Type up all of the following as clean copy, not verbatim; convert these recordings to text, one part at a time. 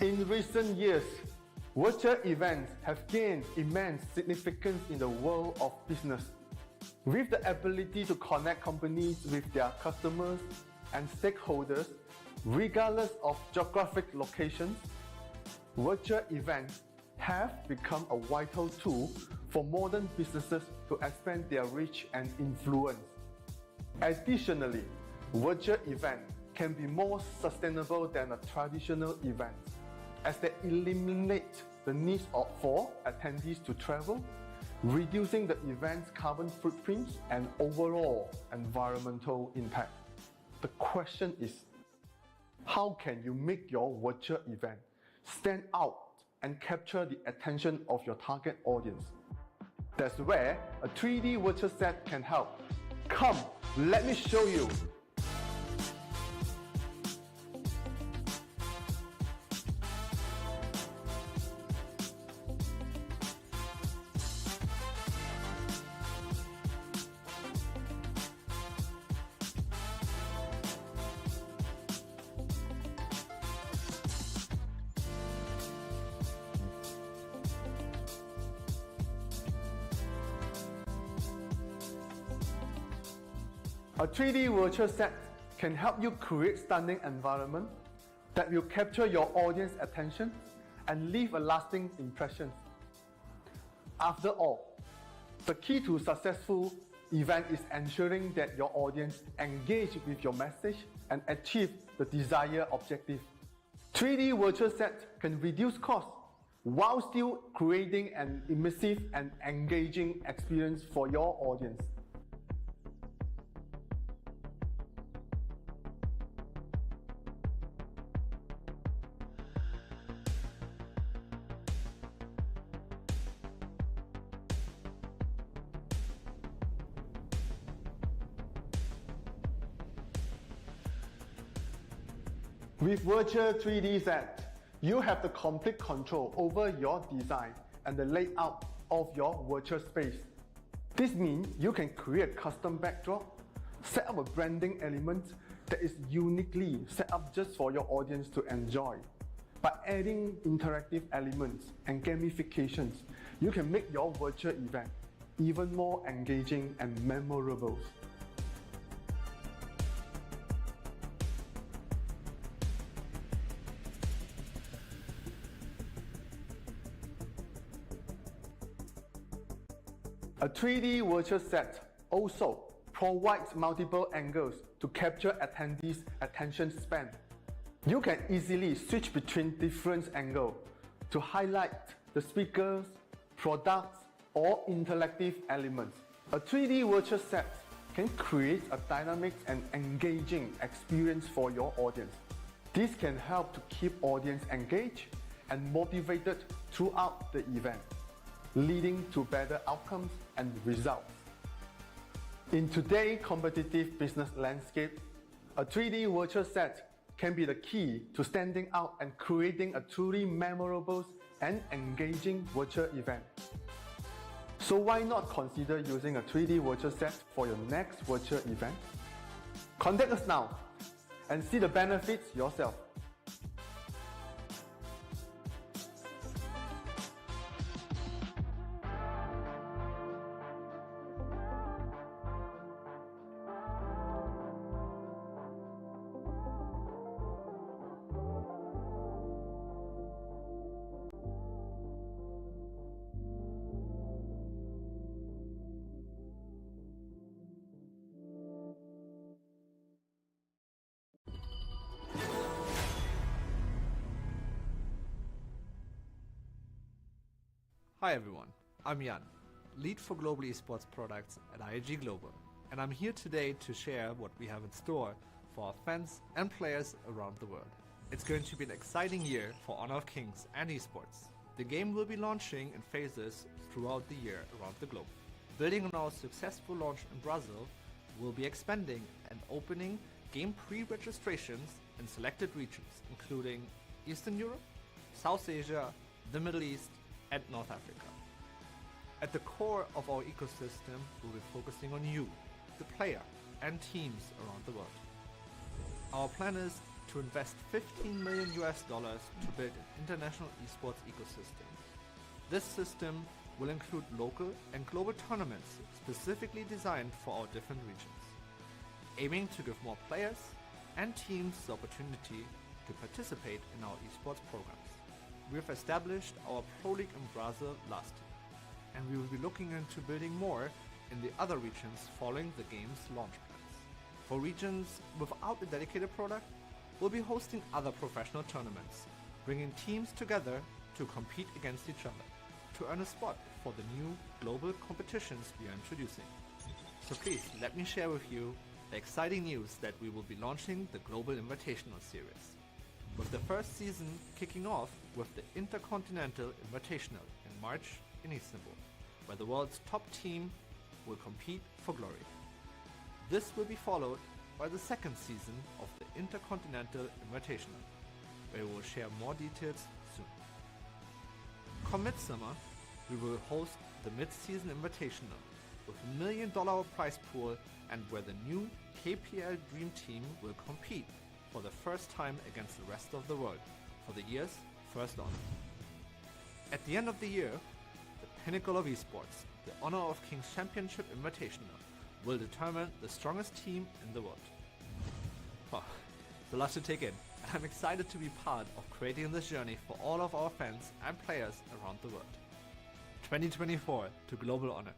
In recent years, virtual events have gained immense significance in the world of business. With the ability to connect companies with their customers and stakeholders, regardless of geographic locations, virtual events have become a vital tool for modern businesses to expand their reach and influence. Additionally, virtual events can be more sustainable than a traditional event, as they eliminate the need for attendees to travel, reducing the event's carbon footprint and overall environmental impact. The question is, how can you make your virtual event stand out and capture the attention of your target audience? That's where a 3D virtual set can help. Come, let me show you. A 3D virtual set can help you create stunning environment that will capture your audience attention and leave a lasting impression. After all, the key to successful event is ensuring that your audience engage with your message and achieve the desired objective. 3D virtual set can reduce costs while still creating an immersive and engaging experience for your audience. With Virtual 3D Set, you have the complete control over your design and the layout of your virtual space. This means you can create custom backdrop, set up a branding element that is uniquely set up just for your audience to enjoy. By adding interactive elements and gamifications, you can make your virtual event even more engaging and memorable. A 3D virtual set also provides multiple angles to capture attendees' attention span. You can easily switch between different angles to highlight the speakers, products, or interactive elements. A 3D virtual set can create a dynamic and engaging experience for your audience. This can help to keep audience engaged and motivated throughout the event, leading to better outcomes and results. In today's competitive business landscape, a 3D virtual set can be the key to standing out and creating a truly memorable and engaging virtual event. So why not consider using a 3D virtual set for your next virtual event? Contact us now and see the benefits yourself. Hi everyone, I'm Jan, lead for global esports products at IAG Global, and I'm here today to share what we have in store for our fans and players around the world. It's going to be an exciting year for Honor of Kings and esports. The game will be launching in phases throughout the year around the globe. Building on our successful launch in Brazil, we'll be expanding and opening game pre-registrations in selected regions, including Eastern Europe, South Asia, the Middle East, and North Africa. At the core of our ecosystem, we'll be focusing on you, the player, and teams around the world. Our plan is to invest $15 million to build an international esports ecosystem. This system will include local and global tournaments specifically designed for our different regions, aiming to give more players and teams the opportunity to participate in our esports programs. We have established our Pro League in Brazil last year, and we will be looking into building more in the other regions following the game's launch plans. For regions without a dedicated product, we'll be hosting other professional tournaments, bringing teams together to compete against each other, to earn a spot for the new global competitions we are introducing. So please let me share with you the exciting news that we will be launching the Global Invitational Series, with the first season kicking off with the Intercontinental Invitational in March in Istanbul, where the world's top team will compete for glory. This will be followed by the second season of the Intercontinental Invitational, where we will share more details soon. Come midsummer, we will host the Mid-Season Invitational with $1 million prize pool, and where the new KPL Dream Team will compete for the first time against the rest of the world for the year's first honor. At the end of the year, the pinnacle of esports, the Honor of Kings Championship Invitational, will determine the strongest team in the world. Oh, it's a lot to take in, and I'm excited to be part of creating this journey for all of our fans and players around the world. 2024 to Global Honor.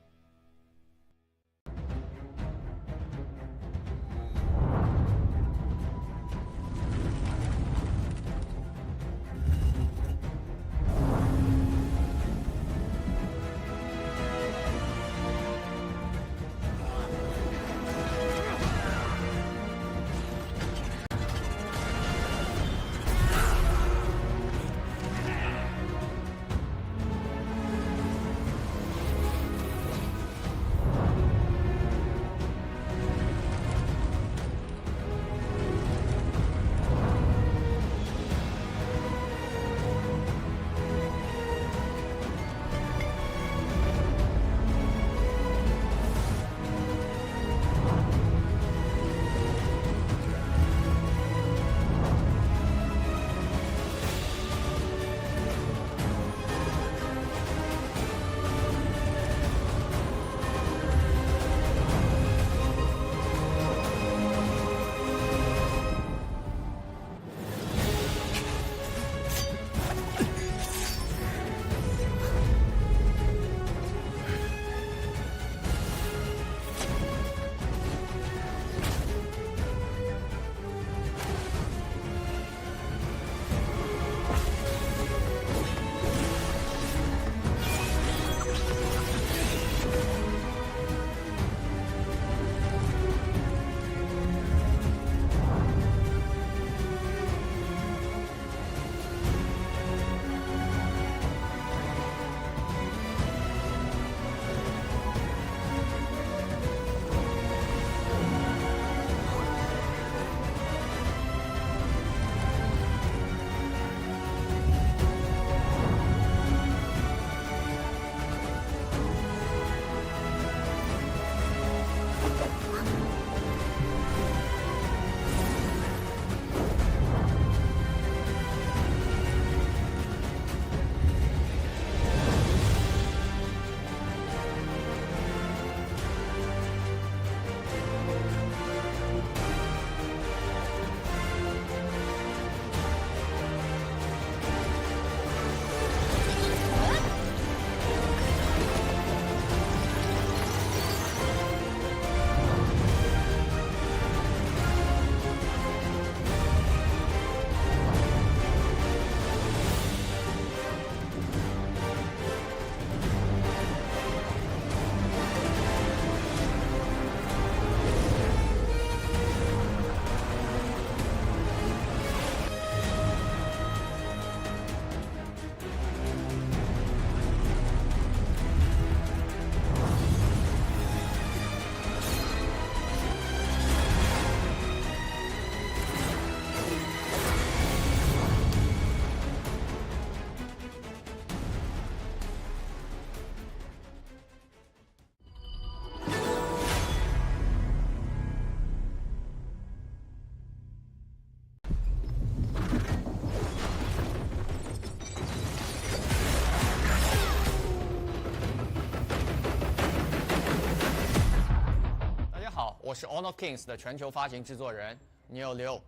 我是 Honor Kings 的全球发行制作人666。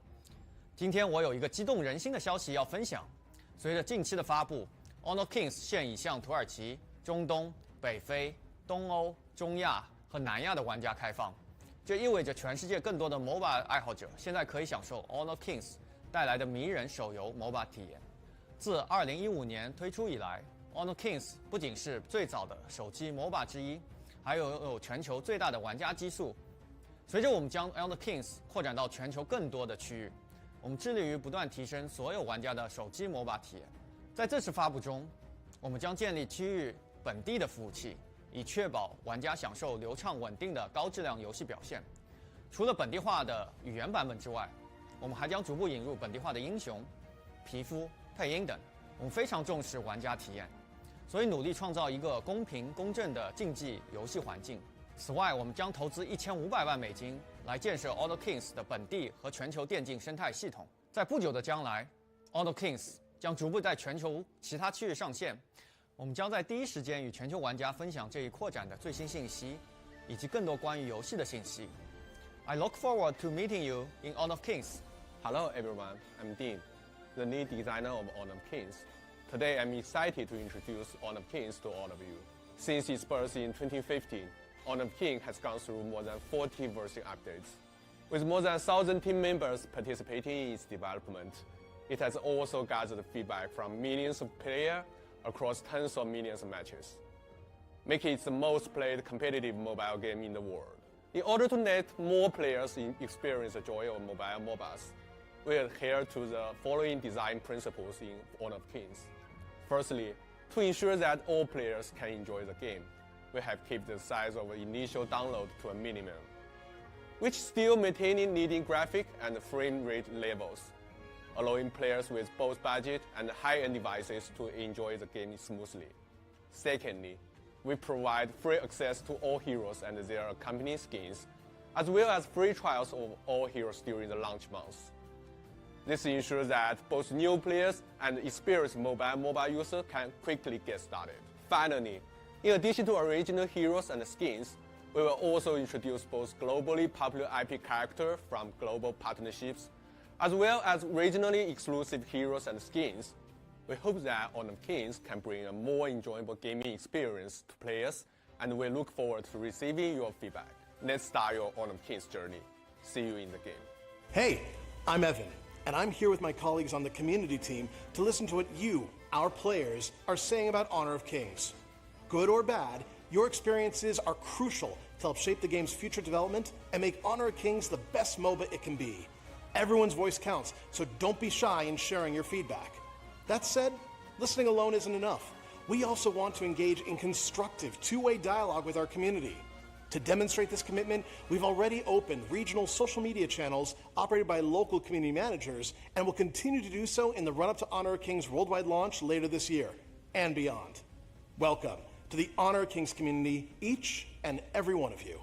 今天我有一个激动人心的消息要分享。随着近期的发布 ，Honor Kings 现已向土耳其、中东、北非、东欧、中亚和南亚的玩家开放。这意味着全世界更多的 MOBA 爱好者现在可以享受 Honor Kings 带来的迷人手游 MOBA 体验。自2015年推出以来， Honor Kings 不仅是最早的手机 MOBA 之一，还有全球最大的玩家基数。随着我们将 Honor Kings 扩展到全球更多的区域，我们致力于不断提升所有玩家的手机 MOBA 体验。在这次发布中，我们将建立区域本地的服务器，以确保玩家享受流畅稳定的高质量游戏表现。除了本地化的语言版本之外，我们还将逐步引入本地化的英雄、皮肤、配音等。我们非常重视玩家体验，所以努力创造一个公平公正的竞技游戏环境。此外，我们将投资$1500万来建设 Honor Kings 的本地和全球电竞生态系统。在不久的将来， Honor Kings 将逐步在全球其他区域上线。我们将在第一时间与全球玩家分享这一扩展的最新信息，以及更多关于游戏的信息。I look forward to meeting you in Honor Kings. Hello everyone, I'm Dean, the lead designer of Honor Kings. Today I'm excited to introduce Honor Kings to all of you. Since its birth in 2015, Honor King has gone through more than 40 version updates. With more than 1,000 team members participating in its development, it has also gathered feedback from millions of players across tens of millions of matches, making it the most played competitive mobile game in the world. In order to let more players experience the joy of mobile MOBAs, we adhere to the following design principles in Honor Kings. Firstly, to ensure that all players can enjoy the game, we have kept the size of initial download to a minimum, which still maintaining leading graphic and frame rate levels, allowing players with both budget and high-end devices to enjoy the game smoothly. Secondly, we provide free access to all heroes and their accompanying skins, as well as free trials of all heroes during the launch months. This ensures that both new players and experienced mobile MOBA users can quickly get started. Finally, in addition to original heroes and skins, we will also introduce both globally popular IP characters from global partnerships, as well as regionally exclusive heroes and skins. We hope that Honor Kings can bring a more enjoyable gaming experience to players, and we look forward to receiving your feedback. Let's start your Honor Kings journey. See you in the game. Hey, I'm Evan, and I'm here with my colleagues on the community team to listen to what you, our players, are saying about Honor of Kings. Good or bad, your experiences are crucial to help shape the game's future development and make Honor of Kings the best MOBA it can be. Everyone's voice counts, so don't be shy in sharing your feedback. That said, listening alone isn't enough. We also want to engage in constructive, two-way dialogue with our community. To demonstrate this commitment, we've already opened regional social media channels operated by local community managers and will continue to do so in the run-up to Honor of Kings worldwide launch later this year and beyond. Welcome to the Honor of Kings community, each and every one of you.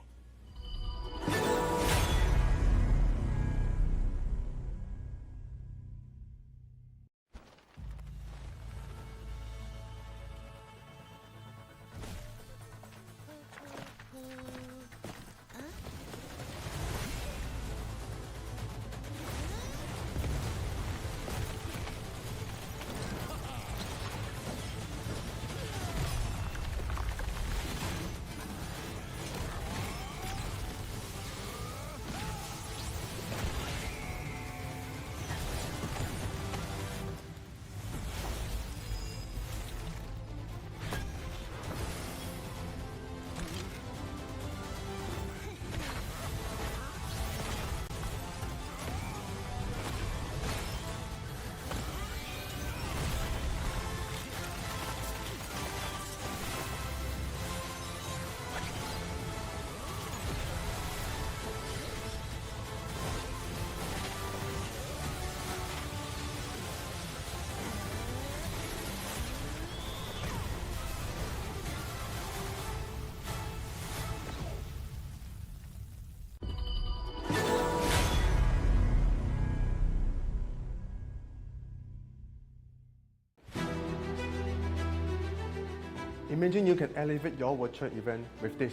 Imagine you can elevate your virtual event with this.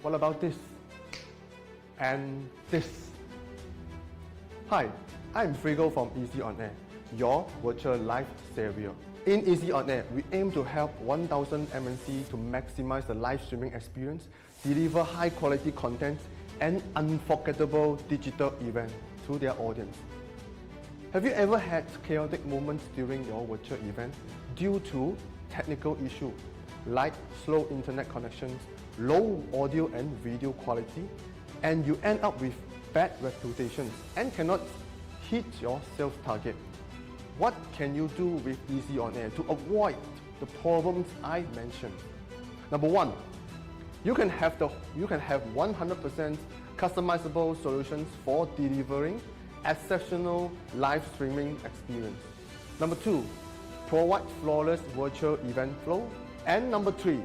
What about this? and this. Hi, I'm Frigo from Easy OnAir, your virtual life savior. In Easy OnAir, we aim to help 1,000 MNCs to maximize the live streaming experience, deliver high quality content, and unforgettable digital events to their audience. Have you ever had chaotic moments during your virtual event due to technical issues like slow internet connections, low audio and video quality, and you end up with bad reputations and cannot hit your sales target? What can you do with Easy OnAir to avoid the problems I mentioned? Number one, you can have 100% customizable solutions for delivering exceptional live streaming experience. Number two, provide flawless virtual event flow. And number three,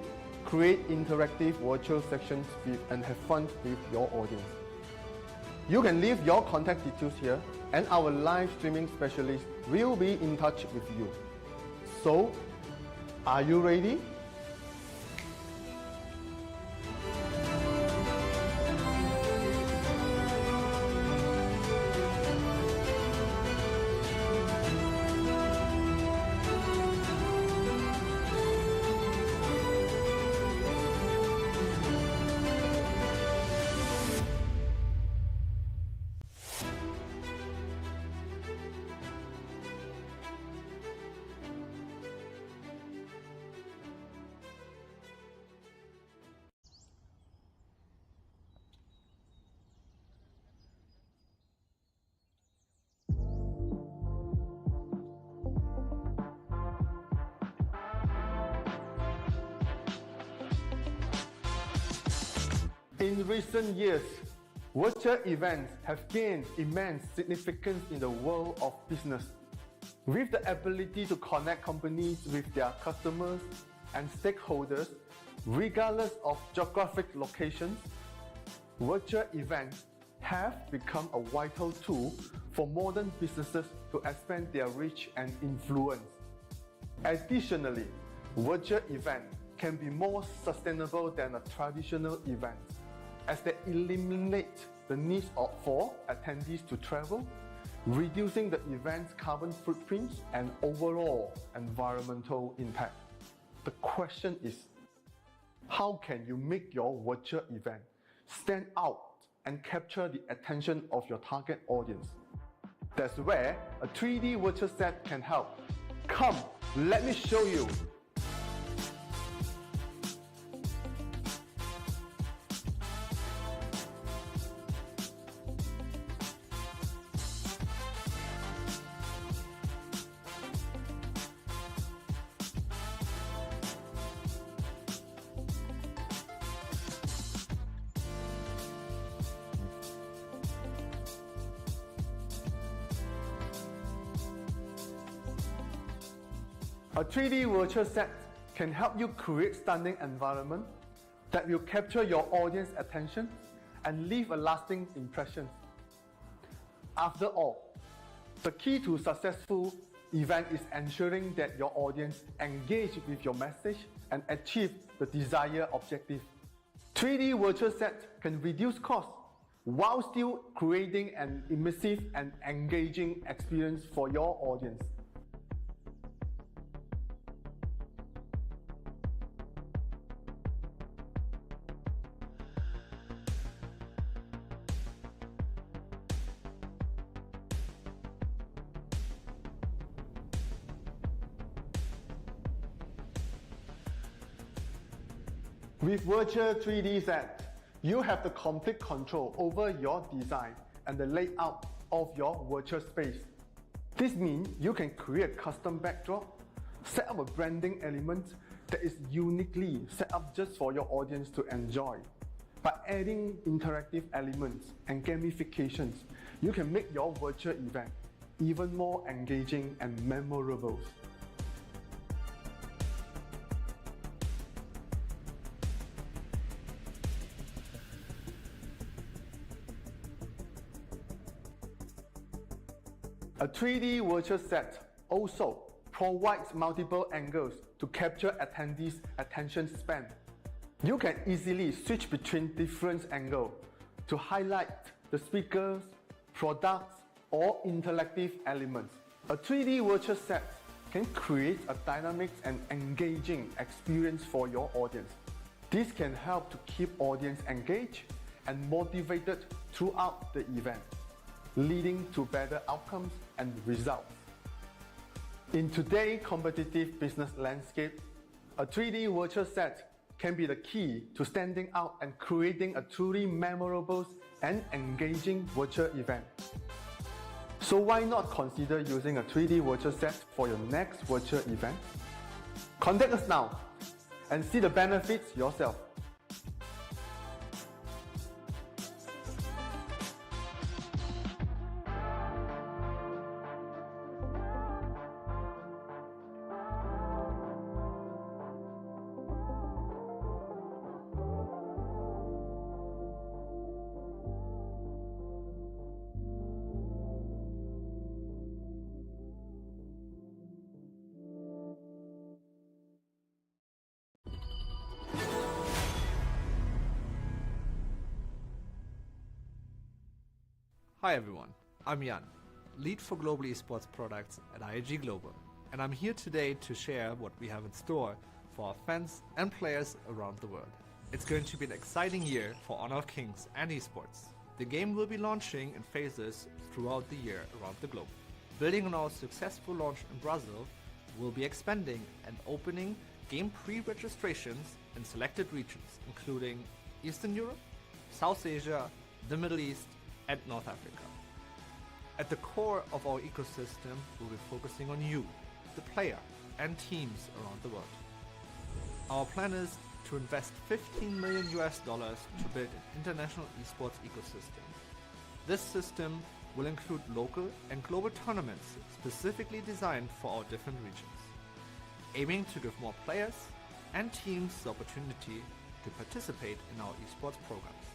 create interactive virtual sections and have fun with your audience. You can leave your contact details here and our live streaming specialist will be in touch with you. So, are you ready? In recent years, virtual events have gained immense significance in the world of business. With the ability to connect companies with their customers and stakeholders, regardless of geographic locations, virtual events have become a vital tool for modern businesses to expand their reach and influence. Additionally, virtual events can be more sustainable than a traditional event, as they eliminate the need for attendees to travel, reducing the event's carbon footprints and overall environmental impact. The question is, how can you make your virtual event stand out and capture the attention of your target audience? That's where a 3D virtual set can help. Come, let me show you. A 3D virtual set can help you create stunning environment that will capture your audience attention and leave a lasting impression. After all, the key to successful event is ensuring that your audience engage with your message and achieve the desired objective. 3D virtual set can reduce costs while still creating an immersive and engaging experience for your audience. With Virtual 3D Set, you have the complete control over your design and the layout of your virtual space. This means you can create custom backdrop, set up a branding element that is uniquely set up just for your audience to enjoy. By adding interactive elements and gamifications, you can make your virtual event even more engaging and memorable. A 3D virtual set also provides multiple angles to capture attendees' attention span. You can easily switch between different angles to highlight the speakers, products, or interactive elements. A 3D virtual set can create a dynamic and engaging experience for your audience. This can help to keep audience engaged and motivated throughout the event, leading to better outcomes and results. In today's competitive business landscape, a 3D virtual set can be the key to standing out and creating a truly memorable and engaging virtual event. So why not consider using a 3D virtual set for your next virtual event? Contact us now and see the benefits yourself. Hi everyone, I'm Jan, lead for global esports products at IAG Global, and I'm here today to share what we have in store for our fans and players around the world. It's going to be an exciting year for Honor of Kings and esports. The game will be launching in phases throughout the year around the globe. Building on our successful launch in Brazil, we'll be expanding and opening game pre-registrations in selected regions, including Eastern Europe, South Asia, the Middle East, and North Africa. At the core of our ecosystem, we'll be focusing on you, the player, and teams around the world. Our plan is to invest $15 million to build an international esports ecosystem. This system will include local and global tournaments specifically designed for our different regions, aiming to give more players and teams the opportunity to participate in our esports programs.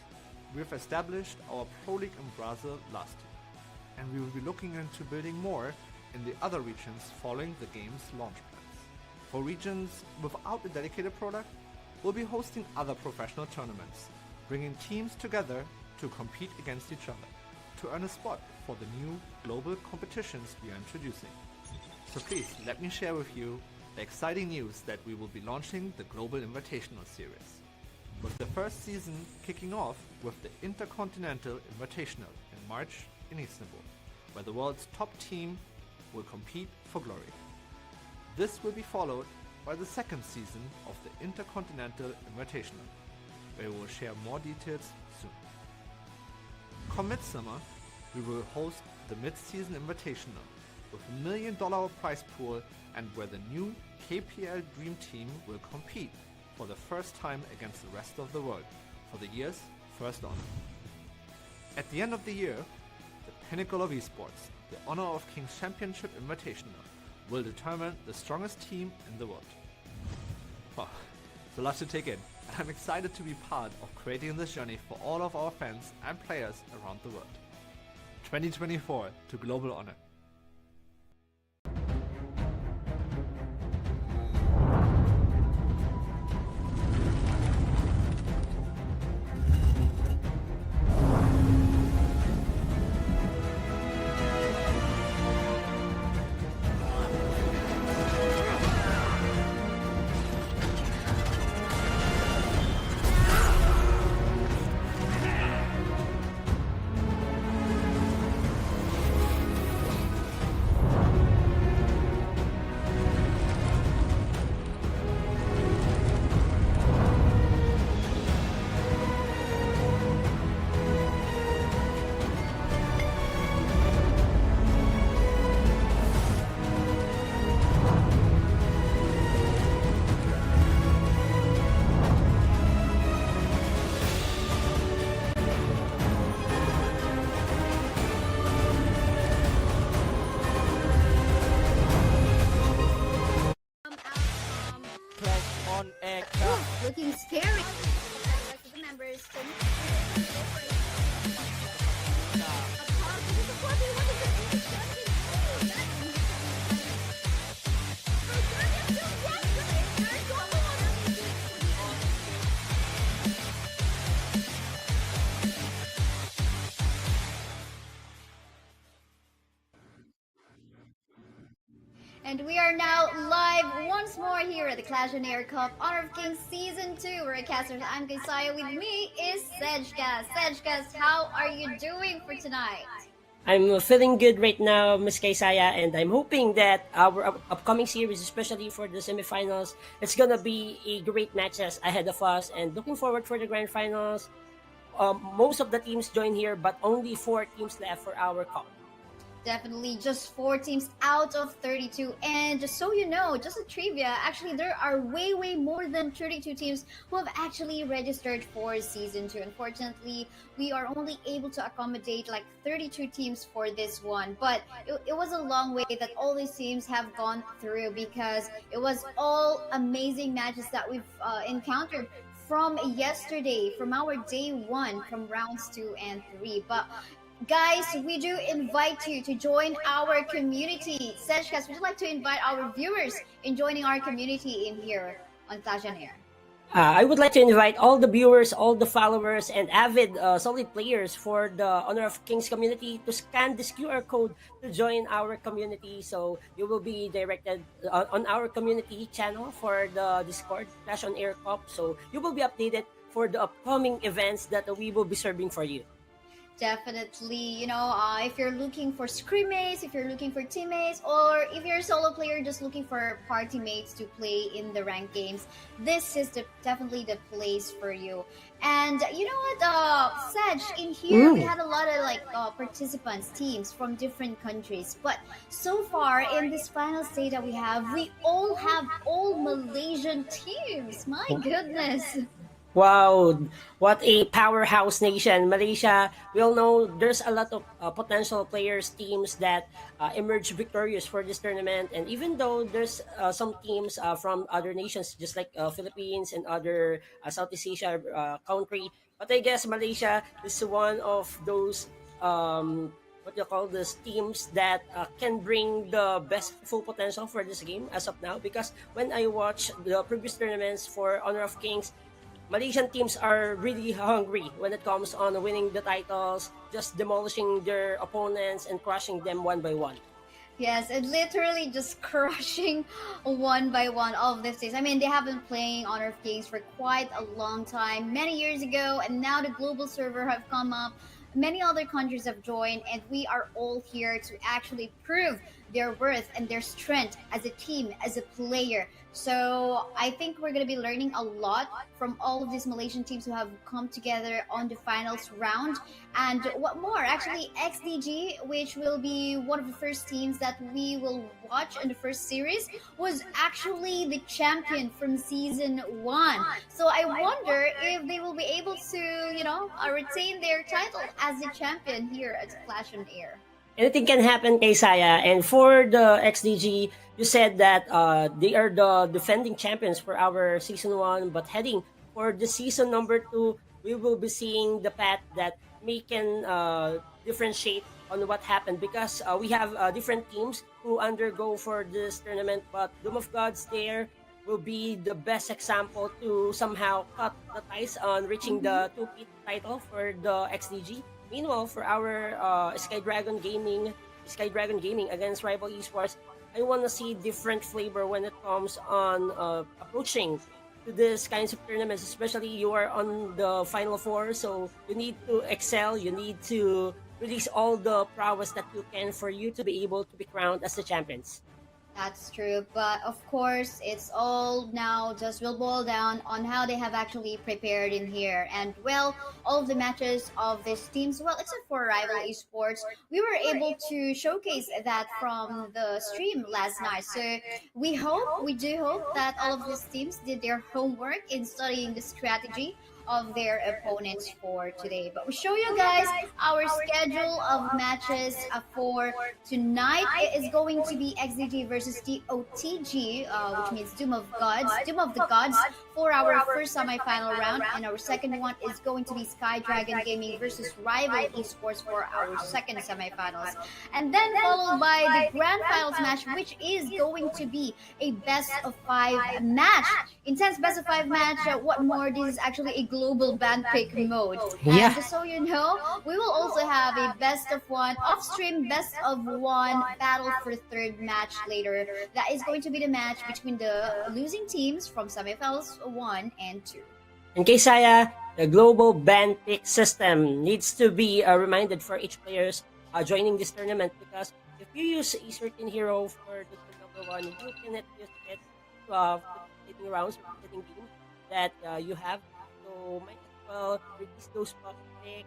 We've established our Pro League in Brazil last year, and we will be looking into building more in the other regions following the game's launch plans. For regions without a dedicated product, we'll be hosting other professional tournaments, bringing teams together to compete against each other, to earn a spot for the new global competitions we are introducing. So please let me share with you the exciting news that we will be launching the Global Invitational Series, with the first season kicking off with the Intercontinental Invitational in March in Istanbul, where the world's top team will compete for glory. This will be followed by the second season of the Intercontinental Invitational, where we will share more details soon. Come midsummer, we will host the Mid-Season Invitational with $1 million prize pool, and where the new KPL Dream Team will compete for the first time against the rest of the world for the year's first honor. At the end of the year, the pinnacle of esports, the Honor of Kings Championship Invitational, will determine the strongest team in the world. Wow, it's a lot to take in, and I'm excited to be part of creating this journey for all of our fans and players around the world. 2024 to Global Honor. And we are now live once more here at the Clash on Air Cup Honor of Kings Season 2. We're casters. I'm Kaysaya. With me is Sejkas. Sejkas, how are you doing for tonight? I'm feeling good right now, Miss Kaysaya, and I'm hoping that our upcoming series, especially for the semifinals, it's gonna be a great matches ahead of us, and looking forward for the grand finals. Most of the teams join here, but only 4 teams left for our cup. Definitely just 4 teams out of 32. And just so you know, just a trivia, actually there are way more than 32 teams who have actually registered for Season 2. Unfortunately, we are only able to accommodate like 32 teams for this one. But it was a long way that all these teams have gone through, because it was all amazing matches that we've encountered from yesterday, from our day 1, from rounds 2 and 3. But guys, we do invite you to join our community. Sejkas, would you like to invite our viewers in joining our community in here on Clash on Air? I would like to invite all the viewers, all the followers, and avid solid players for the Honor of Kings community to scan this QR code to join our community. So you will be directed on our community channel for the Discord Clash on Air Cup. So you will be updated for the upcoming events that we will be serving for you. Definitely, if you're looking for scrimmates, if you're looking for teammates, or if you're a solo player just looking for party mates to play in the ranked games, this is definitely the place for you. And you know what, Sej, in here we had a lot of participants, teams from different countries. But so far in this final state that we all have all Malaysian teams. My goodness. Wow, what a powerhouse nation, Malaysia. We all know there's a lot of potential players, teams that emerge victorious for this tournament. And even though there's some teams from other nations, just like Philippines and other Southeast Asia country, but I guess Malaysia is one of those what you call this teams that can bring the best full potential for this game as of now. Because when I watch the previous tournaments for Honor of Kings, Malaysian teams are really hungry when it comes on winning the titles, just demolishing their opponents and crushing them one by one. Yes, and literally just crushing one by one all of these days. I mean, they have been playing Honor of Kings for quite a long time, many years ago, and now the global server have come up. Many other countries have joined, and we are all here to actually prove their worth and their strength as a team, as a player. So I think we're going to be learning a lot from all of these Malaysian teams who have come together on the finals round. And what more? Actually, XDG, which will be one of the first teams that we will watch in the first series, was actually the champion from Season 1. So I wonder if they will be able to, retain their title as the champion here at Clash on Air. Anything can happen, Kaysaya. And for the XDG, you said that they are the defending champions for our Season 1. But heading for the Season number 2, we will be seeing the path that we can differentiate on what happened. Because we have different teams who undergo for this tournament. But Doom of Gods there will be the best example to somehow cut the ties on reaching the 2-peat title for the XDG. Meanwhile, for our Sky Dragon Gaming against Rival Esports, I want to see different flavor when it comes on approaching to these kinds of tournaments. Especially you are on the Final Four, so you need to excel. You need to release all the prowess that you can for you to be able to be crowned as the champions. That's true, but of course, it's all now just will boil down on how they have actually prepared in here. And well, all of the matches of these teams, well, except for Rival Esports, we were able to showcase that from the stream last night. So we do hope that all of these teams did their homework in studying the strategy of their opponents for today. But we show you guys our schedule of matches for tonight. It is going to be XDG versus DOTG, which means Doom of the Gods for our first semifinal round, and our second one is going to be Sky Dragon Gaming versus Rival Esports for our second semifinals, and then followed by the grand finals match, which is going to be a best of 5 match, intense best of 5 match. What more? This is actually a global band pick mode. Yeah. And just so you know, we will also have a best of one, off-stream best of one battle for third match later. That is going to be the match between the losing teams from semifinals 1 and 2. In case the global band pick system needs to be reminded for each players joining this tournament, because if you use a certain hero for the number one, you cannot use it for completing rounds or completing games that you have. So might as well release those pop pick,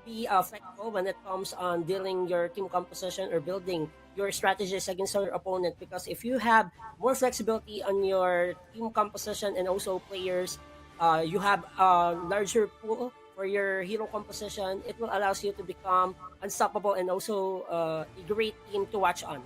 be flexible when it comes on dealing your team composition or building your strategies against your opponent, because if you have more flexibility on your team composition and also players, you have a larger pool for your hero composition, it will allow you to become unstoppable and also a great team to watch on.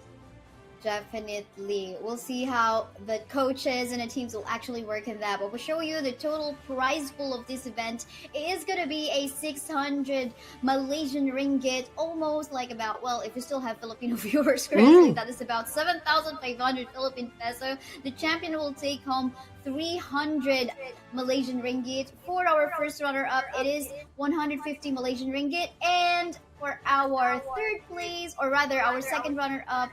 Definitely. We'll see how the coaches and the teams will actually work in that. But we'll show you the total prize pool of this event. It is going to be a 600 Malaysian ringgit, almost like about, well, if we still have Filipino viewers currently, that is about 7,500 Philippine peso. The champion will take home 300 Malaysian ringgit. For our first runner-up, it is 150 Malaysian ringgit. And for our third place, or rather our second runner-up,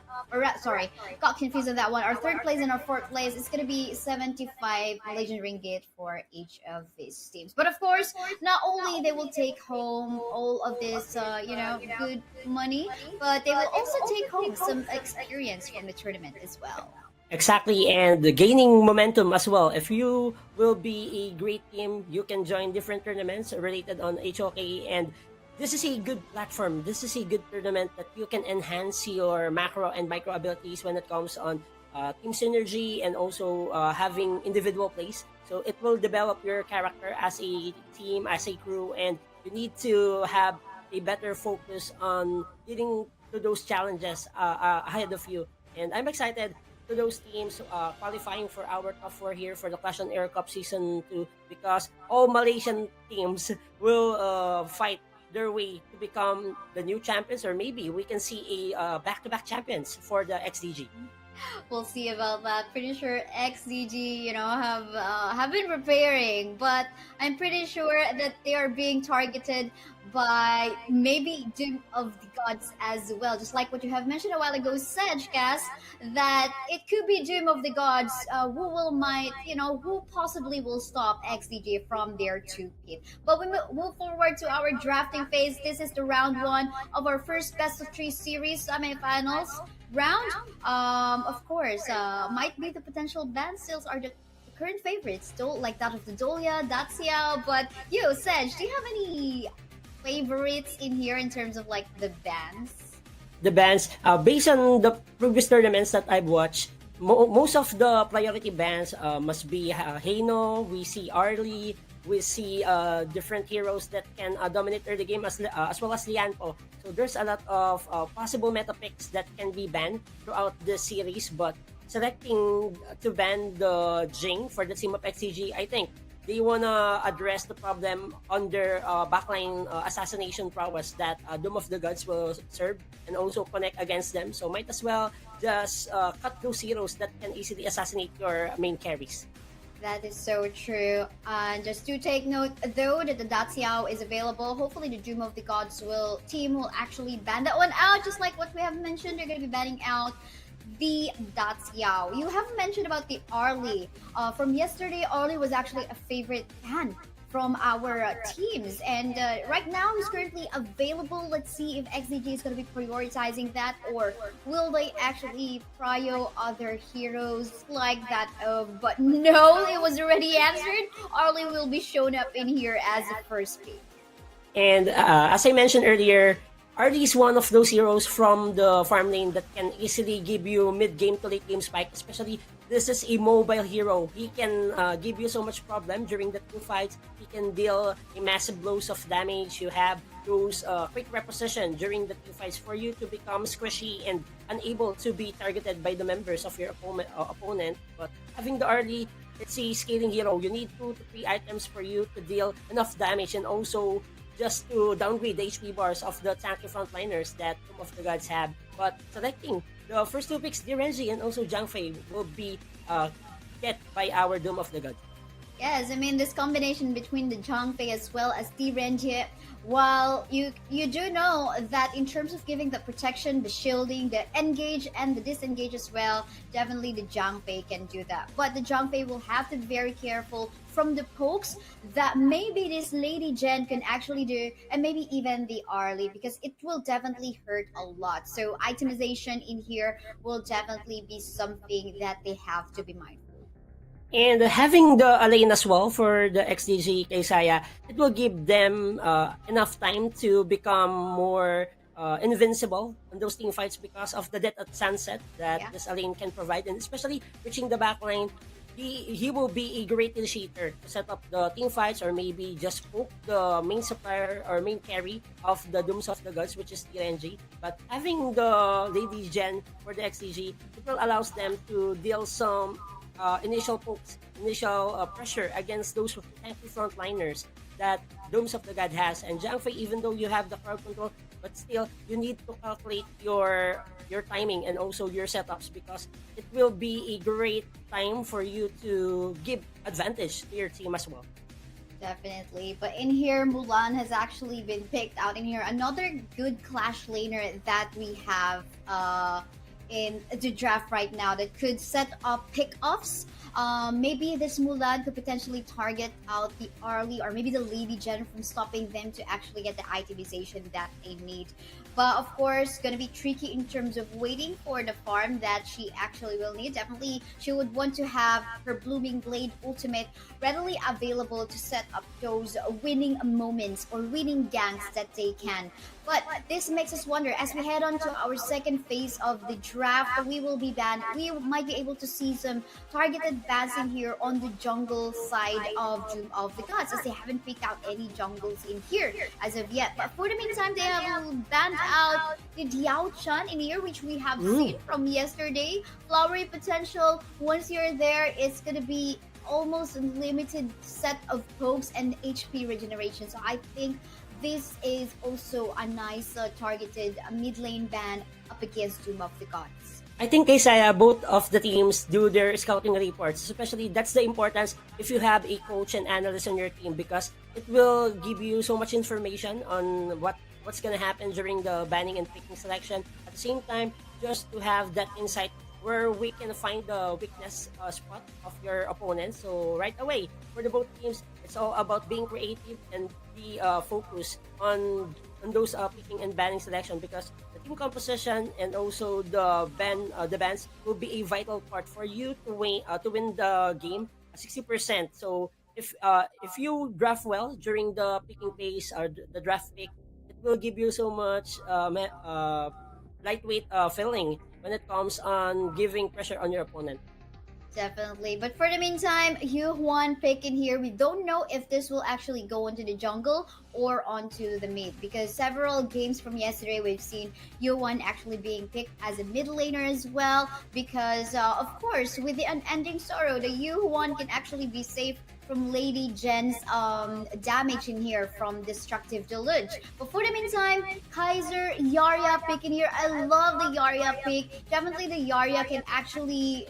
sorry, got confused on that one. Our third place and our fourth place is going to be 75 Malaysian ringgit for each of these teams. But of course, not only they will take home all of this, good money, but they will also take home some experience from the tournament as well. Exactly, and gaining momentum as well. If you will be a great team, you can join different tournaments related on HOK, and this is a good platform. This is a good tournament that you can enhance your macro and micro abilities when it comes on team synergy and also having individual plays. So it will develop your character as a team, as a crew, and you need to have a better focus on dealing to those challenges ahead of you. And I'm excited to those teams qualifying for our top 4 here for the Clash on Air Cup Season 2, because all Malaysian teams will fight their way to become the new champions, or maybe we can see a back-to-back champions for the XDG. We'll see about that. Pretty sure XDG, have been preparing, but I'm pretty sure that they are being targeted by maybe Doom of the Gods as well. Just like what you have mentioned a while ago, Sedgecast, that it could be Doom of the Gods who possibly will stop XDG from their 2-pit. But we move forward to our drafting phase. This is the round 1 of our first best of 3 series semifinals round. Of course, might be the potential ban sales are the current favorites, still like that of the Dolia, Daxiao. But you, Sedge, do you have any favorites in here in terms of like the bans? The bans, based on the previous tournaments that I've watched, most of the priority bans must be Heino. We see Arlie. We see different heroes that can dominate early game as well as Lianpo. So there's a lot of possible meta picks that can be banned throughout the series, but selecting to ban the Jing for the team of XCG, I think they wanna address the problem on their backline assassination prowess that Doom of the Gods will serve and also connect against them. So might as well just cut those heroes that can easily assassinate your main carries. That is so true. And just to take note, though, that the Daxiao is available, hopefully the Doom of the Gods team will actually ban that one out. Just like what we have mentioned, they're going to be banning out the Daxiao. You have mentioned about the Arlie. From yesterday, Arlie was actually a favorite ban from our teams, and right now he's currently available. Let's see if XDG is going to be prioritizing that, or will they actually prio other heroes like that but no, it was already answered. Arlie will be shown up in here as a first pick. And as I mentioned earlier, Arlie is one of those heroes from the farm lane that can easily give you mid-game to late-game spike, especially this is a mobile hero. He can give you so much problem during the 2 fights. He can deal a massive blows of damage. You have those quick reposition during the 2 fights for you to become squishy and unable to be targeted by the members of your opponent. But having the Arlie, it's a scaling hero. You need 2 to 3 items for you to deal enough damage, and also just to downgrade the HP bars of the tanky frontliners that Doom of the Gods have. But selecting the first 2 picks, Direnji and also Zhang Fei, will be get by our Doom of the Gods. Yes, I mean this combination between the Zhangfei as well as the Renjie. While you do know that in terms of giving the protection, the shielding, the engage and the disengage as well, definitely the Zhangfei can do that. But the Zhangfei will have to be very careful from the pokes that maybe this Lady Jen can actually do, and maybe even the Arlie, because it will definitely hurt a lot. So itemization in here will definitely be something that they have to be mindful. And having the lane as well for the XDG Kaysaya, it will give them enough time to become more invincible in those team fights because of the death at sunset that Yeah. this Elaine can provide, and especially reaching the back line. He will be a great initiator to set up the team fights, or maybe just poke the main supplier or main carry of the Dooms of the Gods, which is TNG. But having the Lady Gen for the XDG, it will allows them to deal some initial pokes, initial pressure against those tanky frontliners that Domes of the God has. And Zhang Fei, even though you have the crowd control, but still you need to calculate your timing and also your setups, because it will be a great time for you to give advantage to your team as well. Definitely. But in here, Mulan has actually been picked out in here. Another good Clash laner that we have in the draft right now that could set up pick-offs. Maybe this Mulan could potentially target out the Arlie or maybe the Lady Jen from stopping them to actually get the itemization that they need. But of course, gonna be tricky in terms of waiting for the farm that she actually will need. Definitely, she would want to have her Blooming Blade ultimate readily available to set up those winning moments or winning ganks that they can. But this makes us wonder, as we head on to our second phase of the draft, we will be banned. We might be able to see some targeted bans in here on the jungle side of Doom of the Gods, as they haven't picked out any jungles in here as of yet. But for the meantime, they have banned out the Diao Chan in here, which we have seen from yesterday. Flowery potential, once you're there, it's going to be almost unlimited set of pokes and HP regeneration. So I think this is also a nice targeted mid lane ban up against Doom of the Gods. I think Kaysaya, both of the teams do their scouting reports. Especially, that's the importance if you have a coach and analyst on your team, because it will give you so much information on what's gonna happen during the banning and picking selection. At the same time, just to have that insight where we can find the weakness spot of your opponent. So right away, for the both teams, it's all about being creative and be focused on those picking and banning selection, because the team composition and also the bans will be a vital part for you to win the game 60%. So if you draft well during the picking phase or the draft pick, it will give you so much lightweight feeling when it comes on giving pressure on your opponent. Definitely. But for the meantime, Yu Huan pick in here. We don't know if this will actually go into the jungle or onto the mid, because several games from yesterday we've seen Yu Huan actually being picked as a mid laner as well, because of course with the unending sorrow, the Yu Huan can actually be safe from Lady Jen's damage in here from Destructive Deluge. But for the meantime, Kaiser, Yarya pick in here. I love the Yarya pick. Definitely the Yarya can actually,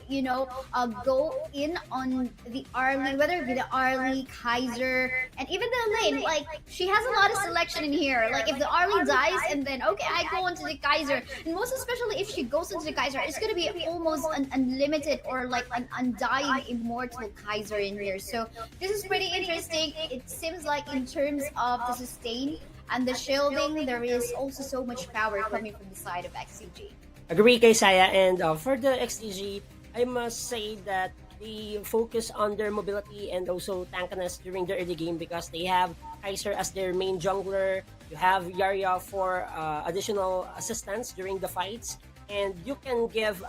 go in on the Arlie, whether it be the Arlie, Kaiser, and even the lane. Like, she has a lot of selection in here. Like, if the Arlie dies, and then, okay, I go into the Kaiser. And most especially if she goes into the Kaiser, it's going to be almost an unlimited or like an undying immortal Kaiser in here. So this is pretty interesting. It seems like in terms of the sustain and the shielding, there is also so much power coming from the side of XCG. Agree, Kaysaya. And for the XDG, I must say that they focus on their mobility and also tankiness during the early game, because they have Kaiser as their main jungler. You have Yarya for additional assistance during the fights, and you can give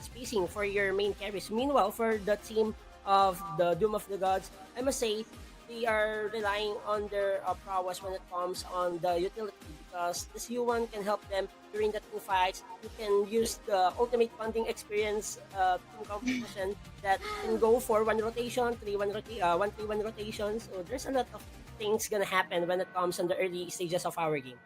spacing for your main carries. Meanwhile, for the team of the Doom of the Gods, I must say they are relying on their prowess when it comes on the utility, because this U1 can help them during the team fights. You can use the ultimate funding experience team composition that can go for one rotation, 1-3-1 rotation. So there's a lot of things gonna happen when it comes on the early stages of our game.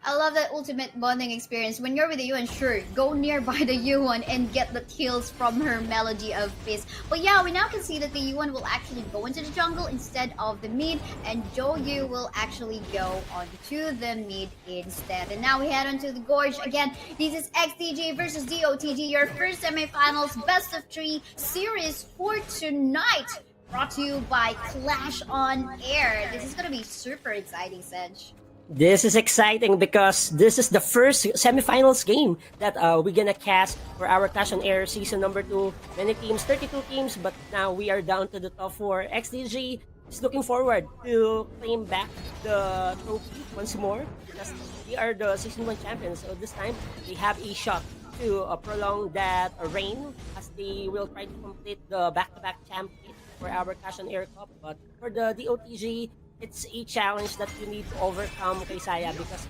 I love that ultimate bonding experience. When you're with the Yuan, sure, go nearby the Yuan and get the kills from her melody of peace. But yeah, we now can see that the Yuan will actually go into the jungle instead of the mid, and Yu will actually go onto the mid instead. And now we head onto the Gorge. Again, this is XDG versus DOTG, your first semifinals best of 3 series for tonight. Brought to you by Clash on Air. This is gonna be super exciting, Sedge. This is exciting because this is the first semifinals game that we're gonna cast for our Clash on Air season number 2. Many teams, 32 teams, but now we are down to the top 4. XDG is looking forward to claim back the trophy once more because we are the season 1 champions. So this time they have a shot to prolong that reign as they will try to complete the back-to-back champion for our Clash on Air Cup. But for the DOTG, it's a challenge that you need to overcome, Kaysaya, because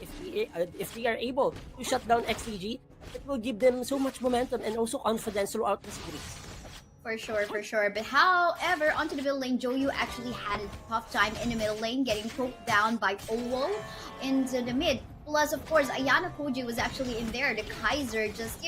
if we are able to shut down XTG, it will give them so much momentum and also confidence throughout the series. For sure, for sure. But however, onto the middle lane, Joyu actually had a tough time in the middle lane, getting poked down by Owol into the mid. Plus, of course, Ayana Koji was actually in there. The Kaiser just,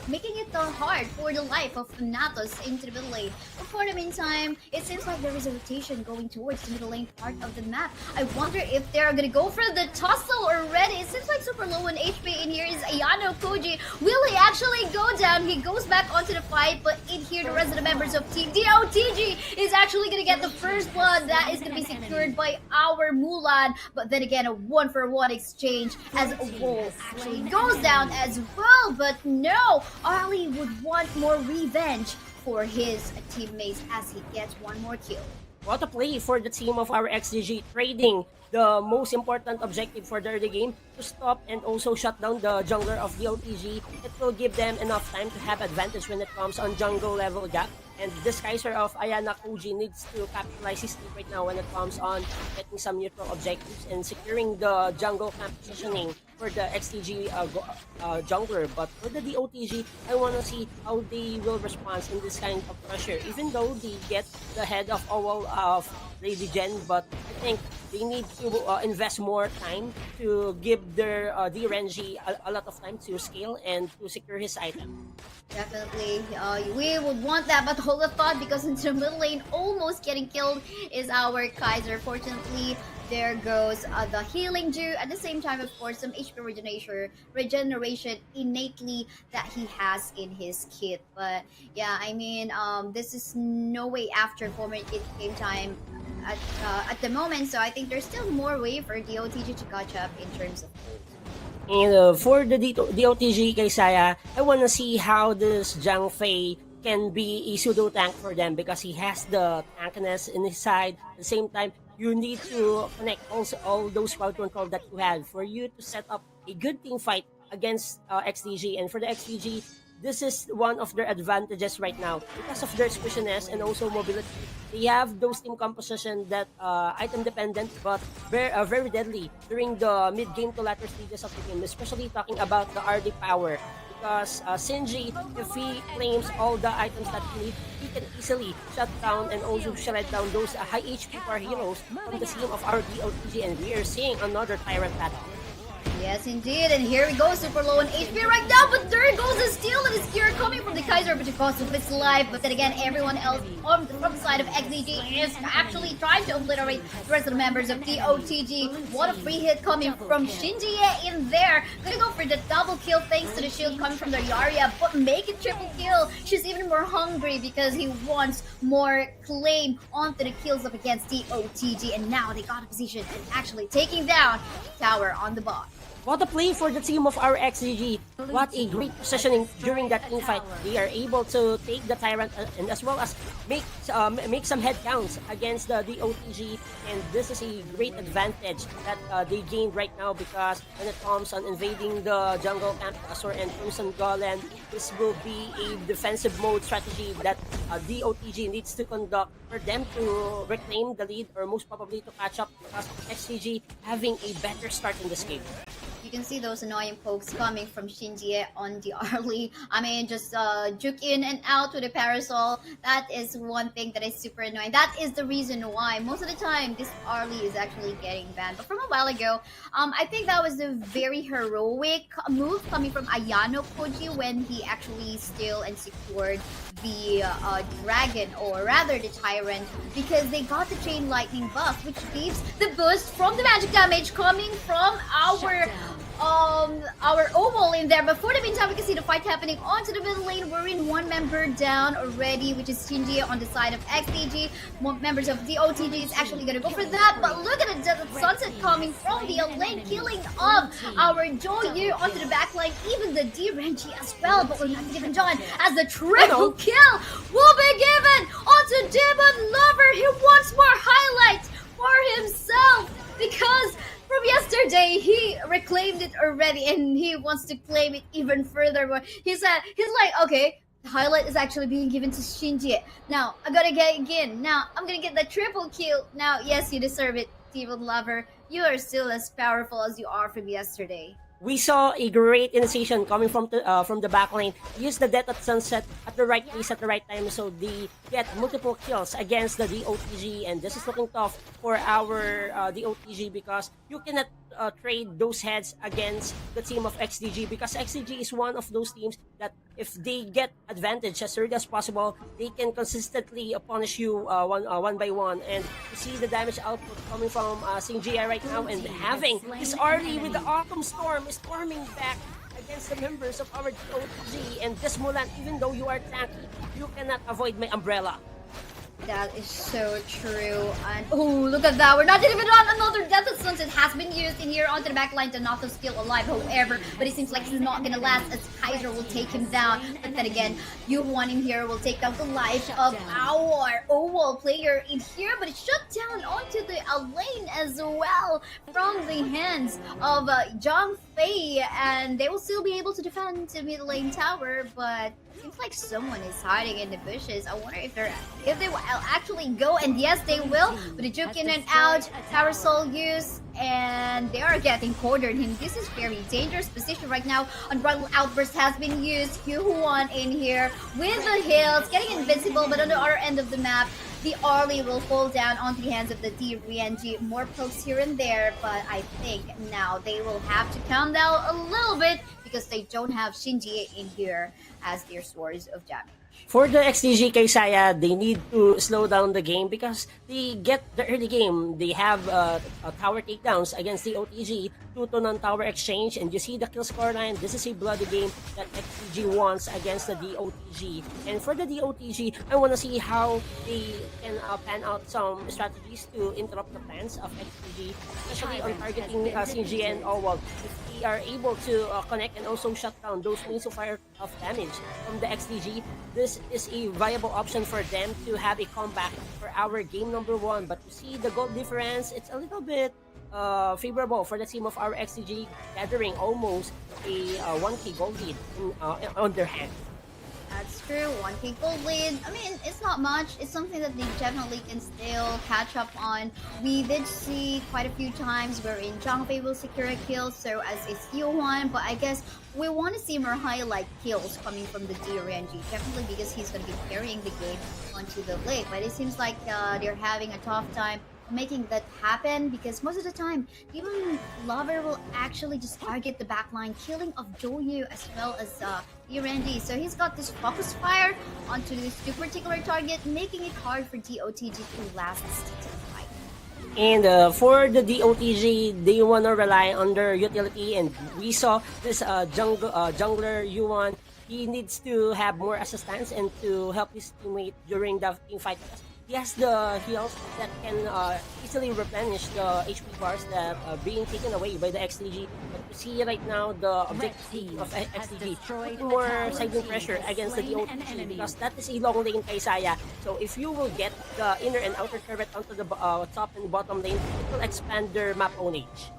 making it hard for the life of Natos into the middle lane. But for the meantime, it seems like there is a rotation going towards the middle lane part of the map. I wonder if they're gonna go for the tussle already. It seems like super low in HP in here is Ayana Koji. Will he actually go down? He goes back onto the fight, but in here, the rest of the members of Team DOTG is actually gonna get the first blood. That is gonna be secured by our Mulan. But then again, a 1-for-1 exchange as Wolf actually goes down as well. But no, Ali would want more revenge for his teammates as he gets one more kill. What a play for the team of our XDG, trading the most important objective for the early game to stop and also shut down the jungler of DOTG. It will give them enough time to have advantage when it comes on jungle level gap. And this Kaiser of Ayana Koji needs to capitalize his team right now when it comes on getting some neutral objectives and securing the jungle camp positioning for the XTG jungler. But for the DOTG, I want to see how they will respond in this kind of pressure. Even though they get the head of Owol of Lady Jen, but I think they need to invest more time to give their DRNG a lot of time to scale and to secure his item. Definitely, we would want that, but hold the thought because into the middle lane, almost getting killed is our Kaiser. Fortunately, there goes the healing due. At the same time, of course, some HP regeneration innately that he has in his kit. But yeah, I mean, this is no way after for it game time at the moment. So I think there's still more way for DOTG to catch up in terms of gold. And for the DOTG Kaysaya, I want to see how this Zhang Fei can be a pseudo tank for them because he has the tankiness in his side. At the same time, you need to connect also all those crowd control that you have for you to set up a good team fight against XDG. And for the XDG, this is one of their advantages right now because of their squishiness and also mobility. They have those team composition that item dependent but very deadly during the mid game to latter stages of the game, especially talking about the RD power. Because Shinji, if he claims all the items that he needs, he can easily shut down and also shred down those high HP power heroes from the team of our DOTG, and we are seeing another Tyrant battle. Yes, indeed. And here we go, super low on HP right now. But there goes the steal and the spear coming from the Kaiser, but it cost him his life. But then again, everyone else from the side of XDG is actually trying to obliterate the rest of the members of DOTG. What a free hit coming from Shinji in there. Gonna go for the double kill thanks to the shield coming from the Yarya, but make it triple kill. She's even more hungry because he wants more claim onto the kills up against DOTG. And now they got a position actually taking down the tower on the bot. What a play for the team of our XGG. What a great positioning during that team fight. They are able to take the Tyrant and as well as make some head counts against the DOTG. And this is a great advantage that they gained right now because when it comes on invading the jungle camp, Azor and Crimson Golem, this will be a defensive mode strategy that DOTG needs to conduct for them to reclaim the lead or most probably to catch up because XGG having a better start in this game. You can see those annoying pokes coming from Shinji on the early. I mean, just juke in and out with a parasol. That is one thing that is super annoying. That is the reason why most of the time this early is actually getting banned. But from a while ago, I think that was a very heroic move coming from Ayano Koji when he actually still and secured the dragon, or rather the tyrant, because they got the chain lightning buff, which gives the boost from the magic damage coming from our oval in there. But for the meantime, we can see the fight happening onto the middle lane. We're in one member down already, which is Shinji on the side of XDG. Members of the OTG is actually gonna go for that. But look at the sunset coming from the lane, killing off our Joyu onto the back line, even the D-Renji as well. But we're not given John as the triple kill will be given onto Demon Lover. He wants more highlights for himself because from yesterday, he reclaimed it already, and he wants to claim it even further. He's like, okay, the highlight is actually being given to Shinji. Now, I gotta get it again. Now, I'm gonna get that triple kill. Now, yes, you deserve it, Demon Lover. You are still as powerful as you are from yesterday. We saw a great initiation coming from the back lane. Use the Death at Sunset at the right place at the right time, so they get multiple kills against the DOTG, and this is looking tough for our DOTG because you cannot trade those heads against the team of XDG, because XDG is one of those teams that if they get advantage as early as possible, they can consistently punish you one by one. And you see the damage output coming from Shinji right now, and having this early with the Autumn Storm storming back against the members of our OTG. And this Mulan, even though you are tanky, you cannot avoid my umbrella. That is so true. And oh, look at that. We're not even on another Death of Sunset has been used in here onto the back line to knock the skill alive, however. But it seems like he's not gonna last as Kaiser will take him down. But then again, Yuhwan in here will take down the life of our Oval player in here. But it's shut down onto the lane as well from the hands of Zhang Fei. And they will still be able to defend the mid lane tower, but seems like someone is hiding in the bushes. I wonder if they will actually go, and yes, they will. But the juke in and out, Tower Soul use, and they are getting cornered. And this is very dangerous position right now. Unbridled Outburst has been used. Q1 in here with the heals, getting invincible, but on the other end of the map, the Arlie will fall down onto the hands of the D-Renji. More pokes here and there, but I think now they will have to calm down a little bit because they don't have Shinji in here as their source of damage. For the XDG Kaisaya, they need to slow down the game because they get the early game. They have tower takedowns against the OTG, 2-to non-tower exchange, and you see the kill score line. This is a bloody game that XDG wants against the DOTG. And for the DOTG, I want to see how they can pan out some strategies to interrupt the plans of XDG, especially on targeting Shinji and Owal. If they are able to connect and also shut down those means of fire of damage from the XDG, this is a viable option for them to have a comeback for our game number 1. But you see the goal difference, it's a little bit favorable for the team of our XDG, gathering almost a 1k gold lead on their hand. That's true, 1k gold lead. I mean, it's not much. It's something that they definitely can still catch up on. We did see quite a few times wherein Zhang Fei will secure a kill, so as a steal one, but I guess we want to see more highlight kills coming from the D-Renji, definitely because he's going to be carrying the game onto the lake. But it seems like they're having a tough time making that happen because most of the time, even Lover will actually just target the backline, killing of Joyu as well as D-Renji. So he's got this focus fire onto this particular target, making it hard for DOTG to last this fight. And for the DOTG, they want to rely on their utility, and we saw this jungler Yuan. He needs to have more assistance and to help his teammate during the team fight. He has the heals that can easily replenish the HP bars that are being taken away by the XDG. But you see right now the objective of XDG, putting more siding pressure against the DOTG because that is a long lane Kaisaya. So if you will get the inner and outer turret onto the top and bottom lane, it will expand their map ownage.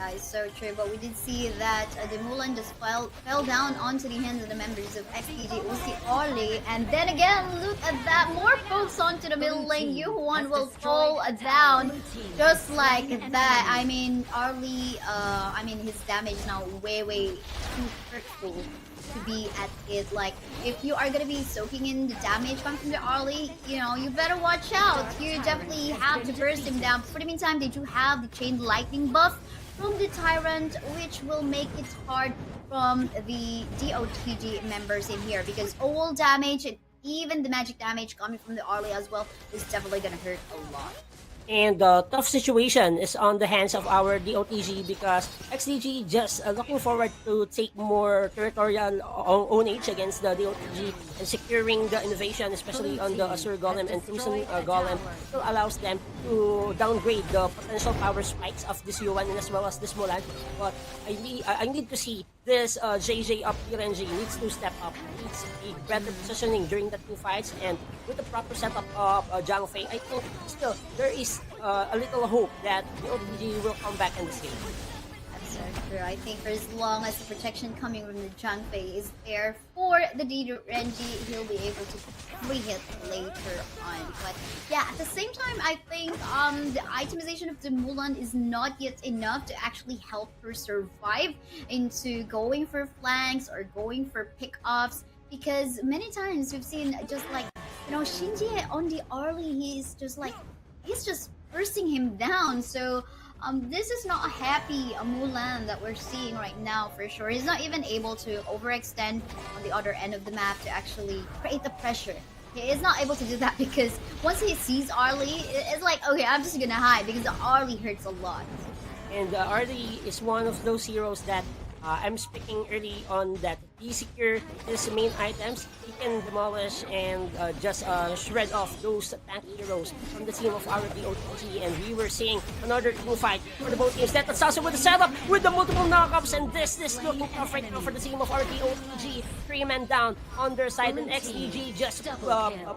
That is so true, but we did see that the Mulan just fell down onto the hands of the members of XDG Uzi Orly, and then again, look at that, more folks onto the middle lane. Yuhuan will fall down just like that. I mean, Orly, his damage now way too hurtful to be at it. Like, if you are gonna be soaking in the damage coming from the Orly, you better watch out. You definitely have to burst him down. For the meantime, they do have the chain lightning buff from the Tyrant, which will make it hard from the DOTG members in here, because all damage and even the magic damage coming from the Orly as well is definitely gonna hurt a lot. And the tough situation is on the hands of our DOTG, because XDG just looking forward to take more territorial ownage against the DOTG and securing the innovation, especially on the Azure Golem and Crimson Golem. Still allows them to downgrade the potential power spikes of this Yuan and as well as this Mulan. But I need to see this JJ up RNG needs to step up, needs a better positioning during the two fights, and with the proper setup of Zhang Fei, I think still there is a little hope that the OTG will come back in this game. That's so true. I think for as long as the protection coming from the Zhang Fei is there for the Renji, he'll be able to re-hit later on. But yeah, at the same time, I think the itemization of the Mulan is not yet enough to actually help her survive into going for flanks or going for pick-offs, because many times we've seen just like, Shinji on the Orly, he's just bursting him down. So this is not a happy Mulan that we're seeing right now for sure. He's not even able to overextend on the other end of the map to actually create the pressure. He is not able to do that because once he sees Arlie, it's like, okay, I'm just gonna hide because Arlie hurts a lot. And Arlie is one of those heroes that I'm speaking early on, that he secure his main items, he can demolish and just shred off those tank heroes from the team of our DOTG. And we were seeing another team fight for the both teams. That also with the setup with the multiple knockups, and this is looking tough right now for the team of our DOTG. 3 men down on their side, and XDG just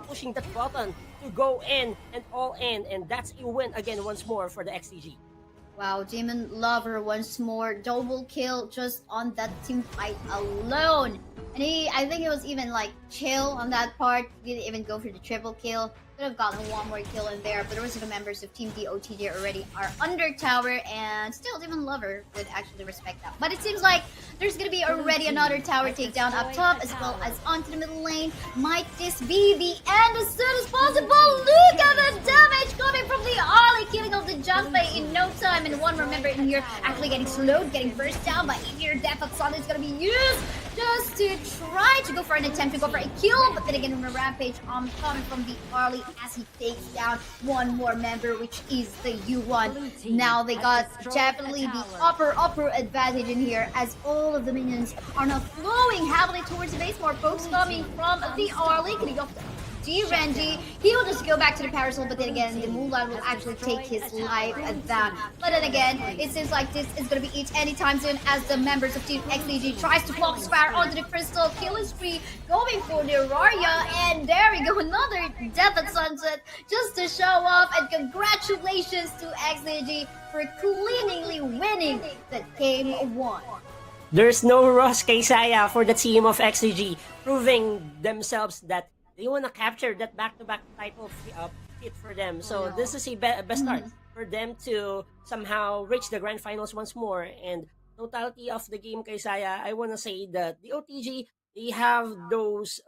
pushing that button to go in and all in, and that's a win again once more for the XDG. Wow, Demon Lover once more, double kill just on that team fight alone. And I think he was even like chill on that part. He didn't even go for the triple kill. Could have gotten one more kill in there, but the rest of the members of Team DOTJ already are under tower, and still Demon Lover would actually respect that. But it seems like there's gonna be already another tower takedown up top as well as onto the middle lane. Might this be the end as soon as possible? Look at the damage coming from the Ollie, killing off the Junpei in no time, and one more member in here actually getting slowed, getting burst down by Emir. Death of Sun is gonna be used just to try to go for an attempt to go for a kill, but then again, a rampage coming from the Arlie as he takes down one more member, which is the Yuan. Now they got definitely the upper advantage in here, as all of the minions are now flowing heavily towards the base. More folks coming from the Arlie, getting off Renji. He will just go back to the Parasol, but then again, the Mulan will actually take his life down. But then again, it seems like this is going to be it anytime soon, as the members of Team XDG tries to block Square onto the Crystal. Killing spree going for the Rarya, and there we go, another Death at Sunset just to show off. And congratulations to XDG for cleanly winning the game 1. There's no Ross Kaysaya for the team of XDG, proving themselves that they want to capture that back-to-back title fit for them. So this is a best start for them to somehow reach the grand finals once more. And totality of the game, Kaysaya, I want to say that the OTG, they have those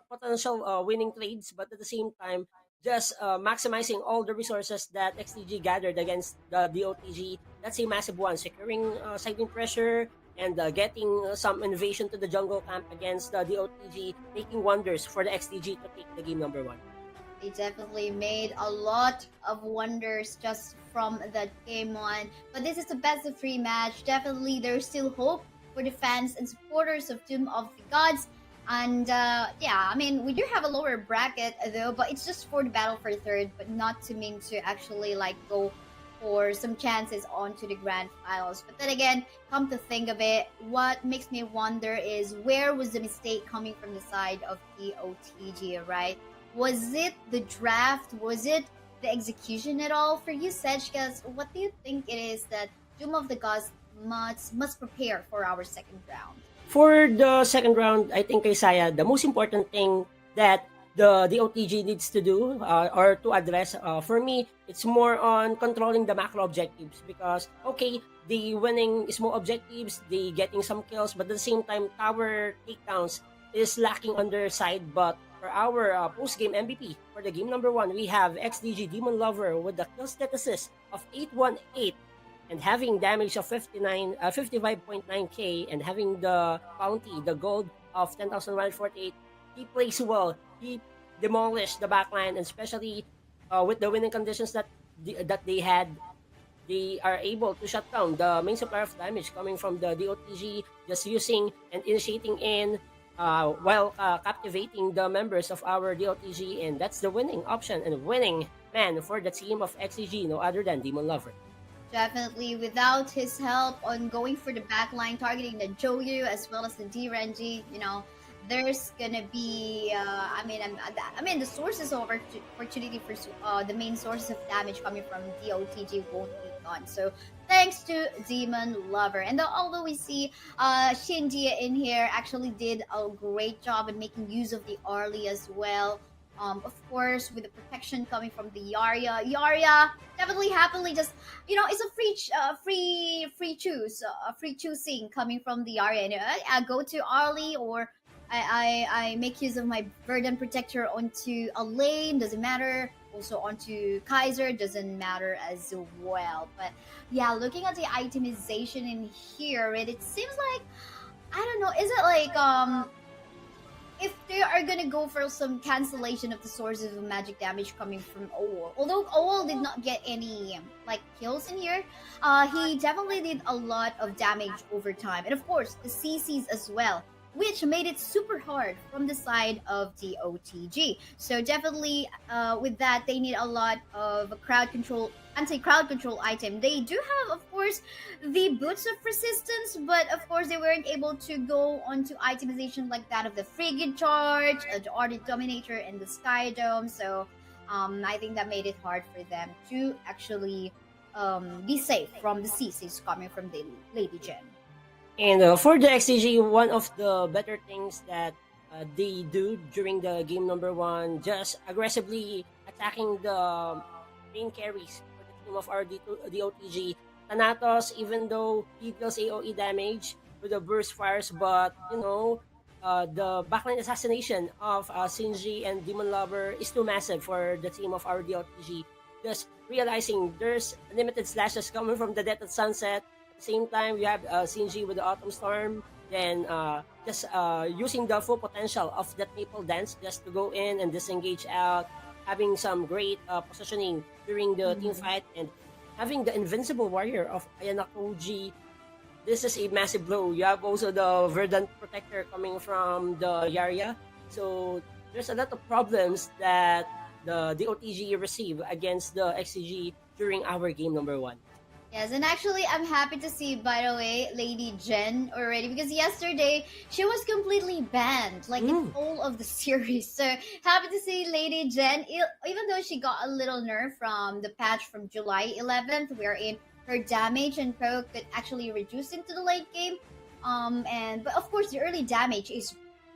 potential winning trades, but at the same time, just maximizing all the resources that XDG gathered against the OTG. That's a massive one. Securing sighting pressure, and getting some innovation to the jungle camp against the OTG, making wonders for the XDG to take the game number 1. They definitely made a lot of wonders just from that game 1. But this is the best of 3 match. Definitely there's still hope for the fans and supporters of Tomb of the Gods. And yeah, I mean, we do have a lower bracket though, but it's just for the battle for 3rd, but not to mean to actually like go for some chances onto the grand finals. But then again, come to think of it, what makes me wonder is, where was the mistake coming from the side of DOTG, right? Was it the draft? Was it the execution at all? For you, Sejkas, what do you think it is that Doom of the Gods must prepare for our second round? For the second round, I think, Isaiah, the most important thing that the OTG needs to do or to address, for me, it's more on controlling the macro objectives because, okay, the winning small objectives, the getting some kills, but at the same time, tower takedowns is lacking on their side. But for our post-game MVP, for the game number 1, we have XDG Demon Lover with the kill status of 818 and having damage of 55.9k and having the bounty, the gold of 10,148. He plays well. He demolished the backline, and especially with the winning conditions that they had, they are able to shut down the main supplier of damage coming from the DOTG, just using and initiating in while captivating the members of our DOTG, and that's the winning option and winning man for the team of XCG, no other than Demon Lover. Definitely, without his help on going for the backline, targeting the Joyu as well as the D-Renji, there's gonna be, the sources of opportunity for the main sources of damage coming from DOTG won't be gone. So thanks to Demon Lover. And although we see Shinji in here actually did a great job in making use of the Arlie as well. Of course, with the protection coming from the Yarya definitely happily just, it's a free choosing coming from the Yarya. I go to Arlie, or I make use of my Verdant Protector onto a lane, doesn't matter. Also onto Kaiser, doesn't matter as well. But yeah, looking at the itemization in here, it seems like, I don't know, is it like if they are gonna go for some cancellation of the sources of magic damage coming from Owol. Although Owol did not get any kills in here, he definitely did a lot of damage over time. And of course, the CCs as well, which made it super hard from the side of the OTG. So definitely with that, they need a lot of anti-crowd control item. They do have, of course, the Boots of Resistance, but of course they weren't able to go onto itemization like that of the Frigid Charge, the Ardent Dominator, and the Sky Dome. So I think that made it hard for them to actually be safe from the CCs coming from the Lady Gen. And for the XCG, one of the better things that they do during the game number 1, just aggressively attacking the main carries for the team of our DOTG. Thanatos, even though he deals AoE damage with the burst fires, but the backline assassination of Shinji and Demon Lover is too massive for the team of our DOTG. Just realizing there's limited slashes coming from the Death at Sunset. Same time, we have Shinji with the Autumn Storm, then just using the full potential of that Maple Dance just to go in and disengage out, having some great positioning during the team fight, and having the Invincible Warrior of Ayanokoji. This is a massive blow. You have also the Verdant Protector coming from the Yarya. So there's a lot of problems that the OTG receive against the XCG during our game number 1. Yes, and actually, I'm happy to see, by the way, Lady Jen already, because yesterday she was completely banned, in all of the series. So happy to see Lady Jen, even though she got a little nerf from the patch from July 11th, wherein her damage and poke could actually reduce into the late game. But of course, the early damage is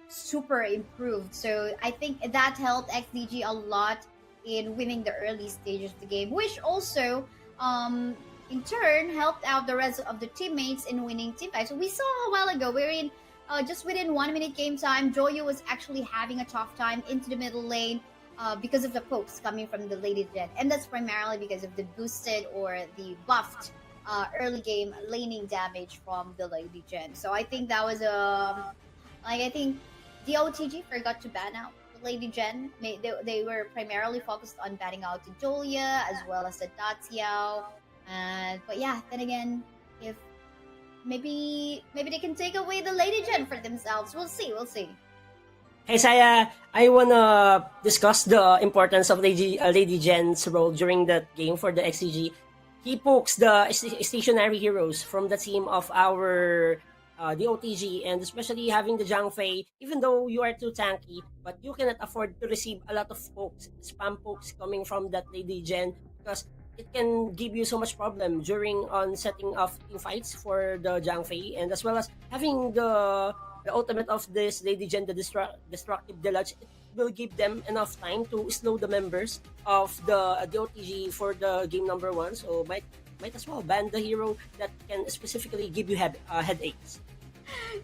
super improved. So I think that helped XDG a lot in winning the early stages of the game, which also in turn helped out the rest of the teammates in winning team fights. So we saw a while ago wherein just within 1 minute game time, Joyu was actually having a tough time into the middle lane because of the pokes coming from the Lady Jen, and that's primarily because of the boosted or the buffed early game laning damage from the Lady Jen. So I think that was I think the OTG forgot to ban out the Lady Jen. They were primarily focused on banning out the Julia as well as the Daciao. But yeah, then again, if maybe they can take away the Lady Jen for themselves. We'll see. Hey Saya, I wanna discuss the importance of Lady Jen's role during that game for the XCG. He pokes the stationary heroes from the team of our the OTG, and especially having the Zhang Fei. Even though you are too tanky, but you cannot afford to receive a lot of pokes, spam pokes coming from that Lady Jen, because it can give you so much problem during on setting of team fights for the Jiang Fei, and as well as having the ultimate of this Lady Gen, the destructive deluge. It will give them enough time to slow the members of the OTG for the game number 1. So might as well ban the hero that can specifically give you headaches.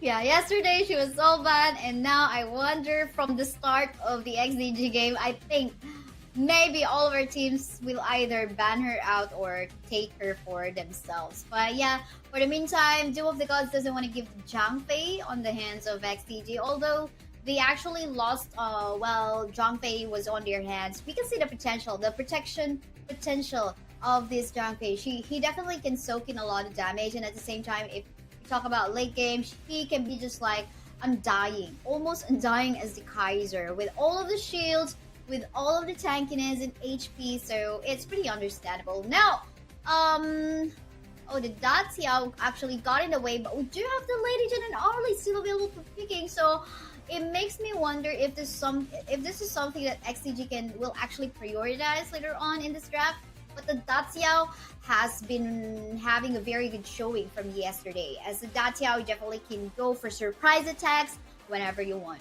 Yeah, yesterday she was so bad, and now I wonder from the start of the XDG game, I think maybe all of our teams will either ban her out or take her for themselves. But yeah, for the meantime, Duel of the Gods doesn't want to give Jiang Fei on the hands of XDG, although they actually lost while Jiang Fei was on their hands. We can see the potential, the protection potential of this Jiang Fei. He definitely can soak in a lot of damage, and at the same time, if we talk about late game, he can be just like undying, almost undying as the Kaiser, with all of the shields, with all of the tankiness and HP, so it's pretty understandable. Now, the Dacia actually got in the way, but we do have the Lady Gen and Arlie still available for picking, so it makes me wonder if this is something that XDG will actually prioritize later on in this draft. But the Dacia has been having a very good showing from yesterday, as the Dacia definitely can go for surprise attacks whenever you want.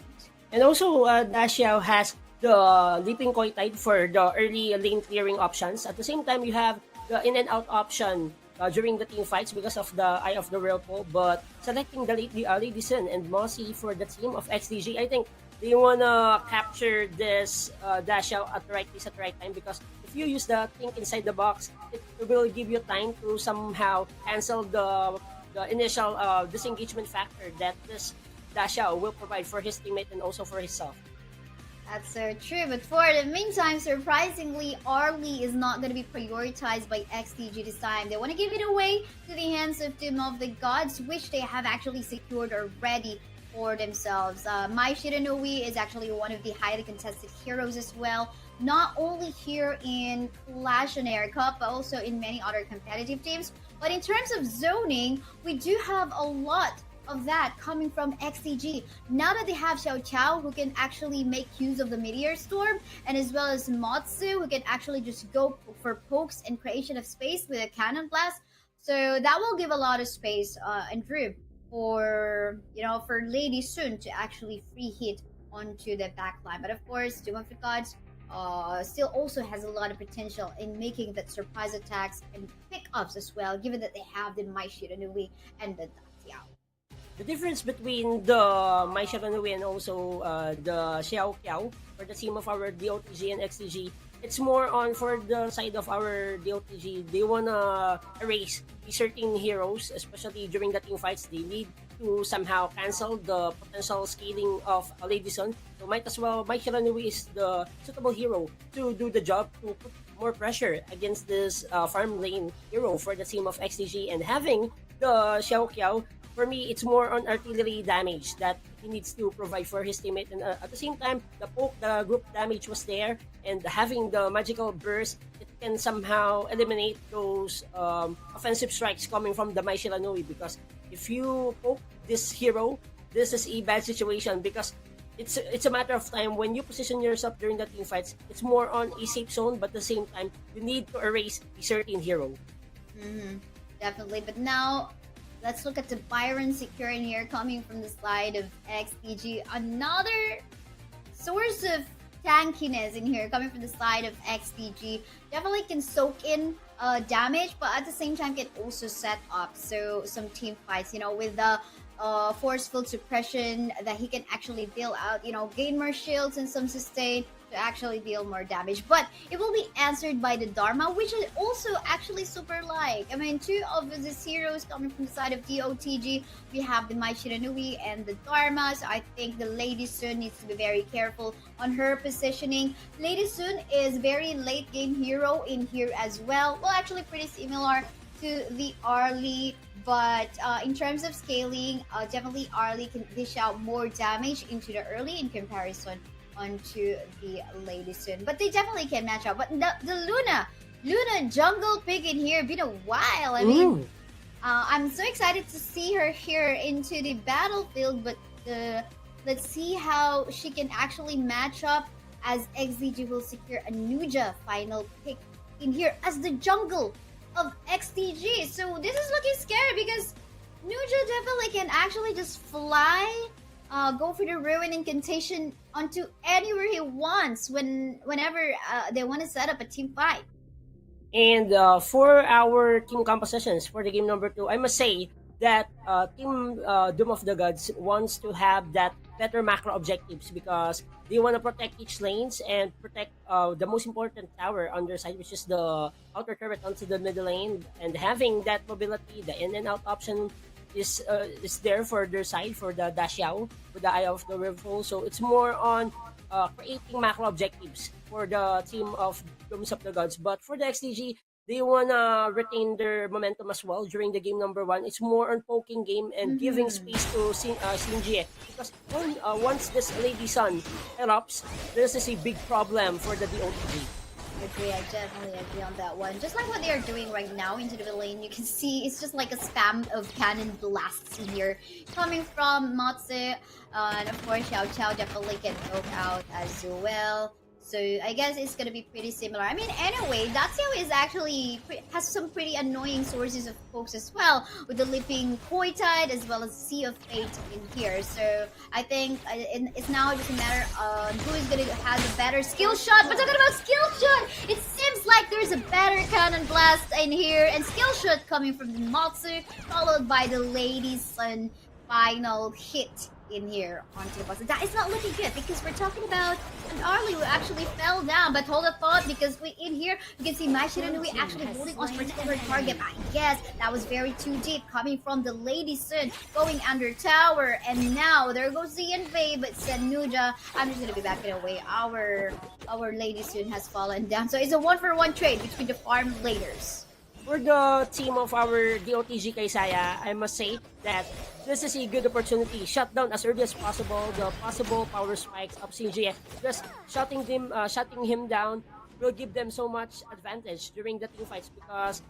And also, Dacia has the Leaping Koi Tide for the early lane clearing options. At the same time, you have the in and out option during the team fights because of the Eye of the Whirlpool. But selecting the Lady Sin and Mossy for the team of XDG, I think they wanna capture this Dacia at the right place at the right time, because if you use the think inside the box, it will give you time to somehow cancel the initial disengagement factor that this Dacia will provide for his teammate and also for himself. That's so true, but for the meantime, surprisingly, Arlie is not going to be prioritized by XDG this time. They want to give it away to the hands of Team of the Gods, which they have actually secured already for themselves. Mai Shiranui is actually one of the highly contested heroes as well, not only here in Clash OnAir Cup, but also in many other competitive teams. But in terms of zoning, we do have a lot of that coming from XDG. Now that they have Xiao Qiao, who can actually make use of the Meteor Storm, and as well as Motsu, who can actually just go for pokes and creation of space with a Cannon Blast. So that will give a lot of space and room for Lady Sun to actually free hit onto the backline. But of course, Doom of the Gods still also has a lot of potential in making that surprise attacks and pickups as well, given that they have the Mai Shiranui and the Datiao. The difference between the Mai Shiranui and also the Xiao Qiao for the team of our DOTG and XTG, it's more on for the side of our DOTG. They wanna erase certain heroes, especially during the team fights. They need to somehow cancel the potential scaling of Lady Sun. So might as well, Mai Shiranui is the suitable hero to do the job, to put more pressure against this farm lane hero for the team of XTG. And having the Xiao Qiao, for me, it's more on artillery damage that he needs to provide for his teammate. And at the same time, the group damage was there, and having the magical burst, it can somehow eliminate those offensive strikes coming from the Mai Shiranui. Because if you poke this hero, this is a bad situation, because it's a matter of time when you position yourself during the team fights. It's more on a safe zone, but at the same time, you need to erase a certain hero. Definitely, but now let's look at the Byron securing here coming from the side of XDG. Another source of tankiness in here coming from the side of XDG. Definitely can soak in damage, but at the same time can also set up some team fights, with the forceful suppression that he can actually deal out, gain more shields and some sustain to actually deal more damage. But it will be answered by the Dharma, which is also actually super like. I mean, two of these heroes coming from the side of DOTG. We have the Mai Shiranui and the Dharma. So I think the Lady Sun needs to be very careful on her positioning. Lady Sun is very late game hero in here as well. Well, actually pretty similar to the Arlie, but in terms of scaling, definitely Arlie can dish out more damage into the early in comparison onto the Lady Sun. But they definitely can match up. But the Luna jungle pick in here, been a while. I mean, I'm so excited to see her here into the battlefield, but let's see how she can actually match up as XZG will secure a Nuja final pick in here as the jungle of XTG. So this is looking scary because Nuja definitely can actually just fly, go for the ruin incantation onto anywhere he wants whenever they want to set up a team fight. And for our team compositions for the game number 2, I must say that Team Doom of the Gods wants to have that better macro objectives because they want to protect each lanes and protect the most important tower on their side, which is the outer turret onto the middle lane. And having that mobility, the in and out option is there for their side for the Dashiao with the Eye of the Riverfall. So it's more on creating macro objectives for the team of Dooms of the Gods. But for the XDG, they wanna retain their momentum as well during the game number 1. It's more on poking game and giving space to Shinji because once this Lady Sun erupts, this is a big problem for the DOTG. I agree, I definitely agree on that one. Just like what they are doing right now into the lane, you can see it's just like a spam of cannon blasts in here coming from Matsu, and of course Xiao Qiao definitely can poke out as well. So I guess it's gonna be pretty similar. I mean, anyway, Datsio is actually has some pretty annoying sources of pokes as well, with the Leaping Koi Tide as well as Sea of Fate in here. So I think it's now just a matter of who is gonna have the better skill shot. But talking about skill shot, it seems like there's a better cannon blast in here, and skill shot coming from the Matsu, followed by the Lady Sun final hit in here onto the box. That is not looking good because we're talking about an Arlie who actually fell down. But hold a thought, because in here you can see Mai Shiranui actually holding on to protect her target. I guess that was very too deep coming from the Lady Sun going under tower, and now there goes the invade. But Senuja, I'm just gonna be backing away. Our Lady Sun has fallen down, so it's a 1-for-1 trade between the farm leaders. For the team of our DOTG Kaisaya, I must say that this is a good opportunity. Shut down as early as possible the possible power spikes of Shinji. Just shutting him down will give them so much advantage during the team fights because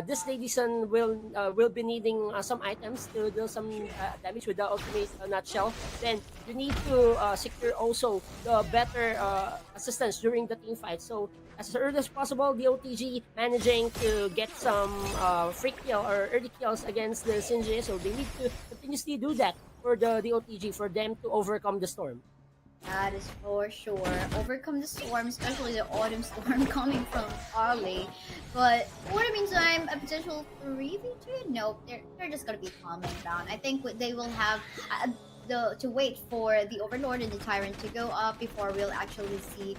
this Lady Sun will be needing some items to deal some damage with the ultimate nutshell. Then you need to secure also the better assistance during the team fight. So as early as possible, the OTG managing to get some free kill or early kills against the Shinji. So they need to continuously do that for the OTG for them to overcome the storm. That is for sure. Overcome the storm, especially the autumn storm coming from Arlie. But for the meantime, a potential 3v2? Nope, they're just gonna be calming down. I think they will have to wait for the Overlord and the Tyrant to go up before we'll actually see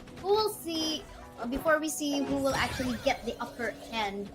before we see who will actually get the upper hand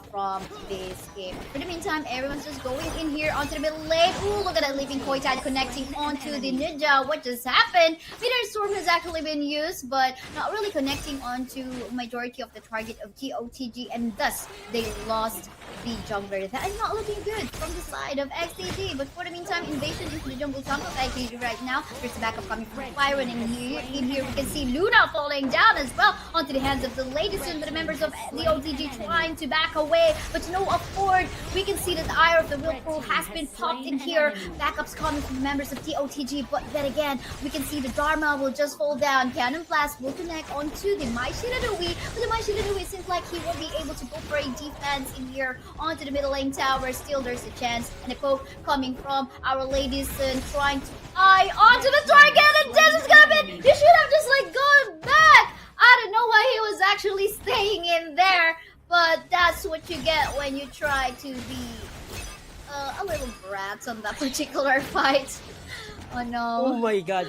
from this game. For the meantime, everyone's just going in here onto the middle lane. Ooh, look at that Leaping Koi Tide connecting onto the Ninja. What just happened? Meteor Storm has actually been used, but not really connecting onto majority of the target of GOTG, and thus they lost the jungler. That is not looking good from the side of XTG. But for the meantime, invasion into the jungle top of XTG right now. There's a backup coming from Byron in here. We can see Luna falling down as well onto the hands of the Lady Sun, but the members of the OTG trying to back away, but no afford. We can see that the Eye of the Whirlpool has been popped in here. Backups coming from members of TOTG, but then again, we can see the Dharma will just fall down. Cannon Blast will connect onto the Mai Shiranui, but the Mai Shiranui seems like he won't be able to go for a defense in here onto the middle lane tower. Still, there's a chance, and a poke coming from our Lady Sun trying to eye onto the target, and this is gonna be. You should have just like gone back. I don't know why he was actually staying in there. But that's what you get when you try to be a little brat on that particular fight. Oh no. Oh my god.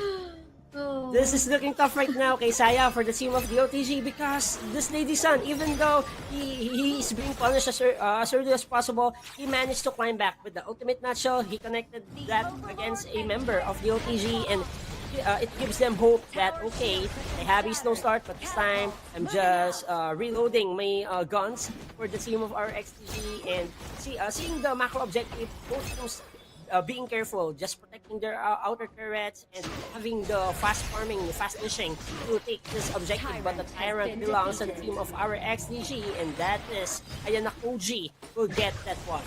Oh. This is looking tough right now, Kaisaya, for the team of the OTG because this Lady Sun, even though he is being punished as early as possible, he managed to climb back with the ultimate nutshell. He connected that against a member of the OTG, and it gives them hope that, okay, I have a slow start, but this time I'm just reloading my guns for the team of our XTG, and seeing the macro objective, both teams being careful, just protecting their outer turrets and having the fast farming, fast fishing to take this objective. But the Tyrant belongs to the team of our XDG, and that is Ayana Koji will get that one.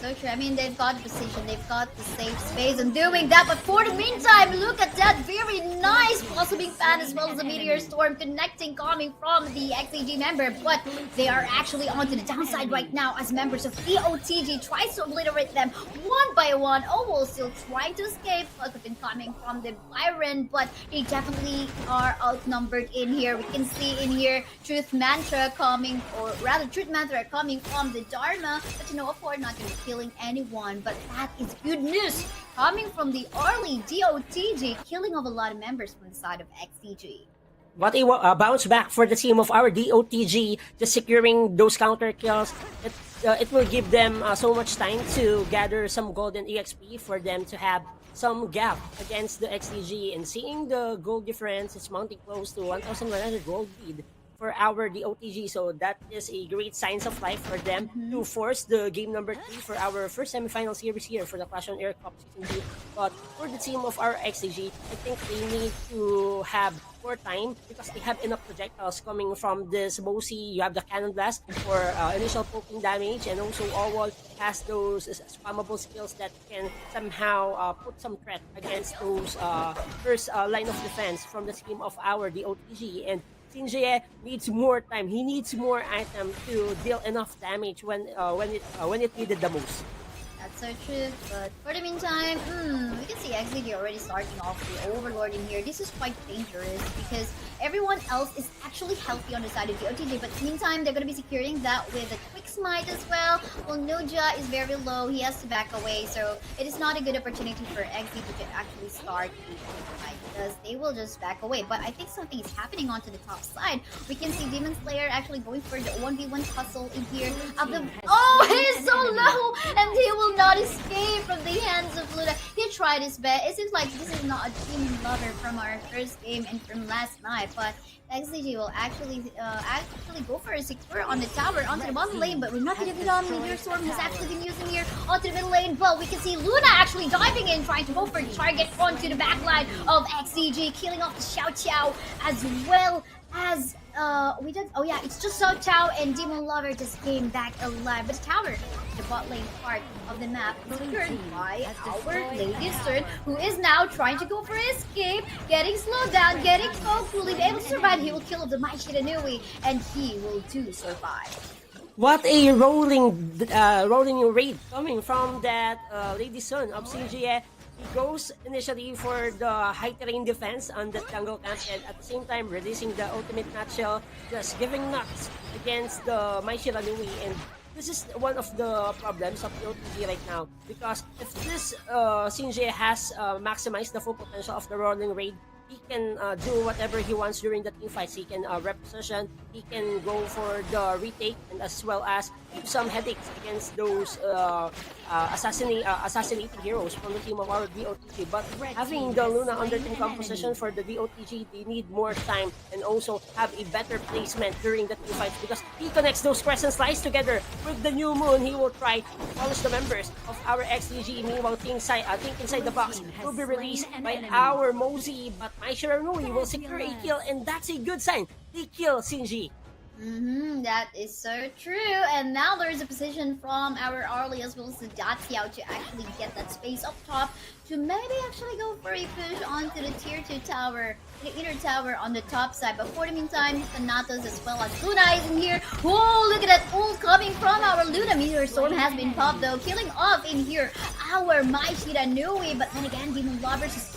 so true. I mean, they've got the position, they've got the safe space and doing that. But for the meantime, look at that very nice blossoming fan as well as the meteor storm connecting, coming from the XAG member. But they are actually onto the downside right now as members of EOTG tries to obliterate them one by one. Will still trying to escape. Plus, have been coming from the Byron, but they definitely are outnumbered in here. We can see in here Truth Mantra coming, or rather Truth Mantra coming from the Dharma. But you know, of course, not going to be killing anyone. But that is good news coming from the early DOTG, killing of a lot of members from the side of XCG. What a bounce back for the team of our DOTG, just securing those counter kills. It will give them so much time to gather some golden EXP for them to have some gap against the XDG. And seeing the gold difference, it's mounting close to 1,100 gold lead for our DOTG. So that is a great signs of life for them to force the game number 3 for our first semifinal series here for the Clash on Air Cup Season 2. But for the team of our XDG, I think they need to have more time because they have enough projectiles coming from this Bosi. You have the Cannon Blast for initial poking damage, and also Owol has those spammable skills that can somehow put some threat against those first line of defense from the team of our DOTG. And Sinjie needs more time. He needs more item to deal enough damage when it needed the most. That's so true, but for the meantime, we can see XZD already starting off the Overlord in here. This is quite dangerous because everyone else is actually healthy on the side of the OTG, but meantime, they're going to be securing that with a quick smite as well. Well, Nuja is very low. He has to back away, so it is not a good opportunity for XZD to actually start the fight because they will just back away. But I think something is happening onto the top side. We can see Demon Slayer actually going for the 1v1 tussle in here. He's so low, and he will not escape from the hands of Luna. He tried his best. It seems like this is not a demon lover from our first game and from last night, but XCG will actually go for a secure on the tower onto the bottom lane, but we're not gonna get on. Meteor Storm has actually been using here onto the middle lane, but we can see Luna actually diving in, trying to go for the target onto the back line of XCG, killing off the Xiao Qiao as well as it's just Xiao Qiao and Demon Lover just came back alive. But the tower, the bot lane part of the map, is secured by our Lady Stern, who is now trying to go for escape, getting slowed down, getting poked. Will he be able to survive? He will kill the Mai Shiranui, and he will do survive. What a rolling raid coming from that Lady Sun of CGA. He goes initially for the high terrain defense on the jungle camp, and at the same time releasing the ultimate nutshell, just giving nuts against the Mai Shiranui. And this is one of the problems of the OTG right now, because if this Sinjie has maximized the full potential of the rolling raid, he can do whatever he wants during the team fights. He can reposition, he can go for the retake, and as well as give some headaches against those assassinating heroes from the team of our DOTG. But having the Luna under team composition for the DOTG, they need more time and also have a better placement during the team fights, because he connects those crescent slides together with the new moon. He will try to polish the members of our XDG. Meanwhile, Think Inside the Box will be released by our Mosey, but Mai Shiranui will secure a kill, and that's a good sign. They kill Shinji. That is so true. And now there is a position from our Arlie as well as the Daciao to actually get that space up top to maybe actually go for a push onto the tier 2 tower, the inner tower on the top side. But for the meantime, Thanatos as well as Luna is in here. Whoa, look at that ult coming from our Luna. Meteor Storm has been popped though, killing off in here our Mai Shiranui. But then again, Demon Lovers is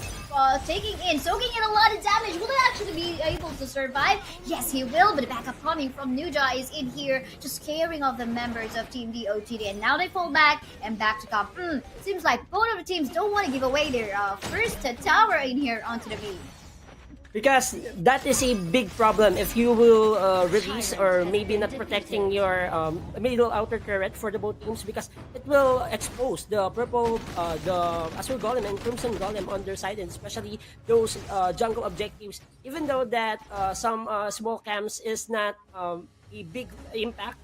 soaking in a lot of damage. Will he actually be able to survive? Yes, he will, but the backup coming from Nuja is in here, just scaring off the members of Team DOTD, and now they fall back and back to camp. Seems like both of the teams don't want to give away their first tower in here onto the B. Because that is a big problem if you will release or maybe not protecting your middle outer turret for the both teams, because it will expose the purple, the Azure Golem and Crimson Golem on their side, and especially those jungle objectives. Even though that some small camps is not a big impact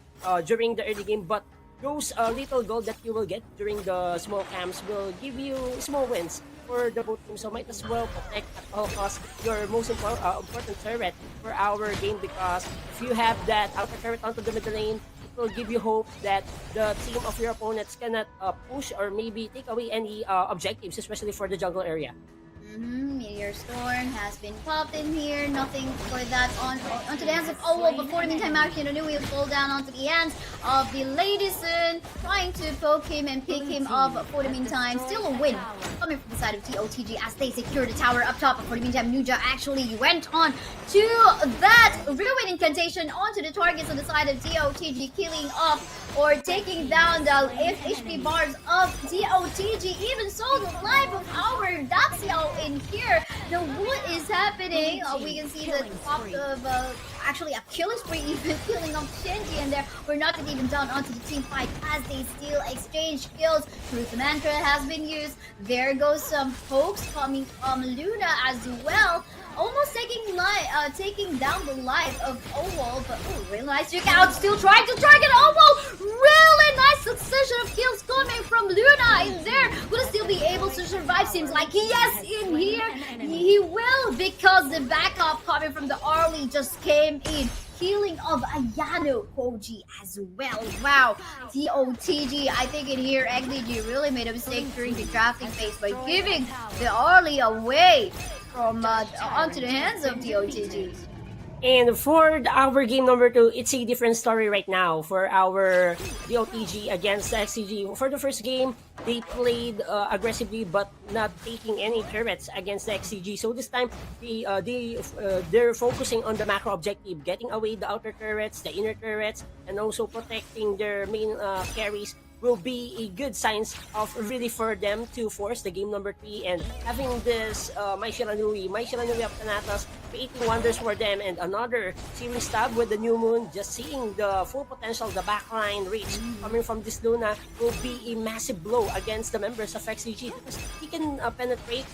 during the early game, but those little gold that you will get during the small camps will give you small wins for the both teams. So might as well protect at all costs your most important turret for our game, because if you have that outer turret onto the middle lane, it will give you hope that the team of your opponents cannot push or maybe take away any objectives, especially for the jungle area. Meteor Storm has been popped in here. Nothing for that onto the hands of Owo. But for the meantime, actually, will fall down onto the hands of the Lady Sun, trying to poke him and pick him up. But for the meantime, still a win coming from the side of TOTG as they secure the tower up top. But for the meantime, Nuja actually went on to that Ruin Incantation onto the targets on the side of TOTG, killing off or taking down the HP bars of TOTG. Even so, the life of our Daxiao in here. Now, what is happening? We can see the top of actually Achilles spree even killing off Shinji, and there we're not even down onto the team fight as they still exchange kills. Truth Mantra has been used. There goes some pokes coming from Luna as well. Almost taking down the life of Owo, but really nice trick out. Still trying to target Owo. Really nice succession of kills coming from Luna in there. Will he still be able to survive? Seems like yes, in here he will, because the backup coming from the Arlie just came in. Healing of Ayano Koji as well. Wow, TOTG, I think in here XDG really made a mistake during the drafting phase by giving the Arlie away from onto the hands of TOTG. And for our game number 2, it's a different story right now for our DOTG against XCG. For the first game, they played aggressively but not taking any turrets against the XCG. So this time, they're focusing on the macro objective, getting away the outer turrets, the inner turrets, and also protecting their main carries. Will be a good signs of really for them to force the game number 3, and having this Mai Shiranui of Thanatos creating wonders for them, and another searing stab with the new moon. Just seeing the full potential, the backline reach coming from this Luna will be a massive blow against the members of XCG, because he can penetrate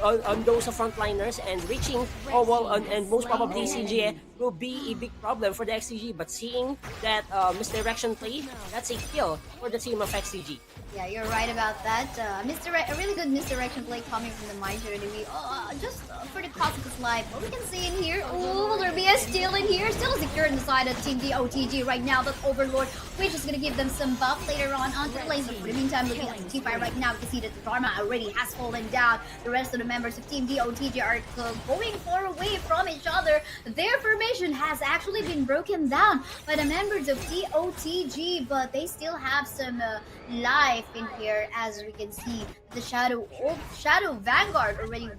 on those frontliners, and reaching and most probably CGA will be a big problem for the XCG. But seeing that misdirection play, that's a kill for the team of XCG. Yeah, you're right about that. A really good misdirection play coming from the Miser enemy. Just for the cost of his life. What we can see in here, will there be a steal in here? Still secure in the side of Team DOTG right now. That Overlord, which is going to give them some buff later on onto the lanes. But for the meantime, looking at the team fight right now, we can see that the Dharma already has fallen down. The rest of the members of Team DOTG are going far away from each other. Their formation has actually been broken down by the members of DOTG, but they still have some life in here, as we can see the Shadow Vanguard already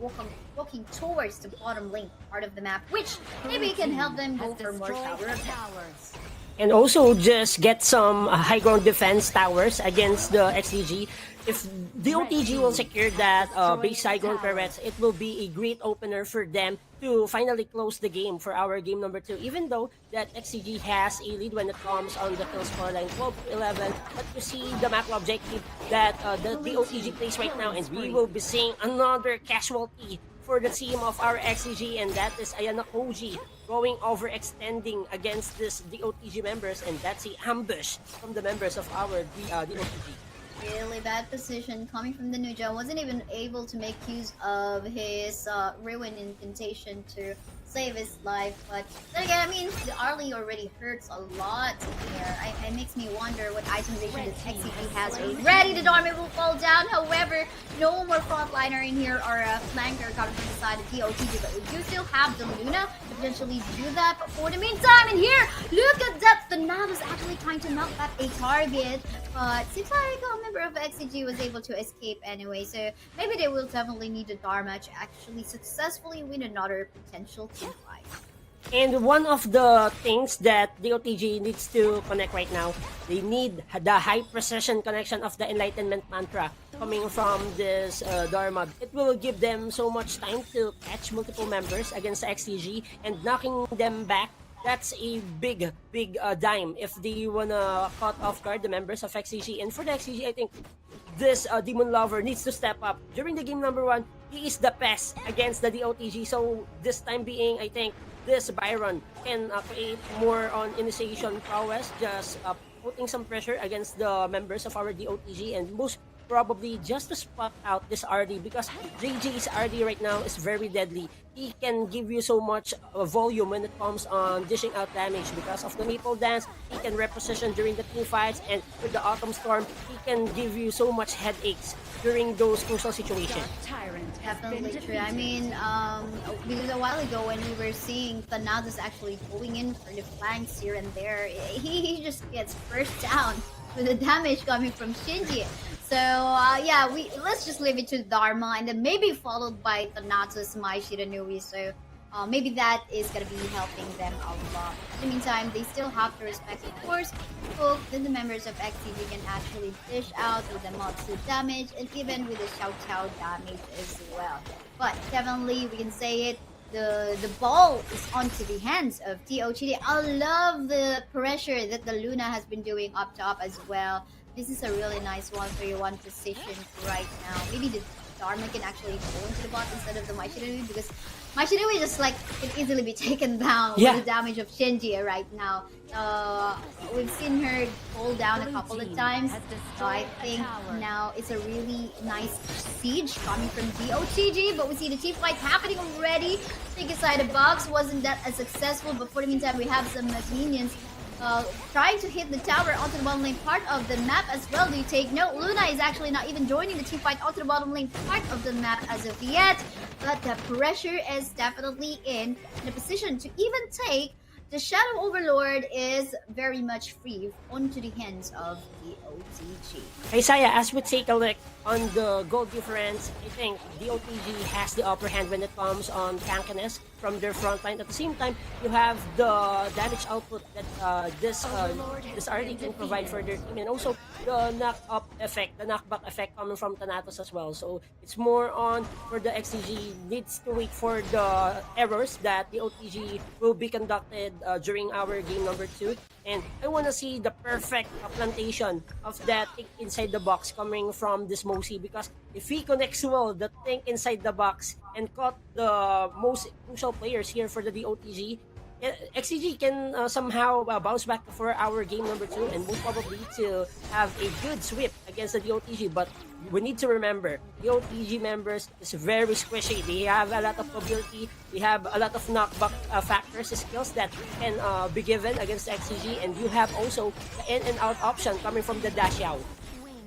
walking towards the bottom lane part of the map, which maybe can help them go for more towers. And also just get some high ground defense towers against the XDG. If the OTG will secure that base high ground turrets, it will be a great opener for them to finally close the game for our game number 2. Even though that XCG has a lead when it comes on the kill scoreline 12-11, but you see the macro objective that the OTG plays right now, and we will be seeing another casualty for the team of our XCG, and that is Ayana Koji going overextending against this DOTG members, and that's a ambush from the members of our DOTG. Really bad position coming from the Nuja. Wasn't even able to make use of his Ruin Incantation to save his life. But then again, I mean, the Arlie already hurts a lot here. It makes me wonder what itemization this XCP has already. The Dharma will fall down. However, no more frontliner in here or a flanker coming from the side of TOTG. But we do still have the Luna to potentially do that. But for the meantime, in here, look at that. The Nav is actually trying to knock back a target. But seems like a member of XCG was able to escape anyway. So maybe they will definitely need the Dharma to actually successfully win another potential team fight. And one of the things that the OTG needs to connect right now, they need the high precision connection of the Enlightenment Mantra coming from this Dharma. It will give them so much time to catch multiple members against XCG, and knocking them back, that's a big dime if they wanna cut off guard the members of XCG. And for the XCG, I think this Demon Lover needs to step up. During the game number 1, he is the best against the DOTG. So this time being, I think this Byron can create more on initiation prowess, just putting some pressure against the members of our DOTG, and most probably just to spot out this RD, because JJ's RD right now is very deadly. He can give you so much volume when it comes on dishing out damage because of the Maple Dance. He can reposition during the team fights, and with the Autumn Storm, he can give you so much headaches during those crucial situations. Definitely true. I mean, because a while ago when we were seeing Thanatos actually going in for the flanks here and there, he just gets burst down with the damage coming from Shinji. So yeah, let's just leave it to Dharma, and then maybe followed by Thanatos, Mai Shiranui. So maybe that is gonna be helping them a lot. In the meantime, they still have to respect, of course, Hook. Then the members of XTG can actually dish out with the Matsu damage and even with the Xiao Qiao damage as well. But definitely, we can say it. The ball is onto the hands of TOTD. I love the pressure that the Luna has been doing up top as well. This is a really nice 1-3-1 position right now. Maybe the Dharma can actually go into the bot instead of the Maishinui, because Maishinui just like can easily be taken down with the damage of Shinji right now. We've seen her fall down a couple of times, so I think now it's a really nice siege coming from DOTG, but we see the team fight happening already. Think inside the box wasn't that as successful, but for the meantime we have some minions trying to hit the tower onto the bottom lane part of the map as well. Do you take note? Luna is actually not even joining the team fight onto the bottom lane part of the map as of yet, but the pressure is definitely in a position to even take. The Shadow Overlord is very much free onto the hands of the OTG. Hey Saya, as we take a look on the gold difference, I think the OTG has the upper hand when it comes on tankiness from their front line. At the same time, you have the damage output that this RD can provide for their team, and also the knock-up effect, the knockback effect coming from Thanatos as well. So it's more on for the XTG needs to wait for the errors that the OTG will be conducted during our game number 2. And I want to see the perfect plantation of that thing inside the box coming from this Mosi, because if he connects well the thing inside the box and caught the most crucial players here for the DOTG, XCG can somehow bounce back for our game number 2 and most probably to have a good sweep against the DOTG. But we need to remember, DOTG members is very squishy. They have a lot of ability. They have a lot of knockback factors, skills that can be given against XCG, and you have also the in and out option coming from the Dash Yao.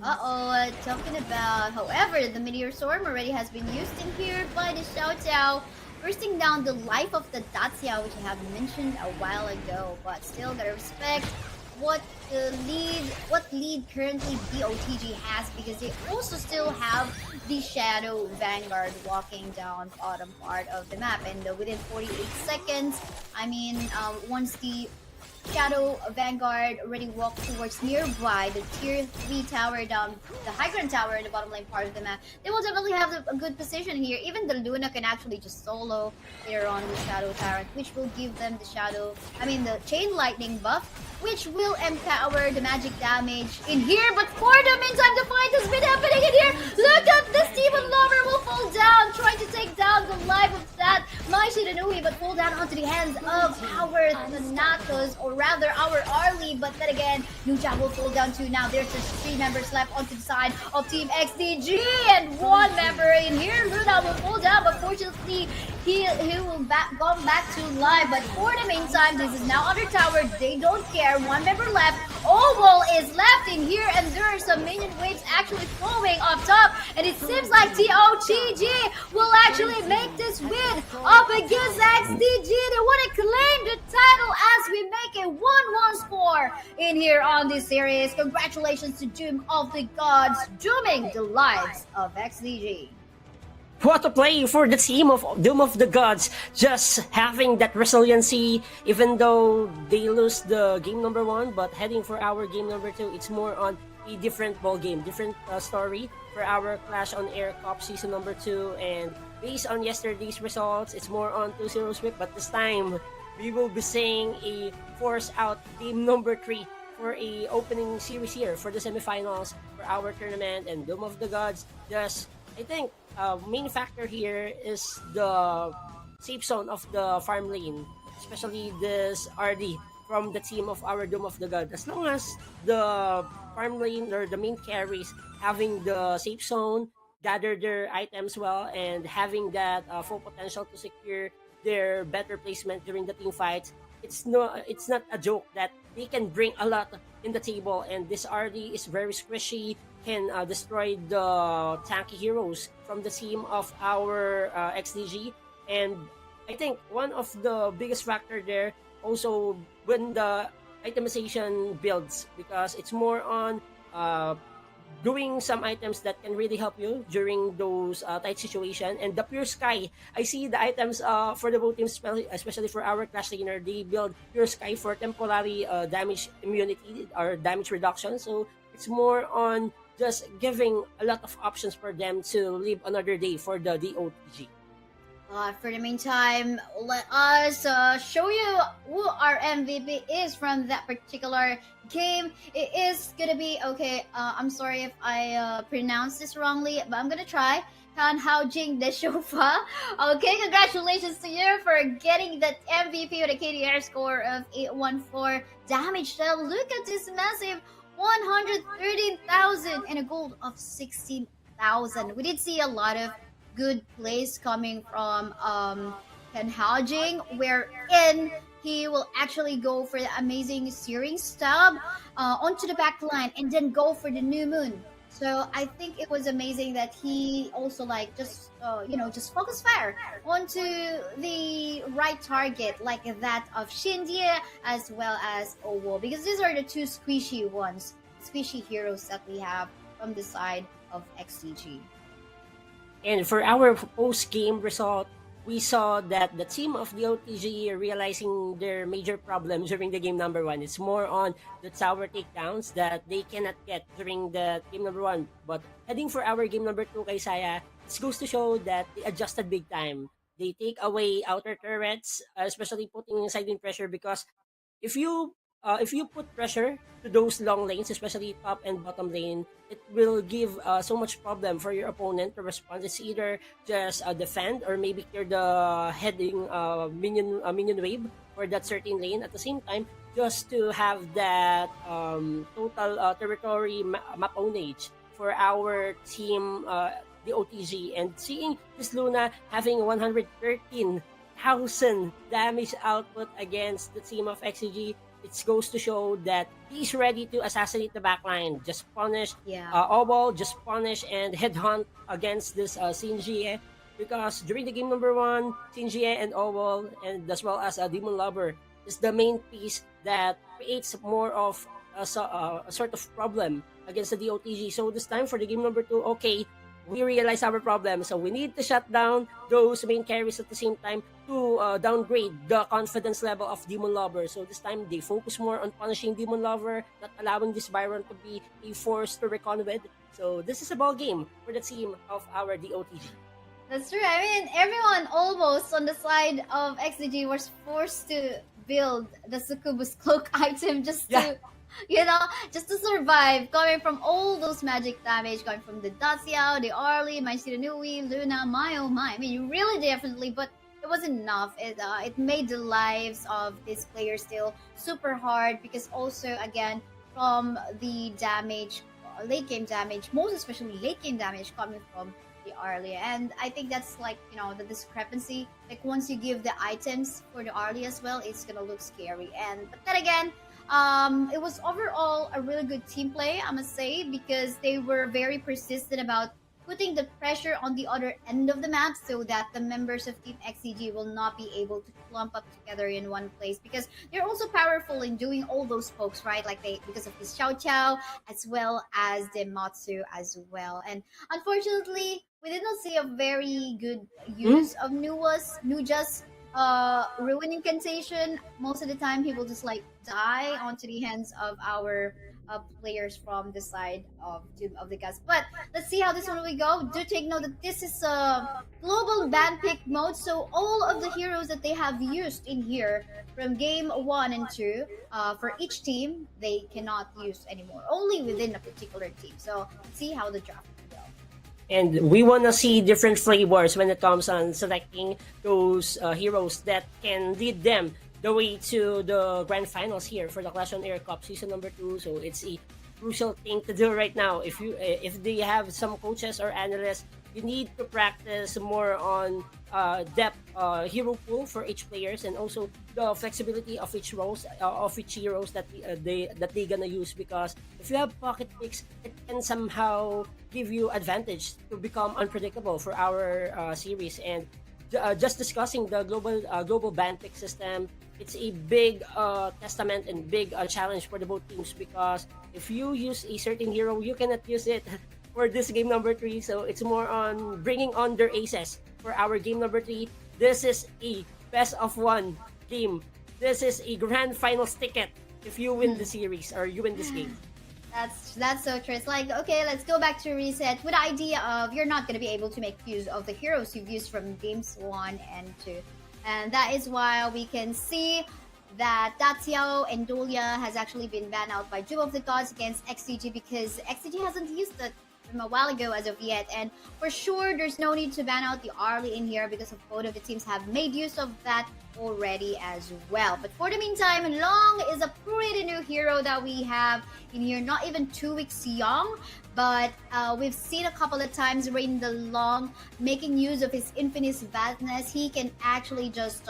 Talking about, however, the Meteor Storm already has been used in here by the Xiao Qiao, bursting down the life of the Dacia, which I have mentioned a while ago, but still gotta respect what lead currently DOTG has, because they also still have the Shadow Vanguard walking down bottom part of the map, and within 48 seconds, I mean, once the Shadow Vanguard already walked towards nearby the tier 3 tower down the high ground tower in the bottom lane part of the map, they will definitely have a good position here. Even the Luna can actually just solo there on the Shadow Tyrant, which will give them the Chain Lightning buff, which will empower the magic damage in here. But for the meantime, the fight has been happening in here. Look at this, Demon Lover will fall down, trying to take down the life of that Mai Shiranui, but fall down onto the hands of our Thanatos, or rather our Arlie. But then again, Nuja will fall down too. Now there's just 3 members left onto the side of Team XDG, and 1 member in here. Luna will fall down, but fortunately he will go back to life. But for the meantime, this is now under tower. They don't care. 1 member left. Oval is left in here, and there are some minion waves actually flowing up top. And it seems like TOTG will actually make this win up against XDG. They want to claim the title as we make a 1-1 score in here on this series. Congratulations to Doom of the Gods, dooming the lives of XDG. What a play for the team of Doom of the Gods, just having that resiliency even though they lose the game number 1, but heading for our game number 2, it's more on a different ball game, different story for our Clash on Air Cup season number 2. And based on yesterday's results, it's more on 2-0 sweep, but this time we will be seeing a force out team number 3 for a opening series here for the semifinals for our tournament. And Doom of the Gods, just I think main factor here is the safe zone of the farm lane, especially this RD from the team of our Doom of the God. As long as the farm lane or the main carries having the safe zone, gather their items well, and having that full potential to secure their better placement during the team fights, it's not a joke that they can bring a lot in the table. And this RD is very squishy, can destroy the tanky heroes from the team of our XDG. And I think one of the biggest factor there also when the itemization builds, because it's more on doing some items that can really help you during those tight situation. And the Pure Sky, I see the items for the both teams, especially for our Clash Laner, they build Pure Sky for temporary damage immunity or damage reduction. So it's more on just giving a lot of options for them to live another day for the DOTG. For the meantime, let us show you who our MVP is from that particular game. It is gonna be, okay, I'm sorry if I pronounce this wrongly, but I'm gonna try. Han Haojing de Shofa. Okay, congratulations to you for getting that MVP with a KDR score of 814 damage. So look at this massive 113,000 and a gold of 16,000. We did see a lot of good plays coming from Ken Haojing, wherein he will actually go for the amazing searing stab onto the back line and then go for the new moon. So I think it was amazing that he also just focus fire onto the right target, like that of Shinjie as well as Owo, because these are the two squishy heroes that we have from the side of XCG. And for our post-game result, we saw that the team of the OTG realizing their major problem during the game number 1. It's more on the tower takedowns that they cannot get during the game number 1. But heading for our game number 2, kay Saya, it goes to show that they adjusted big time. They take away outer turrets, especially putting sideline pressure, because if you put pressure to those long lanes, especially top and bottom lane, it will give so much problem for your opponent to respond. It's either just defend or maybe clear the heading minion wave for that certain lane. At the same time, just to have that total territory map ownage for our team, the OTG, and seeing this Luna having 113,000 damage output against the team of XCG, it goes to show that he's ready to assassinate the backline. Just punish Obol, just punish and headhunt against this Shinjie. Because during the game number 1, Shinjie and Obol, and as well as Demon Lover, is the main piece that creates more of a sort of problem against the DOTG. So this time for the game number 2, okay, we realize our problem. So we need to shut down those main carries at the same time to downgrade the confidence level of Demon Lover. So this time they focus more on punishing Demon Lover, not allowing this Byron to be a force to reckon with. So this is a ball game for the team of our DOTG. That's true. I mean, everyone almost on the side of XDG was forced to build the Succubus cloak item just to just to survive, coming from all those magic damage, coming from the Daciao, the Arlie, My Shiranui, Luna, my oh my. I mean, really definitely, but it wasn't enough. It made the lives of these players still super hard, because also, again, from the damage, late game damage, most especially late game damage coming from the Arlie. And I think that's the discrepancy. Like, once you give the items for the Arlie as well, it's gonna look scary. But then again, it was overall a really good team play, I must say, because they were very persistent about putting the pressure on the other end of the map so that the members of Team XCG will not be able to clump up together in one place, because they're also powerful in doing all those pokes, right? Like because of his Xiao Qiao as well as the Matsu as well. And unfortunately, we did not see a very good use of Nuja's ruin incantation. Most of the time he will just die onto the hands of our players from the side of the Gods. But let's see how this one will go. Do take note that this is a global ban pick mode, so all of the heroes that they have used in here from game 1 and 2 for each team, they cannot use anymore, only within a particular team. So let's see how the draft will go. And we want to see different flavors when it comes on selecting those heroes that can lead them the way to the grand finals here for the Clash on Air Cup season number 2. So it's a crucial thing to do right now. If they have some coaches or analysts, you need to practice more on depth hero pool for each players, and also the flexibility of each roles of each heroes that they gonna use, because if you have pocket picks, it can somehow give you advantage to become unpredictable for our series. And just discussing the global ban pick system, it's a big testament and big challenge for the both teams, because if you use a certain hero, you cannot use it for this game number 3. So it's more on bringing on their aces for our game number 3. This is a best of 1 game. This is a grand finals ticket if you win the series or you win this game. That's so true. It's like, okay, let's go back to reset with the idea of you're not going to be able to make use of the heroes you've used from games 1 and 2. And that is why we can see that Tatsiao and Dolia has actually been banned out by Doom of the Gods against XTG, because XTG hasn't used that from a while ago as of yet. And for sure, there's no need to ban out the Arlie in here, because of both of the teams have made use of that already as well. But for the meantime, Long is a pretty new hero that we have in here, not even 2 weeks young, but we've seen a couple of times Rain the Long making use of his infinite vastness. He can actually just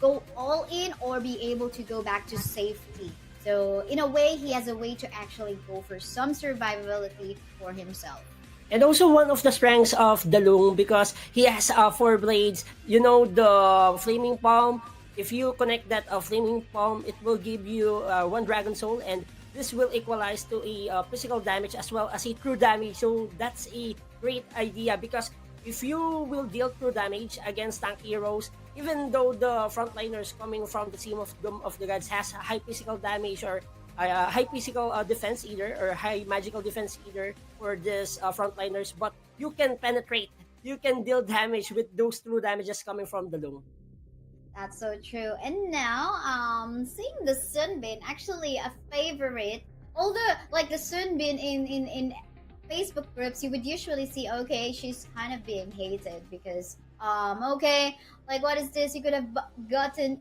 go all in or be able to go back to safety. So in a way, he has a way to actually go for some survivability for himself. And also one of the strengths of Dalung, because he has 4 blades. You know, the Flaming Palm, if you connect that Flaming Palm, it will give you 1 Dragon Soul, and this will equalize to a physical damage as well as a true damage. So that's a great idea, because if you will deal true damage against tank heroes, even though the frontliners coming from the team of the Gods has high physical damage or high physical defense either, or high magical defense either for this frontliners, but you can penetrate, you can deal damage with those true damages coming from the Lung. That's so true. And now, seeing the Sunbin, actually a favorite. Although, like the Sunbin in Facebook groups, you would usually see, okay, she's kind of being hated because, okay, like what is this? You could have gotten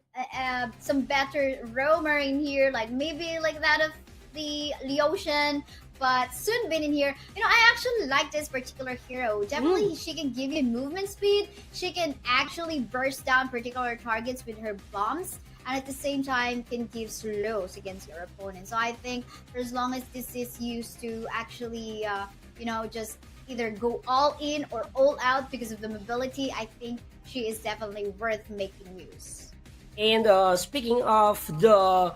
some better roamer in here, like maybe like that of the Leotian. But Sunbin in here, I actually like this particular hero. Definitely, she can give you movement speed. She can actually burst down particular targets with her bombs, and at the same time can give slows against your opponent. So I think for as long as this is used to actually, just either go all in or all out because of the mobility, I think she is definitely worth making use. And speaking of the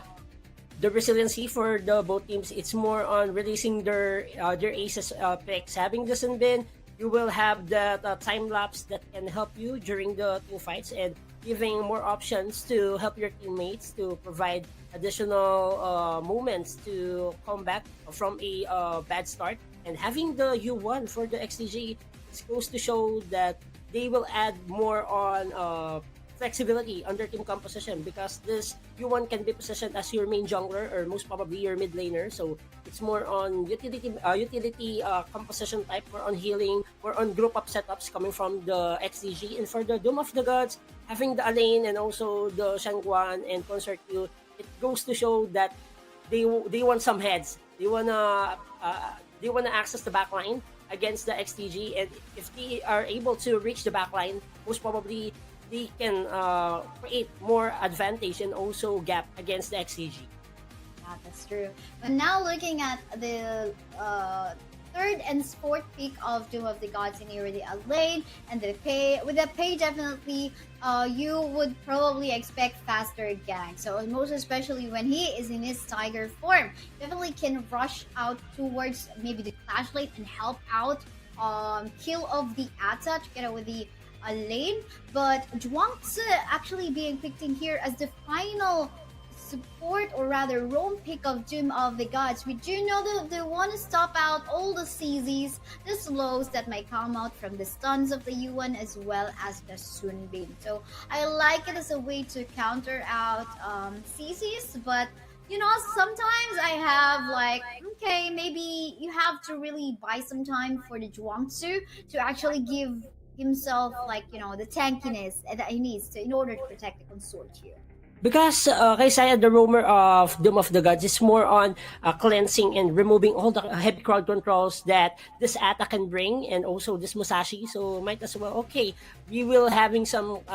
resiliency for the both teams, it's more on releasing their aces picks. Having the Sunbin, you will have that time lapse that can help you during the team fights, and giving more options to help your teammates to provide additional moments to come back from a bad start. And having the U1 for the XTG is goes to show that they will add more on flexibility on their team composition, because this U1 can be positioned as your main jungler or most probably your mid laner. So it's more on utility composition type, more on healing, more on group up setups coming from the XDG. And for the Doom of the Gods, having the Alain and also the Shangguan and Consort Q, it goes to show that they want some heads. They wanna access the backline against the XTG, and if they are able to reach the backline, most probably they can create more advantage and also gap against the XCG. Yeah, that's true. But now looking at the third and fourth pick of Doom of the Gods in here with the Alain and the Pei. With the Pei, definitely you would probably expect faster gank. So most especially when he is in his Tiger form, definitely can rush out towards maybe the Clash Lane and help out kill of the Ata together with the Alain, but Zhuangzi actually being picked in here as the final support, or rather roam pick of Doom of the Gods. We do know that they want to stop out all the CZs, the slows that might come out from the stuns of the Yuan as well as the Sunbin. So I like it as a way to counter out CZs, but sometimes I have like, okay, maybe you have to really buy some time for the Zhuangzi to actually give himself the tankiness that he needs in order to protect the consort here. Because kay Saya, the rumor of Doom of the Gods is more on cleansing and removing all the heavy crowd controls that this Ata can bring, and also this Musashi. So might as well, okay, we will having some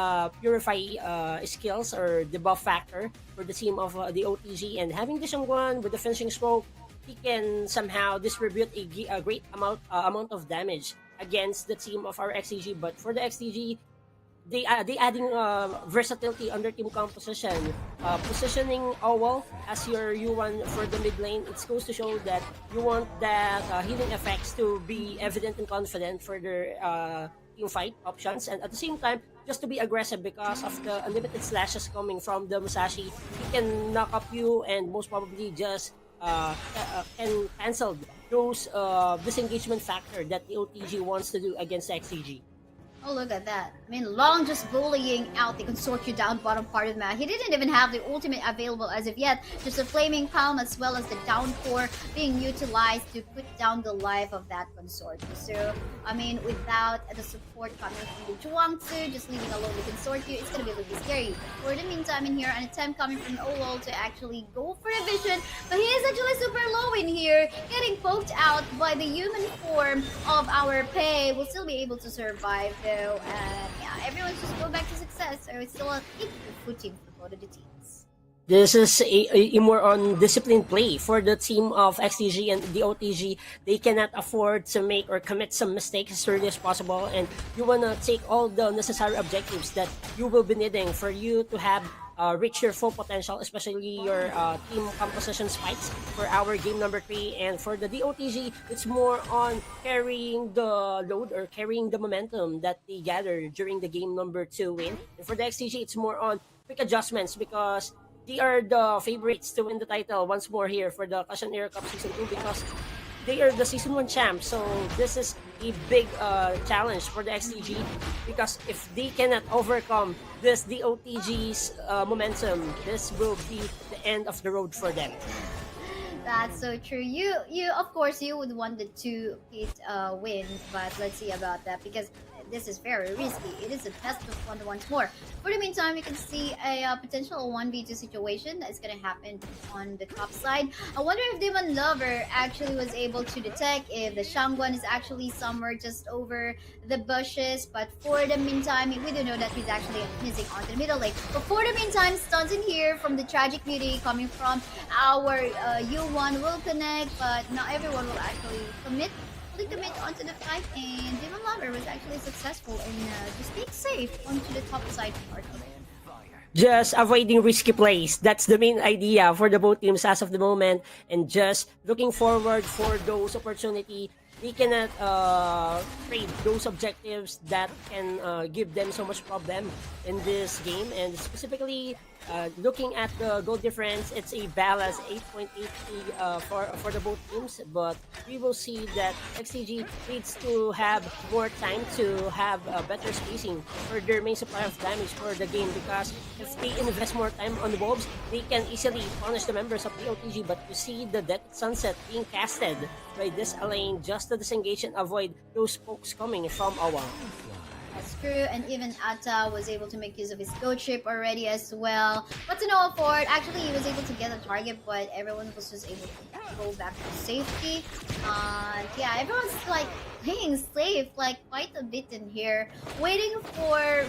purify skills or debuff factor for the team of the OTG, and having the Shangguan with the finishing stroke, he can somehow distribute a great amount of damage against the team of our XTG. But for the XTG, they adding versatility under team composition, positioning Owl as your U1 for the mid lane. It goes to show that you want that healing effects to be evident and confident for their team fight options, and at the same time just to be aggressive because of the unlimited slashes coming from the Musashi. He can knock up you and most probably just can cancel those disengagement factor that the OTG wants to do against XCG. Oh, look at that. I mean, Long just bullying out the consortium down bottom part of the map. He didn't even have the ultimate available as of yet. Just a Flaming Palm as well as the downpour being utilized to put down the life of that consortium. So, I mean, without the support coming from the Zhuangzi, just leaving alone the consortium, it's going to be a little bit scary. For the meantime, in here, an attempt coming from Olol to actually go for a vision, but he is actually super low in here, getting poked out by the human form of our Pei. Will still be able to survive though. And yeah, everyone's just go back to success. So it's still a equal footing for both of the teams. This is a more on disciplined play for the team of XTG and the OTG. They cannot afford to make or commit some mistakes as early as possible, and you wanna take all the necessary objectives that you will be needing for you to have reach your full potential, especially your team composition spikes for our game number 3. And for the DOTG, it's more on carrying the load or carrying the momentum that they gather during the game number 2 win. And for the XTG, it's more on quick adjustments because they are the favorites to win the title once more here for the Cushion Air Cup Season 2 because they are the Season 1 champs. So this is a big challenge for the XTG because if they cannot overcome this DOTG's momentum, this will be the end of the road for them. That's so true. You of course you would want the 2-hit win, but let's see about that because this is very risky. It is a test of one once more. For the meantime, you can see a potential 1v2 situation that's gonna happen on the top side. I wonder if Demon Lover actually was able to detect if the Shangguan is actually somewhere just over the bushes. But for the meantime, we do know that he's actually missing onto the middle lane. But for the meantime, stuns in here from the Tragic Beauty coming from our U1 will connect, but not everyone will actually commit onto the fight, and Demon Lover was actually successful in just being safe onto the top side part of it. Just avoiding risky plays. That's the main idea for the both teams as of the moment, and just looking forward for those opportunity. They cannot trade those objectives that can give them so much problem in this game, and specifically looking at the goal difference, it's a balance 8.83 for the both teams, but we will see that XCG needs to have more time to have better spacing for their main supply of damage for the game, because if they invest more time on the wolves, they can easily punish the members of the OTG. But you see the Death Sunset being casted by this Elaine just to disengage and avoid those pokes coming from Awa. That's true, and even Atta was able to make use of his goat ship already as well. But to no afford, actually he was able to get a target, but everyone was just able to go back to safety. Yeah, everyone's like playing safe, like quite a bit in here, waiting for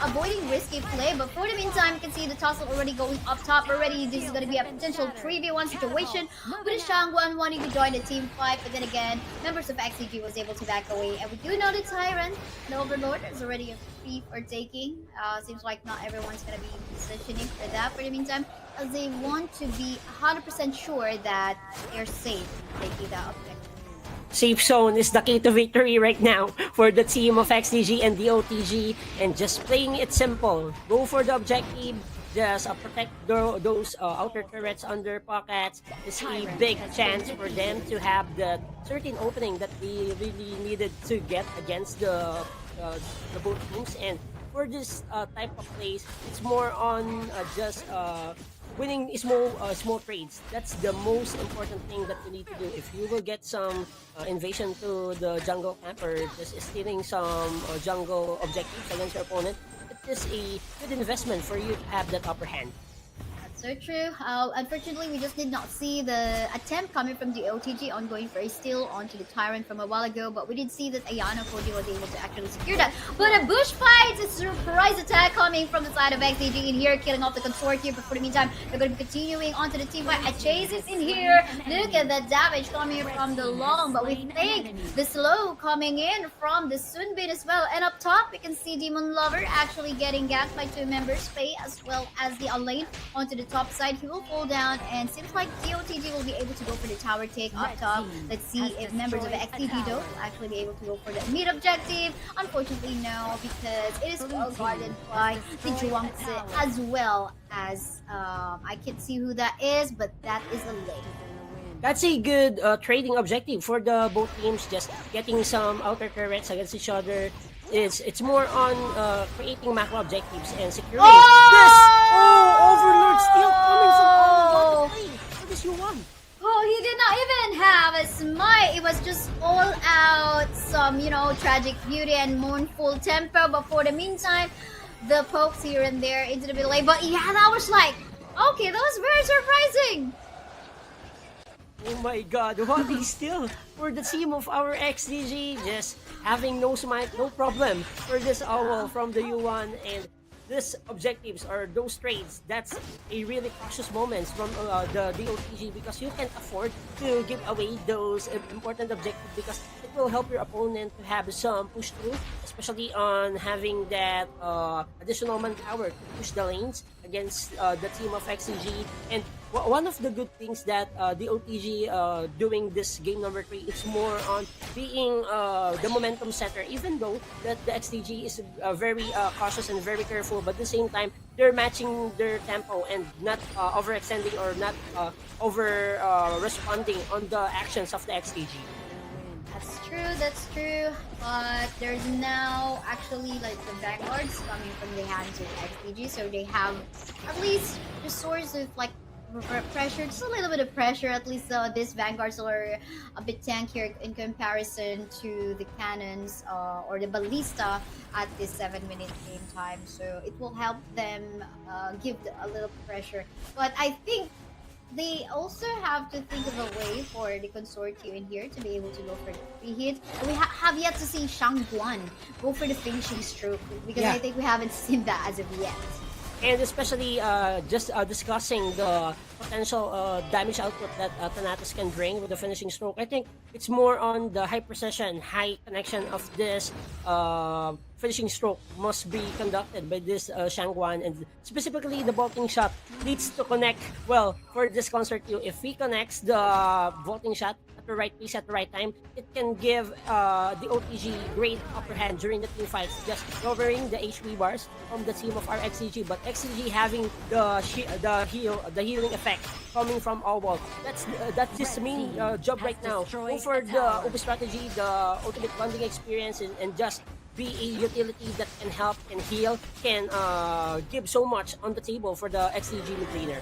avoiding risky play. But for the meantime, you can see the tussle already going up top already. This is going to be a potential 3v1 situation with Shangguan wanting to join the team fight, but then again, members of XCG was able to back away, and we do know the Tyrant, the Overlord, is already a free for taking. Seems like not everyone's going to be positioning for that for the meantime, as they want to be 100% sure that they're safe taking that objective. Safe zone is the key to victory right now for the team of XDG and the OTG, and just playing it simple. Go for the objective, just protect those outer turrets under pockets. Is a big chance for them to have the certain opening that they really needed to get against the both teams. And for this type of plays, it's more on just winning small trades. That's the most important thing that you need to do. If you will get some invasion to the jungle camp or just stealing some jungle objectives against your opponent, it is a good investment for you to have that upper hand. So true. Unfortunately, we just did not see the attempt coming from the OTG on going for a steal onto the Tyrant from a while ago, but we did see that Ayano Koji was able to actually secure that. But a bush fight, a surprise attack coming from the side of XDG in here, killing off the Consortium, but for the meantime, they're going to be continuing onto the team fight. A chase is in here. Look at that damage coming from the long, but we think the slow coming in from the Sunbin as well. And up top, we can see Demon Lover actually getting ganked by 2 members, Faye as well as the Alain onto the top side. He will fall down, and seems like DOTG will be able to go for the tower take up top. Let's see if members of XTG though will actually be able to go for the mid objective. Unfortunately, no, because it is well guarded by the Zhuangzi as well as I can't see who that is, but that is a lane. That's a good trading objective for the both teams, just getting some outer turrets against each other. It's more on creating macro objectives and securing this. Oh, Overlord still coming from all. What is you want? Oh, he did not even have a smite. It was just all out some, tragic beauty and mournful tempo. But for the meantime, the pokes here and there into the middle lane. But yeah, that was like, okay, that was very surprising. Oh my god, what a steal for the team of our XDG. Just having no smite, no problem for this owl from the U1. And these objectives or those trades, that's a really cautious moments from the DOTG, because you can't afford to give away those important objectives, because it will help your opponent to have some push through, especially on having that additional manpower to push the lanes against the team of XCG. And one of the good things that the OTG doing this game number 3, it's more on being the momentum setter, even though that the XTG is very cautious and very careful, but at the same time they're matching their tempo and not overextending or not over responding on the actions of the XTG. That's true. But there's now actually like the vanguards coming from the hands of XTG, so they have at least the source of like pressure, just a little bit of pressure. At least these vanguards are a bit tankier in comparison to the cannons or the ballista at this 7-minute game time, so it will help them give a little pressure. But I think they also have to think of a way for the consortium in here to be able to go for the free hit. We have yet to see Shangguan go for the finishing stroke, because I think we haven't seen that as of yet. And especially just discussing the potential damage output that Thanatos can bring with the finishing stroke. I think it's more on the high precision, high connection of this finishing stroke must be conducted by this Shangguan, and specifically the vaulting shot needs to connect well for this concert. If he connects the vaulting shot at the right place at the right time, it can give the OTG great upper hand during the team fights, just lowering the HP bars from the team of our XCG, but XCG having the healing effect coming from all wall. That's his main job right now. Go for the OP strategy, the ultimate bonding experience, and just be a utility that can help and heal, can give so much on the table for the XCG mid laner.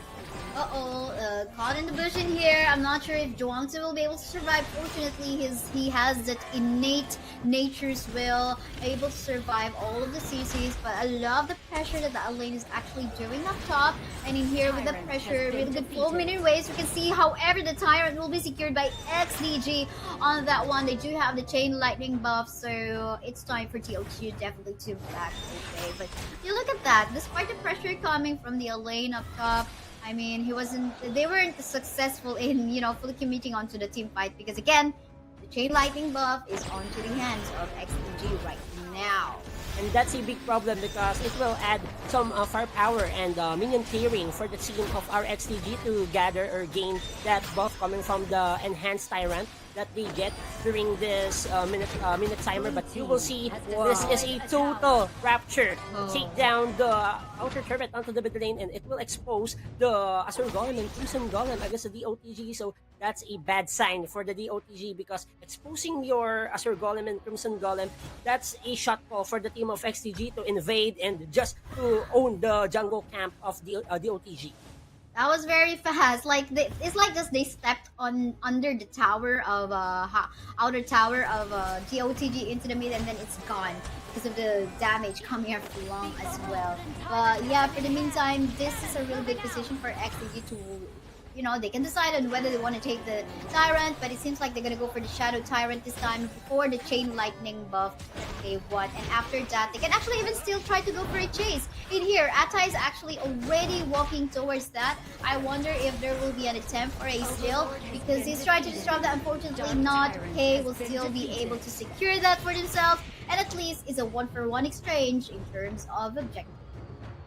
Caught in the bush in here. I'm not sure if Zhuangzi will be able to survive. Fortunately, he has that innate nature's will, able to survive all of the CCs. But I love the pressure that the Alain is actually doing up top. And in here with the pressure, really good flow minion waves. We can see, however, the Tyrant will be secured by XDG on that one. They do have the chain lightning buff, so it's time for TLQ definitely to back away. But you look at that, despite the pressure coming from the Alain up top, I mean, they weren't successful in, fully committing onto the team fight, because again, the chain lightning buff is onto the hands of XDG right now. And that's a big problem, because it will add some firepower and minion clearing for the team of our XTG to gather or gain that buff coming from the enhanced Tyrant that they get during this minute timer. But you will see this is a total rapture. Take down the outer turret onto the mid lane, and it will expose the Azure Golem and Crimson Golem against the DOTG. So that's a bad sign for the DOTG, because exposing your Azure Golem and Crimson Golem, that's a shot call for the team of XTG to invade and just to own the jungle camp of the DOTG. That was very fast. It's like just they stepped on under the tower of outer tower of GOTG into the mid, and then it's gone because of the damage coming up long as well. But yeah, for the meantime, this is a really big position for XDG to. They can decide on whether they want to take the Tyrant, but it seems like they're going to go for the Shadow Tyrant this time before the Chain Lightning buff that they want. And after that, they can actually even still try to go for a chase. In here, Atta is actually already walking towards that. I wonder if there will be an attempt for a steal because he's trying to disrupt that. Unfortunately not. K will still be able to secure that for themselves. And at least it's a 1-for-1 exchange in terms of objective.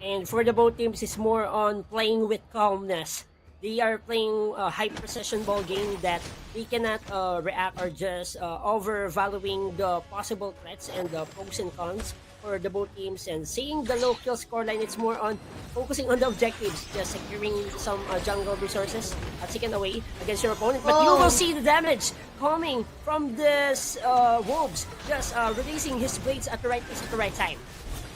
And for the both teams, it's more on playing with calmness. They are playing a high precision ball game that they cannot react or just overvaluing the possible threats and the pros and cons for the both teams. And seeing the low kill scoreline, it's more on focusing on the objectives, just securing some jungle resources, taken away against your opponent. But you will see the damage coming from this Wolves, just releasing his blades at the right place at the right time.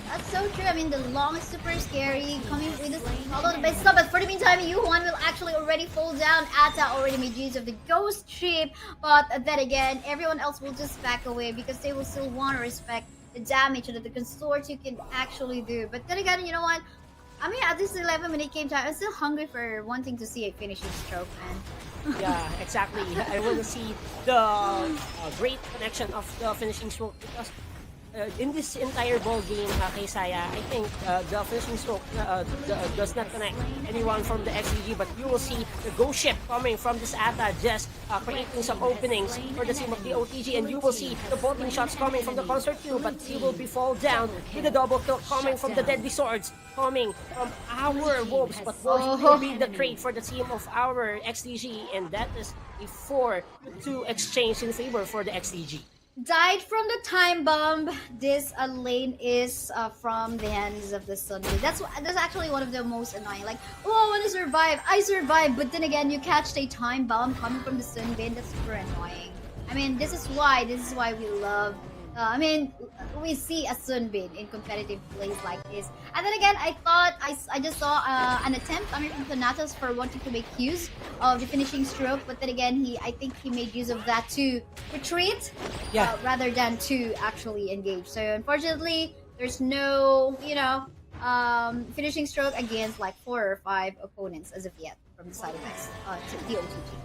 That's so true. I mean, the long is super scary. Coming with this followed by stop. But for the meantime, Yuan will actually already fall down. Atta already made use of the ghost ship. But then again, everyone else will just back away because they will still want to respect the damage that the consortium can actually do. But then again, you know what? I mean, at this 11-minute game time, I'm still hungry for wanting to see a finishing stroke, man. Yeah, exactly. I want to see the great connection of the finishing stroke because in this entire ball game, kay Saya, I think the finishing stroke does not connect anyone from the XDG, but you will see the ghost ship coming from this Atta just creating some openings for the team of the OTG, and you will see the bolting shots coming from the Concert Q, but he will be fall down with the double kill coming from the Deadly Swords coming from our Wolves, but Wolves will be the trade for the team of our XDG, and that is a 4-2 exchange in favor for the XDG. Died from the time bomb. This lane is from the hands of the Sunbeam. That's actually one of the most annoying. Like, oh, I want to survive. I survived, but then again, you catch a time bomb coming from the Sunbeam. That's super annoying. I mean, this is why we love. We see a Sunbeam in competitive plays like this. And then again, I thought I just saw an attempt coming from Thanatos for wanting to make use of the finishing stroke, but then again, I think he made use of that to retreat rather than to actually engage. So unfortunately, there's no finishing stroke against like 4 or 5 opponents as of yet from the side of the OTG.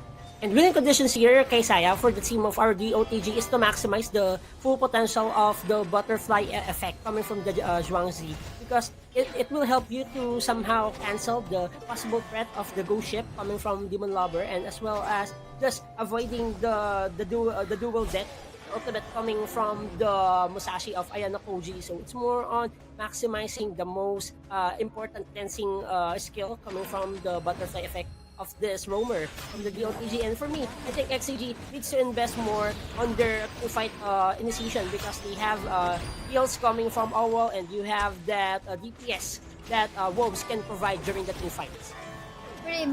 And winning conditions here, kay Saya, for the team of our DOTG is to maximize the full potential of the butterfly effect coming from the Zhuangzi, because it will help you to somehow cancel the possible threat of the ghost ship coming from Demon Lover, and as well as just avoiding the dual death ultimate coming from the Musashi of Ayano Koji. So it's more on maximizing the most important cleansing skill coming from the butterfly effect of this roamer from the DOTG. And for me, I think XCG needs to invest more on their fight initiation, because they have heals coming from OWL, and you have that DPS that Wolves can provide during the team fights. Pretty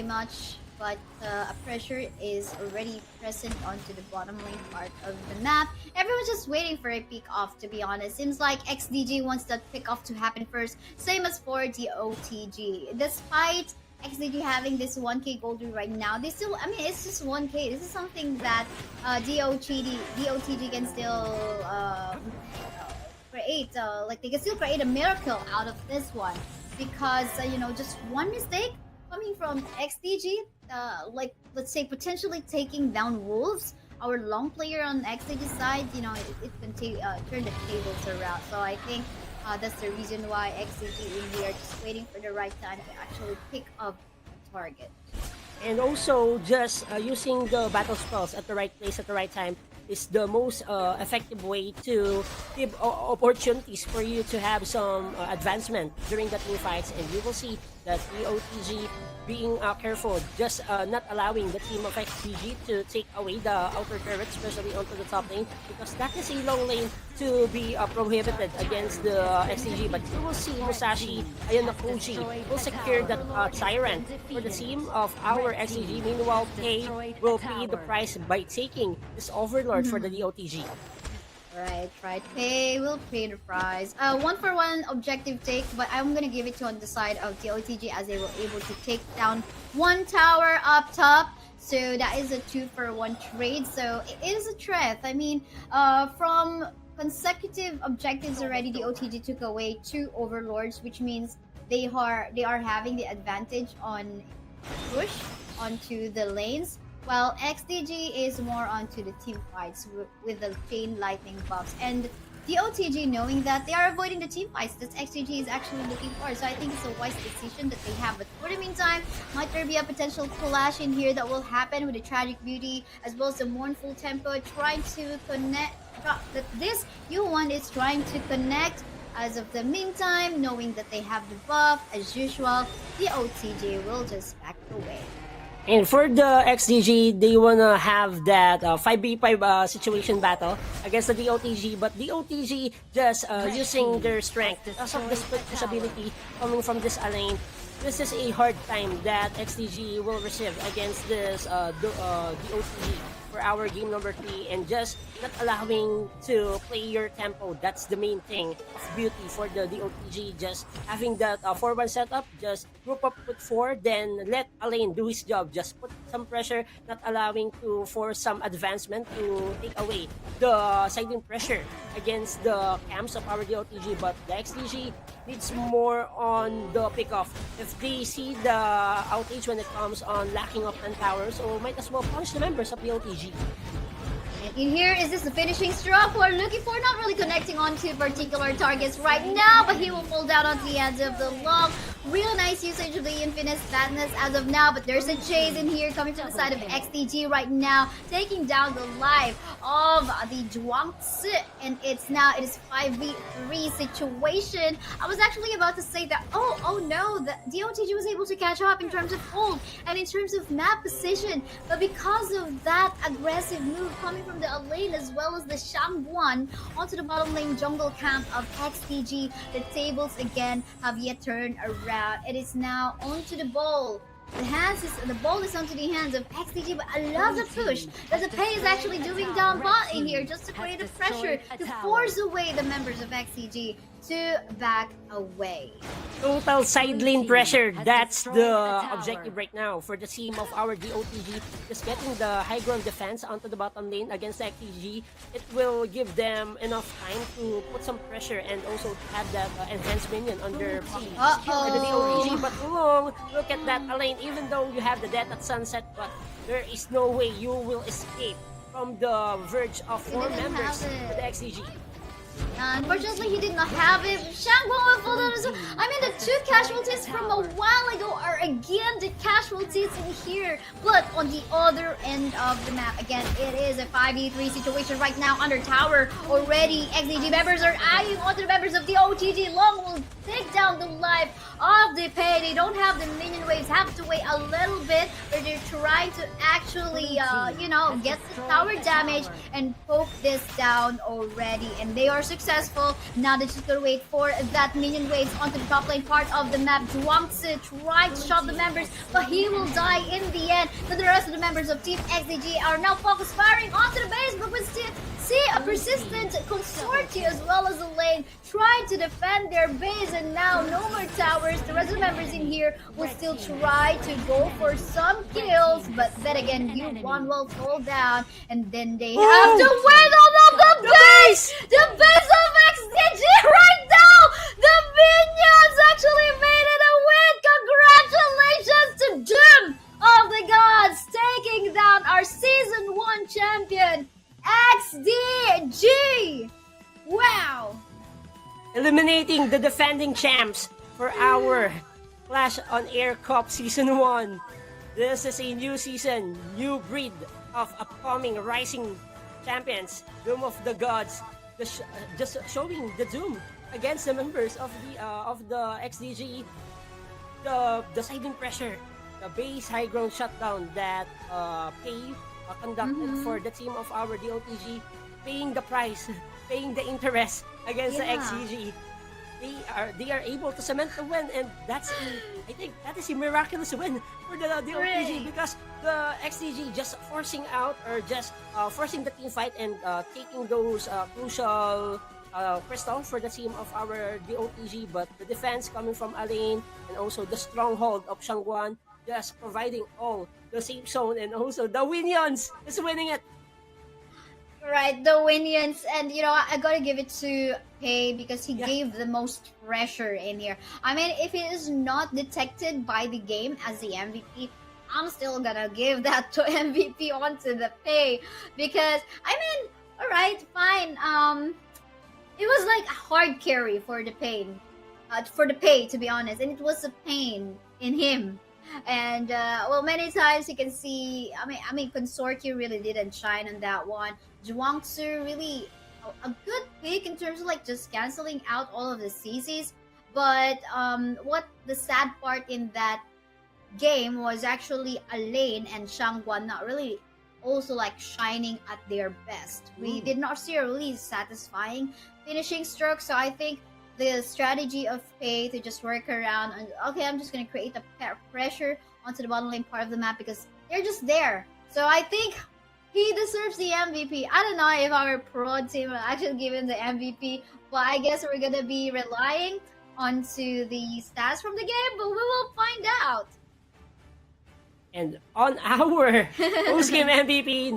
much. But a pressure is already present onto the bottom lane part of the map. Everyone's just waiting for a pick off, to be honest. Seems like XDG wants that pick off to happen first. Same as for DOTG. Despite XDG having this 1k gold right now, they still, it's just 1k. This is something that DOTG can still create. They can still create a miracle out of this one. Because, just one mistake coming from XDG, let's say potentially taking down Wolves, our long player on XDG side, it can turn the tables around. So I think that's the reason why XDG in here just waiting for the right time to actually pick up the target. And also, just using the battle spells at the right place at the right time is the most effective way to give opportunities for you to have some advancement during the team fights. And you will see that the OTG being careful, just not allowing the team of XDG to take away the outer turret, especially onto the top lane, because that is a long lane to be prohibited against the XDG. But you will see Musashi Ayano Koji will secure that Tyrant for the team of our XDG. Meanwhile, K will pay the price by taking this Overlord for the DOTG. Right. Pay will pay the price. 1-for-1 objective take, but I'm gonna give it to on the side of the OTG as they were able to take down one tower up top. So that is a 2-for-1 trade. So it is a threat. I mean, from consecutive objectives already, the OTG took away 2 overlords, which means they are having the advantage on push onto the lanes, while XDG is more onto the team fights with the chain lightning buffs. And the OTG, knowing that, they are avoiding the team fights that XDG is actually looking for. So I think it's a wise decision that they have. But for the meantime, might there be a potential clash in here that will happen with the Tragic Beauty as well as the Mournful Tempo trying to connect. This U1 is trying to connect. As of the meantime, knowing that they have the buff, as usual, the OTG will just back away. And for the XDG, they wanna have that 5v5 situation battle against the DOTG, but DOTG just using their strength because of the split disability coming from this lane. This is a hard time that XDG will receive against this DOTG for our game number 3, and just not allowing to play your tempo. That's the main thing of beauty for the DOTG. Just having that 4-1 setup, just group up with 4, then let Alain do his job. Just put some pressure, not allowing to force some advancement to take away the siding pressure against the camps of our DOTG. But the XDG needs more on the pickoff. If they see the outage when it comes on lacking of manpower, so might as well punish the members of the OTG. And in here, is this the finishing stroke we're looking for? Not really connecting on to particular targets right now, but he will fall down onto the end of the long. Real nice usage of the Infinite Fatness as of now, but there's a chase in here coming to the side of XDG right now, taking down the life of the Zhuangzi, and it is 5v3 situation. I was actually about to say that, oh no, the OTG was able to catch up in terms of hold and in terms of map position, but because of that aggressive move coming from the Alain as well as the Shangguan onto the bottom lane jungle camp of XDG, the tables again have yet turned around. It is now onto the ball. The ball is onto the hands of XDG, but I love the push that the Pay is actually doing down bot in here just to create the pressure to force away the members of XDG to back away. Total side lane pressure. That's the objective right now for the team of our DOTG. Just getting the high ground defense onto the bottom lane against XDG. It will give them enough time to put some pressure and also to have that enhanced minion on their feet. The DOTG, but look at that Alain. Even though you have the death at sunset, but there is no way you will escape from the verge of 4 members of the XDG. Unfortunately, he did not have it. Shangguan will fall down as well. I mean, the 2 casualties from a while ago are again the casualties in here. But on the other end of the map, again, it is a 5v3 situation right now under tower already. XDG members are eyeing onto the members of the OTG. Long will take down the life of the Pay. They don't have the minion waves, have to wait a little bit, but they're trying to actually, get the tower damage and poke this down already. And they are successful. Now they're just gonna wait for that minion waves onto the top lane part of the map. Zhuangzi tried to shot the members, but he will die in the end. So the rest of the members of Team XDG are now focus firing onto the base, but we still see a persistent consortium as well as a lane trying to defend their base, and now no more towers. The rest of the members in here will still try to go for some kills, but then again, U1 will fall down, and then they have to wait on the base! The base of XDG right now! The minions actually made it a win! Congratulations to Doom of the Gods taking down our Season 1 champion, XDG! Wow! Eliminating the defending champs for our Clash on Air Cup Season 1. This is a new season, new breed of upcoming rising champions, Doom of the Gods. Just showing the Doom against the members of the XDG. The siding pressure, the base high ground shutdown that Pay conducted for the team of our DOTG, paying the price, paying the interest against the XDG. they are able to cement the win, and I think that is a miraculous win for the OTG Really? because the XDG just forcing out or just forcing the team fight and taking those crucial crystal for the team of our DOTG, but the defense coming from Alain and also the stronghold of Shangguan just providing all the safe zone, and also the Winions is winning it. Right, the Winions, and I gotta give it to Pei because he Yeah. gave the most pressure in here. I mean, if he is not detected by the game as the MVP, I'm still gonna give that to MVP onto the Pei because I mean, all right, fine. It was like a hard carry for the Pei, to be honest, and it was a pain in him. And well, many times you can see. I mean, Consortia really didn't shine on that one. Zhuangzi really a good pick in terms of like just canceling out all of the CCs. But what the sad part in that game was actually Alain and Shangguan not really also like shining at their best. We did not see a really satisfying finishing stroke. So I think the strategy of Pei to just work around and okay, I'm just gonna create a pressure onto the bottom lane part of the map because they're just there. So I think he deserves the MVP. I don't know if our pro team will actually give him the MVP, but I guess we're gonna be relying onto the stats from the game, but we will find out. And on our post-game MVP,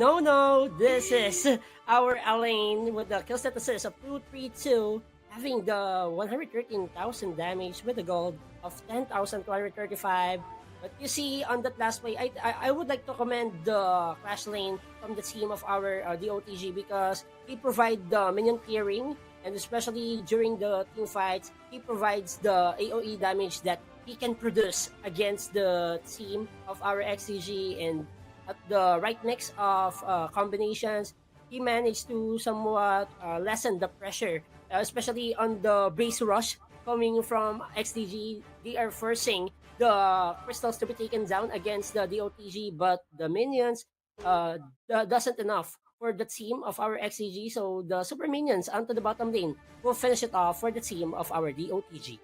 this is our Alain with the kill stat assist of 232, having the 113,000 damage with the gold of 10,235. But you see, on that last play, I would like to commend the Clash Lane from the team of our DOTG because he provides the minion clearing, and especially during the team fights, he provides the AoE damage that he can produce against the team of our XCG, and at the right mix of combinations, he managed to somewhat lessen the pressure, especially on the base rush coming from XDG. They are forcing the crystals to be taken down against the DOTG, but the minions doesn't enough for the team of our XCG, so the super minions onto the bottom lane will finish it off for the team of our DOTG.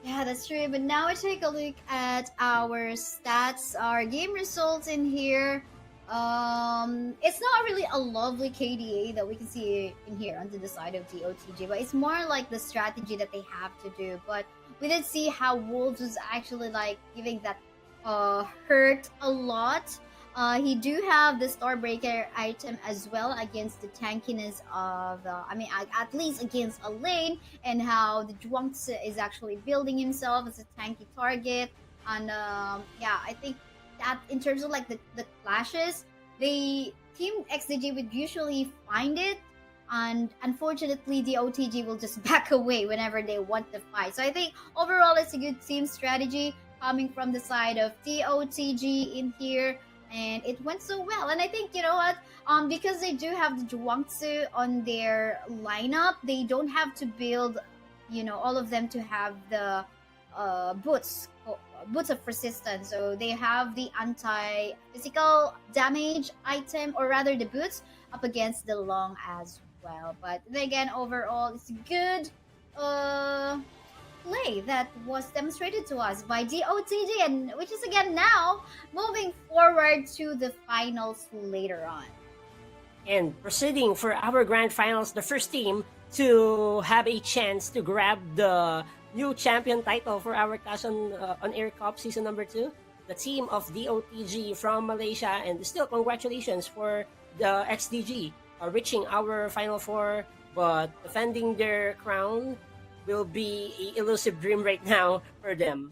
Yeah, that's true. But now we take a look at our stats, our game results in here. It's not really a lovely KDA that we can see in here on the side of the OTG, but it's more like the strategy that they have to do. But we did see how Wolves was actually like giving that hurt a lot. He do have the Starbreaker item as well against the tankiness of at least against Alain, and how the Zhuangzi is actually building himself as a tanky target. And I think that in terms of like the clashes, the team XDG would usually find it, and unfortunately the OTG will just back away whenever they want to fight. So I think overall it's a good team strategy coming from the side of the OTG in here, and it went so well. And I think, you know what, because they do have the Zhuangzi on their lineup, they don't have to build, all of them to have the boots of resistance. So they have the anti-physical damage item, or rather the boots up against the long as well. But then again, overall it's good play that was demonstrated to us by DOTG, and which is again now moving forward to the finals later on. And proceeding for our grand finals, the first team to have a chance to grab the new champion title for our Clash on Air Cup season number 2, the team of DOTG from Malaysia. And still congratulations for the XDG reaching our final 4, but defending their crown will be an elusive dream right now for them.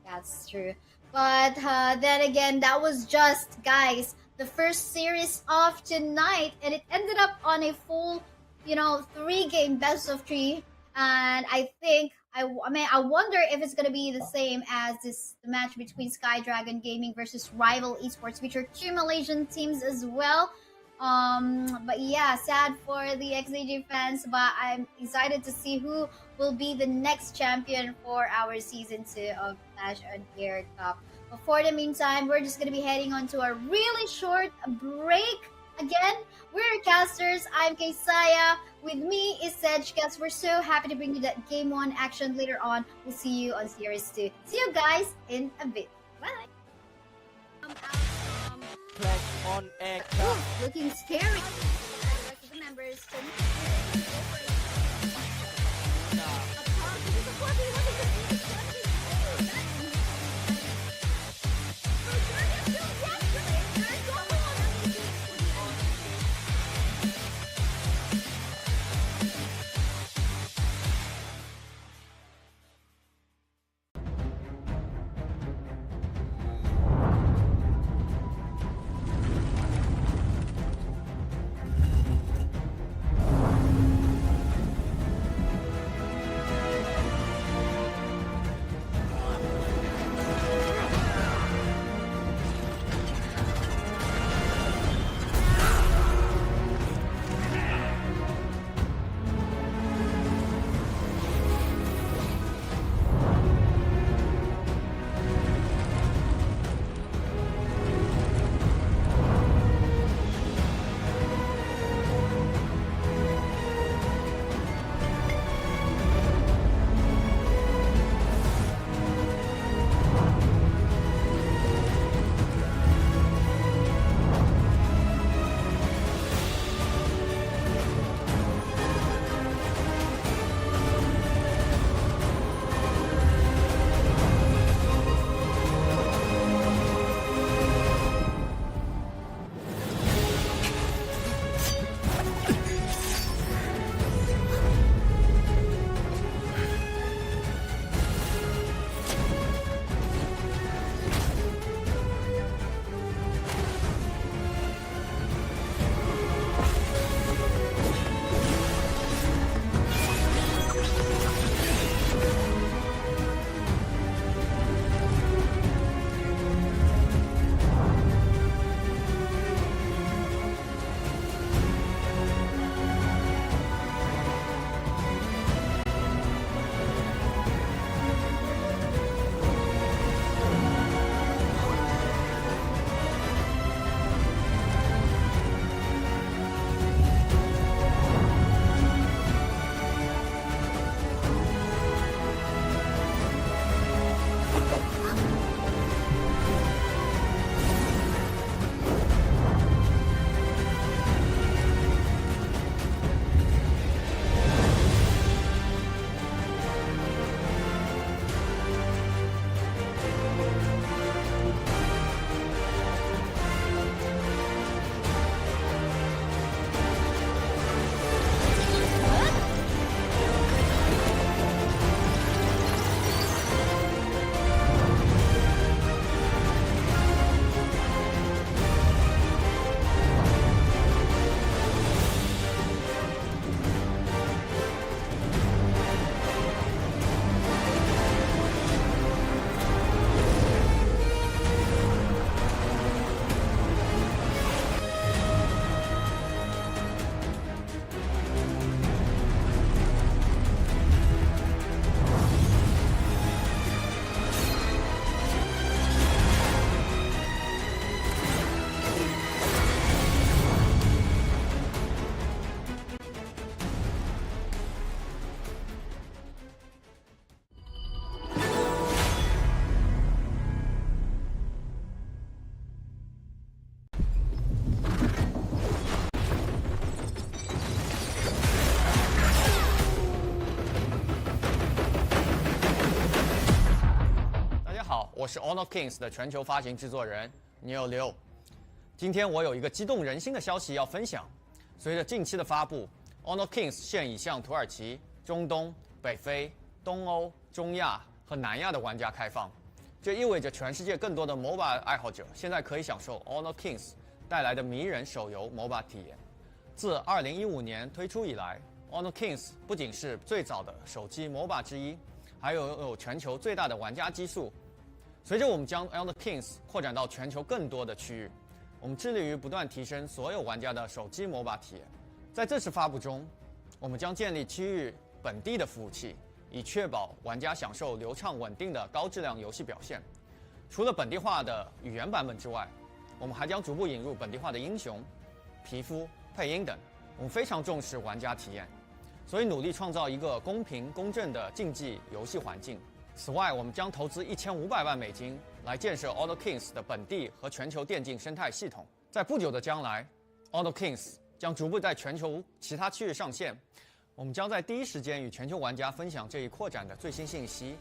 That's true. But then again, that was just, guys, the first series of tonight, and it ended up on a full, 3-game best of 3. And I think, I wonder if it's going to be the same as the match between Sky Dragon Gaming versus Rival Esports, which are 2 Malaysian teams as well. But yeah, sad for the XDG fans, but I'm excited to see who will be the next champion for our season 2 of Clash on Air Cup. But for the meantime, we're just going to be heading on to a really short break again. We're casters. I'm Kaysaya. With me is Sedgecast. We're so happy to bring you that Game 1 action later on. We'll see you on Series 2. See you guys in a bit. Bye. Click on air. Looking scary. The rest of the members.我是 Honor Kings 的全球发行制作人牛六。今天我有一个激动人心的消息要分享。随着近期的发布 ，Honor Kings 现已向土耳其、中东、北非、东欧、中亚和南亚的玩家开放。这意味着全世界更多的 MOBA 爱好者现在可以享受 Honor Kings 带来的迷人手游 MOBA 体验。自2015年推出以来 ，Honor Kings 不仅是最早的手机 MOBA 之一，还有全球最大的玩家基数。随着我们将 Honor Kings 扩展到全球更多的区域，我们致力于不断提升所有玩家的手机 MOBA 体验。在这次发布中，我们将建立区域本地的服务器，以确保玩家享受流畅稳定的高质量游戏表现。除了本地化的语言版本之外，我们还将逐步引入本地化的英雄、皮肤配音等。我们非常重视玩家体验，所以努力创造一个公平公正的竞技游戏环境。此外，我们将投资1500万美金来建设 Honor Kings 的本地和全球电竞生态系统。在不久的将来， Honor Kings 将逐步在全球其他区域上线。我们将在第一时间与全球玩家分享这一扩展的最新信息，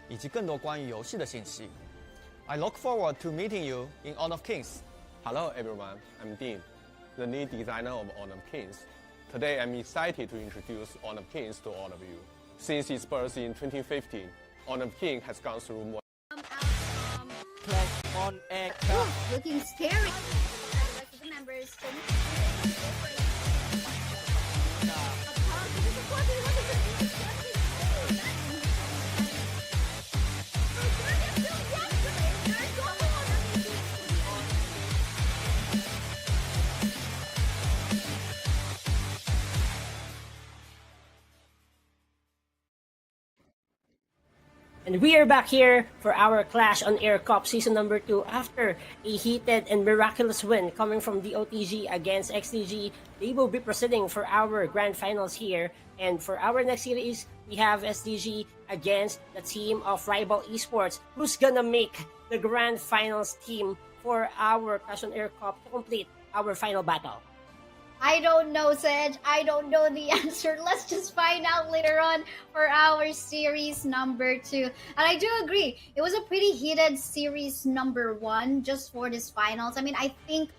以及更多关于游戏的信息。I look forward to meeting you in Honor Kings. Hello everyone, I'm Dean, the lead designer of Honor Kings. Today I'm excited to introduce Honor Kings to all of you. Since its birth in 2015, Honor King has gone through more. Clash on air. Looking scary. The rest of the members And we are back here for our Clash on Air Cup Season number 2 after a heated and miraculous win coming from the OTG against XDG. They will be proceeding for our grand finals here. And for our next series, we have SDG against the team of Rival Esports. Who's gonna make the grand finals team for our Clash on Air Cup to complete our final battle? I don't know, Sedge. I don't know the answer. Let's just find out later on for our series number 2. And I do agree. It was a pretty heated series number 1 just for this finals. I mean, I think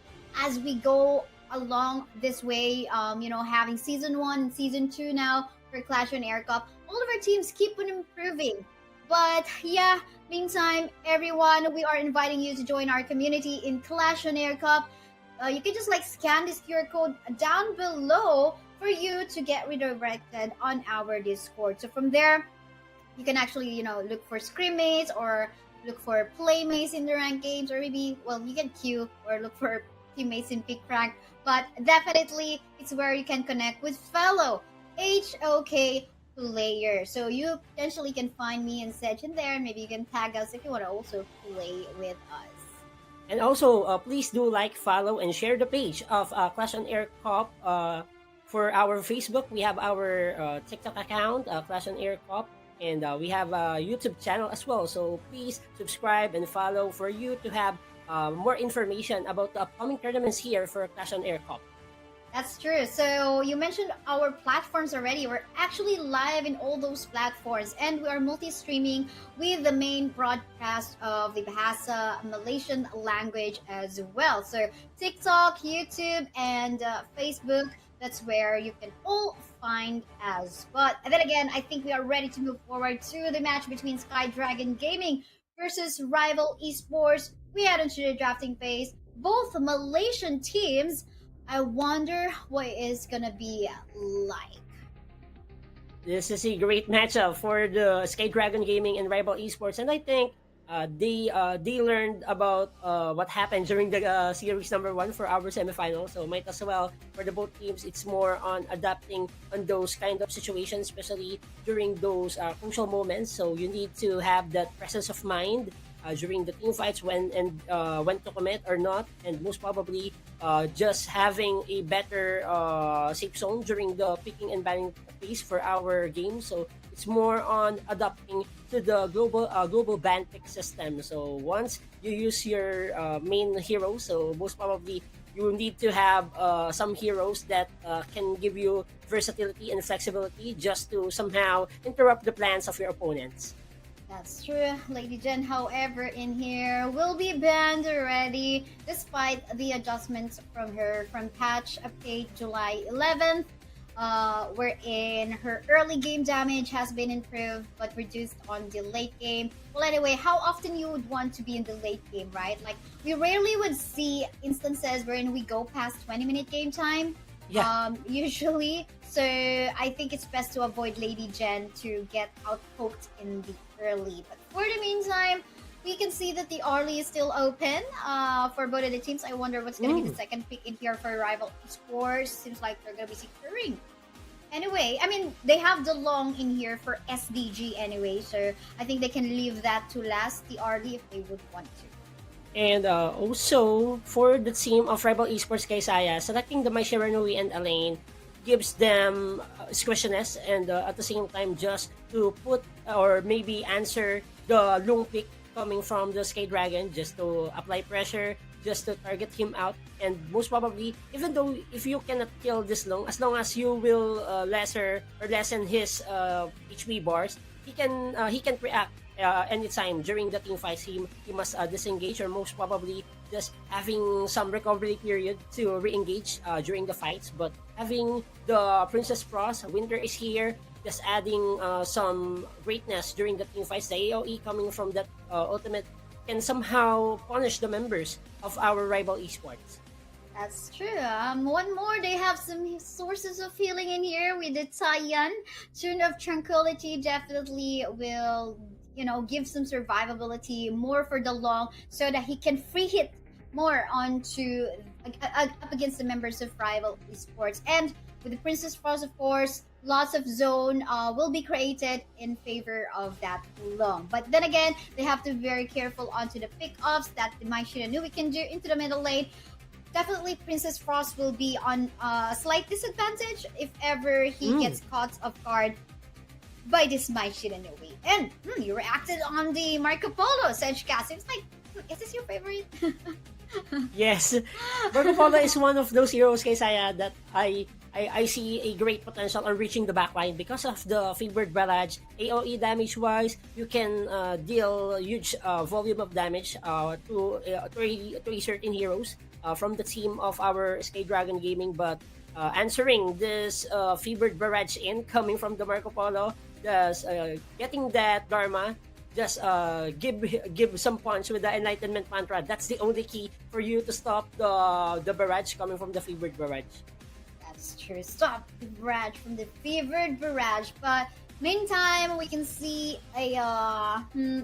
as we go along this way, having season 1 and season 2 now for Clash on Air Cup, all of our teams keep on improving. But yeah, meantime, everyone, we are inviting you to join our community in Clash on Air Cup. You can just scan this QR code down below for you to get redirected on our Discord. So from there, you can actually, look for scrimmates or look for playmates in the ranked games, or maybe, you can queue or look for teammates in pick rank. But definitely, it's where you can connect with fellow HOK players. So you potentially can find me and Sedge in there, and maybe you can tag us if you want to also play with us. And also, please do follow, and share the page of Clash on Air Cup. For our Facebook, we have our TikTok account, Clash on Air Cup, and we have a YouTube channel as well. So please subscribe and follow for you to have more information about the upcoming tournaments here for Clash on Air Cup. That's true. So you mentioned our platforms already. We're actually live in all those platforms, and we are multi-streaming with the main broadcast of the Bahasa Malaysian language as well. So TikTok, YouTube, and Facebook, that's where you can all find us. But then again, I think we are ready to move forward to the match between Sky Dragon Gaming versus Rival Esports. We head into the drafting phase. Both Malaysian teams, I wonder what it's gonna be like. This is a great matchup for the Sky Dragon Gaming and Rival Esports, and I think they learned about what happened during the series number 1 for our semifinals. So might as well for the both teams. It's more on adapting on those kind of situations, especially during those crucial moments. So you need to have that presence of mind during the team fights when to commit or not, and most probably just having a better safe zone during the picking and banning phase for our game. So it's more on adapting to the global ban pick system. So once you use your main hero, so most probably you need to have some heroes that can give you versatility and flexibility just to somehow interrupt the plans of your opponents. That's true, Lady Jen. However, in here will be banned already, despite the adjustments from her from patch update July 11th, wherein her early game damage has been improved but reduced on the late game. Well, anyway, how often you would want to be in the late game, right? We rarely would see instances wherein we go past 20-minute game time. Yeah. Usually. So I think it's best to avoid Lady Jen to get outpoked in the early. But for the meantime, we can see that the early is still open for both of the teams. I wonder what's going to be the second pick in here for Rival Esports. Seems like they're going to be securing. Anyway, I mean, they have the long in here for SDG anyway, so I think they can leave that to last, the early, if they would want to. And also, for the team of Rival Esports Kaysaya, selecting the Mai Shiranui and Elaine gives them squishiness and at the same time just to put or maybe answer the Lung pick coming from the Sky Dragon just to apply pressure, just to target him out. And most probably, even though if you cannot kill this Lung, as long as you will lessen his HP bars, he can react anytime during the team fights. He must disengage or most probably just having some recovery period to re-engage during the fights. But having the Princess Frost, Winter is here, just adding some greatness during the team fights. The AoE coming from that ultimate can somehow punish the members of our Rival Esports. That's true. One more, they have some sources of healing in here with the Taiyan. Tune of Tranquility definitely will, give some survivability more for the long so that he can free hit more onto up against the members of Rival Esports. And with the Princess Frost, of course, lots of zone will be created in favor of that long. But then again, they have to be very careful onto the pick-offs that the Mai Shiranui can do into the middle lane. Definitely Princess Frost will be on a slight disadvantage if ever he gets caught off guard by this Mai Shiranui. And you reacted on the Marco Polo, Sedgecast. It's like, is this your favorite? Yes, Marco Polo is one of those heroes, Kaysaya, that I see a great potential on reaching the backline because of the favored barrage. AoE damage wise, you can deal huge volume of damage to certain heroes from the team of our Sky Dragon Gaming. But answering this favored barrage in coming from the Marco Polo, just getting that Dharma, just give some punch with the Enlightenment Mantra. That's the only key for you to stop the barrage coming from the favored barrage. That's true. Stop the barrage from the favored barrage. But meantime, we can see a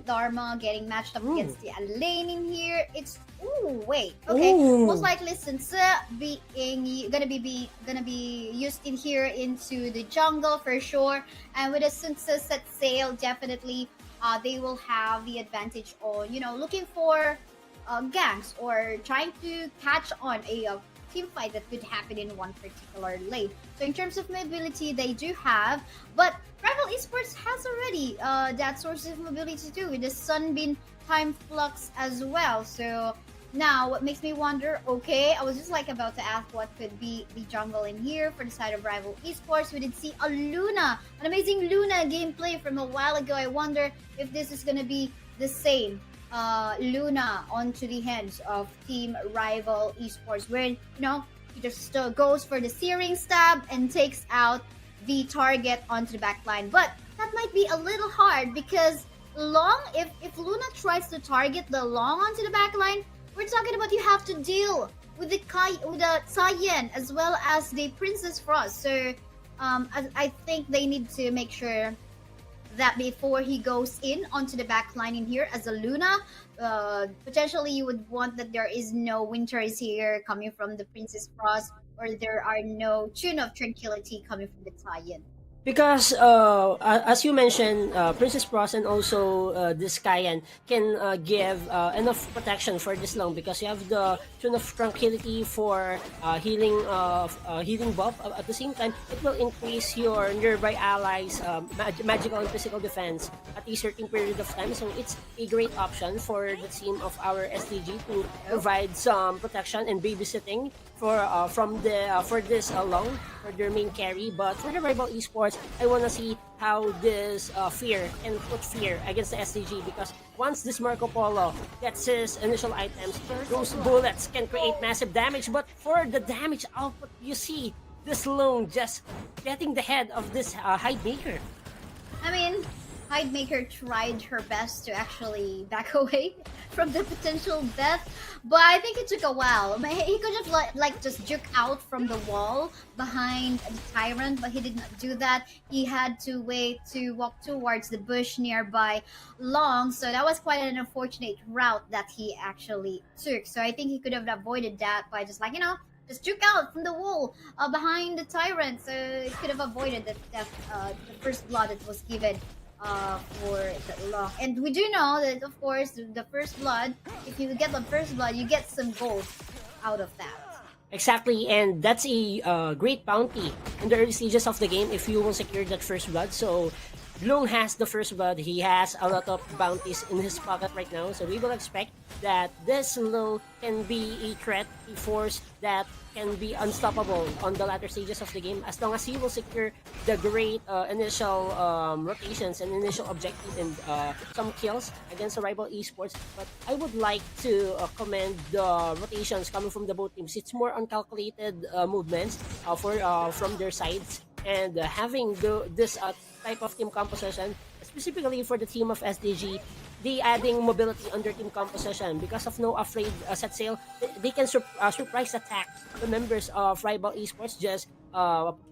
Dharma getting matched up against the Elaine in here. It's wait. Okay. Most likely Since gonna be used in here into the jungle for sure. And with a Sinse set sail, definitely they will have the advantage on looking for ganks or trying to catch on a team fight that could happen in one particular lane. So in terms of mobility, they do have, but Rival Esports has already that source of mobility too with the Sunbeam Time Flux as well. So now what makes me wonder, okay, I was just about to ask what could be the jungle in here for the side of Rival Esports. We did see a Luna, an amazing Luna gameplay from a while ago. I wonder if this is gonna be the same Luna onto the hands of Team Rival Esports, where he just goes for the searing stab and takes out the target onto the back line. But that might be a little hard because long, if Luna tries to target the long onto the back line, we're talking about you have to deal with the Taiyan as well as the Princess Frost. So I think they need to make sure that before he goes in onto the back line in here as a Luna, potentially you would want that there is no Winters here coming from the Princess Frost, or there are no Tune of Tranquility coming from the Taiyan. Because as you mentioned, Princess Frost and also this Kayan can give enough protection for this long because you have the Tune of Tranquility for healing buff. At the same time, it will increase your nearby allies' magical and physical defense at a certain period of time. So it's a great option for the team of our SDG to provide some protection and babysitting for this long for their main carry. But for the Rival Esports, I want to see how this fear can put fear against the SDG, because once this Marco Polo gets his initial items, those bullets can create massive damage. But for the damage output, you see this Lone just getting the head of this Hide Maker. I mean, Hidemaker tried her best to actually back away from the potential death, but I think it took a while. He could have just juke out from the wall behind the Tyrant, but he did not do that. He had to wait to walk towards the bush nearby Long, so that was quite an unfortunate route that he actually took. So I think he could have avoided that by just just juke out from the wall behind the Tyrant, so he could have avoided the first blood that was given for the long. And we do know that, of course, the first blood, if you get the first blood, you get some gold out of that. Exactly, and that's a great bounty in the early stages of the game if you will secure that first blood. So Bloom has the first blood. He has a lot of bounties in his pocket right now. So we will expect that this Lung can be a threat, a force that can be unstoppable on the latter stages of the game as long as he will secure the great initial rotations and initial objective and some kills against the rival esports. But I would like to commend the rotations coming from the both teams. It's more uncalculated movements from their sides, and having this type of team composition, specifically for the team of SDG, they adding mobility on their team composition because of no afraid set sail. They can surprise attack the members of rival esports, just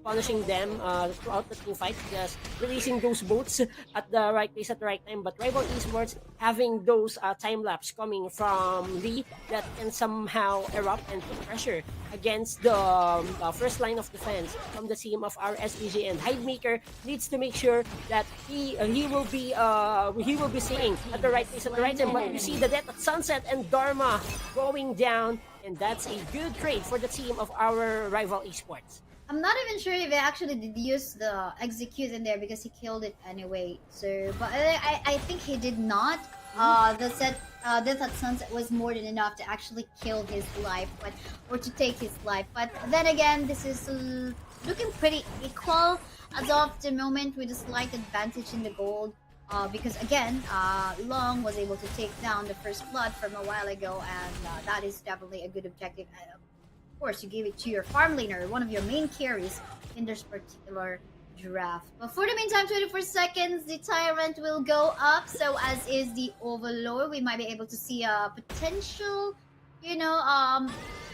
punishing them throughout the team fight, just releasing those boats at the right place at the right time. But rival esports having those time lapse coming from Lee that can somehow erupt and put pressure against the first line of defense from the team of our SPG, and Hidemaker needs to make sure that he will be seeing at the right place at the right time. But you see the death at Sunset and Dharma going down, and that's a good trade for the team of our rival esports. I'm not even sure if I actually did use the execute in there because he killed it anyway. So, but I think he did not. The death at Sunset was more than enough to actually kill his life, or to take his life. But then again, this is looking pretty equal as of the moment, with a slight advantage in the gold. Because again, Long was able to take down the first blood from a while ago, and that is definitely a good objective. Of course, you gave it to your farm laner, one of your main carries in this particular draft. But for the meantime, 24 seconds, the Tyrant will go up. So as is the Overlord, we might be able to see a potential,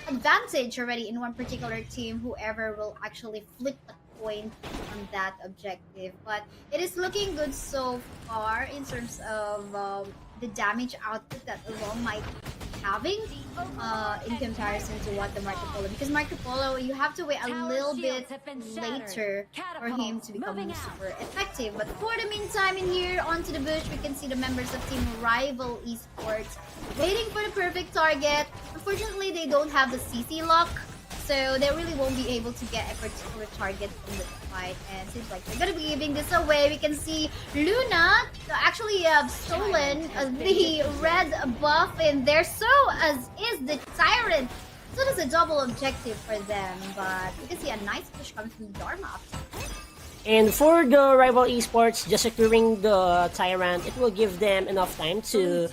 advantage already in one particular team, whoever will actually flip the coin on that objective. But it is looking good so far in terms of the damage output that Long might be having in comparison to what the Marco Polo, because Marco Polo, you have to wait a little bit later for him to become super effective. But for the meantime, in here onto the bush, we can see the members of Team Rival Esports waiting for the perfect target. Unfortunately, they don't have the CC lock, so they really won't be able to get a particular target in the fight, and seems like they're gonna be giving this away. We can see Luna actually stolen the red buff in there, so as is the Tyrant. So that's a double objective for them, but we can see a nice push coming from Dharma. And for the rival esports, just securing the Tyrant, it will give them enough time to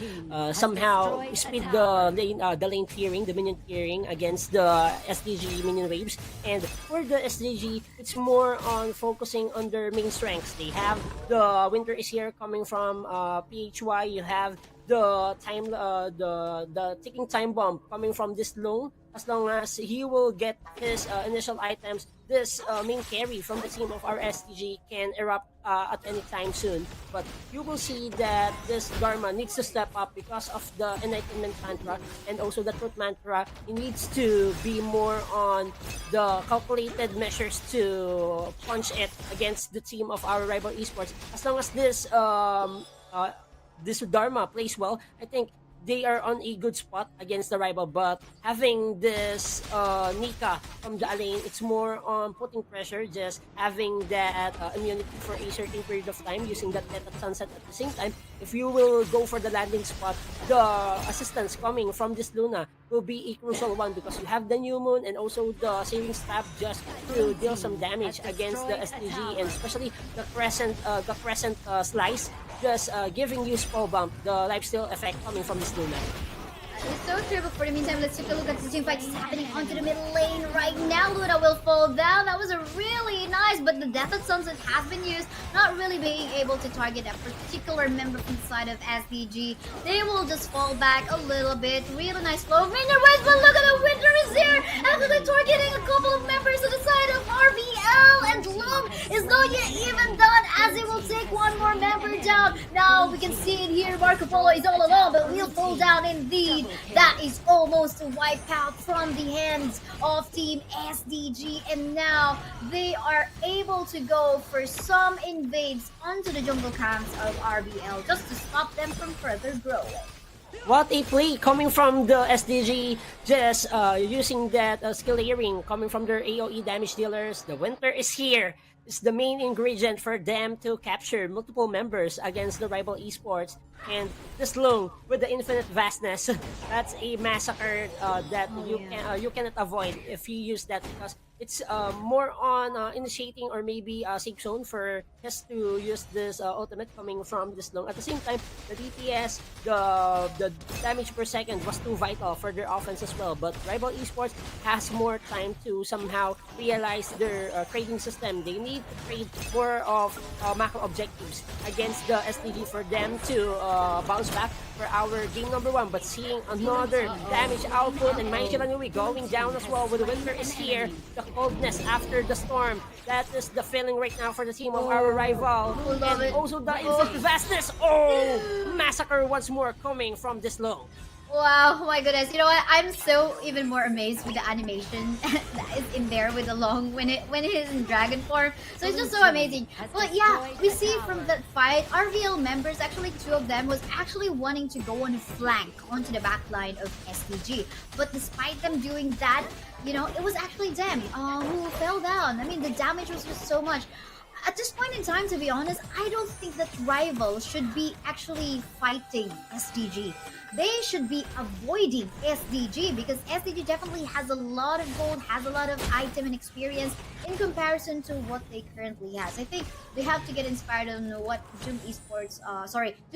somehow speed the lane clearing, the minion clearing against the SDG minion waves. And for the SDG, it's more on focusing on their main strengths. They have the Winter is Here coming from PHY. You have the time, the ticking time bomb coming from this Lung. As long as he will get his initial items, this main carry from the team of our STG can erupt at any time soon. But you will see that this Dharma needs to step up because of the Enlightenment Mantra and also the Truth Mantra. He needs to be more on the calculated measures to punch it against the team of our rival esports. As long as this this Dharma plays well, I think they are on a good spot against the rival. But having this Nika from the lane, it's more on putting pressure, just having that immunity for a certain period of time, using that Death at Sunset at the same time. If you will go for the landing spot, the assistance coming from this Luna will be a crucial one, because you have the New Moon and also the Sailing Stab just to deal some damage against the STG, and especially the Crescent Slice, just giving you spell bump, the lifesteal effect coming from this Luna. It's so true, but for the meantime, let's take a look at the team fight that's happening onto the middle lane right now. Luna will fall down. That was a really nice, but the Death at Sunset has been used, not really being able to target a particular member from the side of SDG. They will just fall back a little bit. Really nice flow of minion waves, but look at the Winter is here! After they're targeting a couple of members to the side of RBL, and Lung is not yet even done, as it will take one more member down. Now we can see it here. Marco Polo is all alone, but will fall down indeed. That is almost a wipeout from the hands of Team SDG. And now they are able to go for some invades onto the jungle camps of RBL just to stop them from further growing. What a play coming from the SDG, just using that skill layering coming from their AoE damage dealers. The winter is here. It's the main ingredient for them to capture multiple members against the rival esports. And this long with the infinite vastness, that's a massacre that you cannot avoid if you use that, because it's more on initiating or maybe a safe zone for us to use this ultimate coming from this long. At the same time, the DPS, the damage per second was too vital for their offense as well. But Rival Esports has more time to somehow realize their trading system. They need to trade more of macro objectives against the STG for them to bounce back for our game number 1. But seeing another damage output and Maishiranui going down as well with the winter is here. The coldness after the storm. That is the feeling right now for the team of our rival. And also the infinite vastness. Oh, massacre once more coming from this low. Wow, oh my goodness. You know what? I'm so even more amazed with the animation that is in there with the long when it is in dragon form. So it's just so amazing. But yeah, we see from that fight, RVL members, actually 2 of them was actually wanting to go on a flank onto the back line of SDG. But despite them doing that, you know, it was actually them who fell down. I mean, the damage was just so much. At this point in time, to be honest, I don't think that Rival should be actually fighting SDG. They should be avoiding SDG because SDG definitely has a lot of gold, has a lot of item and experience in comparison to what they currently has. I think they have to get inspired on what Doom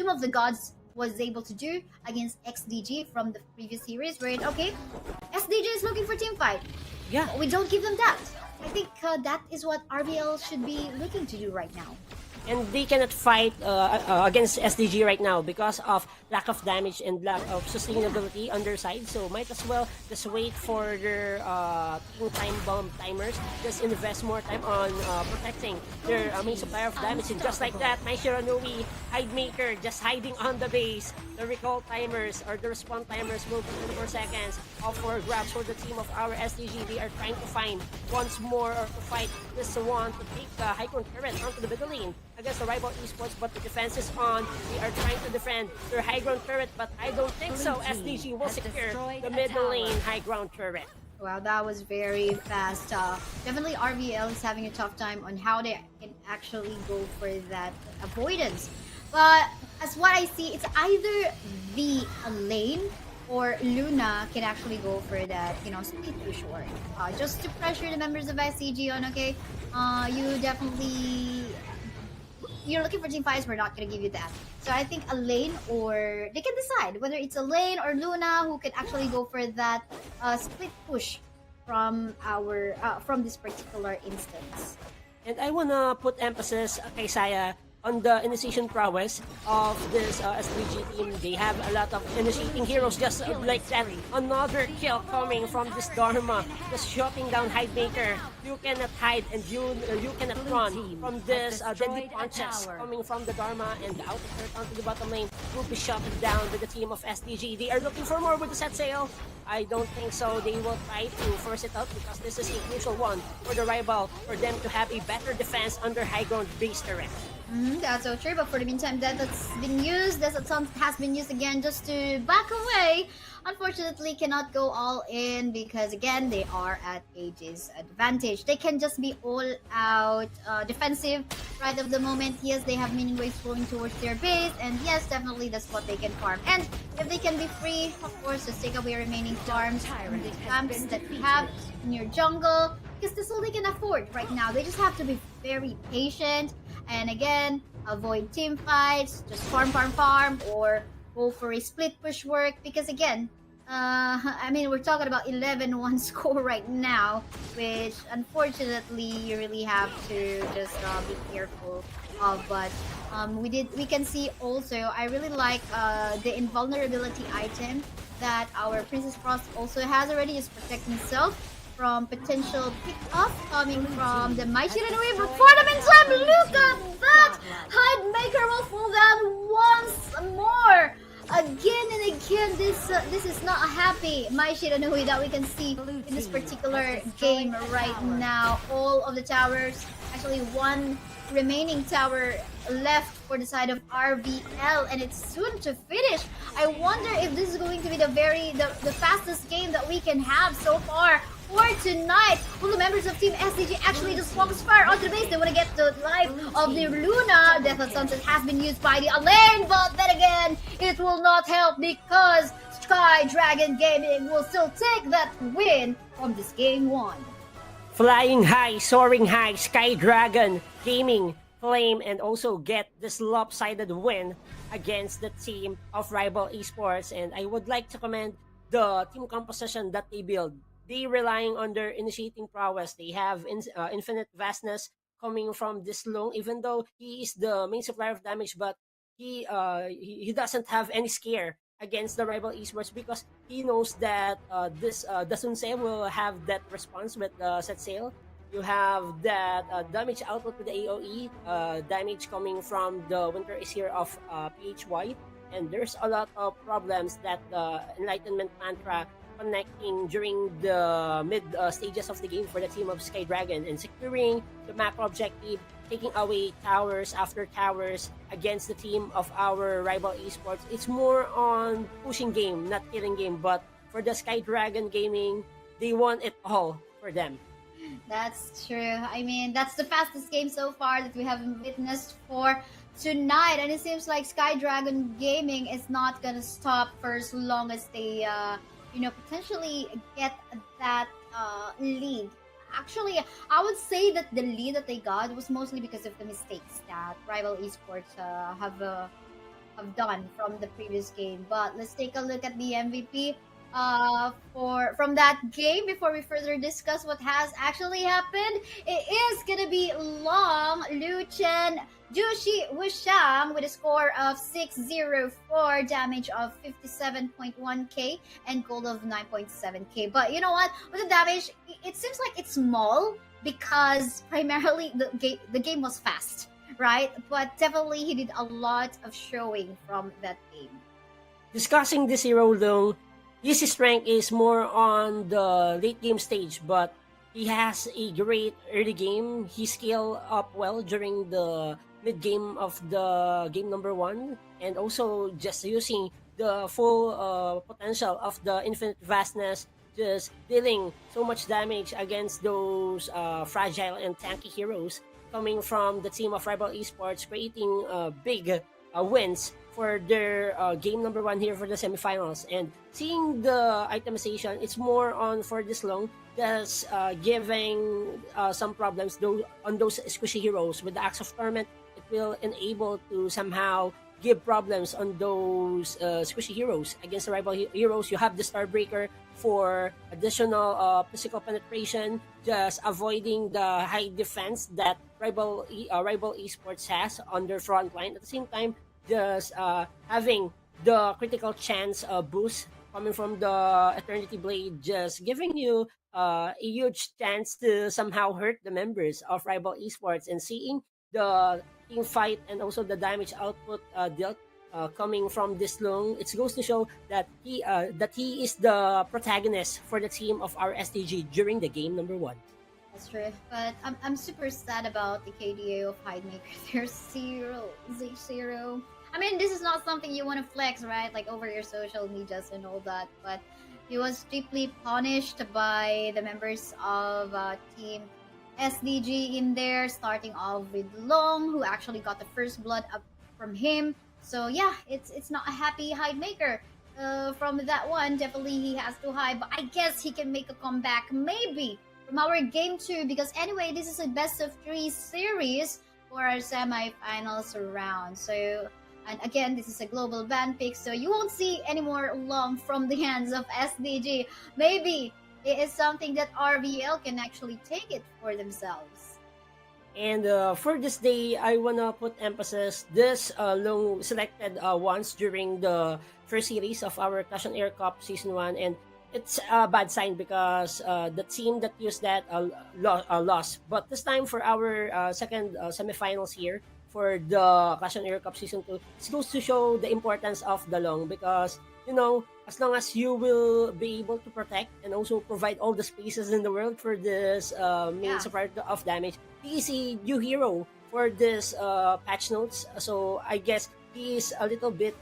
of the Gods was able to do against XDG from the previous series, where okay, SDG is looking for team fight. Yeah, we don't give them that. I think that is what RBL should be looking to do right now. And they cannot fight against SDG right now because of lack of damage and lack of sustainability on their side. So might as well just wait for their time bomb timers. Just invest more time on protecting their main supplier of damage. And just like that, Maishiranui, Hidemaker, just hiding on the base. The recall timers or the respawn timers will be 24 seconds. All for grabs for the team of our SDG. They are trying to find once more or to fight this one to take the high ground turret onto the middle lane against the rival esports, but the defense is on. They are trying to defend their high ground turret, but I don't think so. SDG will secure the middle lane high ground turret. Wow, that was very fast. Definitely RVL is having a tough time on how they can actually go for that avoidance. But as what I see, it's either the lane or Luna can actually go for that, you know, split push work. Just to pressure the members of SCG on, okay, you're looking for team fights, we're not gonna give you that. So I think a lane, or they can decide whether it's a lane or Luna who can actually go for that split push from this particular instance. And I wanna put emphasis, kay Saya, on the initiation prowess of this SDG team. They have a lot of initiating heroes just like that. Another kill coming from this Dharma, just shutting down Hidemaker. You cannot hide and you cannot run from this deadly punches coming from the Dharma, and the outer turret onto the bottom lane will be shut down with the team of SDG. They are looking for more with the set sail. I don't think so. They will try to force it out because this is a crucial one for the rival, for them to have a better defense under high ground base turret. That's so true, but for the meantime, that's been used. That has been used again just to back away. Unfortunately, cannot go all in because again, they are at Aegis advantage. They can just be all out defensive right of the moment. Yes, they have minion waves flowing towards their base, and yes, definitely that's what they can farm. And if they can be free, of course, just take away remaining farms from the camps that you have in your jungle, because that's all they can afford right now. They just have to be very patient. And again, avoid team fights, just farm, or go for a split push work. Because again, I mean, we're talking about 11-1 score right now, which unfortunately you really have to just be careful of. But we can see also, I really like the invulnerability item that our Princess Frost also has already, just protect himself from potential pick-up coming from the Maishiranui. But for the meantime, look at that! Hidemaker will fall again, this is not a happy Mai Shiranui that we can see in this particular game right now. All of the towers, actually one remaining tower left for the side of RVL, and it's soon to finish. I wonder if this is going to be the fastest game that we can have so far for tonight. Will the members of Team SDG actually just focus fire onto the base? They want to get the life of the Luna. Death of Sunset has been used by the Alain, but then again, it will not help because Sky Dragon Gaming will still take that win from this game 1. Flying high, soaring high, Sky Dragon Gaming claim and also get this lopsided win against the team of Rival Esports. And I would like to commend the team composition that they build. They relying on their initiating prowess. They have infinite vastness coming from this long, even though he is the main supplier of damage, but he doesn't have any scare against the Rival Esports because he knows that this Dasun Sail will have that response with set sail. You have that damage output with the AoE, damage coming from the Winter is here of PHY, and there's a lot of problems that the Enlightenment Mantra connecting during the mid stages of the game for the team of Sky Dragon and securing the macro objective, taking away towers after towers against the team of our Rival Esports. It's more on pushing game, not killing game, but for the Sky Dragon Gaming, they want it all for them. That's true. I mean, that's the fastest game so far that we have witnessed for tonight, and it seems like Sky Dragon Gaming is not gonna stop for as long as they potentially get that lead. Actually, I would say that the lead that they got was mostly because of the mistakes that Rival Esports have done from the previous game. But let's take a look at the MVP from that game before we further discuss what has actually happened. It is gonna be Long Lu Chen Jushi Wushang with a score of 604, damage of 57.1k, and gold of 9.7k. But you know what? With the damage, it seems like it's small because primarily the game was fast, right? But definitely he did a lot of showing from that game. Discussing this hero though, his strength is more on the late game stage, but he has a great early game. He scaled up well during the mid game of the game number 1, and also just using the full potential of the infinite vastness, just dealing so much damage against those fragile and tanky heroes coming from the team of Rival Esports, creating big wins for their game number 1 here for the semifinals. And seeing the itemization, it's more on for this long, just giving some problems on those squishy heroes. With the Axe of Torment, it will enable to somehow give problems on those squishy heroes. Against the Rival heroes, you have the Starbreaker for additional physical penetration, just avoiding the high defense that Rival Esports has on their front line. At the same time, just having the critical chance boost coming from the Eternity Blade, just giving you a huge chance to somehow hurt the members of Rival Esports. And seeing the team fight and also the damage output dealt coming from this long, it goes to show that he is the protagonist for the team of our SDG during the game number 1. That's true, but I'm super sad about the KDA of Hidemaker. There's 0. I mean, this is not something you want to flex, right? Like over your social medias and all that, but he was deeply punished by the members of Team SDG in there, starting off with Long, who actually got the first blood up from him. So yeah, it's not a happy Hidemaker. From that one, definitely he has to hide, but I guess he can make a comeback maybe from our game 2, because anyway, this is a best of 3 series for our semi-finals round. So, and again, this is a global ban pick, so you won't see any more Long from the hands of SDG. Maybe it is something that RVL can actually take it for themselves. And for this day, I wanna put emphasis this long selected once during the first series of our Clash on Air Cup Season 1, and it's a bad sign because the team that used that lost. But this time for our second semifinals here, for the Clash on Air Cup Season 2, it goes to show the importance of the long because, as long as you will be able to protect and also provide all the spaces in the world for this main support of damage, he is a new hero for this patch notes. So I guess he is a little bit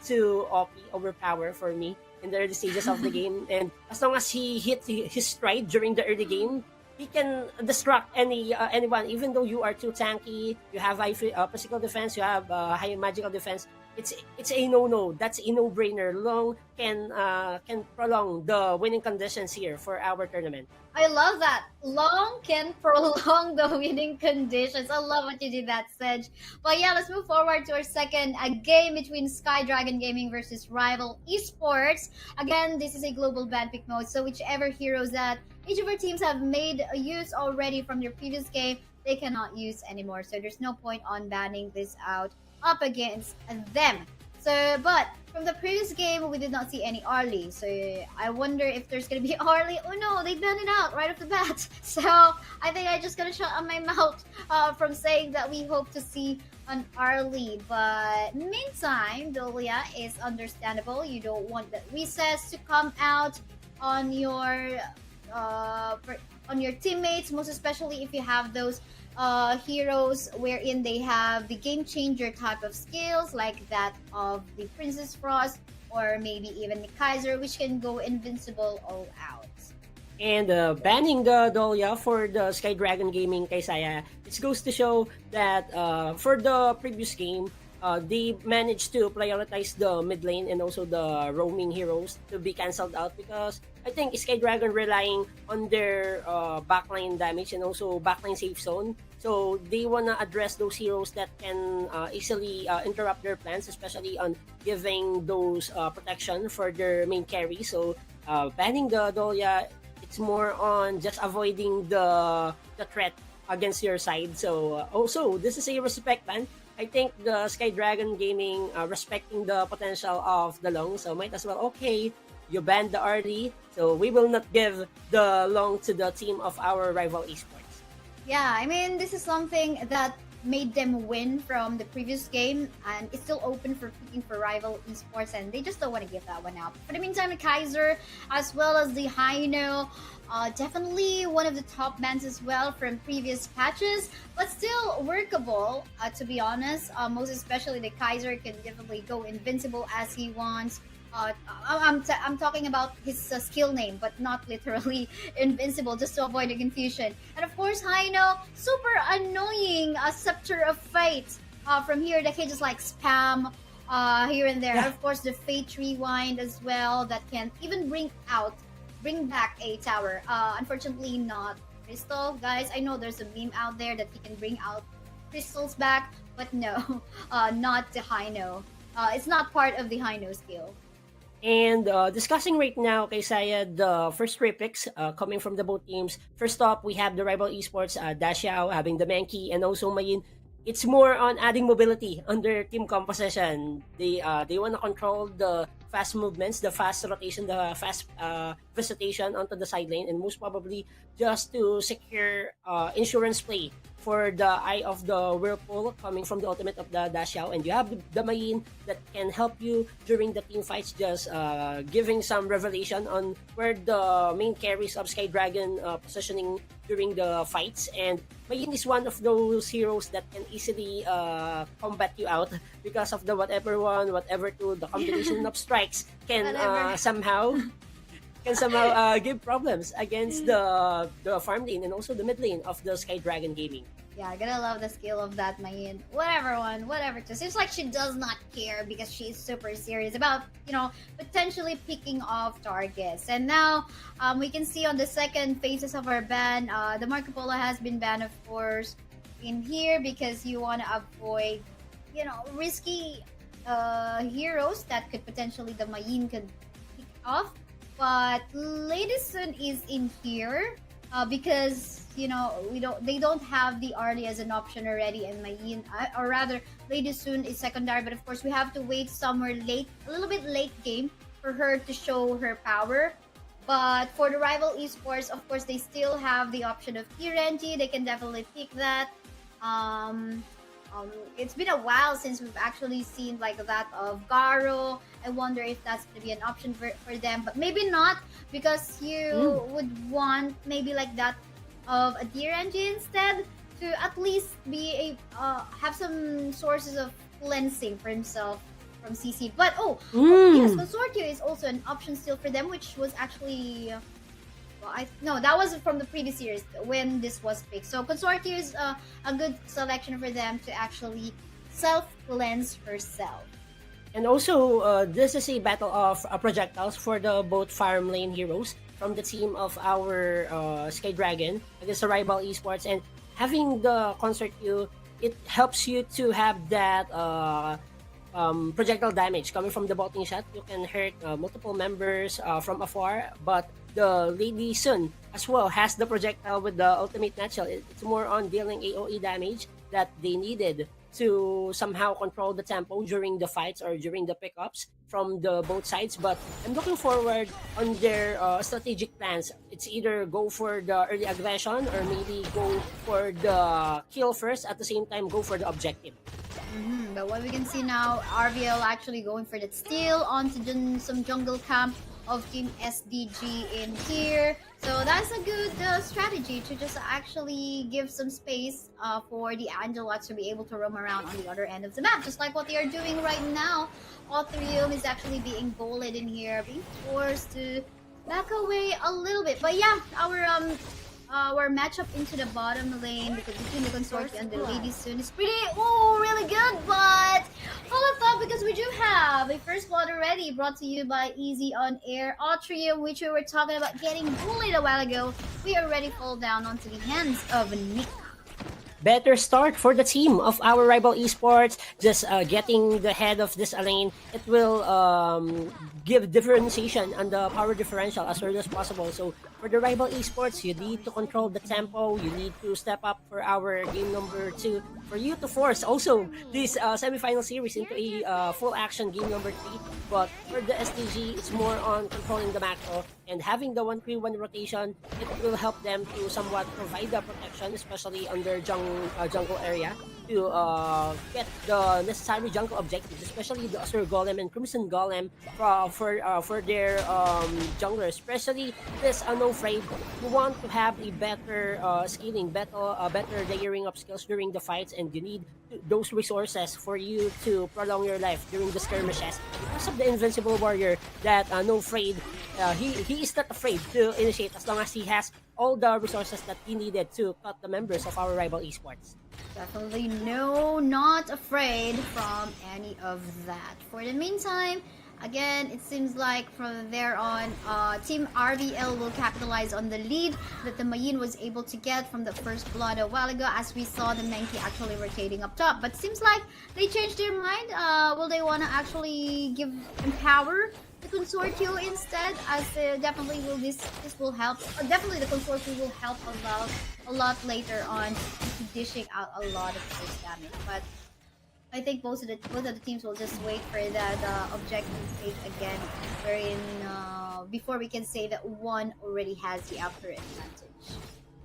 too OP, overpower for me in the early stages of the game. And as long as he hits his stride during the early game, he can destruct anyone, even though you are too tanky, you have high physical defense, you have high magical defense. It's a no. That's a no-brainer. Long can prolong the winning conditions here for our tournament. I love that. Long can prolong the winning conditions. I love what you did that, Sedge. But yeah, let's move forward to our second game between Sky Dragon Gaming versus Rival Esports. Again, this is a global ban pick mode, so whichever heroes that each of our teams have made use already from their previous game, they cannot use anymore. So there's no point on banning this out up against them. So, but from the previous game, we did not see any Arlie. So I wonder if there's gonna be Arlie. Oh no, they banned it out right off the bat. So I think I just gonna shut on my mouth from saying that we hope to see an Arlie. But meantime, Dolia, is understandable. You don't want the recess to come out on your teammates, most especially if you have those heroes wherein they have the game changer type of skills like that of the Princess Frost or maybe even the Kaiser, which can go invincible all out. And banning the Dolia for the Sky Dragon Gaming kay Saya, it goes to show that for the previous game, they managed to prioritize the mid lane and also the roaming heroes to be cancelled out because I think Sky Dragon relying on their backline damage and also backline safe zone. So they wanna address those heroes that can easily interrupt their plans, especially on giving those protection for their main carry. So banning the Dolia, it's more on just avoiding the threat against your side. So also this is a respect ban. I think the Sky Dragon Gaming respecting the potential of the long, so might as well, okay, you banned the RD, so we will not give the long to the team of our rival esports. Yeah, I mean, this is something that made them win from the previous game, and it's still open for picking for rival esports, and they just don't want to give that one out. For the meantime, the Kaiser, as well as the Haino, definitely one of the top bans as well from previous patches, but still workable, to be honest. Most especially the Kaiser can definitely go invincible as he wants. I'm talking about his skill name, but not literally invincible, just to avoid the confusion. And of course, Haino, super annoying Scepter of Fate. From here, that can just like spam here and there. Yeah. Of course, the Fate Rewind as well, that can even bring back a tower. Unfortunately, not Crystal. Guys, I know there's a meme out there that he can bring out crystals back, but no, not the Haino. It's not part of the Haino skill. And discussing right now, kay Saya, the first three picks coming from the both teams. First up, we have the rival esports, Dashiao having the Mankey and also Mayin. It's more on adding mobility on their team composition. They want to control the fast movements, the fast rotation, the fast visitation onto the side lane, and most probably just to secure insurance play for the Eye of the Whirlpool coming from the ultimate of the Dashiao. And you have the Mayin that can help you during the team fights, just giving some revelation on where the main carries of Sky Dragon positioning during the fights. And Mayin is one of those heroes that can easily combat you out because of the whatever one, whatever two, the combination of strikes can somehow give problems against the farm lane and also the mid lane of the Sky Dragon Gaming. Yeah, I gotta love the skill of that Mayin. Whatever two. Seems like she does not care because she's super serious about, potentially picking off targets. And now, we can see on the second phases of our ban, the Marco Polo has been banned, of course, in here because you want to avoid, risky heroes that could potentially the Mayin could pick off. But Lady Sun is in here because they don't have the Arlie as an option already, and Mayin, or rather Lady Sun is secondary. But of course, we have to wait somewhere late, a little bit late game, for her to show her power. But for the rival esports, of course, they still have the option of Kirenji. They can definitely pick that. It's been a while since we've actually seen like that of Garo. I wonder if that's gonna be an option for them, but maybe not, because you would want maybe like that of a Deer Engine instead, to at least be a have some sources of cleansing for himself from CC. But yes, Consortio is also an option still for them, which was actually no, that was from the previous series when this was picked. So Consortio is a good selection for them to actually self-cleanse herself. And also, this is a battle of projectiles for the both farm lane heroes from the team of our Sky Dragon against the rival esports. And having the Consortio, it helps you to have that projectile damage coming from the bolting shot. You can hurt multiple members from afar, but the Lady Sun as well has the projectile with the ultimate nutshell. It's more on dealing AoE damage that they needed to somehow control the tempo during the fights or during the pickups from the both sides. But I'm looking forward on their strategic plans. It's either go for the early aggression or maybe go for the kill first, at the same time go for the objective. But what we can see now, RVL actually going for that steal onto some jungle camp of Team SDG in here. So that's a good strategy to just actually give some space for the Angelots to be able to roam around on the other end of the map, just like what they are doing right now. Authorium is actually being bullied in here, being forced to back away a little bit. But yeah, our matchup into the bottom lane between the Consortium and the Lady Soon is really good, but hold of thought, because we do have a first blood already brought to you by Easy on Air. Autrium, which we were talking about getting bullied a while ago, we already fall down onto the hands of Nick. Better start for the team of our rival esports. Just getting the head of this lane, it will give differentiation on the power differential as early as possible. So for the rival esports, you need to control the tempo. You need to step up for our game number 2 for you to force also this semi-final series into a full action game number 3. But for the STG, it's more on controlling the macro and having the 1-3-1 rotation. It will help them to somewhat provide the protection, especially on their jungle area, to get the necessary jungle objectives, especially the Azure Golem and Crimson Golem for their junglers, especially this No Afraid, who want to have a better scaling, better layering of skills during the fights, and you need those resources for you to prolong your life during the skirmishes. Because of the Invincible Warrior that No Afraid, he is not afraid to initiate as long as he has all the resources that he needed to cut the members of our rival esports. Definitely no, not afraid from any of that. For the meantime, again, it seems like from there on, Team RVL will capitalize on the lead that the Mayin was able to get from the first blood a while ago, as we saw the Menki actually rotating up top. But seems like they changed their mind. Will they want to actually empower the Consortio instead? As definitely will this will help. Definitely the Consortio will help a lot later on, dishing out a lot of force damage. But I think both of the teams will just wait for that objective phase again, wherein before we can say that one already has the upper advantage.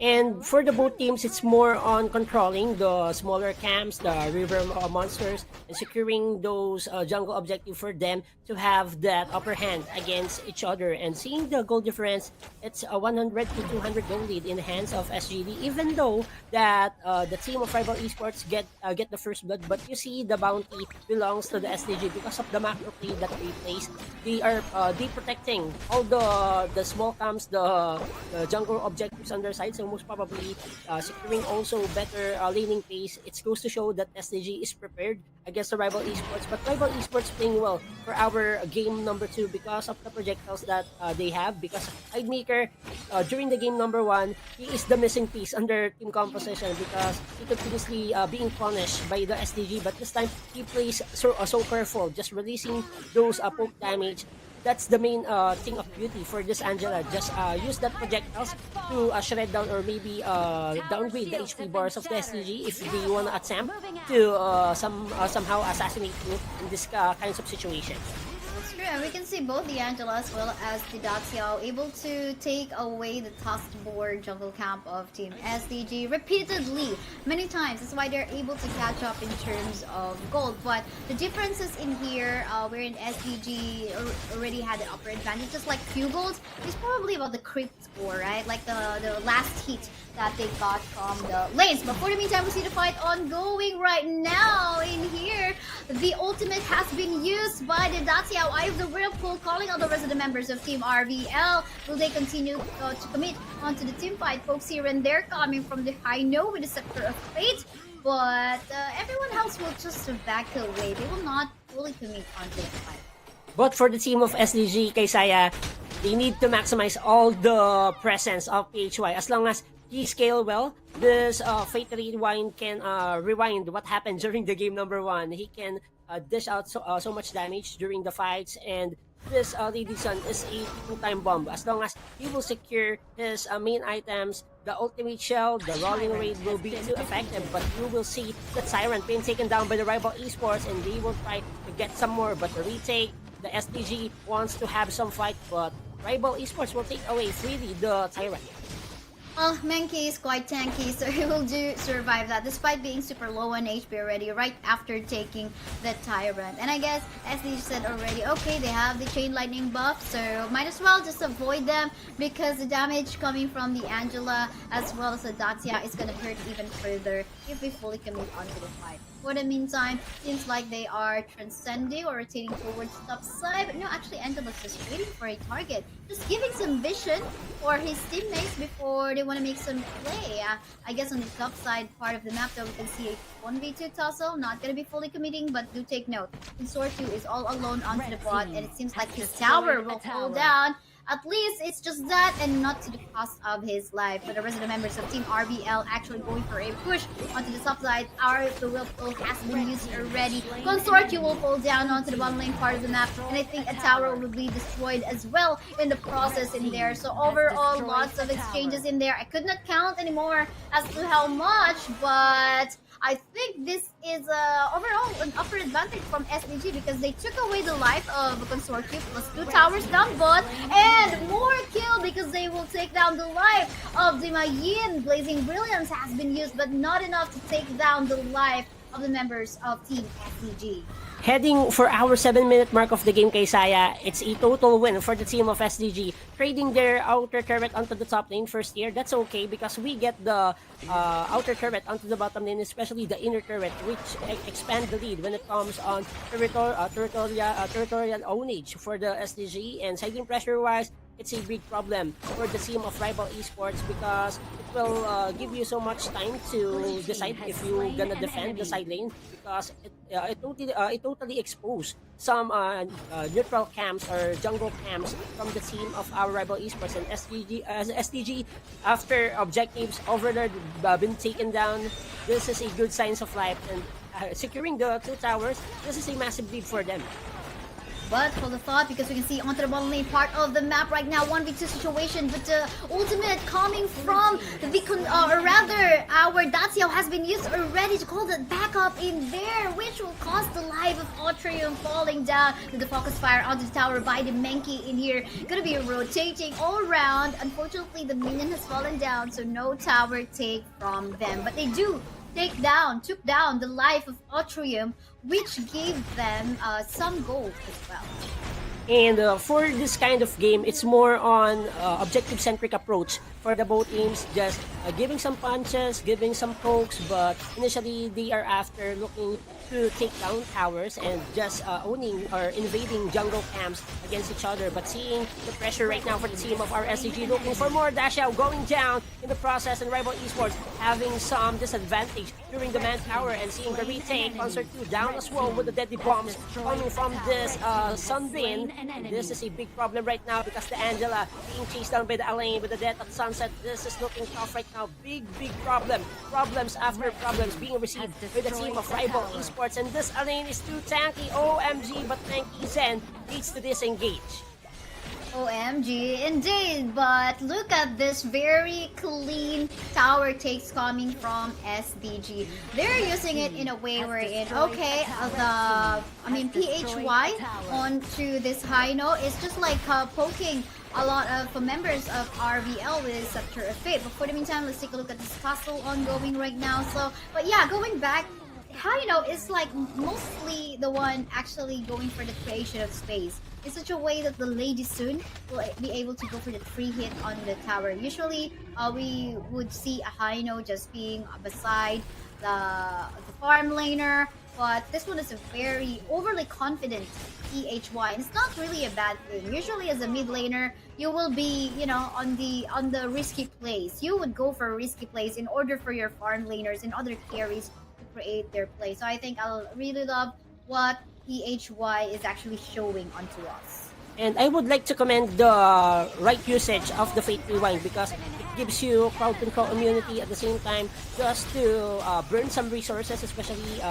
And for the both teams, it's more on controlling the smaller camps, the river monsters, and securing those jungle objectives for them to have that upper hand against each other. And seeing the goal difference, it's a 100 to 200 goal lead in the hands of SGD, even though that the team of rival esports get the first blood. But you see, the bounty belongs to the SDG because of the macro play that they placed. They are protecting all the small camps, the jungle objectives on their side. So most probably securing also better laning pace. It goes to show that SDG is prepared against the rival esports, but rival esports playing well for our game number 2 because of the projectiles that they have. Because Idemaker during the game number 1, he is the missing piece under team composition because he continuously being punished by the SDG, but this time he plays so careful, just releasing those poke damage. That's the main thing of beauty for this Angela. Just use that projectiles to shred down or maybe downgrade the HP bars of the SDG if they want to attempt to somehow assassinate you in this kinds of situations. That's true, and we can see both the Angela as well as the Daxiao able to take away the taskboard jungle camp of Team SDG repeatedly, many times. That's why they're able to catch up in terms of gold. But the differences in here, wherein SDG already had the upper advantage, just like few golds, is probably about the creep score, right? Like the last hit that they got from the lanes. But for the meantime, we see the fight ongoing right now in here. The ultimate has been used by the Daxiao, Eye of the Whirlpool, calling out the rest of the members of Team RVL. Will they continue to commit onto the team fight? Folks here and there coming from the high note with the Scepter of Fate. But everyone else will just back away. They will not fully commit onto the fight. But for the team of SDG, Kaysaya, they need to maximize all the presence of PHY. As long as he scale well, this Fate Rewind can rewind what happened during the game number 1. He can dish out so much damage during the fights, and this Lady Sun is a two-time bomb. As long as he will secure his main items, the ultimate shell, the rolling raid will be too effective, but you will see the Tyrant being taken down by the rival esports, and they will try to get some more, but the retake, the SDG wants to have some fight, but rival esports will take away freely the Tyrant. Well, Menki is quite tanky, so he will survive that despite being super low on HP already right after taking the Tyrant. And I guess, as they said already, okay, they have the Chain Lightning buff, so might as well just avoid them because the damage coming from the Angela as well as the Dacia is going to hurt even further if we fully commit onto the fight. For the meantime, seems like they are transcending or rotating towards the top side, but no, actually Angela's just waiting for a target, just giving some vision for his teammates before they want to make some play. I guess on the top side part of the map though, we can see a 1v2 tussle, not going to be fully committing, but do take note. Consortium is all alone onto the bot, and it seems like his tower will fall down. At least it's just that and not to the cost of his life. But the rest of the members of Team RBL actually going for a push onto the top side. The Whirlpool has been used already. Consortium will fall down onto the bottom lane part of the map. And I think a tower will be destroyed as well in the process in there. So overall, lots of exchanges in there. I could not count anymore as to how much, but I think this is overall an upper advantage from SDG because they took away the life of a Consortium plus 2 towers down bot and more kill because they will take down the life of the Mayin. Blazing Brilliance has been used, but not enough to take down the life of the members of Team SDG. Heading for our 7-minute mark of the game, Kaysaya, it's a total win for the team of SDG. Trading their outer turret onto the top lane first tier, that's okay because we get the outer turret onto the bottom lane, especially the inner turret, which expand the lead when it comes on territorial ownage for the SDG. And siding pressure-wise, it's a big problem for the team of rival esports because it will give you so much time to decide if you're gonna defend the side lane because it totally exposed some neutral camps or jungle camps from the team of our rival esports. And SDG after objectives overload been taken down, this is a good signs of life, and securing the 2 towers, this is a massive lead for them. But hold the thought because we can see onto the bottom lane part of the map right now, 1v2 situation, but the ultimate coming from the, or rather, our Daciao has been used already to call the backup in there, which will cause the life of Otrium falling down to the focus fire onto the tower by the Menki in here. Gonna be rotating all around. Unfortunately, the minion has fallen down, so no tower take from them. But they do took down the life of Otrium, which gave them some gold as well. And for this kind of game, it's more on objective-centric approach for the both teams, just giving some punches, giving some pokes, but initially they are after looking to take down towers and just owning or invading jungle camps against each other. But seeing the pressure right now for the team of our SCG, looking for more dash out, going down in the process, and rival esports having some disadvantage during the man tower, and seeing the retake, Concert 2 down as well with the deadly bombs coming from this Sunbeam. This is a big problem right now because the Angela being chased down by the Alain with the death at Sunset. This is looking tough right now. Big problem. Problems after problems being received by the team of rival esports. And this Alain is too tanky. OMG, but Tanky Zen needs to disengage. OMG, indeed, but look at this very clean tower takes coming from SDG. They're using it in a way wherein, okay, PHY onto this high note is just like poking a lot of members of RVL with Scepter of Fate. But for the meantime, let's take a look at this castle ongoing right now. So, but yeah, going back, Hino is like mostly the one actually going for the creation of space in such a way that the Lady soon will be able to go for the free hit on the tower. Usually, we would see a Hino just being beside the farm laner, but this one is a very overly confident PHY, and it's not really a bad thing. Usually, as a mid laner, you will be, on the risky plays. You would go for risky plays in order for your farm laners and other carries to create their play. So I think I'll really love what PHY is actually showing onto us. And I would like to commend the right usage of the Fate Rewind because it gives you crowd control immunity at the same time just to burn some resources, especially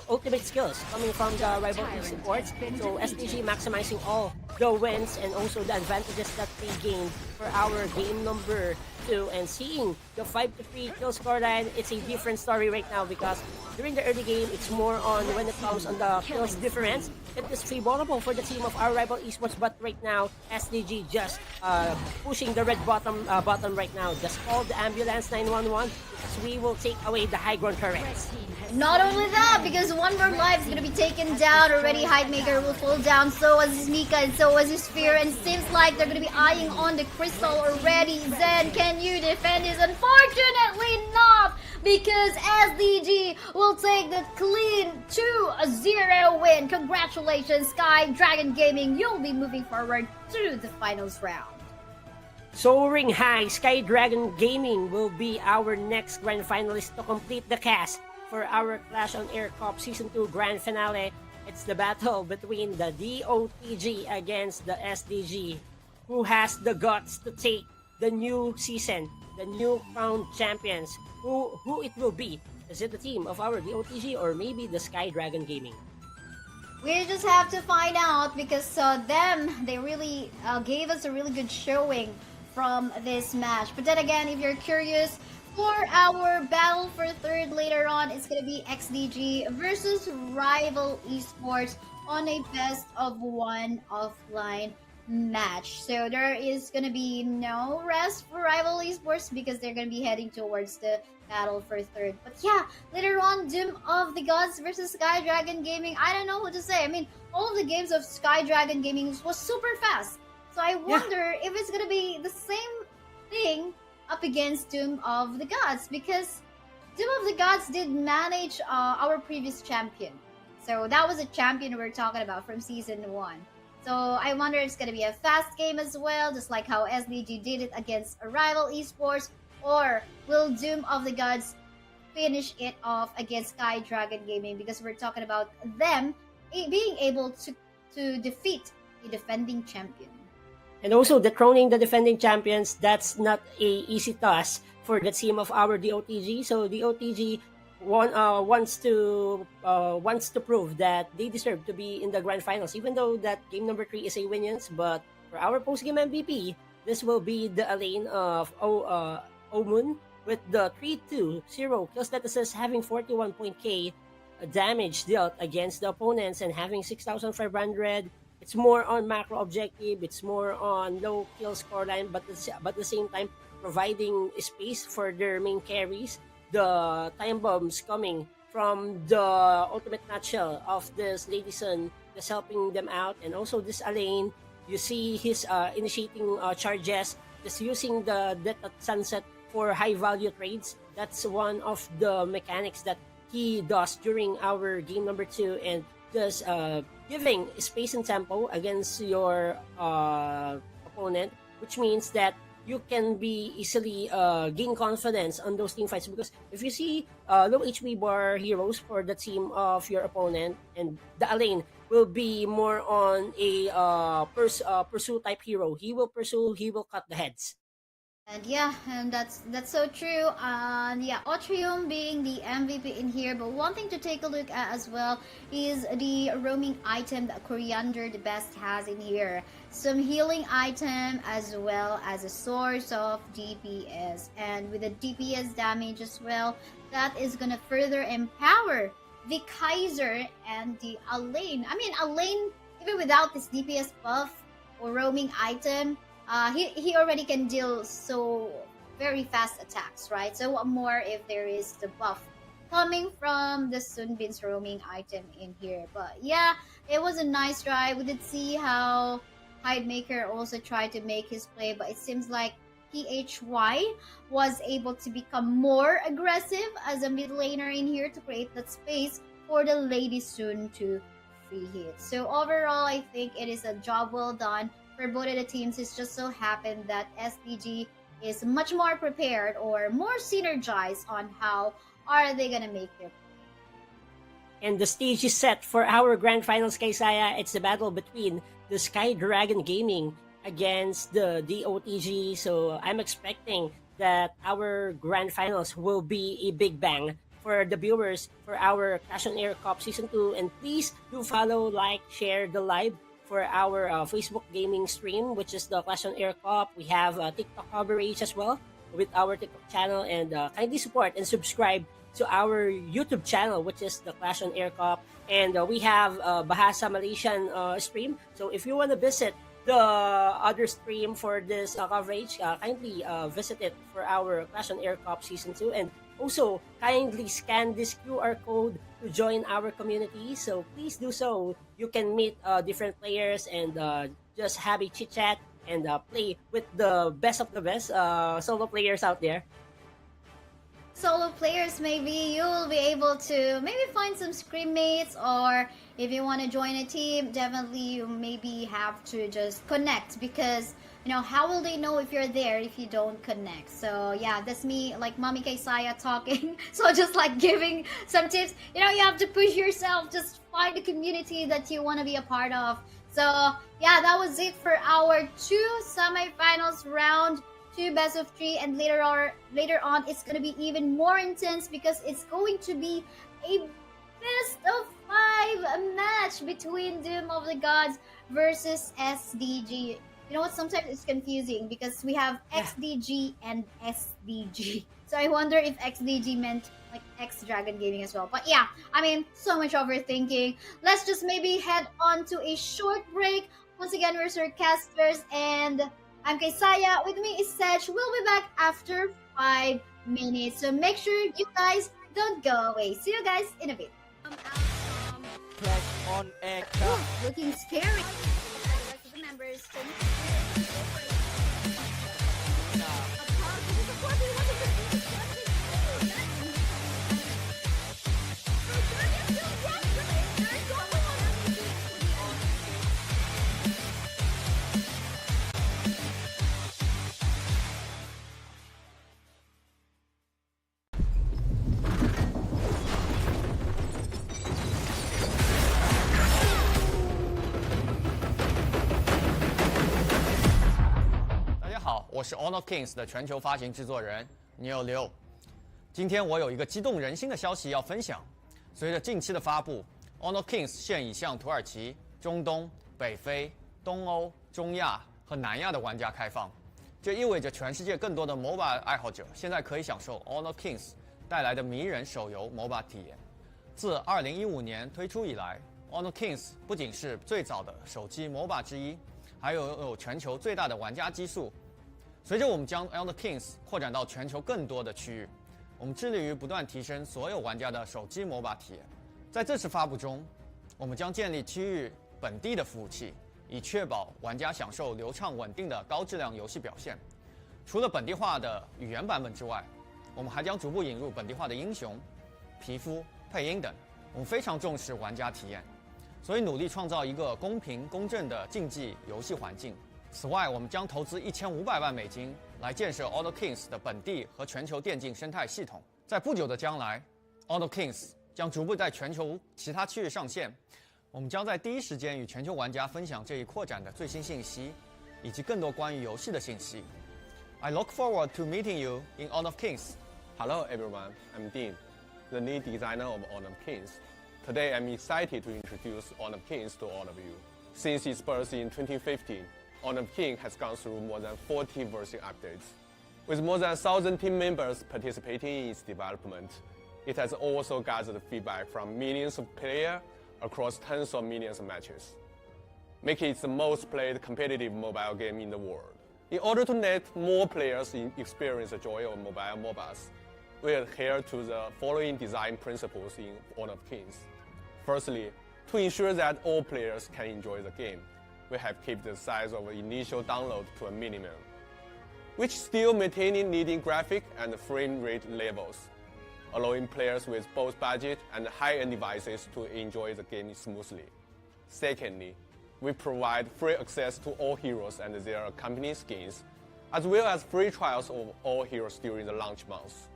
ultimate skills coming from the rival esports. So SDG maximizing all the wins and also the advantages that they gained for our game number 2, and seeing the 5-3 kill scoreline, it's a different story right now because during the early game, it's more on when it comes on the kills difference. It is favorable for the team of our rival esports, but right now, SDG just pushing the red bottom right now. Just call the ambulance 911 because we will take away the high ground turrets. Not only that, because one more life is going to be taken down already. Hidemaker will fall down, so was his Mika, and so was his Sphere, and seems like they're going to be eyeing on the Crystal already. Zen, can you defend this? Unfortunately not, because SDG will take the clean 2-0 win. Congratulations, Sky Dragon Gaming. You'll be moving forward to the finals round. Soaring high, Sky Dragon Gaming will be our next grand finalist to complete the cast for our Clash on Air Cup Season 2 Grand Finale. It's the battle between the DOTG against the SDG. Who has the guts to take the new season, the new crowned champions? Who it will be? Is it the team of our DOTG or maybe the Sky Dragon Gaming? We just have to find out because they really gave us a really good showing from this match. But then again, if you're curious, for our battle for third later on, it's going to be XDG versus Rival Esports on a best of one offline match. So there is going to be no rest for Rival Esports because they're going to be heading towards the battle for third. But yeah, later on, Doom of the Gods versus Sky Dragon Gaming. I don't know what to say. I mean, all of the games of Sky Dragon Gaming was super fast. So I wonder if it's going to be the same thing up against Doom of the Gods, because Doom of the Gods did manage our previous champion. So that was a champion we were talking about from Season 1. So I wonder if it's going to be a fast game as well, just like how SDG did it against a Rival Esports, or will Doom of the Gods finish it off against Sky Dragon Gaming, because we're talking about them being able to defeat the defending champion. And also dethroning the defending champions, that's not a easy task for the team of our DOTG. So DOTG wants to prove that they deserve to be in the grand finals, even though that game number 3 is a win-wins. But for our post-game MVP, this will be the lane of Omun with the 3-2-0 kill statuses, having 41.k damage dealt against the opponents and having 6,500. It's more on macro objective, it's more on low kill scoreline, but at the same time providing space for their main carries. The time bombs coming from the ultimate nutshell of this Lady Sun is helping them out, and also this Alain, you see his initiating charges, just using the Death at Sunset for high value trades. That's one of the mechanics that he does during our game number 2, and just giving space and tempo against your opponent, which means that you can be easily gain confidence on those team fights, because if you see low HP bar heroes for the team of your opponent, and the Alain will be more on a pursue type hero. He will pursue, he will cut the heads. And yeah, and that's so true. And yeah, Otrium being the MVP in here, but one thing to take a look at as well is the roaming item that Coriander the best has in here. Some healing item as well as a source of DPS, and with the DPS damage as well, that is gonna further empower the Kaiser and the Alain. I mean, Alain, even without this DPS buff or roaming item, he already can deal so very fast attacks, right? So what more if there is the buff coming from the Sunbin's roaming item in here? But yeah, it was a nice try. We did see how Hidemaker also tried to make his play, but it seems like PHY was able to become more aggressive as a mid laner in here to create that space for the Lady Sun to free hit. So overall, I think it is a job well done for both of the teams. It's just so happened that SDG is much more prepared or more synergized on how are they gonna make their play. And the stage is set for our grand finals, Kaisaya. It's the battle between the Sky Dragon Gaming against the DOTG. So I'm expecting that our grand finals will be a big bang for the viewers for our Clash on Air Cup Season 2. And please do follow, like, share the live for our Facebook gaming stream, which is the Clash on Air Cup. We have TikTok coverage as well with our TikTok channel, and kindly support and subscribe to our YouTube channel, which is the Clash on Air Cup. And we have Bahasa Malaysian stream. So if you want to visit the other stream for this coverage, kindly visit it for our Clash on Air Cup Season 2. And also, kindly scan this QR code to join our community. So please do so. You can meet different players and just have a chit chat and play with the best of the best solo players out there. Solo players, maybe you'll be able to maybe find some scrim mates, or if you want to join a team, definitely you maybe have to just connect, because how will they know if you're there if you don't connect? So yeah, that's me, like Mommy Kaisaya talking. So just like giving some tips. You have to push yourself. Just find a community that you want to be a part of. So yeah, that was it for our 2 semifinals round, 2 best of 3, and later on it's gonna be even more intense because it's going to be a best of 5 match between Doom of the Gods versus SDG. You know what? Sometimes it's confusing because we have XDG and SDG. So I wonder if XDG meant like X Dragon Gaming as well. But yeah, I mean, so much overthinking. Let's just maybe head on to a short break. Once again, we're Surcasters, and I'm Kaisaya. With me is Sej. We'll be back after 5 minutes. So make sure you guys don't go away. See you guys in a bit. Clash on Air. Looking scary. Members.我是 Honor of Kings 的全球发行制作人牛六。今天我有一个激动人心的消息要分享。随着近期的发布 ，Honor of Kings 现已向土耳其、中东、北非、东欧、中亚和南亚的玩家开放。这意味着全世界更多的 MOBA 爱好者现在可以享受 Honor of Kings 带来的迷人手游 MOBA 体验。自2015年推出以来 ，Honor of Kings 不仅是最早的手机 MOBA 之一，还有全球最大的玩家基数。随着我们将 Honor of Kings 扩展到全球更多的区域，我们致力于不断提升所有玩家的手机 MOBA 体验。在这次发布中，我们将建立区域本地的服务器，以确保玩家享受流畅稳定的高质量游戏表现。除了本地化的语言版本之外，我们还将逐步引入本地化的英雄、皮肤、配音等。我们非常重视玩家体验，所以努力创造一个公平公正的竞技游戏环境。此外，我们将投资1500万美金来建设 Honor Kings 的本地和全球电竞生态系统。在不久的将来 ，Honor Kings 将逐步在全球其他区域上线。我们将在第一时间与全球玩家分享这一扩展的最新信息，以及更多关于游戏的信息。I look forward to meeting you in Honor of Kings. Hello everyone, I'm Dean, the lead designer of Honor of Kings. Today I'm excited to introduce Honor of Kings to all of you. Since its birth in 2015, Honor of Kings has gone through more than 40 version updates. With more than 1,000 team members participating in its development, it has also gathered feedback from millions of players across tens of millions of matches, making it the most played competitive mobile game in the world. In order to let more players experience the joy of mobile MOBAs, we adhere to the following design principles in Honor of Kings. Firstly, to ensure that all players can enjoy the game, we have kept the size of initial download to a minimum, which still maintaining leading graphic and frame rate levels, allowing players with both budget and high-end devices to enjoy the game smoothly. Secondly, we provide free access to all heroes and their accompanying skins, as well as free trials of all heroes during the launch months.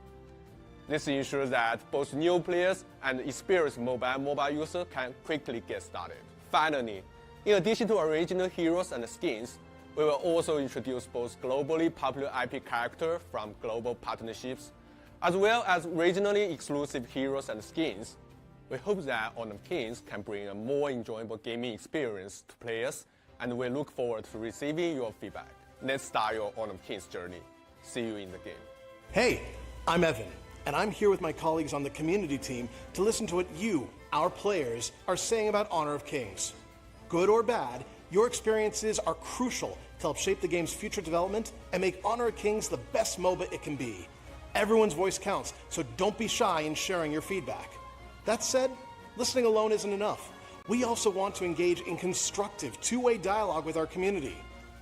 This ensures that both new players and experienced mobile users can quickly get started. Finally, in addition to original heroes and skins, we will also introduce both globally popular IP characters from global partnerships, as well as regionally exclusive heroes and skins. We hope that Honor of Kings can bring a more enjoyable gaming experience to players, and we look forward to receiving your feedback. Let's start your Honor of Kings journey. See you in the game. Hey, I'm Evan, and I'm here with my colleagues on the community team to listen to what you, our players, are saying about Honor of Kings. Good or bad, your experiences are crucial to help shape the game's future development and make Honor of Kings the best MOBA it can be. Everyone's voice counts, so don't be shy in sharing your feedback. That said, listening alone isn't enough. We also want to engage in constructive, two-way dialogue with our community.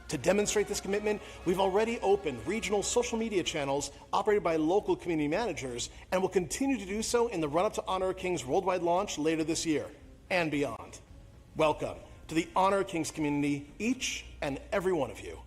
To demonstrate this commitment, we've already opened regional social media channels operated by local community managers and will continue to do so in the run-up to Honor of Kings worldwide launch later this year and beyond. Welcome to the Honor of Kings community, each and every one of you.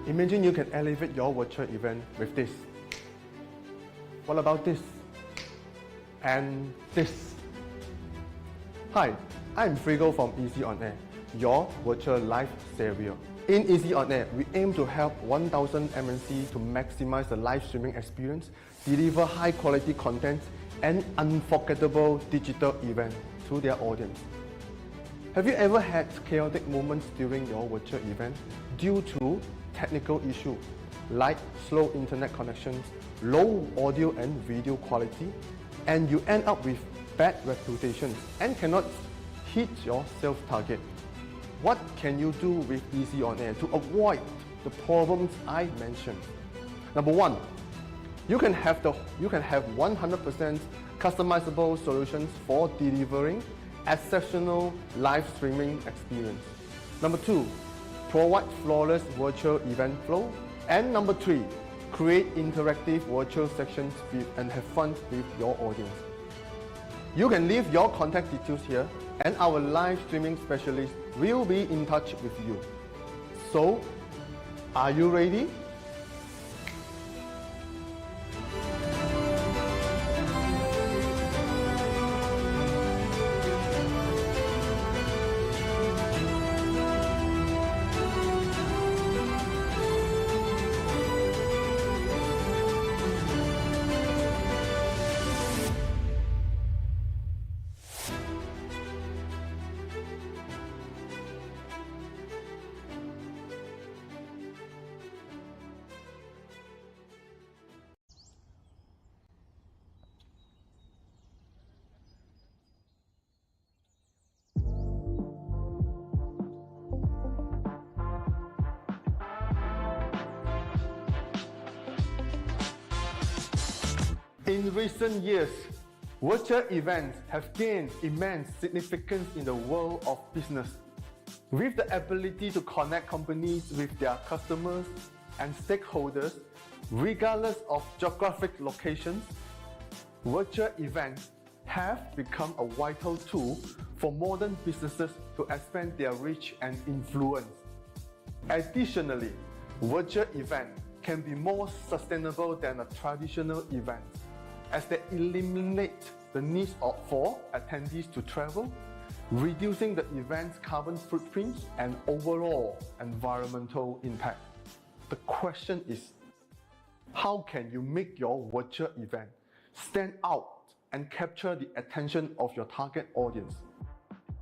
Imagine you can elevate your virtual event with this. What about this? And this? Hi, I'm Frigo from Easy On Air, your virtual live savior. In Easy On Air, we aim to help 1,000 MNCs to maximize the live streaming experience, deliver high quality content, and unforgettable digital events to their audience. Have you ever had chaotic moments during your virtual event due to technical issues like slow internet connections, low audio and video quality, and you end up with bad reputation and cannot hit your sales target? What can you do with Easy On Air to avoid the problems I mentioned? Number one, you can have 100% customizable solutions for delivering exceptional live streaming experience. Number two, provide flawless virtual event flow. And number three, create interactive virtual sections and have fun with your audience. You can leave your contact details here and our live streaming specialist will be in touch with you. So, are you ready? In recent years, virtual events have gained immense significance in the world of business. With the ability to connect companies with their customers and stakeholders, regardless of geographic locations, virtual events have become a vital tool for modern businesses to expand their reach and influence. Additionally, virtual events can be more sustainable than a traditional event, as they eliminate the need for attendees to travel, reducing the event's carbon footprint and overall environmental impact. The question is, how can you make your virtual event stand out and capture the attention of your target audience?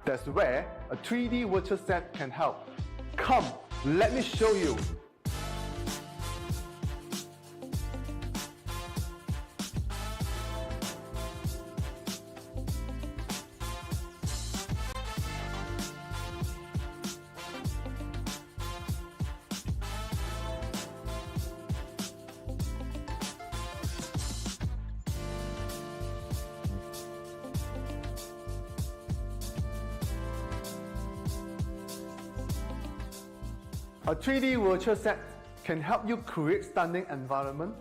That's where a 3D virtual set can help. Come, let me show you. A 3D virtual set can help you create stunning environment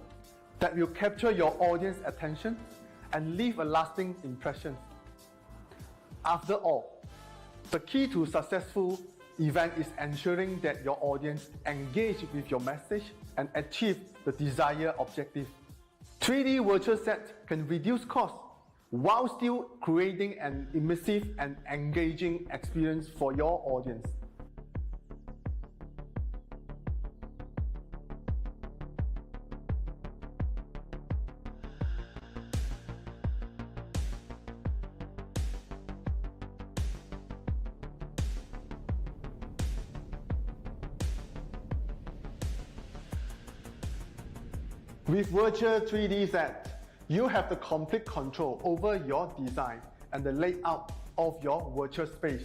that will capture your audience attention and leave a lasting impression. After all, the key to successful event is ensuring that your audience engage with your message and achieve the desired objective. 3D virtual set can reduce costs while still creating an immersive and engaging experience for your audience. With virtual 3D set, you have the complete control over your design and the layout of your virtual space.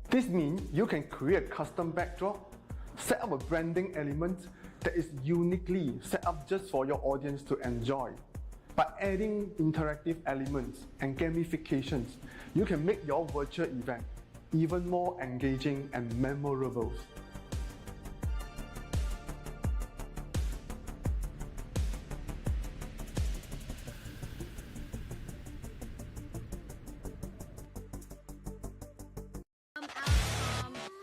This means you can create custom backdrop, set up a branding element that is uniquely set up just for your audience to enjoy. By adding interactive elements and gamifications, you can make your virtual event even more engaging and memorable.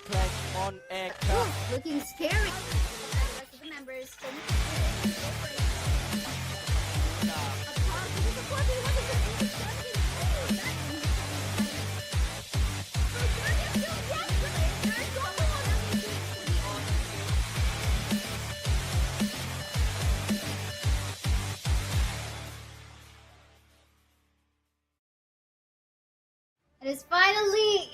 Clash on Air Ooh, looking scary. The rest of the members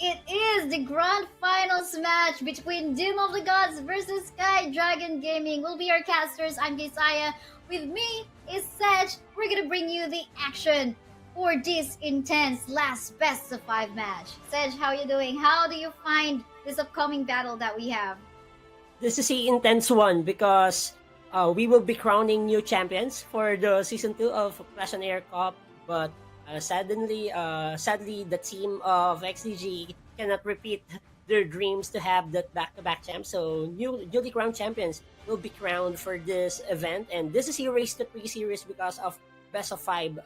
it is the grand finals match between Doom of the Gods versus Sky Dragon Gaming. We'll be your casters. I'm Desaya. With me is Sedge. We're gonna bring you the action for this intense last best of 5 match. Sedge, how are you doing? How do you find this upcoming battle that we have? This is the intense one because we will be crowning new champions for the season 2 of Clash on Air Cup, but sadly, the team of XDG cannot repeat their dreams to have that back-to-back champ. So newly crowned champions will be crowned for this event, and this is a race to 3 series because of best of 5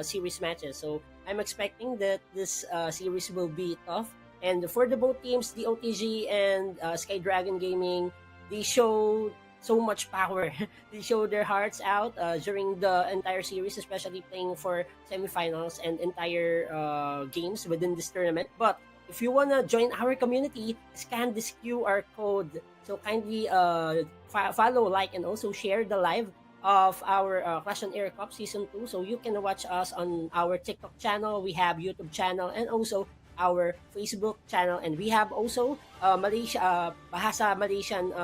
series matches. So I'm expecting that this series will be tough. And for the both teams, the OTG and Sky Dragon Gaming, they show so much power. They show their hearts out during the entire series, especially playing for semifinals and entire games within this tournament. But if you wanna join our community, scan this QR code. So kindly follow, like, and also share the live of our Clash on Air Cup Season 2. So you can watch us on our TikTok channel, we have YouTube channel, and also our Facebook channel. And we have also Bahasa Malaysian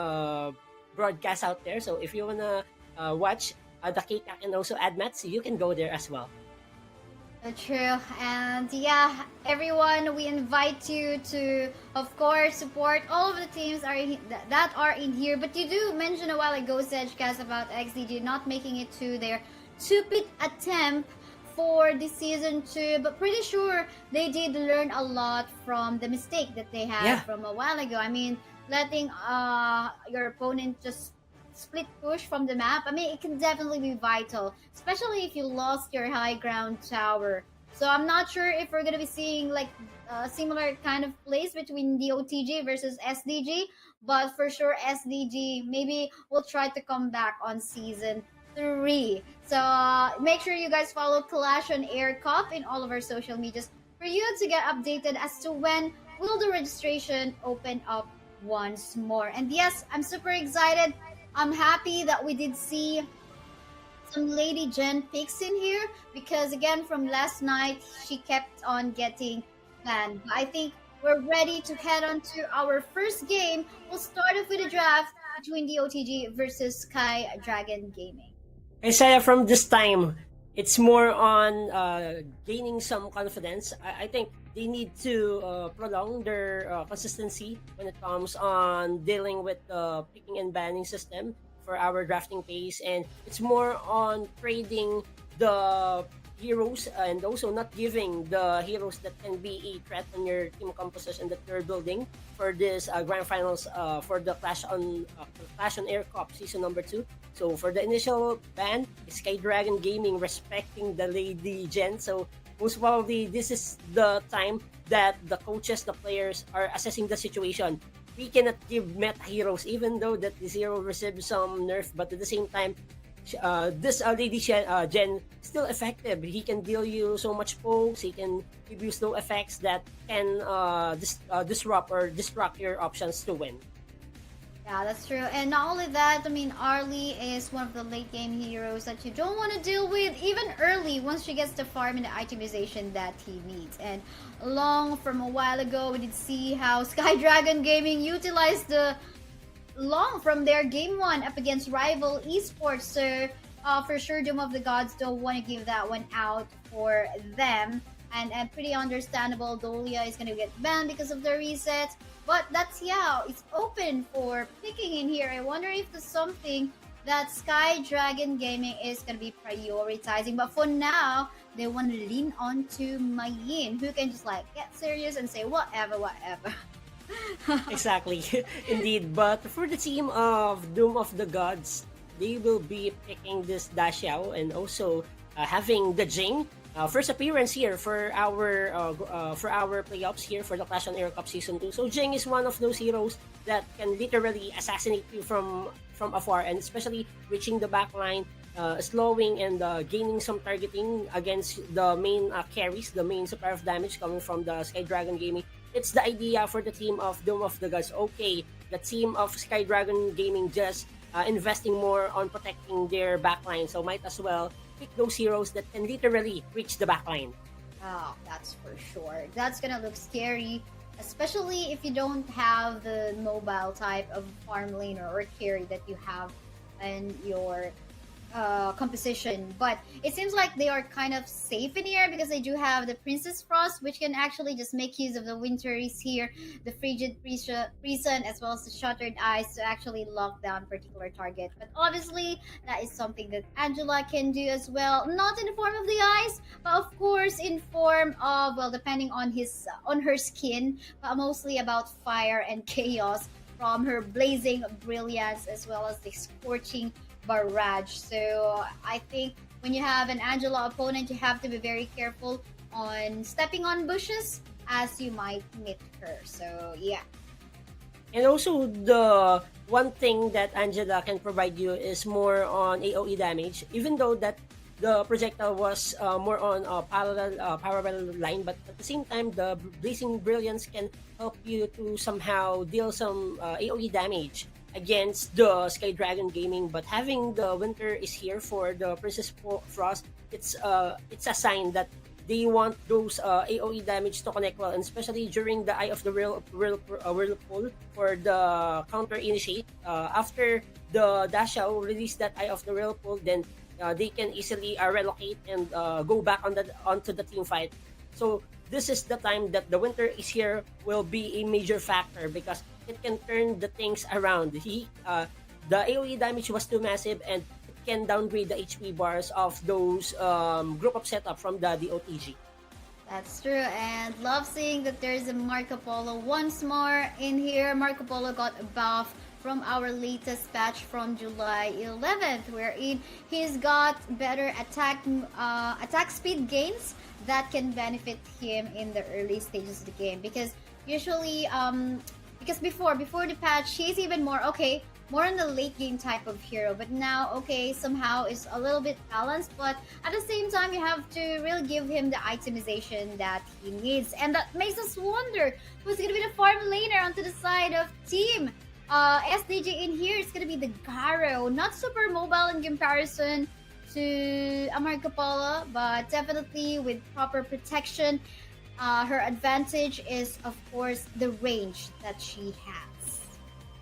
broadcast out there. So if you wanna watch the KCAC and also AdMats, you can go there as well. True. And yeah, everyone, we invite you to, of course, support all of the teams that are in here. But you do mention a while ago, Sedgecast, about XDG not making it to their stupid attempt for the season 2, but pretty sure they did learn a lot from the mistake that they had from a while ago. I mean, letting your opponent just split push from the map, I mean, it can definitely be vital, especially if you lost your high ground tower. So I'm not sure if we're gonna be seeing like a similar kind of plays between the OTG versus SDG, but for sure SDG maybe will try to come back on season 3. So make sure you guys follow Clash on Air Cup in all of our social medias for you to get updated as to when will the registration open up once more. And yes, I'm super excited. I'm happy that we did see some Lady Jen picks in here because again from last night she kept on getting banned. But I think we're ready to head on to our first game. We'll start off with a draft between the OTG versus Sky Dragon Gaming. Isaiah, from this time, it's more on gaining some confidence. I think they need to prolong their consistency when it comes on dealing with the picking and banning system for our drafting pace, and it's more on trading the heroes and also not giving the heroes that can be a threat on your team composition that you're building for this grand finals for the Clash on Air Cup season number 2. So for the initial ban, Sky Dragon Gaming respecting the Lady Jen. So most probably this is the time that the coaches, the players are assessing the situation. We cannot give meta heroes, even though that this hero received some nerf, but at the same time, this Lady Jen still effective. He can deal you so much pokes, he can give you slow effects that can disrupt or distract your options to win. Yeah, that's true. And not only that, I mean, Arlie is one of the late game heroes that you don't want to deal with even early once she gets the farm and the itemization that he needs. And along from a while ago, we did see how Sky Dragon Gaming utilized the long from their game 1 up against rival esports. So for sure, Doom of the Gods don't want to give that one out for them. And pretty understandable, Dolia is going to get banned because of the reset. But that's, yeah, it's open for picking in here. I wonder if there's something that Sky Dragon Gaming is going to be prioritizing. But for now, they want to lean on to Mayin, who can just like get serious and say whatever. Exactly, indeed. But for the team of Doom of the Gods, they will be picking this Dashiao and also having the Jing. First appearance here for our playoffs here for the Clash on Air Cup Season 2. So Jing is one of those heroes that can literally assassinate you from afar, and especially reaching the back line, slowing and gaining some targeting against the main carries, the main supply of damage coming from the Sky Dragon Gaming. It's the idea for the team of Doom of the Gods. Okay, the team of Sky Dragon Gaming just investing more on protecting their backline, so might as well pick those heroes that can literally reach the backline. Oh, that's for sure. That's gonna look scary, especially if you don't have the mobile type of farm laner or carry that you have in your composition. But it seems like they are kind of safe in here because they do have the Princess Frost, which can actually just make use of the Winteries here, the Frigid Prison, as well as the Shuttered Eyes to actually lock down particular target. But obviously, that is something that Angela can do as well. Not in the form of the eyes, but of course in form of, well, depending on her skin, but mostly about fire and chaos from her blazing brilliance as well as the scorching barrage. So I think when you have an Angela opponent, you have to be very careful on stepping on bushes as you might meet her. So yeah. And also the one thing that Angela can provide you is more on AoE damage, even though that the projectile was more on a parallel line, but at the same time the blazing brilliance can help you to somehow deal some AoE damage against the Sky Dragon Gaming. But having the winter is here for the Princess Frost, it's a sign that they want those AoE damage to connect well, and especially during the Eye of the Whirlpool for the counter initiate. After the Dashiao release that Eye of the Whirlpool, then they can easily relocate and go back onto the team fight. So this is the time that the winter is here will be a major factor because it can turn the things around. The AoE damage was too massive and it can downgrade the HP bars of those group up setup from the DOTG. That's true, and love seeing that there's a Marco Polo once more in here. Marco Polo got a buff from our latest patch from July 11th, wherein he's got better attack speed gains that can benefit him in the early stages of the game. Because usually, because before the patch, he's even more on the late game type of hero, but now somehow is a little bit balanced, but at the same time you have to really give him the itemization that he needs, and that makes us wonder who's gonna be the farm laner onto the side of team SDG. In here it's gonna be the Garo, not super mobile in comparison to Marco Polo, but definitely with proper protection. Her advantage is of course the range that she has.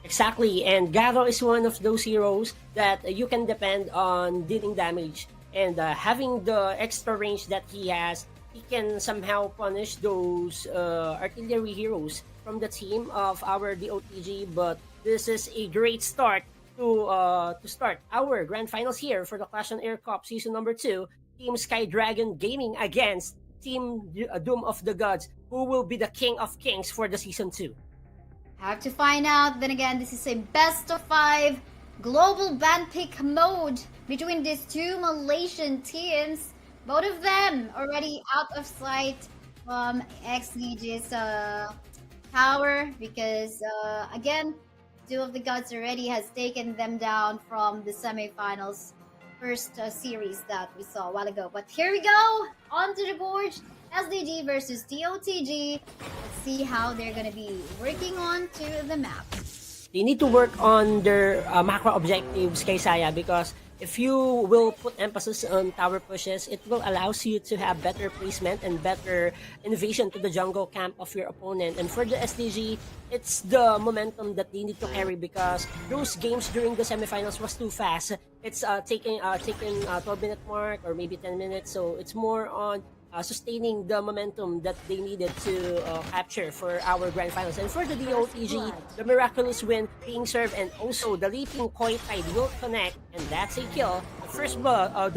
Exactly, and Garo is one of those heroes that you can depend on dealing damage, and having the extra range that he has, he can somehow punish those artillery heroes from the team of our DOTG. But this is a great start to start our grand finals here for the Clash on Air Cup Season number 2, Team Sky Dragon Gaming against Team Doom of the Gods, who will be the King of Kings for the Season 2. Have to find out. Then again, this is a best of 5 global ban pick mode between these two Malaysian teams. Both of them already out of sight from XDG's power, because again, Two of the Gods already has taken them down from the semifinals first series that we saw a while ago. But here we go, onto the board. SDG versus DOTG. Let's see how they're gonna be working on to the map. They need to work on their macro objectives, Kaysaya, because if you will put emphasis on tower pushes, it will allow you to have better placement and better innovation to the jungle camp of your opponent. And for the SDG, it's the momentum that they need to carry, because those games during the semifinals was too fast. It's taking 12-minute mark or maybe 10 minutes, so it's more on sustaining the momentum that they needed to capture for our grand finals. And for the DOTG, the miraculous win being served, and also the leaping Koi Tide will connect, and that's a kill. The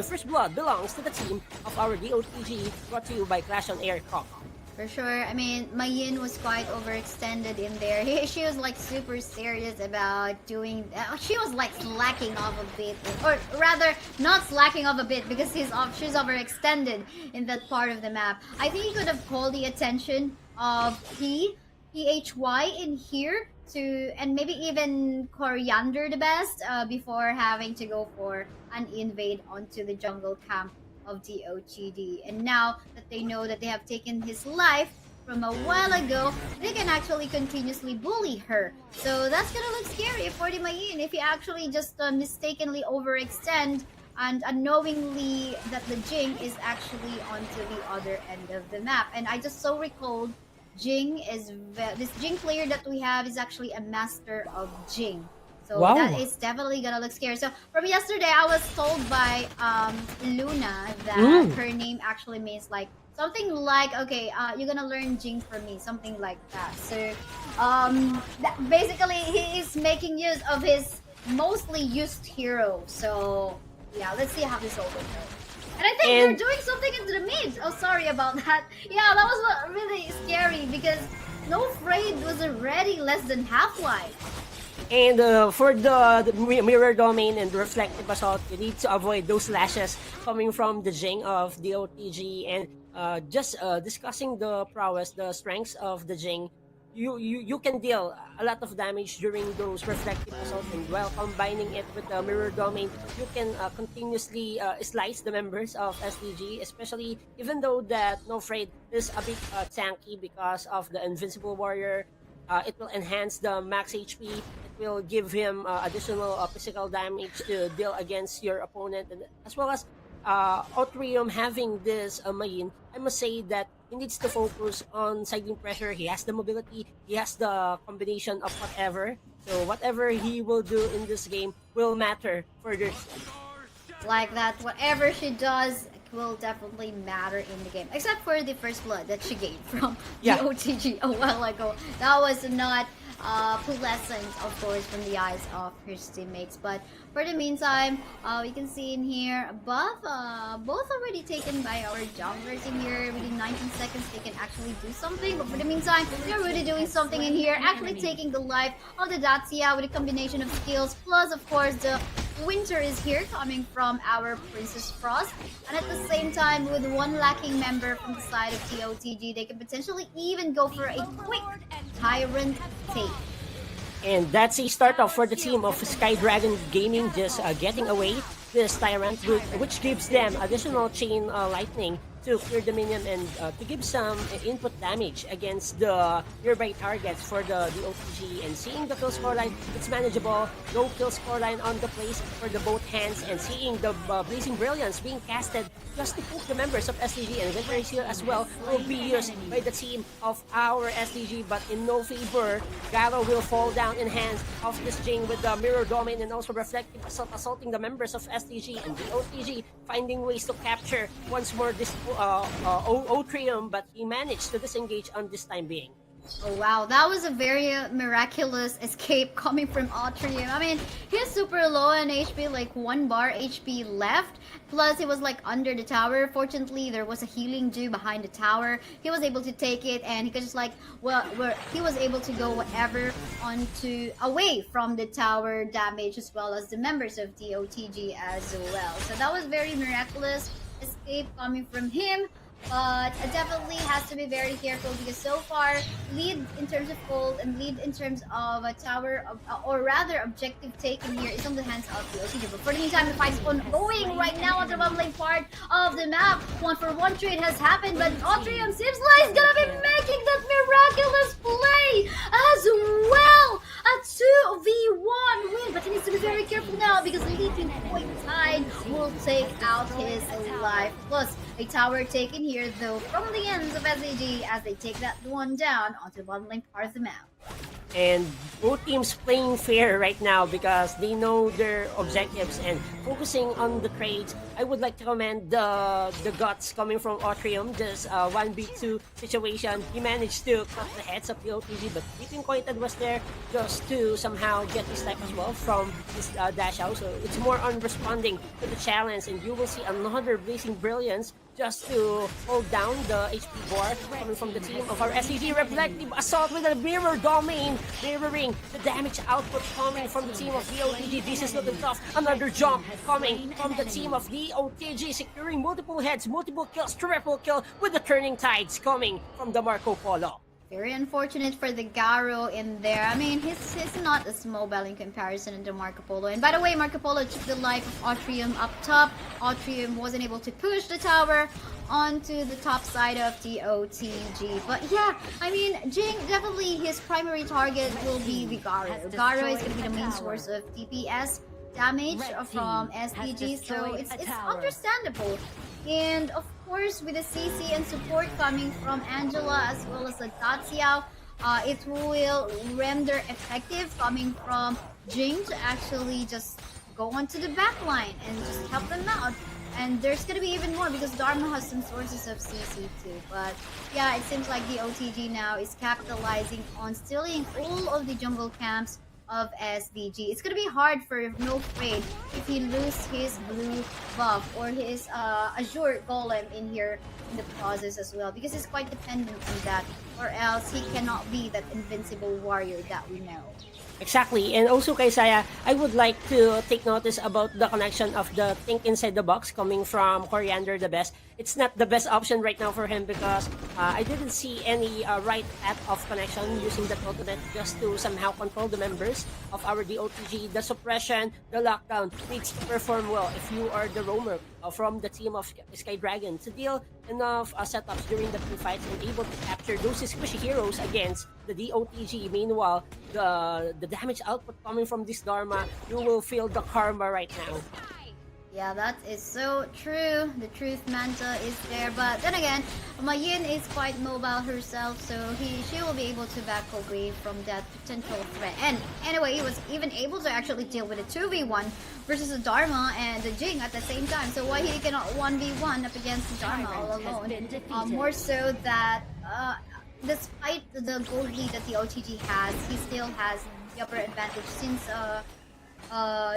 first blood belongs to the team of our DOTG, brought to you by Clash on Air Cup. For sure. I mean, Mayin was quite overextended in there. She was like super serious about doing. She was like slacking off a bit, or rather, not slacking off a bit, because she's overextended in that part of the map. I think he could have called the attention of PHY in here and maybe even Coriander the best before having to go for an invade onto the jungle camp of DOTG. And now that they know that they have taken his life from a while ago, they can actually continuously bully her. So that's gonna look scary for the Mayin if he actually just mistakenly overextend and unknowingly that the Jing is actually onto the other end of the map. And I just so recalled this Jing player that we have is actually a master of Jing. So wow, that is definitely gonna look scary. So from yesterday, I was told by Luna that her name actually means like something like, okay, you're gonna learn Jing from me, something like that. So basically he is making use of his mostly used hero. So yeah, let's see how this all will go. And I think they're doing something into the mid. Oh, sorry about that. Yeah, that was really scary, because No Afraid was already less than half life. And for the mirror domain and the reflective assault, you need to avoid those lashes coming from the Jing of the OTG. And just discussing the prowess, the strengths of the Jing, you can deal a lot of damage during those reflective assault, and while combining it with the mirror domain, you can continuously slice the members of SDG, especially even though that No Afraid is a bit tanky because of the Invincible Warrior. It will enhance the max HP. It will give him additional physical damage to deal against your opponent, and as well as Outrium having this Mayin. I must say that he needs to focus on siding pressure. He has the mobility. He has the combination of whatever. So whatever he will do in this game will matter further. Like that, whatever she does will definitely matter in the game, except for the first blood that she gained from the OTG a while ago. That was not lessons, of course, from the eyes of his teammates. But for the meantime, we can see in here both already taken by our junglers in here. Within 19 seconds, they can actually do something. But for the meantime, they're really doing something in here, actually taking the life of the Dacia with a combination of skills. Plus, of course, the Winter is here coming from our Princess Frost. And at the same time, with one lacking member from the side of TOTG, they can potentially even go for a quick Tyrant take. And that's a start off for the team of Sky Dragon Gaming, just getting away this Tyrant, which gives them additional chain lightning to clear the minion and to give some input damage against the nearby targets for the OTG. And seeing the kill scoreline, it's manageable. Low kill scoreline on the place for the both hands, and seeing the Blazing Brilliance being casted just to poke the members of SDG, and Victory Seal as well will be used by the team of our SDG, but in no favor. Garo will fall down in hands of this Jing with the Mirror Domain and also Reflective Assault, assaulting the members of SDG, and the OTG finding ways to capture once more this Otrium, but he managed to disengage on this time being. Oh wow, that was a very miraculous escape coming from Otrium. I mean, he's super low on HP, like 1 bar HP left. Plus, he was like under the tower. Fortunately, there was a healing dew behind the tower. He was able to take it, and he could just like, he was able to go whatever away from the tower damage, as well as the members of TOTG as well. So that was very miraculous escape coming from him. But definitely has to be very careful, because so far, lead in terms of gold and lead in terms of a tower, or rather objective taken here, is on the hands of the OTG. But for the meantime, the fight is ongoing right now on the bottom lane part of the map. 1-for-1 trade has happened, but Otrium seems like he's gonna be making that miraculous play as well. A 2v1 win, but he needs to be very careful now, because Leaping Point Tide will take out his life. Plus, a tower taken here, though, from the ends of SAG as they take that one down onto the bottom lane part of the map. And both teams playing fair right now because they know their objectives and focusing on the trades. I would like to commend the guts coming from Otrium. This 1v2 situation, he managed to cut the heads of the OTG, but Leaping Pointed was there just to somehow get this type as well from this dash out. So it's more on responding to the challenge, and you will see another Blazing Brilliance just to hold down the HP bar coming from the team of our SCG. Reflective Assault with a Mirror Domain, mirroring the damage output coming from the team of the OTG. This is looking tough. Another jump coming from the team of the OTG, securing multiple heads, multiple kills, triple kill with the Turning Tides coming from the Marco Polo. Very unfortunate for the Garo in there. I mean, he's not as mobile in comparison to Marco Polo. And by the way, Marco Polo took the life of Otrium up top. Otrium wasn't able to push the tower onto the top side of the OTG. But yeah, I mean, Jing, definitely his primary target will be the Garo. Garo is going to be the main source of DPS damage from SDG, so it's understandable. And of course, with the CC and support coming from Angela as well as the Dacia, it will render effective coming from Jing to actually just go onto the back line and just help them out. And there's gonna be even more because Dharma has some sources of CC too. But yeah, it seems like the OTG now is capitalizing on stealing all of the jungle camps of SDG. It's gonna be hard for No Fade if he loses his blue buff or his Azure Golem in here in the process as well, because he's quite dependent on that, or else he cannot be that invincible warrior that we know. Exactly, and also kay Saya, I would like to take notice about the connection of the Think Inside the Box coming from Coriander the Best. It's not the best option right now for him because I didn't see any right path of connection using the ultimate just to somehow control the members of our DOTG. The suppression, the lockdown needs to perform well if you are the roamer from the team of Sky Dragon to deal enough setups during the team fights and able to capture those squishy heroes against the DOTG. Meanwhile, the damage output coming from this Dharma, you will feel the karma right now. Yeah, that is so true. The Truth Manta is there, but then again, Mayin is quite mobile herself, so she will be able to back away from that potential threat. And anyway, he was even able to actually deal with a 2v1 versus the Dharma and the Jing at the same time. So why he cannot 1v1 up against the Dharma all alone? More so that despite the gold lead that the OTG has, he still has the upper advantage since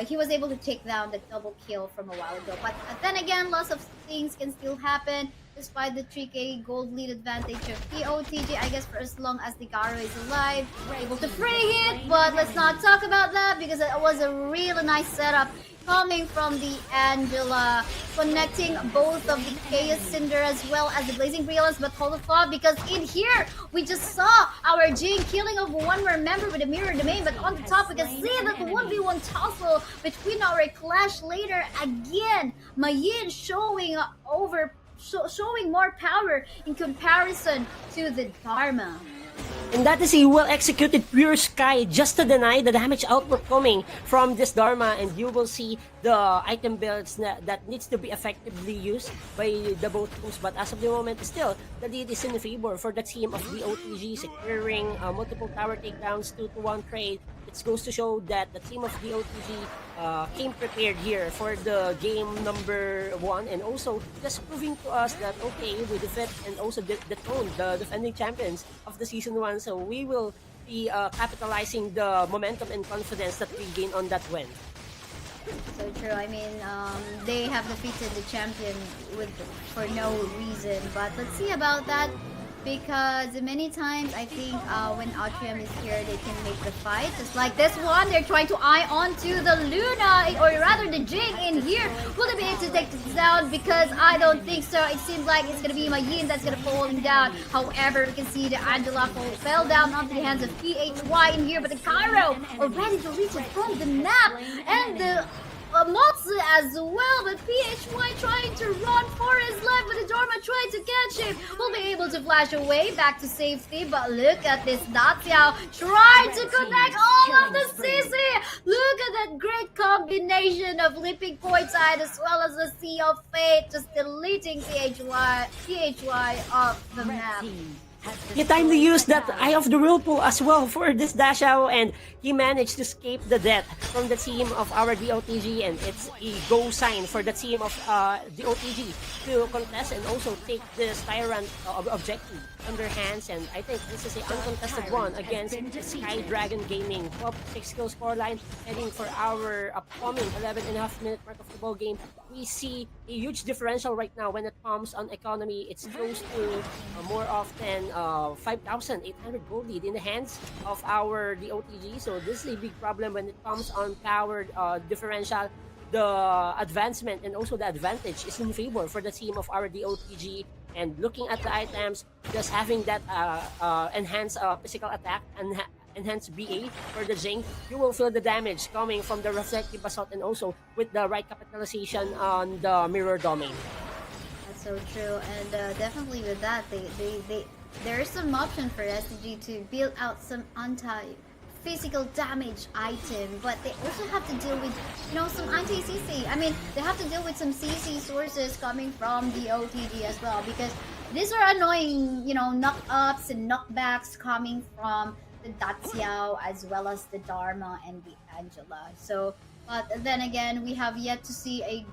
he was able to take down the double kill from a while ago. But then again, lots of things can still happen despite the 3k gold lead advantage of the OTG. I guess for as long as the Garo is alive, we're able to free it. But let's not talk about that because it was a really nice setup coming from the Angela, connecting both of the Chaos Cinder as well as the Blazing Brilliance. But hold the thought, because in here we just saw our Jing killing of one more member with a mirror domain. But on the top we can see that the 1v1 tussle between our Clash later again. Mayin showing showing more power in comparison to the Dharma. And that is a well-executed Pure Sky just to deny the damage output coming from this Dharma, and you will see the item builds that needs to be effectively used by the both teams. But as of the moment, still, the lead is in favor for the team of the OTG, securing multiple tower takedowns, 2-1 trade. It goes to show that the team of the OTG came prepared here for the game number 1, and also just proving to us that okay, we defeat and also dethrone the defending champions of the season 1. So we will be capitalizing the momentum and confidence that we gain on that win. So true. I mean, they have defeated the champion for no reason. But let's see about that, because many times I think when Atrium is here, they can make the fight. Just like this one, they're trying to eye onto the Luna, or rather the Jing in here. Will they be able to take this down? Because I don't think so. It seems like it's going to be Mayin that's going to fall down. However, we can see the Angela fell down onto the hands of PHY in here, but the Cairo already deleted from the map. And the Motsu as well, but PHY trying to run for his life, but the Dharma trying to catch him. Will be able to flash away back to safety, but look at this Daciao trying to connect all of the CC. Look at that great combination of leaping point side as well as the Sea of Fate, just deleting PHY off the map. He timely used that Eye of the Whirlpool as well for this Dashao, and he managed to escape the death from the team of our DOTG, and it's a go sign for the team of DOTG to contest and also take this Tyrant objective on their hands. And I think this is an uncontested one against Sky Dragon Gaming. 12-6 kill scoreline, heading for our upcoming 11.5 minute mark of the ball game. We see a huge differential right now when it comes on economy. It's close to more often 5,800 gold lead in the hands of our DOTG. So this is a big problem when it comes on powered differential. The advancement and also the advantage is in favor for the team of our DOTG. And looking at the items, just having that enhanced physical attack and enhanced BA for the Jing, you will feel the damage coming from the reflective assault and also with the right capitalization on the mirror domain. That's so true, and definitely with that, there is some option for SDG to build out some anti-physical damage item, but they also have to deal with, some anti-CC. I mean, they have to deal with some CC sources coming from the OTG as well, because these are annoying, knock-ups and knockbacks coming from the Daciao as well as the Dharma and the Angela. So, but then again, we have yet to see a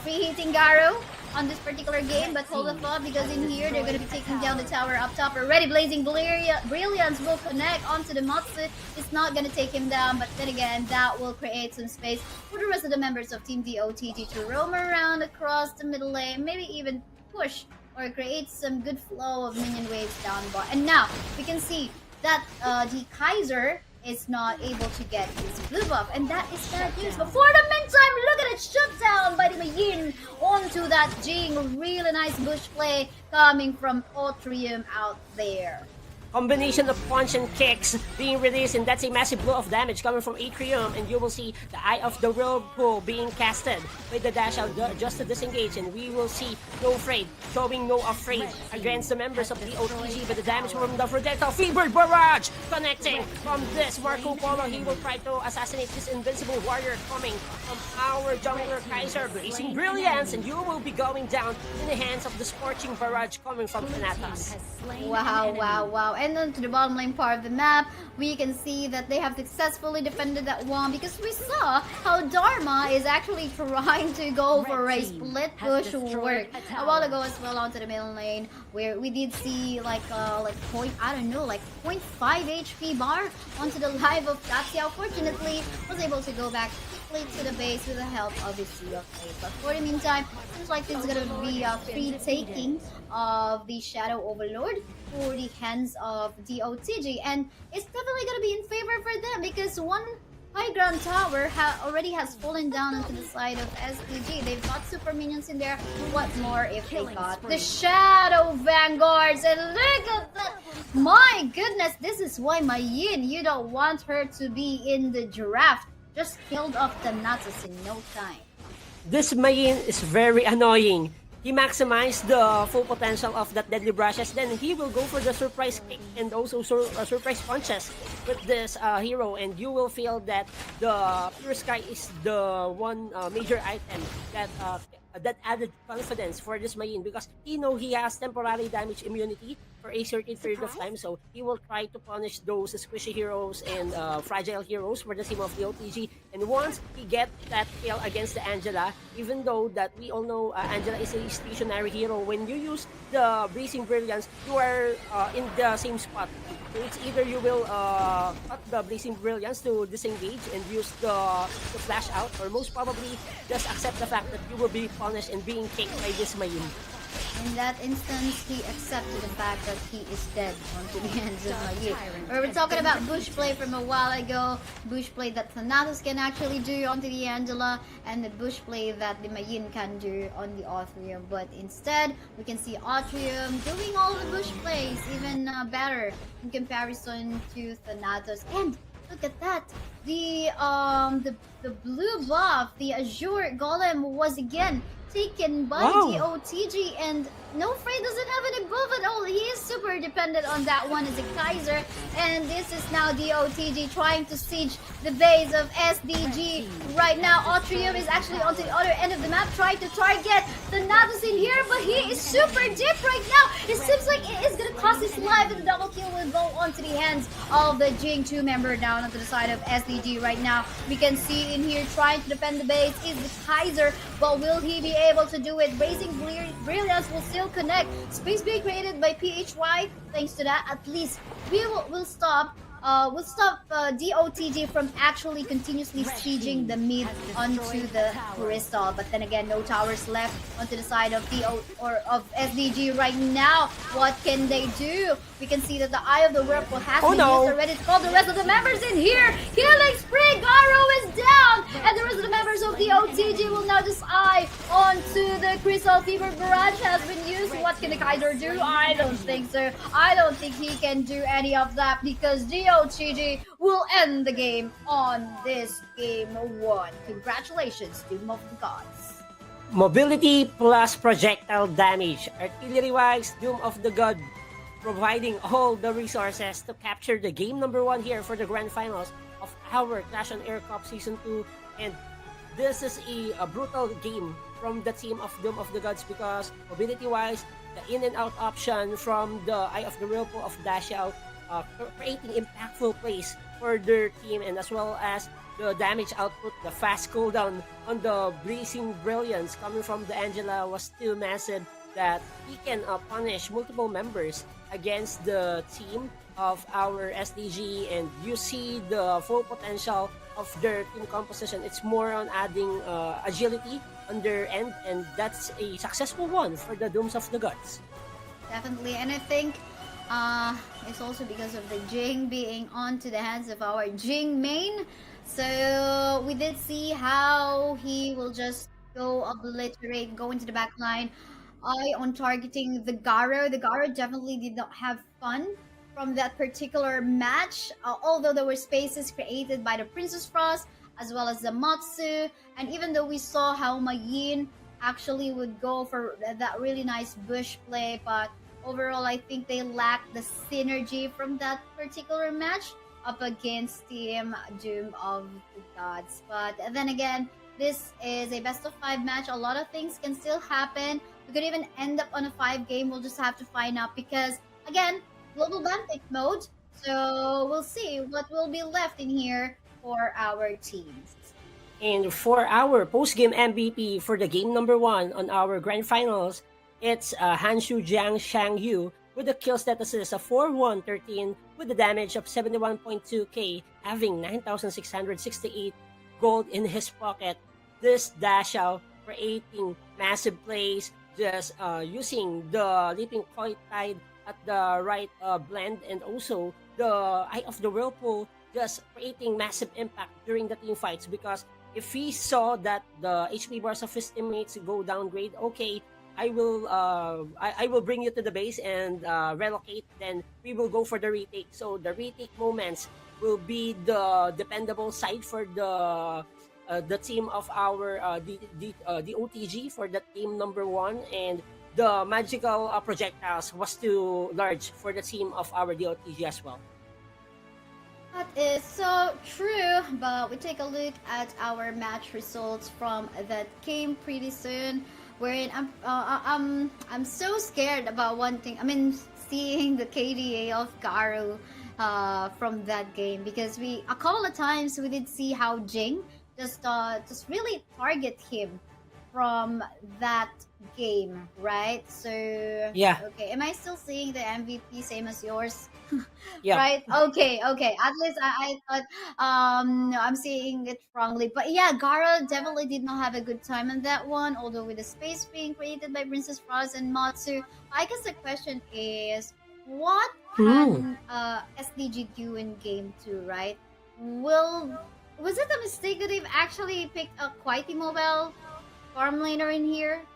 free hitting Garo on this particular game, but hold the thought, because in here they're going to be taking down the tower up top already. Blazing Brilliance will connect onto the Matsu. It's not going to take him down, but then again, that will create some space for the rest of the members of Team DOTG to roam around across the middle lane, maybe even push or create some good flow of minion waves down bot. And now we can see that the Kaiser is not able to get his blue buff, and that is bad news. But for the meantime, look at it, shut down by the Mayin onto that Jing. Really nice bush play coming from Atrium out there. Combination of punch and kicks being released, and that's a massive blow of damage coming from Atrium, and you will see the Eye of the Whirlpool being casted with the dash out just to disengage, and we will see No Afraid showing No Afraid against the members of the OTG, but the damage from the projectile Fever Barrage connecting from this Marco Polo. He will try to assassinate this invincible warrior coming from our jungler Kaiser. Blazing Brilliance, and you will be going down in the hands of the Scorching Barrage coming from Thanatos. Wow. And then to the bottom lane part of the map, we can see that they have successfully defended that one because we saw how Dharma is actually trying to go for a split push work a while ago as well onto the middle lane, where we did see like point, I don't know, like 0.5 HP bar onto the life of Tatsia. Fortunately, was able to go back quickly to the base with the help of his Sea of Fate. But for the meantime, seems like this is gonna be a free taking of the Shadow Overlord for the hands of DOTG, and it's definitely gonna be in favor for them because one high ground tower already has fallen down onto the side of SDG. They've got super minions in there. What more if they got the Shadow Vanguards? And look at that! My goodness, this is why Mayin, you don't want her to be in the draft. Just killed off the Natus in no time. This Mayin is very annoying. He maximized the full potential of that deadly brushes, then he will go for the surprise kick and also surprise punches with this hero, and you will feel that the Pure Sky is the one major item that added confidence for this Mayin, because he know he has temporary damage immunity for a certain period of time, so he will try to punish those squishy heroes and fragile heroes for the team of the OTG. And once he get that kill against the Angela, even though that we all know Angela is a stationary hero, when you use the Blazing Brilliance, you are in the same spot. So it's either you will cut the Blazing Brilliance to disengage and use the flash out, or most probably just accept the fact that you will be punished and being kicked by this Mayin. In that instance, he accepted the fact that he is dead onto the hands of Mayin. We were talking about bush play from a while ago, bush play that Thanatos can actually do onto the Angela, and the bush play that the Mayin can do on the Atrium. But instead, we can see Atrium doing all the bush plays even better in comparison to Thanatos. And look at that! The blue buff, the Azure Golem, was again taken by DOTG, and No Frey doesn't have any buff at all. He is super dependent on that one as a Kaiser, and this is now DOTG trying to siege the base of SDG. Right now, Atrium is actually onto the other end of the map trying to target the Natus in here, but he is super deep right now. It seems like it is gonna cost his life, and the double kill will go onto the hands of the Jing 2 member down onto the side of SDG right now. We can see in here trying to defend the base is the Kaiser, but will he be able to do it? Blazing Brilliance will still connect. Space being created by PHY. Thanks to that, at least we'll stop DOTG from actually continuously sieging the mid onto the crystal. But then again, no towers left onto the side of SDG right now. What can they do? We can see that the Eye of the Whirlpool has been used already to call the rest of the members in here. Healing Spree, Garo is down, and the rest of the members of the OTG will now just eye onto the Crystal Fever Barrage has been used. What can the Kaiser do? I don't think so. I don't think he can do any of that, because DOTG will end the game on this game 1. Congratulations, Doom of the Gods. Mobility plus projectile damage. Artillery-wise, Doom of the God providing all the resources to capture the game number 1 here for the grand finals of our Clash on Air Cup Season 2. And this is a brutal game from the team of Doom of the Gods, because mobility-wise, the in and out option from the Eye of the Whirlpool of Dash Out, creating impactful plays for their team, and as well as the damage output, the fast cooldown on the Blazing Brilliance coming from the Angela was still massive, that he can punish multiple members against the team of our SDG, and you see the full potential of their team composition. It's more on adding agility on their end, and that's a successful one for the Dooms of the Gods. Definitely, and I think it's also because of the Jing being onto the hands of our Jing main. So we did see how he will just go obliterate, go into the back line. On targeting the Garo. The Garo definitely did not have fun from that particular match, although there were spaces created by the Princess Frost as well as the Matsu. And even though we saw how Mayin actually would go for that really nice bush play, but overall, I think they lacked the synergy from that particular match up against Team Doom of the Gods. But then again, this is a best of 5 match. A lot of things can still happen. We could even end up on a 5 game. We'll just have to find out, because again, global Bantic mode. So we'll see what will be left in here for our teams. And for our post-game MVP for the game number 1 on our grand finals, it's Hanshu Jiang Shangyu with the kill status of 4-1-13 with the damage of 71.2k, having 9,668 gold in his pocket. This dash out creating massive plays, just using the leaping coil tide at the right blend, and also the Eye of the Whirlpool, just creating massive impact during the team fights. Because if he saw that the HP bars of his teammates go downgrade, okay, I will bring you to the base and relocate. Then we will go for the retake. So the retake moments will be the dependable side for the team of our the OTG for that team number 1, and the magical projectiles was too large for the team of our DOTG as well. That is so true, but we take a look at our match results from that game pretty soon. Wherein I'm so scared about one thing. I mean, seeing the KDA of Garo from that game, because we a couple of times we did see how Jing just really target him from that game, right? So Yeah. okay, am I still seeing the MVP same as yours? Yeah. Right. Okay. At least I thought no, I'm seeing it wrongly. But yeah, Gara definitely did not have a good time on that one. Although with the space being created by Princess Frost and Matsu, I guess the question is, what can SDG do in game 2? Right? Was it a mistake that they've actually picked a Quite Mobile farm laner in here?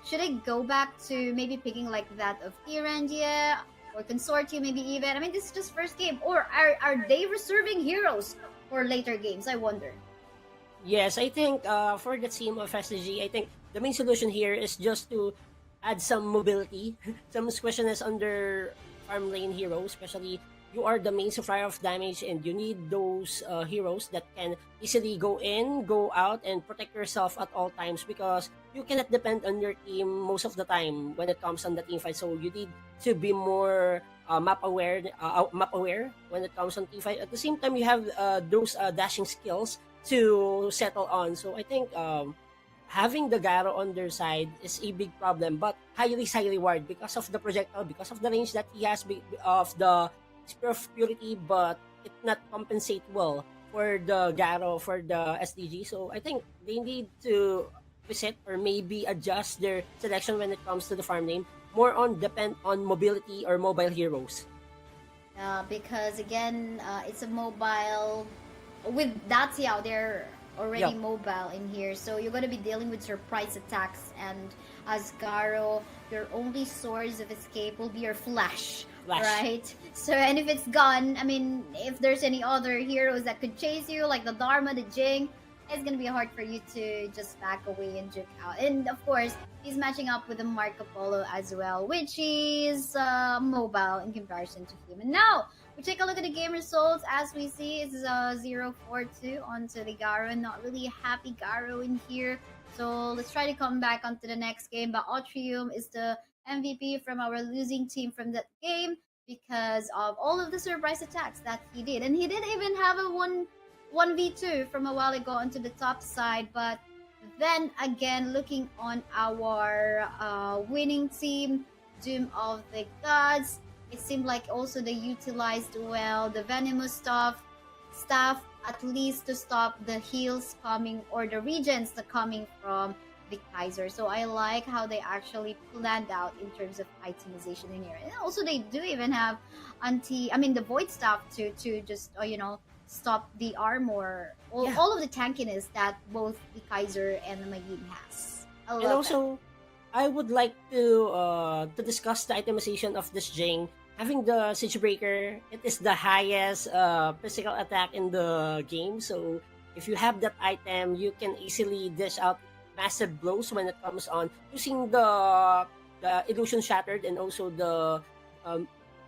Should I go back to maybe picking like that of Irandia or Consortium, maybe even? I mean, this is just first game. Or are they reserving heroes for later games? I wonder. Yes, I think for the team of SDG, I think the main solution here is just to add some mobility, some squishiness under farm lane heroes, especially you are the main supplier of damage and you need those heroes that can easily go in, go out, and protect yourself at all times, because you cannot depend on your team most of the time when it comes on the team fight. So you need to be more map aware when it comes on team fight. At the same time, you have those dashing skills to settle on. So I think having the Garo on their side is a big problem, but highly reward because of the projectile, because of the range that he has of the Spear of Purity, but it not compensate well for the Garo, for the SDG. So I think they need to reset or maybe adjust their selection when it comes to the farm name, more on depend on mobility or mobile heroes. Because again, it's a mobile with Dacia. They're already mobile in here, so you're going to be dealing with surprise attacks, and as Garo, your only source of escape will be your flash. Right? So, and if it's gone, I mean, if there's any other heroes that could chase you, like the Dharma, the Jing, it's gonna be hard for you to just back away and juke out. And of course, he's matching up with the Marco Polo as well, which is mobile in comparison to him. And now, we take a look at the game results. As we see, it's 0-4-2 onto the Garo. Not really a happy Garo in here. So let's try to come back onto the next game. But Autrium is the MVP from our losing team from that game because of all of the surprise attacks that he did. And he did even have a 1v2 from a while ago onto the top side. But then again, looking on our winning team, Doom of the Gods, it seemed like also they utilized well the venomous staff at least to stop the heals coming or the regens that coming from the Kaiser. So I like how they actually planned out in terms of itemization in here. And also they do even have the void staff to just stop the armor, all of the tankiness that both the Kaiser and the Magin has. I love that. I would like to discuss the itemization of this Jing. Having the Siege Breaker, it is the highest physical attack in the game. So if you have that item, you can easily dish out massive blows when it comes on using the Illusion Shattered and also the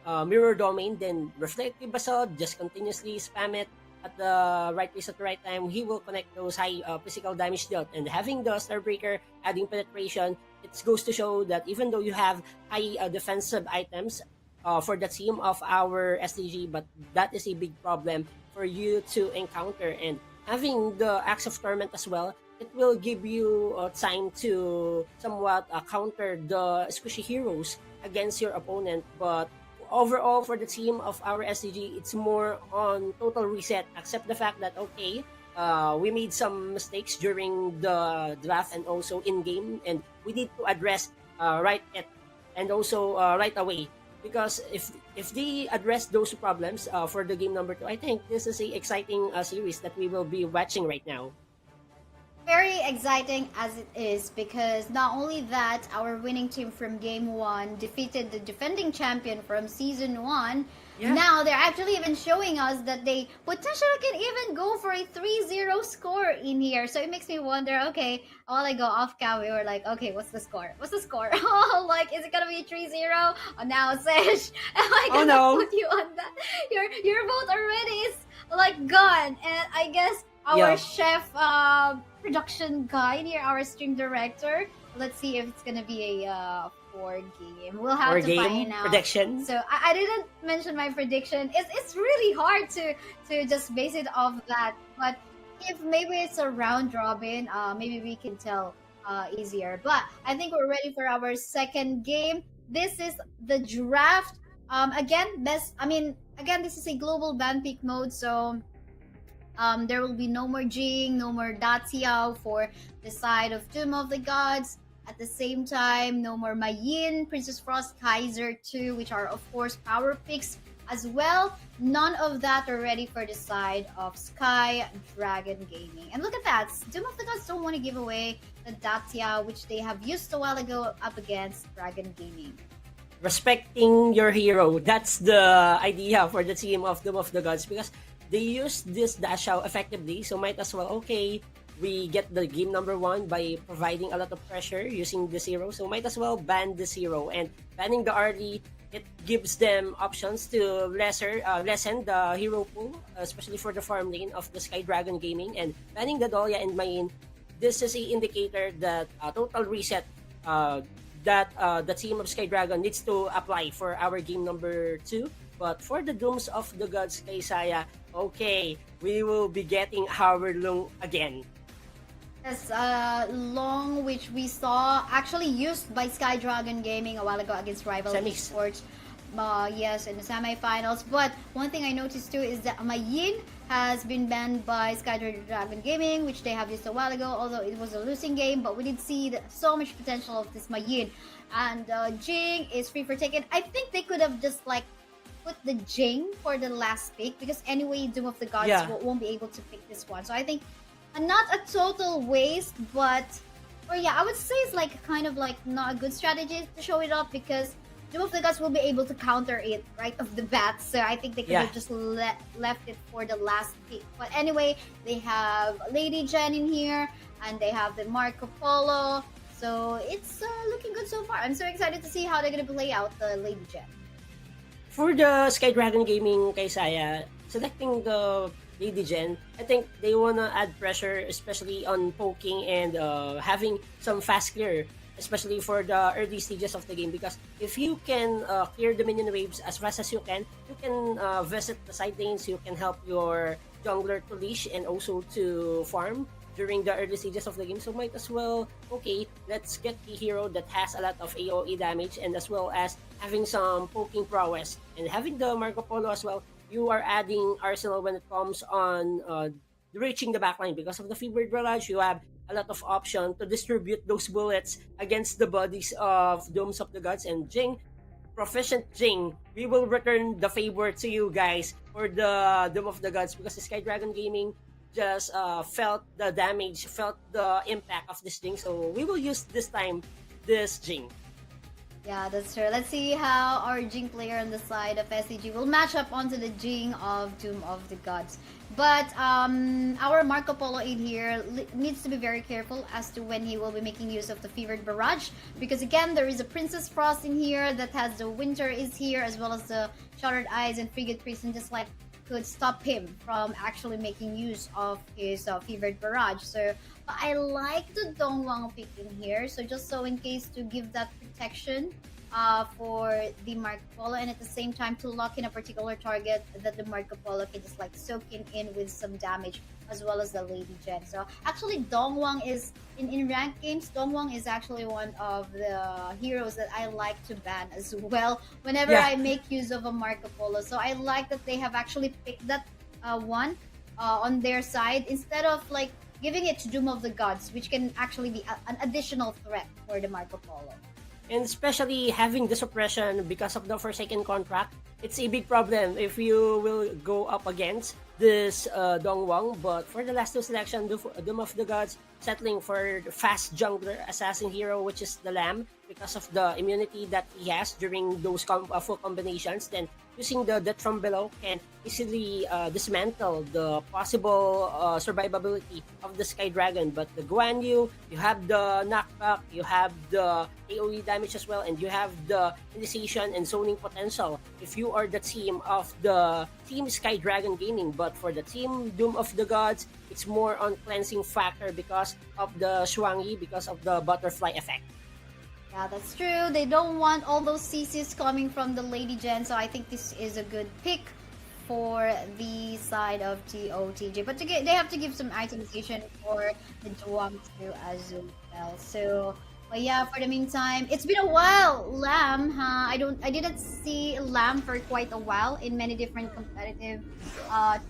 Mirror Domain. Then Reflective Basalt, just continuously spam it at the right place at the right time. He will connect those high physical damage dealt. And having the Starbreaker adding penetration, it goes to show that even though you have high defensive items, for the team of our SDG, but that is a big problem for you to encounter. And having the Axe of Torment as well, it will give you time to somewhat counter the squishy heroes against your opponent. But overall, for the team of our SDG, it's more on total reset, except the fact that, okay, we made some mistakes during the draft and also in-game, and we need to address right it and also right away. Because if they address those problems for the game number 2, I think this is a exciting series that we will be watching right now. Very exciting as it is, because not only that, our winning team from game 1 defeated the defending champion from season 1. Yeah. Now they're actually even showing us that they potentially can even go for a 3-0 score in here. So it makes me wonder, okay, while I go off cam, we were like, okay, what's the score? What's the score? Oh, like, is it gonna be 3-0? Oh, now, Sesh, am I gonna put you on that? Your vote already is like gone. And I guess our chef production guy in here, our stream director, let's see if it's gonna be a 4 game. We'll have to find out. Prediction. So I didn't mention my prediction. It's really hard to just base it off that. But if maybe it's a round robin, maybe we can tell easier. But I think we're ready for our second game. This is the draft. Again, this is a global ban pick mode, so there will be no more Jing, no more Daciao for the side of Doom of the Gods. At the same time, no more Mayin, Princess Frost, Kaiser 2, which are of course power picks as well. None of that are ready for the side of Sky Dragon Gaming. And look at that, Doom of the Gods don't want to give away the Dacia, which they have used a while ago up against Dragon Gaming. Respecting your hero, that's the idea for the team of Doom of the Gods, because they used this dash out effectively, so might as well, okay, we get the game number 1 by providing a lot of pressure using the 0, so might as well ban the 0. And banning the early, it gives them options to lessen the hero pool, especially for the farm lane of the Sky Dragon Gaming. And banning the Dahlia and Mayin, this is an indicator that a total reset that the team of Sky Dragon needs to apply for our game number 2. But for the Dooms of the Gods, kay Saya, okay, we will be getting our Long again. Yes, Long, which we saw actually used by Sky Dragon Gaming a while ago against Rival Esports. Yes, in the semifinals. But one thing I noticed too is that Mayin has been banned by Sky Dragon Gaming, which they have used a while ago, although it was a losing game. But we did see so much potential of this Mayin. And Jing is free for taking. I think they could have just like put the Jing for the last pick, because anyway, Doom of the Gods won't be able to pick this one. So I think not a total waste, but I would say it's like kind of like not a good strategy to show it up, because Doom of the Gods will be able to counter it right off the bat. So I think they could have just left it for the last pick. But anyway, they have Lady Jen in here, and they have the Marco Polo. So it's looking good so far. I'm so excited to see how they're gonna play out the Lady Jen. For the Sky Dragon Gaming, kay Saya, selecting the Lady Jen, I think they wanna add pressure, especially on poking and having some fast clear, especially for the early stages of the game. Because if you can clear the minion waves as fast as you can visit the side lanes, you can help your jungler to leash and also to farm during the early stages of the game. So might as well, okay, let's get a hero that has a lot of AoE damage, and as well as having some poking prowess. And having the Marco Polo as well, you are adding arsenal when it comes on reaching the backline. Because of the Fevered Barrage, you have a lot of option to distribute those bullets against the bodies of Dooms of the Gods. And Jing, proficient Jing, we will return the favor to you guys for the Doom of the Gods, because the Sky Dragon Gaming just felt the damage, felt the impact of this Jing. So we will use this time this Jing. Yeah, that's true. Let's see how our Jing player on the side of SCG will match up onto the Jing of Doom of the Gods. But our Marco Polo in here needs to be very careful as to when he will be making use of the Fevered Barrage. Because again, there is a Princess Frost in here that has the Winter is here, as well as the Shattered Eyes and Frigate Priest, and just like could stop him from actually making use of his Fevered Barrage. So I like the Dongwang pick in here, so just so in case to give that protection for the Marco Polo, and at the same time to lock in a particular target that the Marco Polo can just like soak in with some damage, as well as the Lady Gen. So actually Dongwang is in ranked games, Dongwang is actually one of the heroes that I like to ban as well whenever Yeah. I make use of a Marco Polo. So I like that they have actually picked that one on their side instead of like giving it to Doom of the Gods, which can actually be an additional threat for the Marco Polo. And especially having the suppression because of the Forsaken contract, it's a big problem if you will go up against this Dongwang. But for the last two selection, Doom of the Gods settling for the fast jungler assassin hero, which is the Lamb, because of the immunity that he has during those full combinations. Then using the Death from Below can easily dismantle the possible survivability of the Sky Dragon. But the Guan Yu, you have the knockback, you have the AoE damage as well, and you have the initiation and zoning potential if you are the team of the Team Sky Dragon Gaming. But for the team Doom of the Gods, it's more on cleansing factor because of the Shuangyi, because of the butterfly effect. Yeah, that's true. They don't want all those CCs coming from the Lady Gen, so I think this is a good pick for the side of TOTG. But they have to give some itemization for the Duang too as well. So, but yeah, for the meantime, it's been a while. Lamb, huh? I didn't see Lamb for quite a while in many different competitive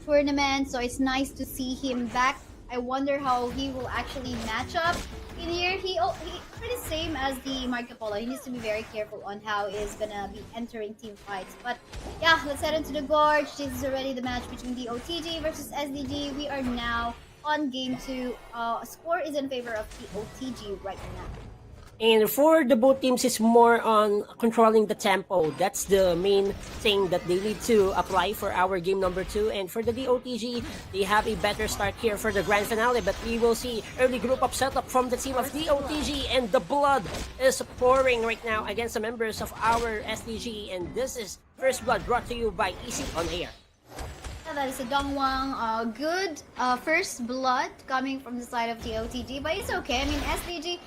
tournaments, so it's nice to see him back. I wonder how he will actually match up in here. He pretty same as the Marco Polo. He needs to be very careful on how he's gonna be entering team fights. But yeah, let's head into the gorge. This is already the match between the OTG versus SDG. We are now on game 2. Score is in favor of the OTG right now. And for the both teams, it's more on controlling the tempo. That's the main thing that they need to apply for our game number 2. And for the DOTG, they have a better start here for the grand finale. But we will see early group up setup from the team of DOTG. And the blood is pouring right now against the members of our SDG. And this is First Blood brought to you by Easy OnAir. That is a Dongwang good first blood coming from the side of the OTG, but it's okay. I mean, SDG,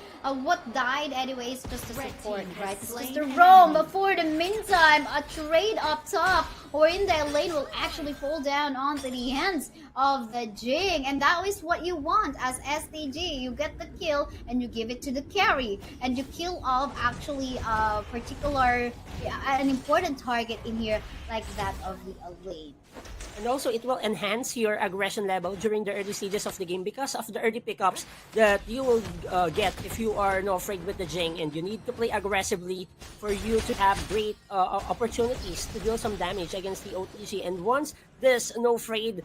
what died anyway is just a support, right? It's just a roam, but for the meantime, a trade up top or in that lane will actually fall down onto the hands of the Jing, and that is what you want as SDG. You get the kill and you give it to the carry, and you kill off actually a particular, an important target in here like that of the lane. And also, it will enhance your aggression level during the early stages of the game because of the early pickups that you will get if you are no afraid with the Jing, and you need to play aggressively for you to have great opportunities to deal some damage against the OTG. And once this no afraid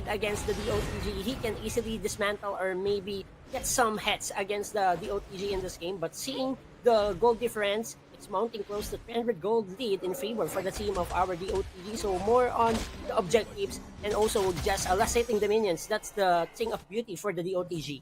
against the DOTG, he can easily dismantle or maybe get some hits against the DOTG in this game. But seeing the gold difference, it's mounting close to 300 gold lead in favor for the team of our DOTG. So more on the objectives and also just lacerating the minions. That's the thing of beauty for the DOTG.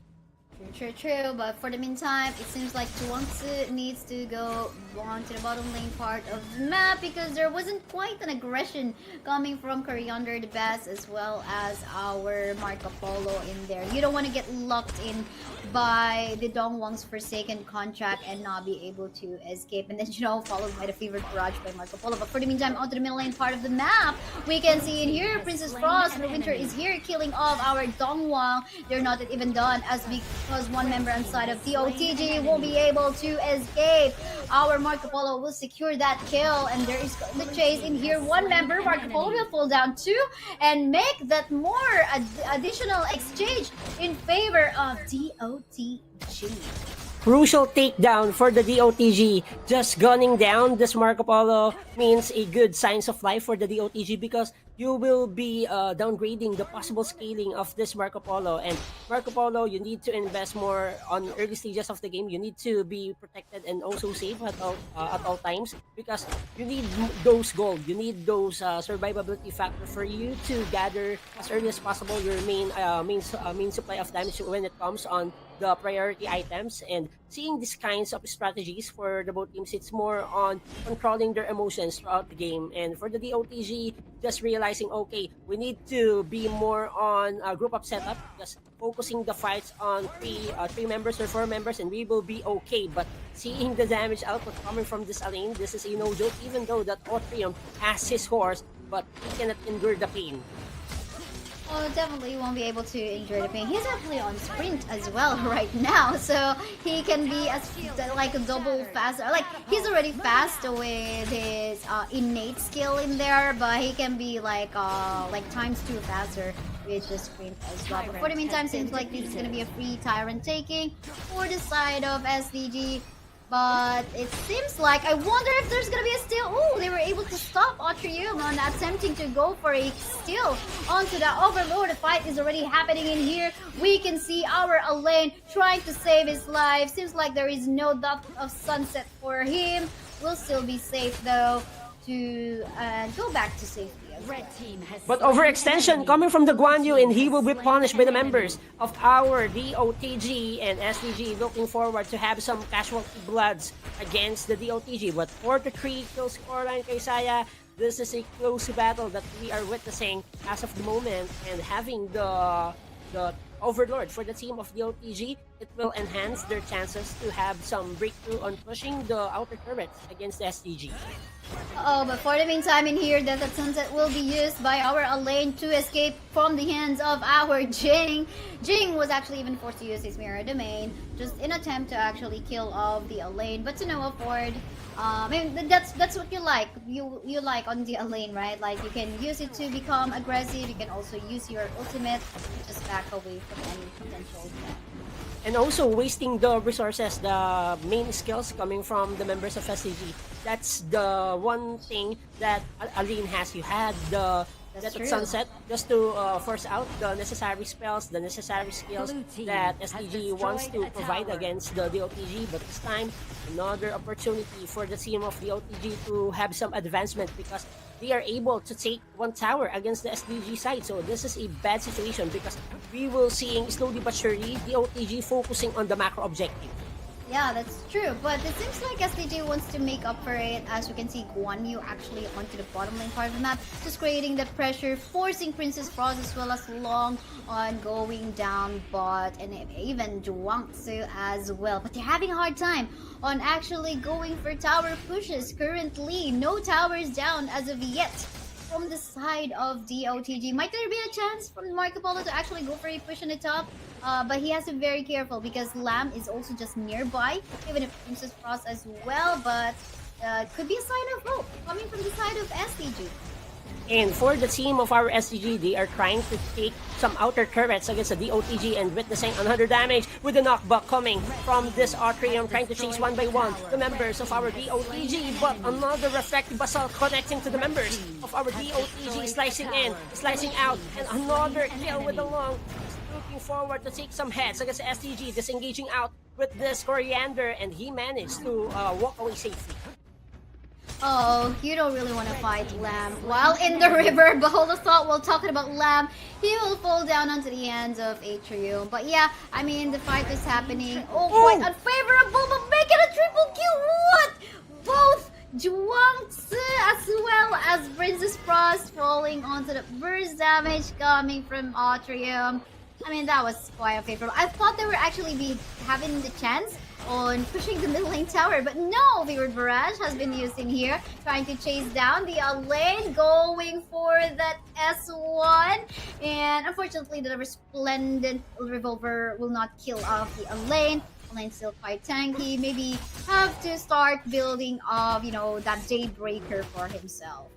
True. But for the meantime, it seems like Chuangzi needs to go on to the bottom lane part of the map because there wasn't quite an aggression coming from Coriander the Bass as well as our Marco Polo in there. You don't want to get locked in by the Dongwang's Forsaken contract and not be able to escape. And then, followed by the Fevered Barrage by Marco Polo. But for the meantime, onto the middle lane part of the map, we can see in here, Princess Frost, the Winter is here killing off our Dongwang. They're not even done because one member inside of the OTG won't be able to escape. Our Marco Polo will secure that kill, and there is the chase in here. One member, Marco Polo, will fall down too and make that more additional exchange in favor of DOTG. Crucial takedown for the DOTG. Just gunning down this Marco Polo means a good signs of life for the DOTG because you will be downgrading the possible scaling of this Marco Polo. And Marco Polo, you need to invest more on early stages of the game. You need to be protected and also safe at all times because you need those gold. You need those survivability factor for you to gather as early as possible your main supply of damage when it comes on the priority items, and seeing these kinds of strategies for the both teams, it's more on controlling their emotions throughout the game. And for the DOTG, just realizing, okay, we need to be more on a group up setup, just focusing the fights on three members or four members, and we will be okay. But seeing the damage output coming from this lane, this is a no joke, even though that Autrium has his horse, but he cannot endure the pain. Oh, definitely won't be able to endure the pain. He's actually on sprint as well right now, so he can be as like a double faster. Like he's already fast with his innate skill in there, but he can be like times 2 faster with the sprint as well. But for the meantime, seems like this is gonna be a free tyrant taking for the side of SDG. But it seems like, I wonder if there's gonna be a steal. Oh, they were able to stop Atrium on attempting to go for a steal onto the Overlord. The fight is already happening in here. We can see our Elaine trying to save his life. Seems like there is no dot of sunset for him. Will still be safe though to go back to safety. But overextension coming from the Guan Yu, and he will be punished by the members of our DOTG and SDG. Looking forward to have some casualty bloods against the DOTG. But 4-3 kill scoreline kay Saya. This is a close battle that we are witnessing as of the moment, and having the Overlord for the team of the OTG, it will enhance their chances to have some breakthrough on pushing the outer turrets against the SDG. Oh, but for the meantime in here, Death at Sunset will be used by our Elaine to escape from the hands of our Jing. Jing was actually even forced to use his Mirror Domain just in attempt to actually kill off the Elaine, but to no afford. I mean, that's what you like. You like on the Elaine, right? Like you can use it to become aggressive. You can also use your ultimate to just back away from any potential threat. And also wasting the resources, the main skills coming from the members of SCG. That's the one thing that Aline has. You had the Death at Sunset just to force out the necessary spells, the necessary skills that SDG wants to provide against the DOTG. But this time, another opportunity for the team of the OTG to have some advancement, because they are able to take one tower against the SDG side. So this is a bad situation, because we will seeing slowly but surely the OTG focusing on the macro objective. Yeah, that's true, but it seems like SDG wants to make up for it. As you can see, Guan Yu actually onto the bottom lane part of the map, just creating the pressure, forcing Princess Frost as well as Long on going down bot, and even Zhuangzi as well. But they're having a hard time on actually going for tower pushes currently. No towers down as of yet from the side of DOTG. Might there be a chance from Marco Polo to actually go for a push on the top? But he has to be very careful, because Lamb is also just nearby, even if Princess Frost as well. But could be a sign of hope coming from the side of SDG. And for the team of our SDG, they are trying to take some outer turrets against the DOTG, and witnessing another damage with the knockback coming from this Atrium, trying to chase one by one the members of our DOTG. But another reflective basalt connecting to the members of our DOTG, slicing in, slicing out, and another kill with the Long. Looking forward to take some heads against SDG, disengaging out with this Coriander, and he managed to walk away safely. Oh, you don't really want to fight Lamb while in the river, but hold the thought while talking about Lamb, he will fall down onto the hands of Atrium. But yeah, I mean, the fight is happening. Oh, quite unfavorable, but making a triple kill. What? Both Zhuangzi as well as Princess Frost falling onto the burst damage coming from Atrium. I mean, that was quite unfavorable. I thought they were actually having the chance on pushing the middle lane tower, but no, Favorite Barrage has been used in here, trying to chase down the lane, going for that S1, and unfortunately the Resplendent Revolver will not kill off the lane. Lane's still quite tanky. Maybe have to start building that Daybreaker for himself.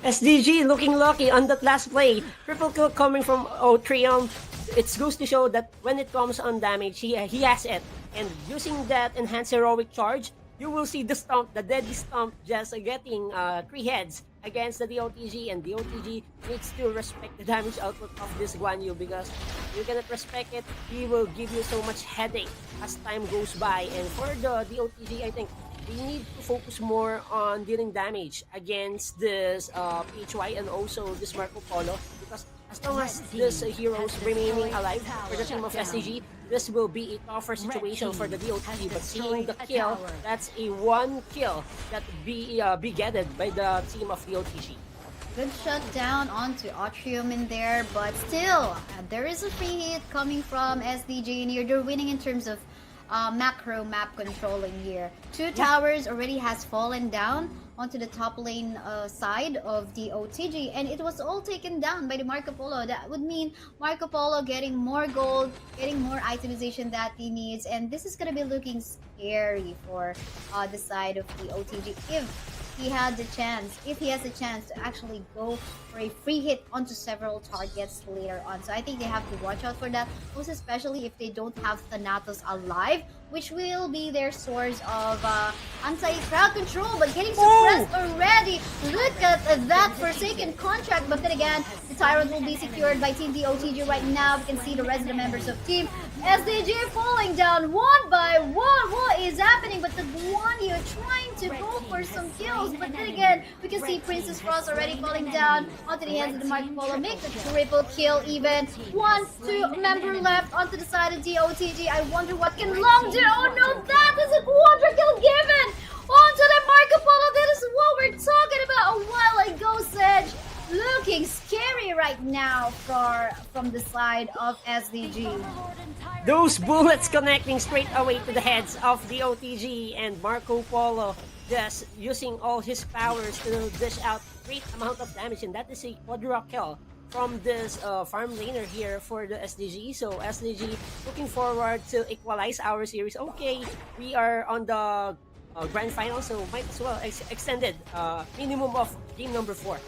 SDG looking lucky on that last play. Triple kill coming from Otrium. It goes to show that when it comes on damage, he has it. And using that enhanced heroic charge, you will see the stomp, the deadly stomp, just getting 3 heads against the DOTG. And DOTG needs to respect the damage output of this Guan Yu, because if you cannot respect it, he will give you so much headache as time goes by. And for the DOTG, I think we need to focus more on dealing damage against this PHY and also this Marco Polo, because as long as these heroes remaining alive for the team of SDG, this will be a tougher situation for the DOTG. But seeing the kill, that's a 1 kill that be getted by the team of DOTG. Good shutdown onto Atrium in there, but still, there is a free hit coming from SDG in here. They're winning in terms of macro map controlling here. 2 towers already has fallen down onto the top lane side of the OTG, and it was all taken down by the Marco Polo. That would mean Marco Polo getting more gold, getting more itemization that he needs, and this is gonna be looking scary for the side of the OTG if he has a chance to actually go for a free hit onto several targets later on. So I think they have to watch out for that, most especially if they don't have Thanatos alive, which will be their source of anti-crowd control, but getting suppressed already. Look at that Forsaken contract, but then again, the Tyrant will be secured by Team DOTG right now. We can see the rest of the members of Team SDG falling down one by one. What is happening? But the one here trying to go for some kills, but then again, we can see Princess Frost already falling down onto the hands of the Marco Polo. Makes a triple kill even. 1-2 member left onto the side of DOTG. I wonder what can Long do. Oh no, that is a quadra kill given onto the Marco Polo. That is what we're talking about a while ago, Sedge. Looking scary right now from the side of SDG. Those bullets connecting straight away to the heads of the OTG, and Marco Polo just using all his powers to dish out great amount of damage, and that is a quadra kill from this farm laner here for the SDG. So SDG looking forward to equalize our series. Okay, we are on the grand final, so might as well extended minimum of game number 4.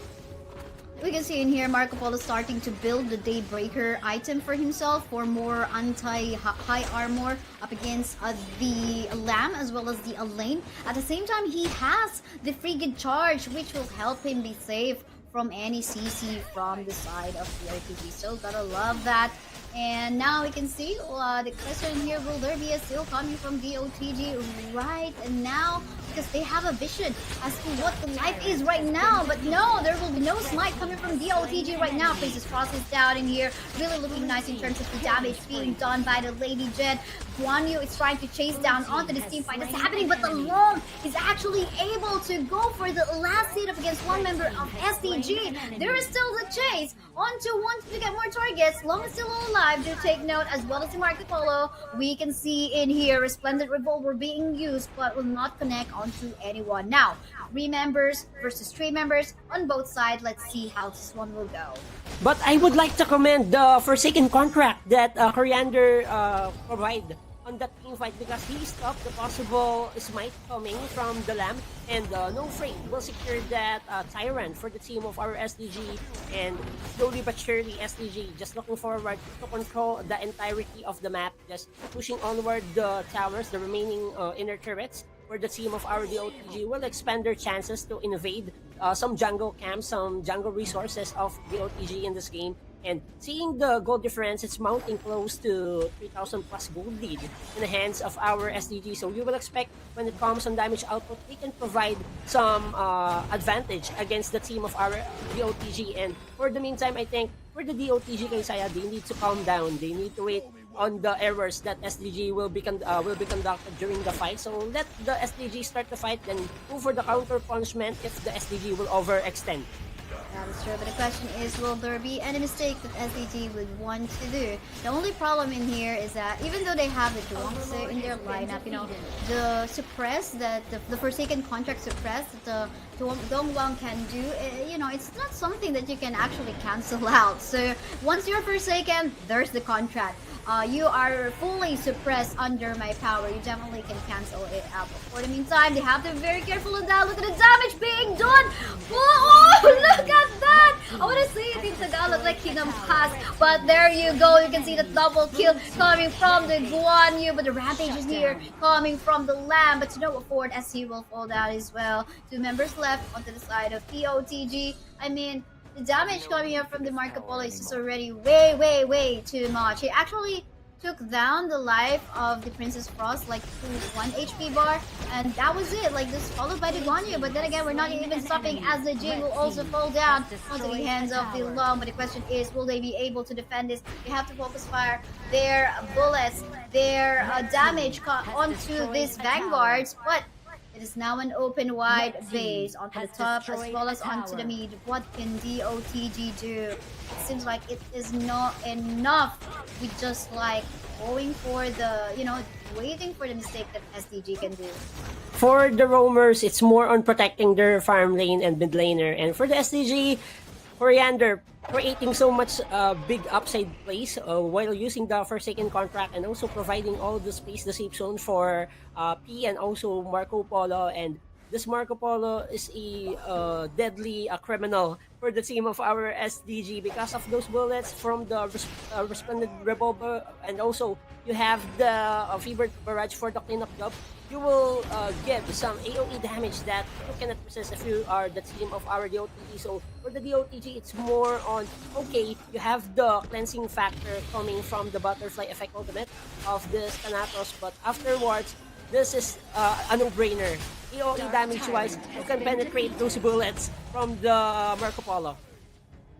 We can see in here Marco Polo starting to build the Daybreaker item for himself for more anti-high armor up against the Lamb as well as the Elaine. At the same time, he has the Frigid Charge, which will help him be safe from any CC from the side of the RPG. So gotta love that. And now we can see the question here, will there be a steal coming from DOTG right now? Because they have a vision as to what the life is right now. But no, there will be no smite coming from DOTG right now. Princess Frost is down in here. Really looking nice in terms of the damage being done by the Lady Jet. Guan Yu is trying to chase down onto this team fight that's happening, but the Long is actually able to go for the last hit up against one member of SDG. There is still the chase onto wanting to get more targets. Long is still alive. Do take note, as well as the Marco Polo. We can see in here Resplendent Revolver being used, but will not connect onto anyone. Now, 3 members versus 3 members on both sides. Let's see how this one will go. But I would like to commend the Forsaken contract that Coriander provide on that team fight, because he stopped the possible smite coming from the Lamb, and no freight will secure that Tyrant for the team of our SDG, and slowly but surely SDG just looking forward to control the entirety of the map, just pushing onward the towers, the remaining inner turrets for the team of our DOTG will expand their chances to invade some jungle camps, some jungle resources of DOTG in this game. And seeing the gold difference, it's mounting close to 3,000 plus gold lead in the hands of our SDG. So you will expect when it comes on damage output, they can provide some advantage against the team of our DOTG. And for the meantime, I think for the DOTG Kaysaya, they need to calm down. They need to wait on the errors that SDG will be conducted during the fight. So let the SDG start the fight, then go for the counter punishment if the SDG will overextend. That is true, but the question is, will there be any mistake that SDG would want to do? The only problem in here is that even though they have the Zhuangzi in their lineup, you know, the suppress, that the Forsaken contract suppress that the Dongguang can do, you know, it's not something that you can actually cancel out. So once you're Forsaken, there's the contract. You are fully suppressed under my power. You definitely can cancel it out. But for the meantime, they have to be very careful of that. Look at the damage being done. Oh, look at that. I want to say it in Tagalog like Kingdom Pass. But there you go. You can see the double kill coming from the Guan Yu. But the Rampage is here coming from the Lamb. But to no afford as he will fall down as well. 2 members left onto the side of POTG. I mean, the damage coming up from the Marco Polo is just already way too much. He actually took down the life of the Princess Frost like to 1 HP bar, and that was it. Like just followed by the Guanyu. But then again, we're not even stopping as the Jing will also fall down onto the hands of the Long. But the question is, will they be able to defend this? They have to focus fire their bullets, their damage onto these vanguards, but it is now an open wide base onto the top as well as onto the mid. What can DOTG do? It seems like it is not enough with just like going for the, waiting for the mistake that SDG can do. For the roamers, it's more on protecting their farm lane and mid laner. And for the SDG, Coriander creating so much big upside plays while using the Forsaken contract and also providing all the space, the safe zone for P and also Marco Polo. And this Marco Polo is a deadly criminal for the team of our SDG because of those bullets from the Resplendent Revolver, and also you have the Fevered Barrage for the cleanup job. You will get some AoE damage that you cannot resist if you are the team of our DOTG. So for the DOTG, it's more on, okay, you have the cleansing factor coming from the Butterfly Effect ultimate of this Thanatos, but afterwards, this is a no-brainer. AoE damage-wise, you can penetrate those bullets from the Marco Polo.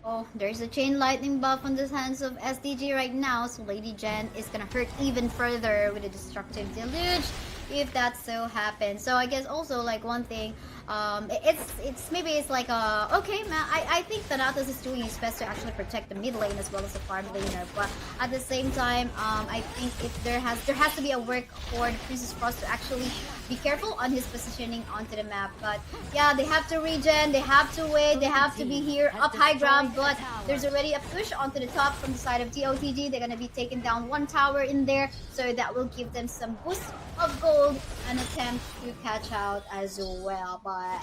Oh, there's a chain lightning buff on the hands of SDG right now, so Lady Jen is gonna hurt even further with a destructive deluge if that so happens. So I guess also like one thing, it's like okay man, I think Thanatos is doing his best to actually protect the mid lane as well as the farm laner, but at the same time I think if there has to be a work for the Princess Frost to actually be careful on his positioning onto the map. But yeah, they have to regen, they have to wait, they have to be here up high ground, but there's already a push onto the top from the side of DOTG. They're gonna be taking down one tower in there, so that will give them some boost of gold and attempt to catch out as well. But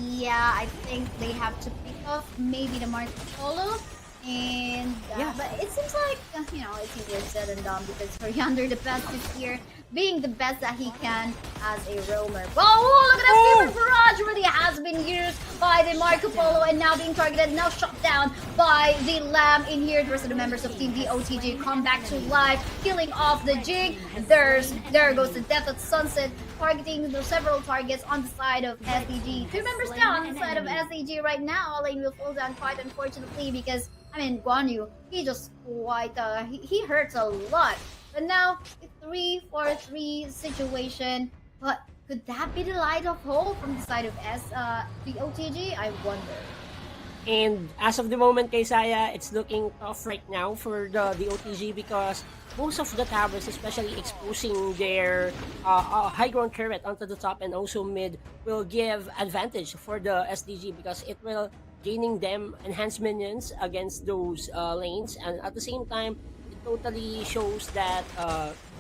yeah, I think they have to pick off maybe the Marco Polo. And but it seems like it's easier said than done because Coriander the best is here, being the best that he can as a roamer. Oh, look at that Fever Barrage really has been used by the Marco Polo and now being targeted, now shot down by the Lamb in here. The rest of the members of Team DOTG come back to life, killing off the Jig. There goes the Death at Sunset, targeting the several targets on the side of SDG. 2 members down on the side of SDG right now. All lane will fall down quite unfortunately because Guanyu, he just quite he hurts a lot. But now it's 3-4-3 situation. But could that be the light of hope from the side of DOTG? I wonder. And as of the moment, Kaysaya, it's looking tough right now for the OTG because most of the towers, especially exposing their high ground turret onto the top and also mid, will give advantage for the SDG because it will gaining them enhanced minions against those lanes, and at the same time it totally shows that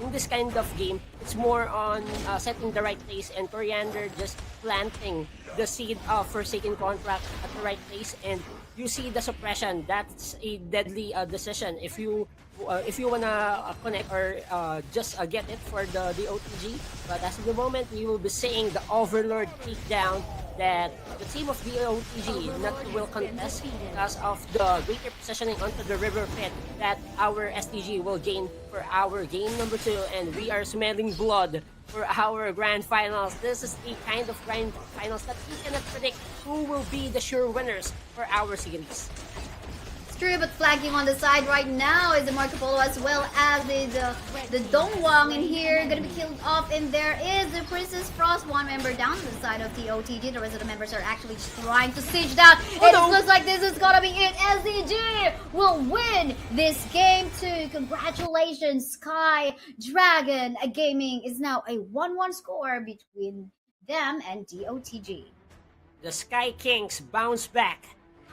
in this kind of game it's more on setting the right place and Coriander just planting the seed of Forsaken contract at the right place. And you see the suppression, that's a deadly decision if you wanna connect or just get it for the OTG. But as of the moment, we will be seeing the Overlord takedown that the team of the OTG not will contest because of the greater positioning onto the river pit that our STG will gain for our game number 2, and we are smelling blood for our grand finals. This is the kind of grand finals that we cannot predict who will be the sure winners for our series. True, but flanking on the side right now is the Marco Polo as well as the Dongwang in here, gonna be killed off, and there is the Princess Frost, one member down to the side of the OTG. The rest of the members are actually trying to siege down. It looks like this is gonna be it. SDG will win this game too. Congratulations, Sky Dragon Gaming is now a 1-1 score between them and DOTG. The Sky Kings bounce back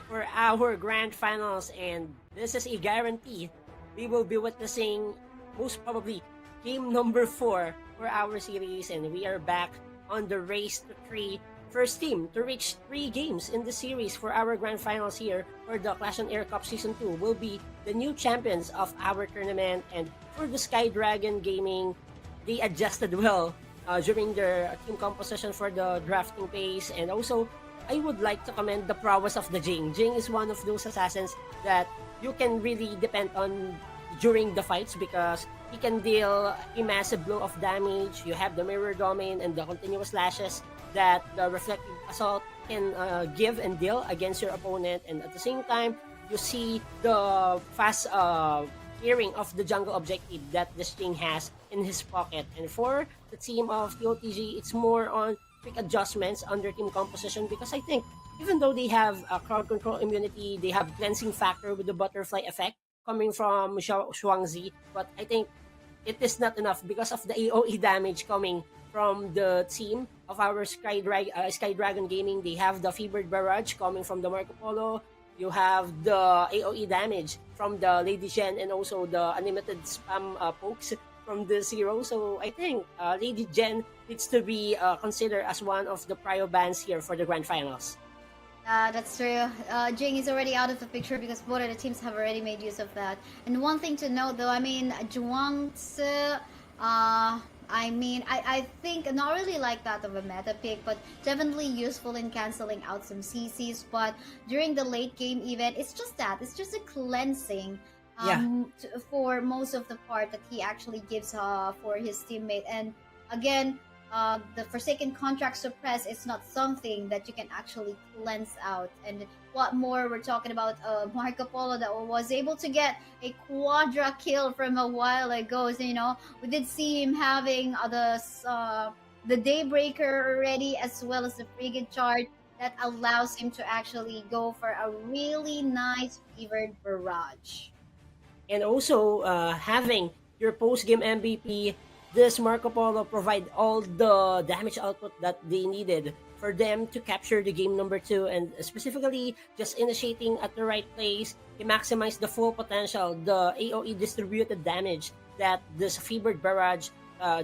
for our grand finals, and this is a guarantee. We will be witnessing most probably game number 4 for our series, and we are back on the race to 3. First team to reach 3 games in the series for our grand finals here for the Clash on Air Cup Season 2 will be the new champions of our tournament. And for the Sky Dragon Gaming, they adjusted well during their team composition for the drafting pace, and also I would like to commend the prowess of the Jing. Jing is one of those assassins that you can really depend on during the fights because he can deal a massive blow of damage. You have the mirror domain and the continuous lashes that the reflective assault can give and deal against your opponent, and at the same time you see the fast clearing of the jungle objective that this thing has in his pocket. And for the team of TOTG, it's more on quick adjustments on their team composition, because I think even though they have a crowd control immunity, they have cleansing factor with the butterfly effect coming from Shuangzi, but I think it is not enough because of the AoE damage coming from the team of our Sky Dragon Gaming. They have the Fevered Barrage coming from the Marco Polo. You have the AoE damage from the Lady Jen, and also the unlimited spam pokes from the Zero. So I think Lady Jen needs to be considered as one of the prio bans here for the Grand Finals. That's true. Jing is already out of the picture because both of the teams have already made use of that. And one thing to note though, I mean, Zhuangzi, I think not really like that of a meta pick, but definitely useful in canceling out some CCs. But during the late game event, it's just a cleansing for most of the part that he actually gives for his teammate. And again, the Forsaken Contract Suppress is not something that you can actually cleanse out. And what more, we're talking about Marco Polo that was able to get a quadra kill from a while ago. So, you know, we did see him having the Daybreaker already, as well as the Frigate Chart that allows him to actually go for a really nice Fevered Barrage. And also having your post-game MVP, this Marco Polo provide all the damage output that they needed for them to capture the game number 2, and specifically just initiating at the right place, he maximized the full potential, the AoE distributed damage that this Fevered Barrage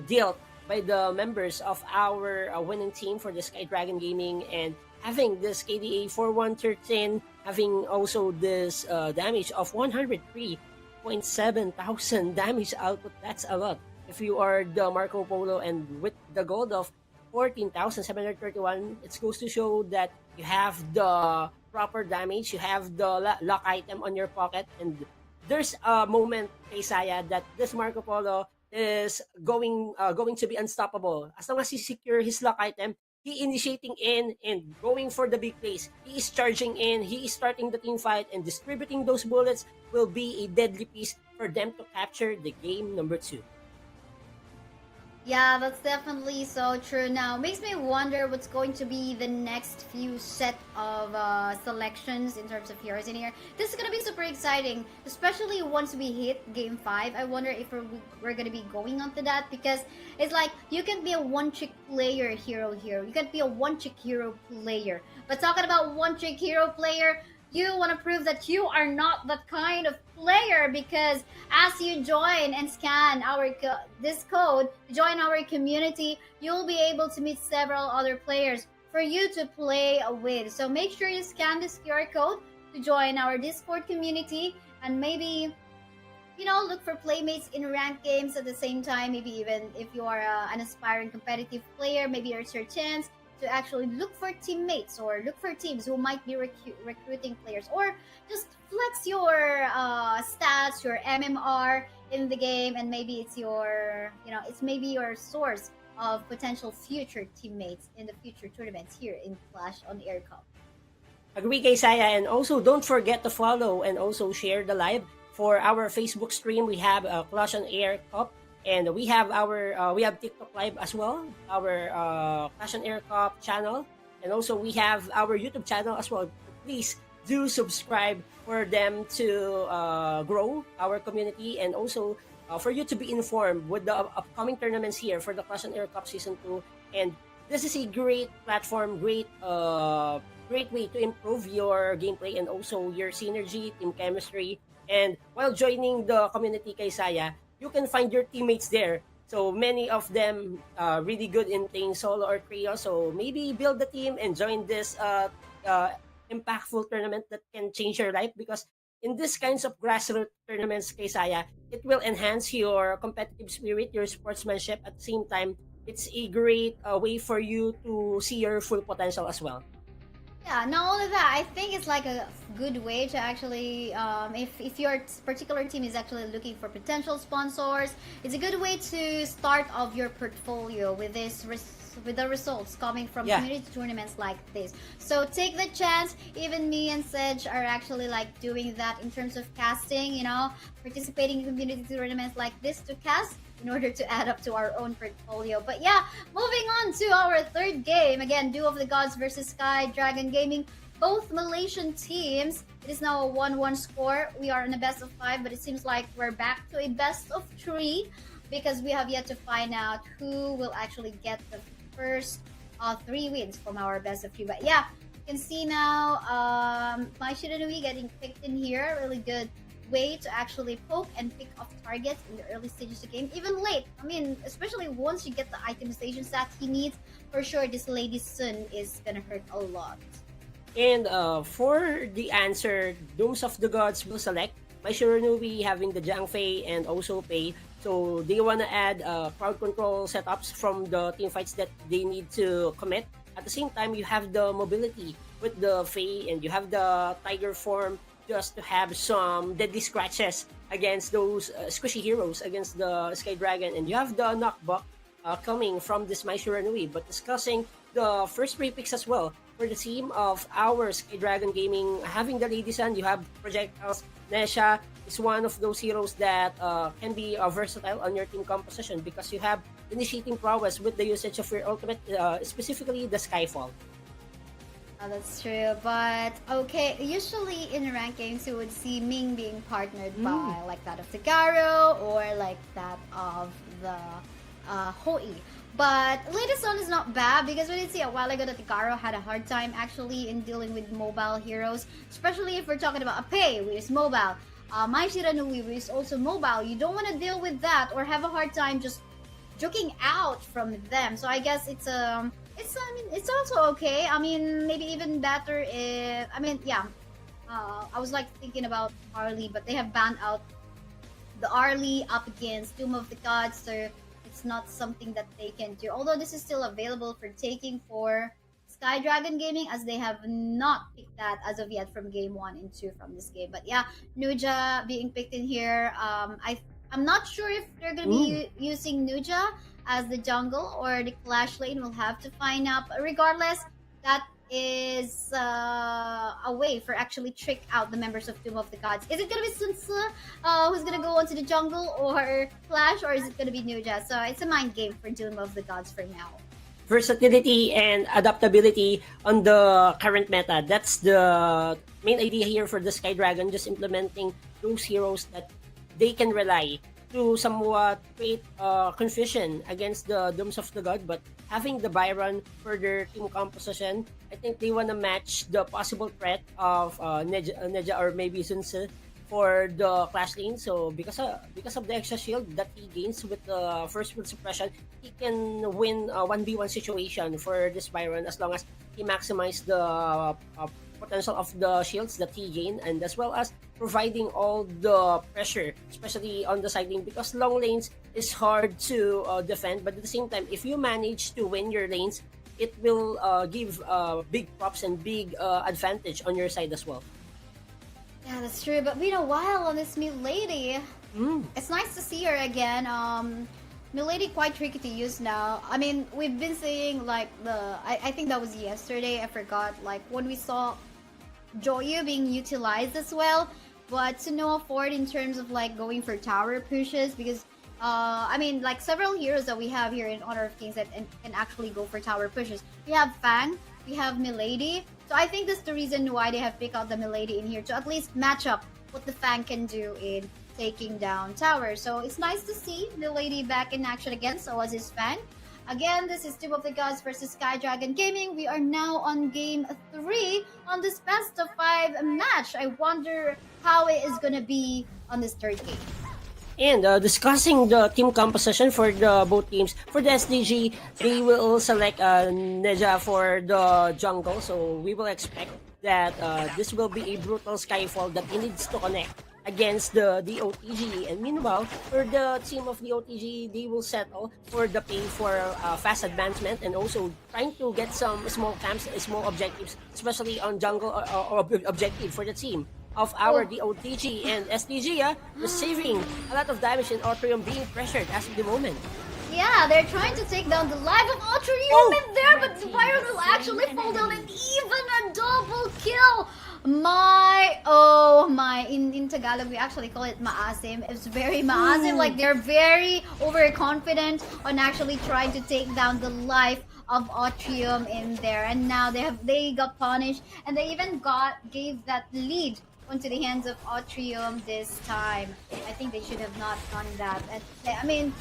dealt by the members of our winning team for the Sky Dragon Gaming. And having this KDA 4113, having also this damage of 103.7 thousand damage output, that's a lot. If you are the Marco Polo, and with the gold of 14,731, it goes to show that you have the proper damage, you have the lock item on your pocket, and there's a moment, Keisaya, that this Marco Polo is going to be unstoppable. As long as he secure his lock item, he initiating in and going for the big plays. He is charging in, he is starting the team fight, and distributing those bullets will be a deadly piece for them to capture the game number 2. Yeah, that's definitely so true. Now, makes me wonder what's going to be the next few set of selections in terms of heroes in here. This is going to be super exciting, especially once we hit Game 5. I wonder if we're going to be going on to that, because it's like, you can be a one-trick player hero here. You can be a one-trick hero player. But talking about one-trick hero player, you want to prove that you are not that kind of player, because as you join and scan this code to join our community, you'll be able to meet several other players for you to play with. So make sure you scan this QR code to join our Discord community, and maybe, you know, look for playmates in ranked games at the same time. Maybe even if you are an aspiring competitive player, maybe it's your chance to actually look for teammates or look for teams who might be recruiting players, or just flex your stats, your MMR in the game, and maybe it's your, you know, it's maybe your source of potential future teammates in the future tournaments here in Clash OnAir Cup. Agree, Keisaya, and also don't forget to follow and also share the live for our Facebook stream. We have Clash OnAir Cup, and we have we have TikTok Live as well, our Clash OnAir Cup channel, and also we have our YouTube channel as well. Please do subscribe for them to grow our community, and also for you to be informed with the upcoming tournaments here for the Clash OnAir Cup Season 2. And this is a great platform, great way to improve your gameplay and also your synergy, team chemistry. And while joining the community, Keisaya, you can find your teammates there. So many of them really good in playing solo or trio. So maybe build the team and join this impactful tournament that can change your life, because in these kinds of grassroots tournaments, Keisaya, it will enhance your competitive spirit, your sportsmanship. At the same time, it's a great way for you to see your full potential as well. Yeah, not only that, I think it's like a good way to actually, if your particular team is actually looking for potential sponsors, it's a good way to start off your portfolio with with the results coming from Yeah. community tournaments like this. So take the chance. Even me and Sedge are actually like doing that in terms of casting. Participating in community tournaments like this to cast in order to add up to our own portfolio. But yeah, moving on to our third game. Again, Duel of the Gods versus Sky Dragon Gaming. Both Malaysian teams. It is now a 1-1 score. We are in a best of 5, but it seems like we're back to a best of 3 because we have yet to find out who will actually get the first 3 wins from our best of 3. But yeah, you can see now Mai Shiranui getting picked in here. Really good way to actually poke and pick off targets in the early stages of the game, even late. I mean, especially once you get the itemizations that he needs, for sure this Lady Sun is gonna hurt a lot. And for the answer, Dooms of the Gods will select my Shiranui having the Jiang Fei and also Pei. So they want to add crowd control setups from the team fights that they need to commit. At the same time, you have the mobility with the Fei and you have the Tiger form just to have some deadly scratches against those squishy heroes against the Sky Dragon. And you have the knockback coming from this My Shiranui. But discussing the first 3 picks as well for the team of our Sky Dragon Gaming, having the Lady Sun, you have projectiles. Nesha is one of those heroes that can be versatile on your team composition because you have initiating prowess with the usage of your ultimate, specifically the Skyfall. Oh, that's true, but okay. Usually in ranked games, you would see Ming being partnered by like that of the Garo or like that of the Hoi. But latest one is not bad because we did see a while ago that the Garo had a hard time actually in dealing with mobile heroes, especially if we're talking about a Pei, which is mobile. My Shiranui, which is also mobile. You don't want to deal with that or have a hard time just joking out from them. So I guess it's also okay. I mean, maybe even better if I was like thinking about Arlie, but they have banned out the Arlie up against Doom of the Gods, so it's not something that they can do. Although this is still available for taking for Sky Dragon Gaming, as they have not picked that as of yet from game 1 and 2 from this game. But yeah, Nuja being picked in here. I'm not sure if they're gonna be using Nuja as the jungle or the Clash lane. We'll have to find out. But regardless, that is a way for actually trick out the members of Doom of the Gods. Is it gonna be Sun Tzu who's gonna go onto the jungle or Clash, or is it gonna be Nuja? So it's a mind game for Doom of the Gods for now. Versatility and adaptability on the current meta. That's the main idea here for the Sky Dragon, just implementing those heroes that they can rely to somewhat create confusion against the Dooms of the God, but having the Byron for their team composition, I think they want to match the possible threat of Neja or maybe Sun Tzu for the Clash lane. So because of the extra shield that he gains with the first wind suppression, he can win a 1v1 situation for this Byron as long as he maximizes the potential of the shields that he gained, and as well as providing all the pressure, especially on the side lane, because long lanes is hard to defend. But at the same time, if you manage to win your lanes, it will give big props and big advantage on your side as well. Yeah, that's true. But been a while on this Milady. It's nice to see her again. Milady quite tricky to use now. I mean, we've been seeing like I think that was yesterday. I forgot. Like when we saw Joyu being utilized as well, but to no afford in terms of like going for tower pushes, because I mean, like several heroes that we have here in Honor of Kings that can actually go for tower pushes. We have Fang, we have Milady. So I think that's the reason why they have picked out the Milady in here, to at least match up what the Fang can do in taking down towers. So it's nice to see Milady back in action again. So was his Fang. Again, this is Doom of the Gods versus Sky Dragon Gaming. We are now on game 3 on this best of 5 match. I wonder how it is going to be on this third game. And discussing the team composition for the both teams. For the SDG, they will select Neja for the jungle. So we will expect that this will be a brutal Skyfall that he needs to connect against the OTG. And meanwhile, for the team of the OTG, they will settle for the pay for fast advancement and also trying to get some small camps, small objectives, especially on jungle objective for the team of our DOTG and SDG, receiving a lot of damage and Atrium being pressured as of the moment. Yeah, they're trying to take down the life of Atrium in there, but the Byron will actually fall down and even a double kill. In Tagalog we actually call it maasim. It's very maasim, like they're very overconfident on actually trying to take down the life of Atrium in there, and now they got punished, and they even gave that lead onto the hands of Atrium this time. I think they should have not done that. And I mean,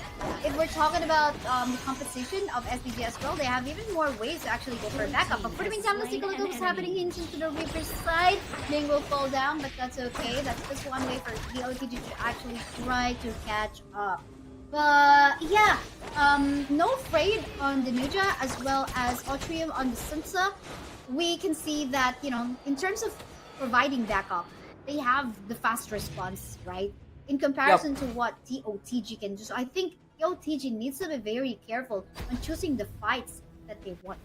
if we're talking about the composition of SDG as well, they have even more ways to actually go for backup. But for the meantime, let's take a look at what's happening into the Reaper's side. Ming will fall down, but that's okay. That's just one way for the OTG to actually try to catch up. But yeah, no Frayed on the Nuja as well as Atrium on the Sansa. We can see that, you know, in terms of providing backup, they have the fast response, right? In comparison to what DOTG can do. So I think DOTG needs to be very careful on choosing the fights that they want.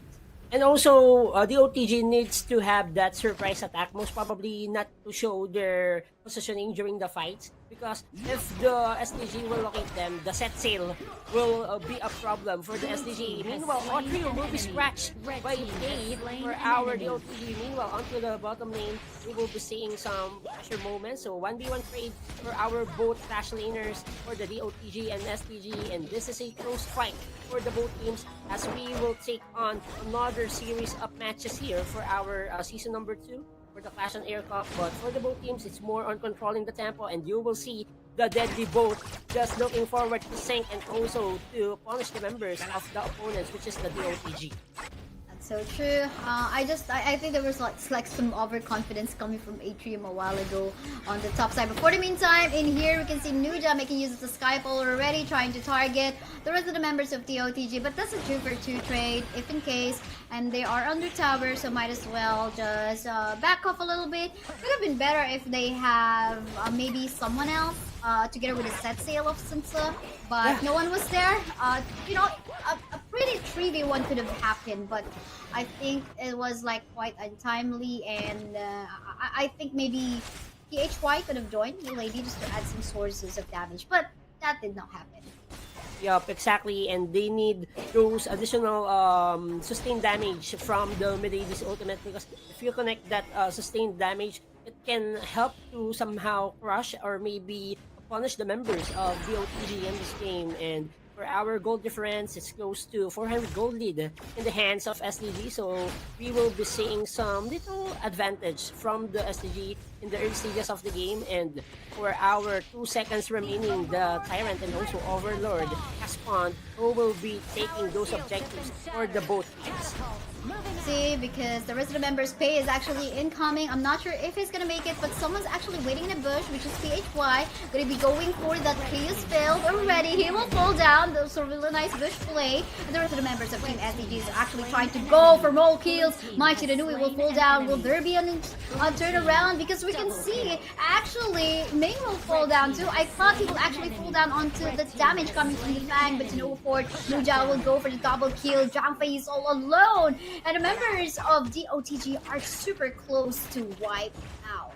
And also, the OTG needs to have that surprise attack, most probably not to show their positioning during the fights. Because if the SDG will locate them, the set sail will be a problem for the SDG. Meanwhile, Atrium will be scratched by Play for our DOTG. Meanwhile, onto the bottom lane, we will be seeing some pressure moments. So 1v1 trade for our both Clash laners for the DOTG and SDG. And this is a close fight for the both teams as we will take on another series of matches here for our season number 2. For the Clash on Air Cup, but for the both teams, it's more on controlling the tempo, and you will see the deadly both just looking forward to sync and also to punish the members of the opponents, which is the DOTG. So true. I think there was like some overconfidence coming from Atrium a while ago on the top side. But for the meantime, in here we can see Nuja making use of the Skyfall already, trying to target the rest of the members of the OTG. But that's a 2-for-2 trade, if in case, and they are under tower, so might as well just back off a little bit. Could have been better if they have maybe someone else together with a set sail of Sansa, but no one was there. You know, a pretty 3v1 could have happened, but I think it was like quite untimely, and I think maybe PHY could have joined the lady just to add some sources of damage, but that did not happen. Yup, exactly, and they need those additional sustained damage from the mid-AD's ultimate, because if you connect that sustained damage, it can help to somehow crush or maybe punish the members of the OTG in this game. And for our gold difference, it's close to 400 gold lead in the hands of SDG, so we will be seeing some little advantage from the SDG in the early stages of the game. And for our 2 seconds remaining, the Tyrant and also Overlord has spawned, who will be taking those objectives for the both teams. See, because the rest of the members' pay is actually incoming. I'm not sure if he's gonna make it, but someone's actually waiting in the bush, which is PHY. Gonna be going for that Chaos Field already. He will fall down. Those are really nice bush play. And the rest of the members of Team SDG is actually trying to go for more kills. Mighty Danui will fall down. Will there be a turnaround? Because we can see, actually, Ming will fall down too. I thought he will actually fall down onto the damage coming from the Fang, but no Fort. Nuja will go for the double kill. Zhangfei is all alone. And the members of DOTG are super close to wipe out.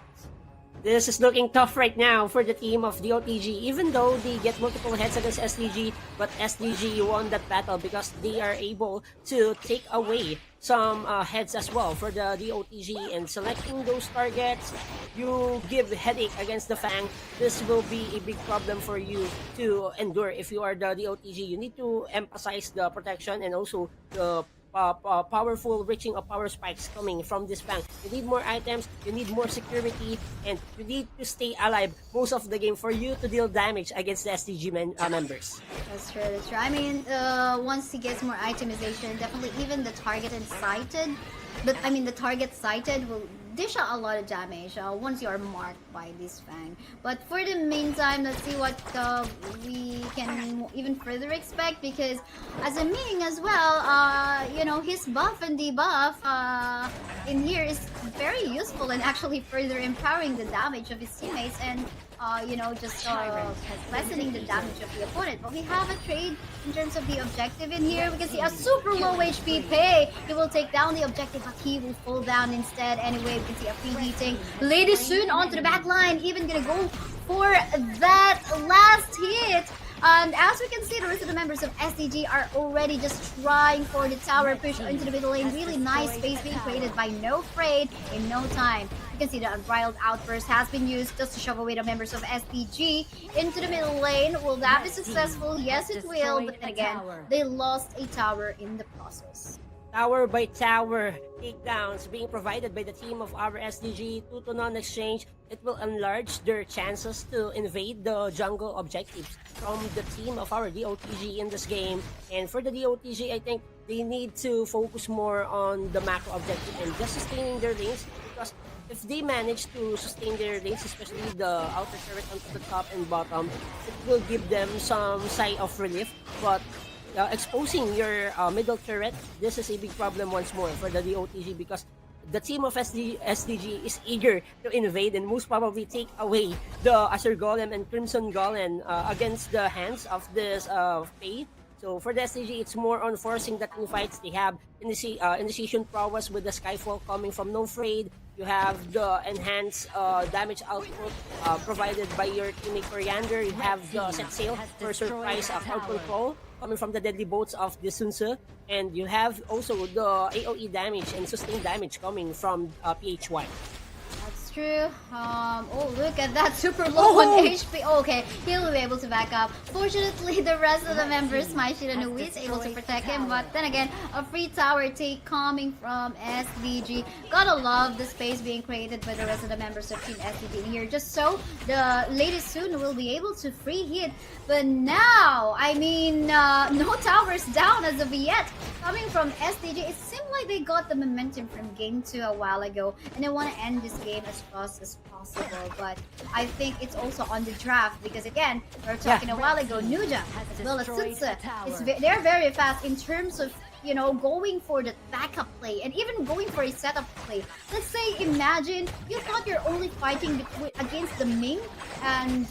This is looking tough right now for the team of DOTG, even though they get multiple heads against SDG, but SDG won that battle because they are able to take away some heads as well for the DOTG, and selecting those targets, you give headache against the Fang. This will be a big problem for you to endure if you are the DOTG. You need to emphasize the protection and also the powerful reaching of power spikes coming from this Fang. You need more items, you need more security, and you need to stay alive most of the game for you to deal damage against the SDG members. That's true, that's true. I mean, once he gets more itemization, definitely even the target sighted will dish out a lot of damage once you are marked by this Fang. But for the meantime, let's see what we can even further expect, because as a Ming as well, you know, his buff and debuff in here is very useful and actually further empowering the damage of his teammates. And just lessening the damage of the opponent. But we have a trade in terms of the objective in here. We can see a super low HP Pei. He will take down the objective, but he will fall down instead. Anyway, we can see a preheating. Lady Soon onto the back line, even gonna go for that last hit. And as we can see, the rest of the members of SDG are already just trying for the tower push into the middle lane. Really nice space being created by No Frayed in no time. You can see the Unbridled Outburst has been used just to shove away the members of SDG into the middle lane. Will that be successful? Yes, it will. But then again, they lost a tower in the process. Tower by tower takedowns being provided by the team of our SDG, 2-to-none exchange. It will enlarge their chances to invade the jungle objectives from the team of our DOTG in this game. And for the DOTG, I think they need to focus more on the macro objective and just sustaining their lanes, because if they manage to sustain their lanes, especially the outer turret onto the top and bottom, it will give them some sigh of relief. But exposing your middle turret, this is a big problem once more for the DOTG, because the team of SDG is eager to invade and most probably take away the Azure Golem and Crimson Golem against the hands of this Faith. So for the SDG, it's more on forcing the team fights. They have initiation prowess with the Skyfall coming from No Frayed. You have the enhanced damage output provided by your teammate Coriander. You have the set sail for surprise crowd control coming from the deadly bolts of the Sunse. And you have also the AoE damage and sustained damage coming from PHY. That's true. Oh, look at that, super low on HP. Oh, okay, he'll be able to back up. Fortunately, the rest of the members, Maishida Nui, is able to protect him. But then again, a free tower take coming from SDG. Gotta love the space being created by the rest of the members of Team SDG here. Just so the Lady Soon will be able to free hit. But now, I mean, no towers down as of yet. Coming from SDG, it seemed like they got the momentum from game 2 a while ago, and they want to end this game as fast as possible. But I think it's also on the draft, because again, we were talking a while ago, Nuja as well as Sunse, they're very fast in terms of going for the backup play and even going for a setup play. Let's say, imagine you thought you're only fighting against the Ming and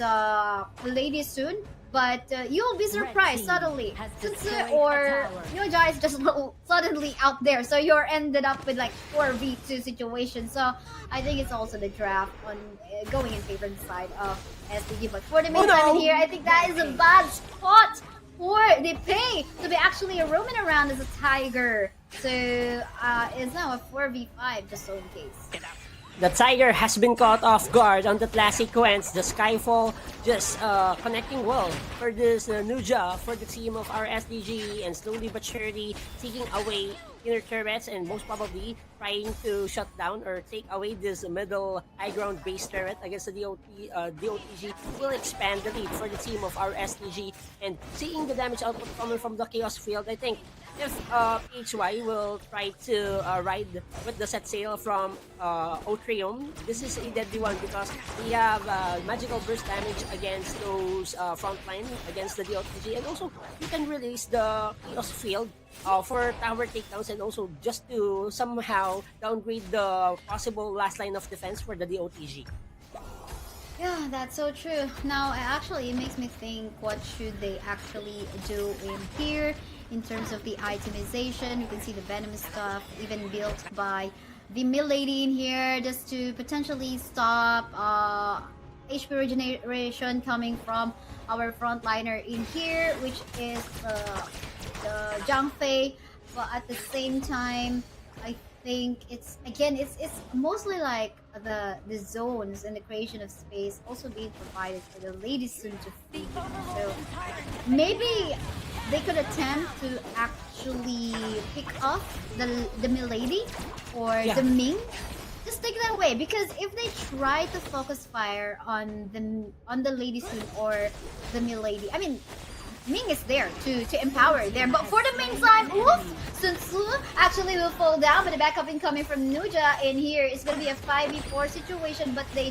Lady Soon, but you'll be surprised suddenly. Sunse or Yoja is just suddenly out there, so you're ended up with like 4v2 situation. So I think it's also the draft on going in favor of the side of SDG. But for the meantime here, I think that is a bad spot for the Pei to be actually roaming around as a tiger. So it's now a 4v5 just so in case. The Tiger has been caught off guard on that last sequence. The Skyfall just connecting well for this Nuja for the team of our SDG, and slowly but surely taking away inner turrets and most probably trying to shut down or take away this middle high ground base turret against the DOTG will expand the lead for the team of our SDG. And seeing the damage output coming from the Chaos Field, I think if HY will try to ride with the set sail from Otrium, this is a deadly one, because we have magical burst damage against those frontline against the DOTG, and also you can release the Chaos Field for tower takedowns and also just to somehow downgrade the possible last line of defense for the DOTG. Yeah, that's so true. Now, actually, it makes me think, what should they actually do in here in terms of the itemization? You can see the venomous stuff even built by the mill lady in here just to potentially stop HP regeneration coming from our frontliner in here, which is the Zhang Fei. But at the same time, I think it's mostly like the zones and the creation of space also being provided for the ladies soon to feed. So maybe they could attempt to actually pick off the milady or the Ming. Just take that away, because if they try to focus fire on the lady soon or the milady, I mean, Ming is there to empower there, but for the meantime, Sun Tzu actually will fall down, but the backup incoming from Nuja in here is going to be a 5v4 situation, but they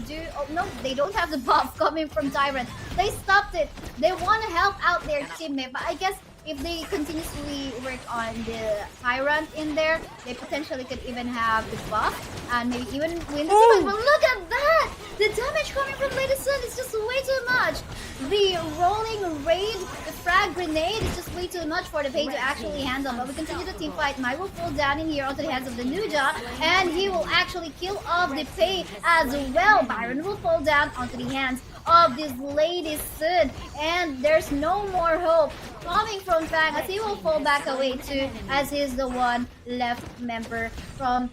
don't have the buff coming from Tyrant. They stopped it. They want to help out their teammate, but I guess if they continuously work on the Tyrant in there, they potentially could even have the buff and maybe even win the season. But look at that! The damage coming from Lady Sun is just way too much. The rolling raid, the frag grenade is just way too much for the Pei to actually handle. But we continue the team fight. Mai will fall down in here onto the hands of the Nuja, and he will actually kill off the Pei as well. Byron will fall down onto the hands of this Lady Sun, and there's no more hope coming from Fang as he will fall back away too, as he's the one left member from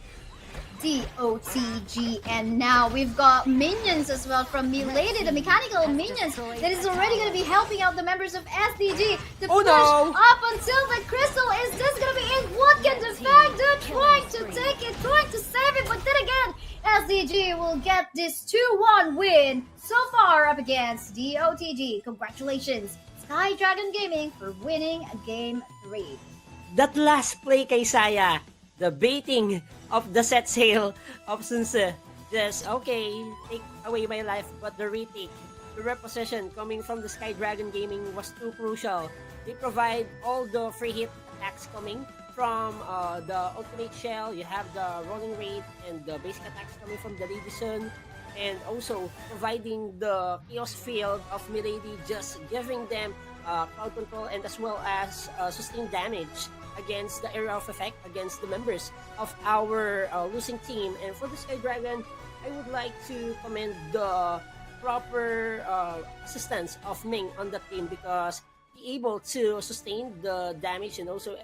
DOTG. And now we've got minions as well from Milady, the mechanical minions that is already going to be helping out the members of SDG to push up until the crystal. Is this going to be it? What can the Fang do? Trying to take it, trying to save it, but then again, SDG will get this 2-1 win so far up against DOTG. Congratulations, Sky Dragon Gaming, for winning Game 3. That last play kay Saya, the baiting of the set sail of Sunse. Just, okay, take away my life, but the retake, the repossession coming from the Sky Dragon Gaming was too crucial. They provide all the free hit attacks coming from the ultimate shell. You have the rolling raid and the basic attacks coming from the Lady Sun, and also providing the chaos field of Milady, just giving them crowd control and as well as sustained damage against the area of effect against the members of our losing team. And for the Sky Dragon, I would like to commend the proper assistance of Ming on that team, because he able to sustain the damage and also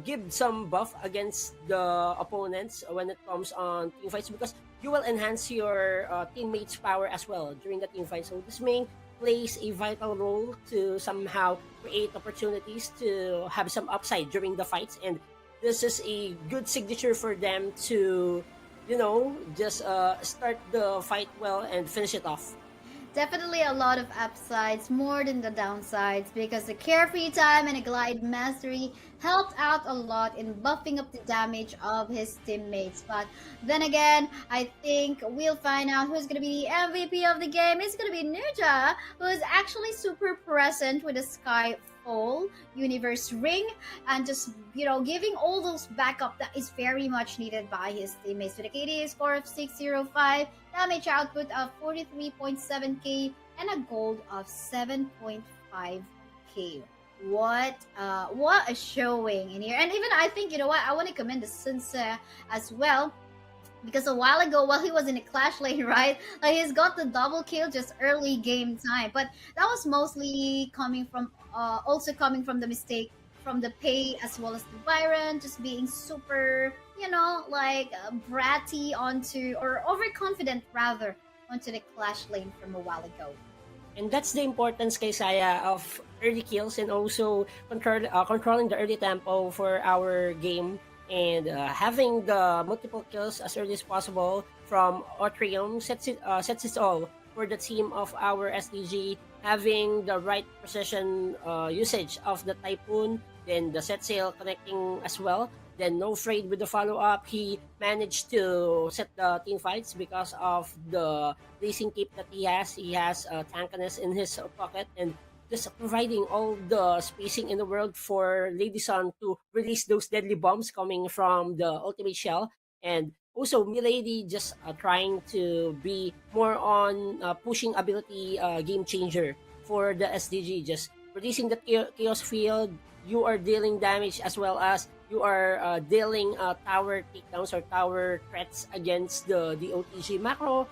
give some buff against the opponents when it comes on team fights, because you will enhance your teammates' power as well during the team fight. So this Ming plays a vital role to somehow create opportunities to have some upside during the fights, and this is a good signature for them to, you know, just start the fight well and finish it off. Definitely a lot of upsides, more than the downsides, because the carefree time and the glide mastery helped out a lot in buffing up the damage of his teammates. But then again, I think we'll find out who's going to be the MVP of the game. It's going to be Nuja, who is actually super present with the Skyfall Universe Ring, and just, you know, giving all those backup that is very much needed by his teammates. With a KDA score of 605, damage output of 43.7k, and a gold of 7.5k. What a showing in here. And even I think, you know what, I want to commend the Sunse as well, because a while ago while he was in the clash lane, right, like he's got the double kill just early game time, but that was mostly coming from also coming from the mistake from the Pei as well as the Byron, just being super, you know, like bratty onto, or overconfident rather, onto the clash lane from a while ago. And that's the importance, kay Saya, of early kills and also controlling the early tempo for our game, and having the multiple kills as early as possible from Autrium sets it all for the team of our SDG, having the right precision usage of the Typhoon, then the set sail connecting as well. Then no afraid with the follow-up. He managed to set the team fights because of the racing cape that he has. He has tankiness in his pocket, and just providing all the spacing in the world for Lady Sun to release those deadly bombs coming from the ultimate shell. And also Milady just trying to be more on pushing ability game changer for the SDG, just releasing the chaos field. You are dealing damage as well as you are dealing tower takedowns or tower threats against the OTG. Macro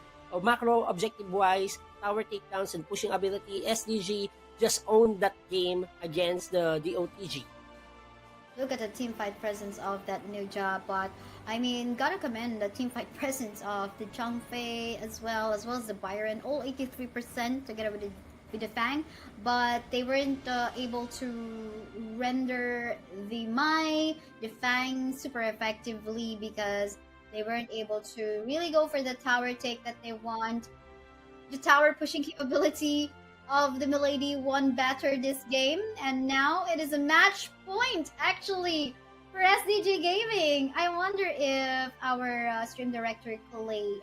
objective wise, tower takedowns and pushing ability, SDG just owned that game against the OTG. Look at the teamfight presence of that Nuja, but I mean, gotta commend the teamfight presence of the Changfei as well as the Byron, all 83% together with the Fang, but they weren't able to render the Mai, the Fang super effectively, because they weren't able to really go for the tower take that they want. The tower pushing capability of the Milady won better this game, and now it is a match point actually for SDG Gaming. I wonder if our stream director Clay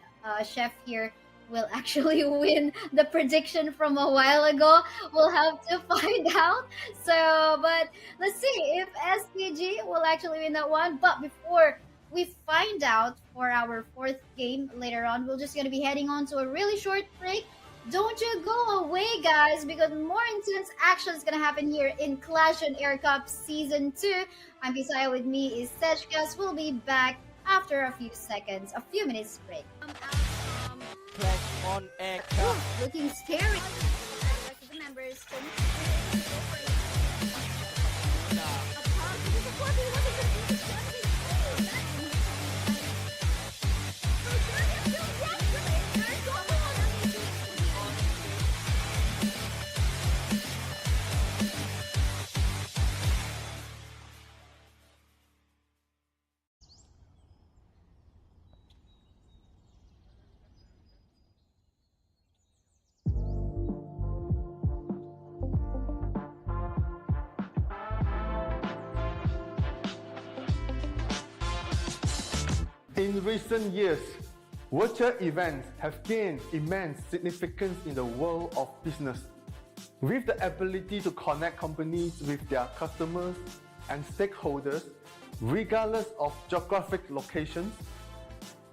Chef here will actually win the prediction from a while ago. We'll have to find out. So, but let's see if SPG will actually win that one. But before we find out for our fourth game later on, we're just going to be heading on to a really short break. Don't you go away, guys, because more intense action is going to happen here in Clash on Air Cup Season 2. I'm Bisaya, with me is Sechkas. We'll be back after a few minutes break. Clash on Air Cup. Looking scary. The members In recent years, virtual events have gained immense significance in the world of business. With the ability to connect companies with their customers and stakeholders, regardless of geographic locations,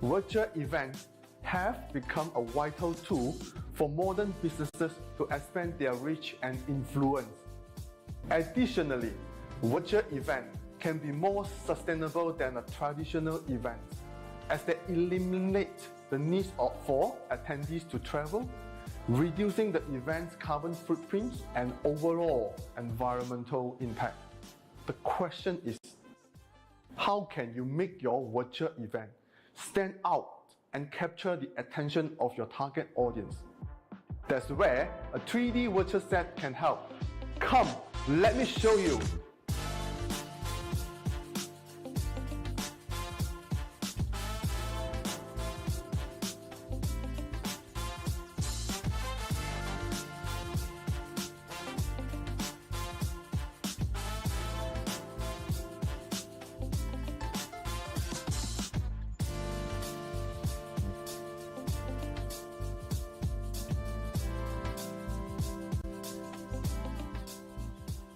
virtual events have become a vital tool for modern businesses to expand their reach and influence. Additionally, virtual events can be more sustainable than a traditional event, as they eliminate the need for attendees to travel, reducing the event's carbon footprints and overall environmental impact. The question is, how can you make your virtual event stand out and capture the attention of your target audience? That's where a 3D virtual set can help. Come, let me show you.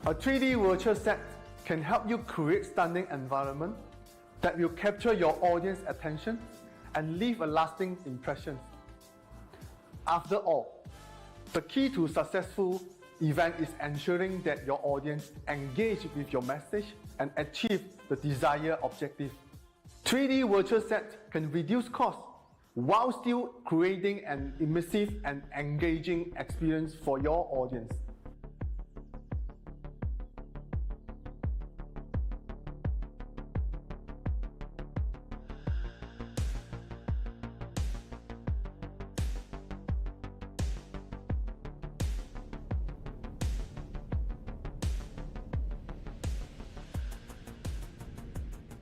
A 3D virtual set can help you create stunning environment that will capture your audience attention and leave a lasting impression. After all, the key to successful event is ensuring that your audience engage with your message and achieve the desired objective. 3D virtual set can reduce costs while still creating an immersive and engaging experience for your audience.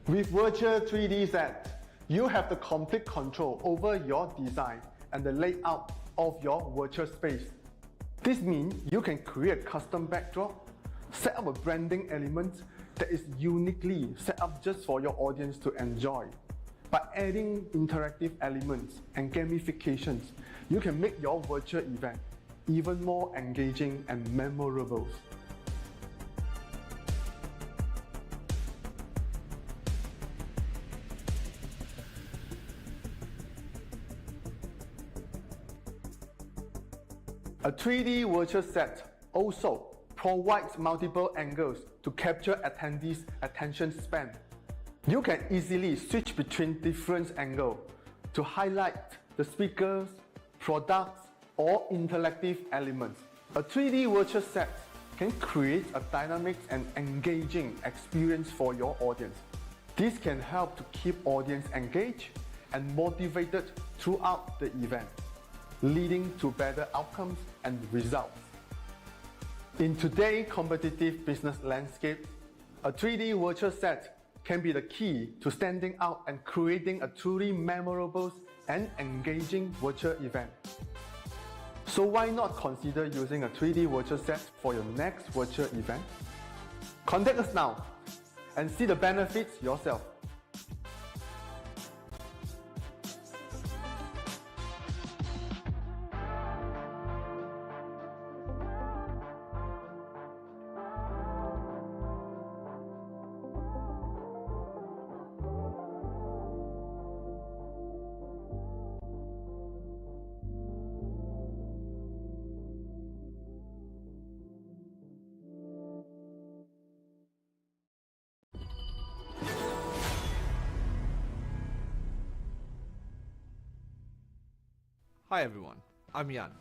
With virtual 3D set, you have the complete control over your design and the layout of your virtual space. This means you can create custom backdrop, set up a branding element that is uniquely set up just for your audience to enjoy. By adding interactive elements and gamifications, you can make your virtual event even more engaging and memorable. A 3D virtual set also provides multiple angles to capture attendees' attention span. You can easily switch between different angles to highlight the speakers, products, or interactive elements. A 3D virtual set can create a dynamic and engaging experience for your audience. This can help to keep audience engaged and motivated throughout the event, leading to better outcomes and results. In today's competitive business landscape, a 3D virtual set can be the key to standing out and creating a truly memorable and engaging virtual event. So why not consider using a 3D virtual set for your next virtual event? Contact us now and see the benefits yourself. Hi everyone, I'm Jan,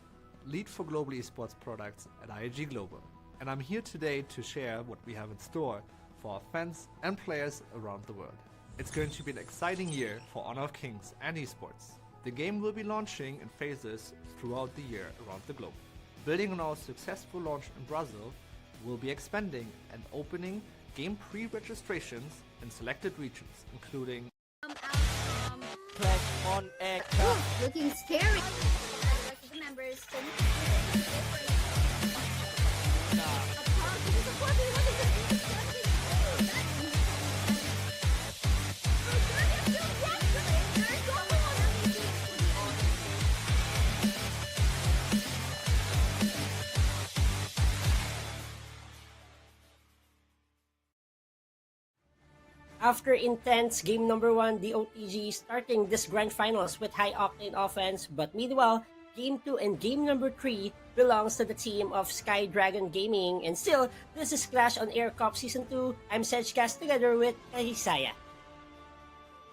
lead for global esports products at IAG Global, and I'm here today to share what we have in store for our fans and players around the world. It's going to be an exciting year for Honor of Kings and esports. The game will be launching in phases throughout the year around the globe. Building on our successful launch in Brazil, we'll be expanding and opening game pre-registrations in selected regions, including Clash on air cup. Looking scary. Members. After intense game number 1, the OTG starting this grand finals with high octane offense, but meanwhile, game 2 and game number 3 belongs to the team of Sky Dragon Gaming, and still, this is Clash on Air Cup Season 2. I'm Sedgecast together with Kahisaya.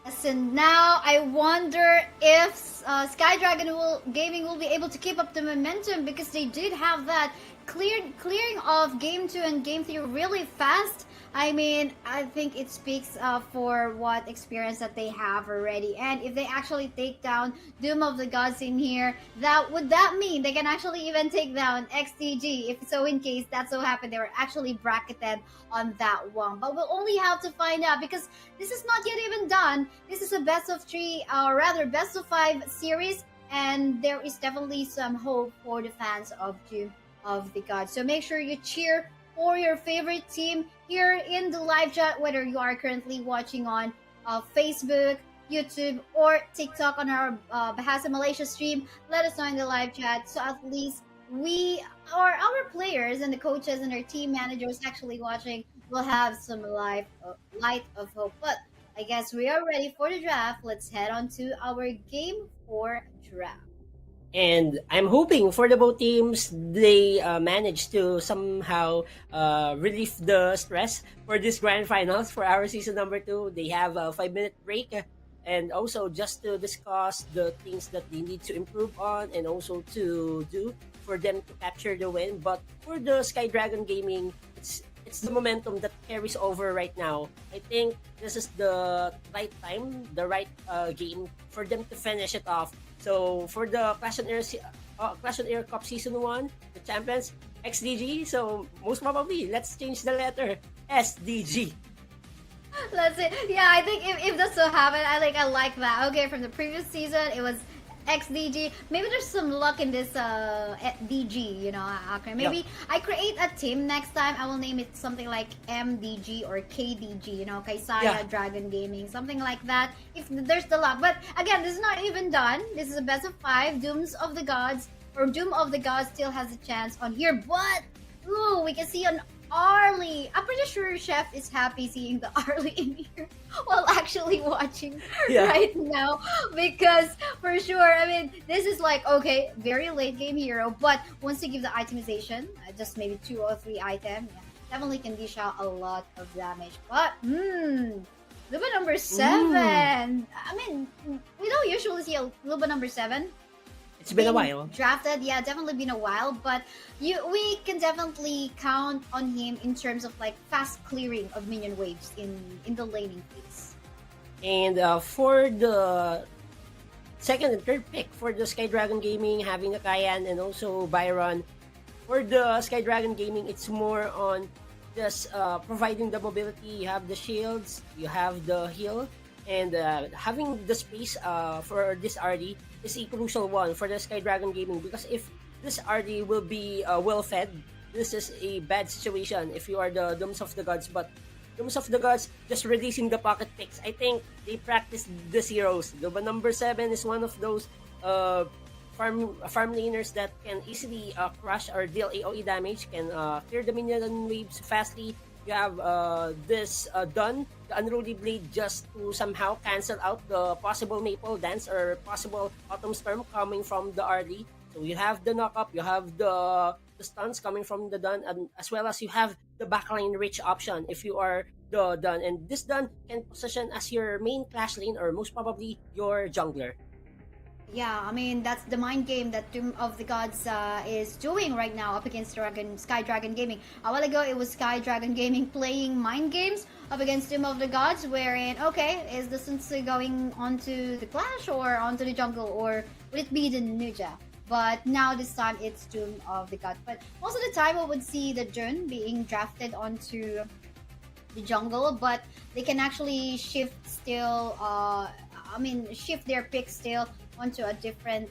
Yes, and now I wonder if Sky Dragon Gaming will be able to keep up the momentum, because they did have that clearing of game 2 and game 3 really fast. I mean, I think it speaks for what experience that they have already. And if they actually take down Doom of the Gods in here, would that mean they can actually even take down XTG? If so, in case that so happened, they were actually bracketed on that one. But we'll only have to find out, because this is not yet even done. This is a best of 3, or rather best of 5 series, and there is definitely some hope for the fans of Doom of the Gods. So make sure you cheer for your favorite team here in the live chat, whether you are currently watching on Facebook, YouTube, or TikTok on our Bahasa Malaysia stream. Let us know in the live chat, so at least we or our players and the coaches and our team managers actually watching will have some light of hope. But I guess we are ready for the draft. Let's head on to our game 4 draft. And I'm hoping for the both teams, they manage to somehow relieve the stress for this grand finals for our season number 2. They have a 5-minute break, and also just to discuss the things that they need to improve on and also to do for them to capture the win. But for the Sky Dragon Gaming, it's the momentum that carries over right now. I think this is the right time, the right game for them to finish it off. So for the Clash on Air Cup Season 1, the champions, XDG. So most probably, let's change the letter, SDG. Let's see. Yeah, I think if that's so happen, I like that. Okay, from the previous season, it was XDG. Maybe there's some luck in this DG, you know. Okay, maybe I create a team next time. I will name it something like MDG or KDG, you know, Kaisaya Dragon Gaming, something like that. If there's the luck. But again, this is not even done. This is a best of 5. Doom of the Gods still has a chance on here. But ooh, we can see an Arlie. I'm pretty sure Chef is happy seeing the Arlie in here while actually watching right now, because for sure, I mean, this is like, okay, very late game hero, but once you give the itemization, just maybe 2 or 3 items, definitely can dish out a lot of damage. But Luba number 7. I mean, we don't usually see a Luba number 7. It's been a while. Drafted, yeah, definitely been a while, but we can definitely count on him in terms of like fast clearing of minion waves in the laning phase. And for the second and third pick for the Sky Dragon Gaming, having a Kayan and also Byron. For the Sky Dragon Gaming, it's more on just providing the mobility. You have the shields, you have the heal, and having the space for this RD is a crucial one for the Sky Dragon Gaming, because if this RD will be well fed, this is a bad situation if you are the Dooms of the Gods. But Dooms of the Gods just releasing the pocket picks, I think they practice the zeros. The number 7 is one of those farm laners that can easily crush or deal AoE damage, can clear the minion waves fastly. You have this done, the Unruly Blade, just to somehow cancel out the possible Maple Dance or possible Autumn Storm coming from the RD. So you have the knock-up, you have the stuns coming from the Dun, and as well as you have the backline reach option if you are the Dun. And this Dun can position as your main clash lane or most probably your jungler. Yeah, I mean that's the mind game that Doom of the Gods is doing right now up against Sky Dragon Gaming. A while ago, it was Sky Dragon Gaming playing mind games up against Doom of the Gods, wherein okay, is the Sun Tzu going onto the Clash or onto the jungle, or would it be the Ninja? But now this time it's Doom of the Gods. But most of the time, we would see the Jun being drafted onto the jungle, but they can actually shift still. Shift their pick still onto a different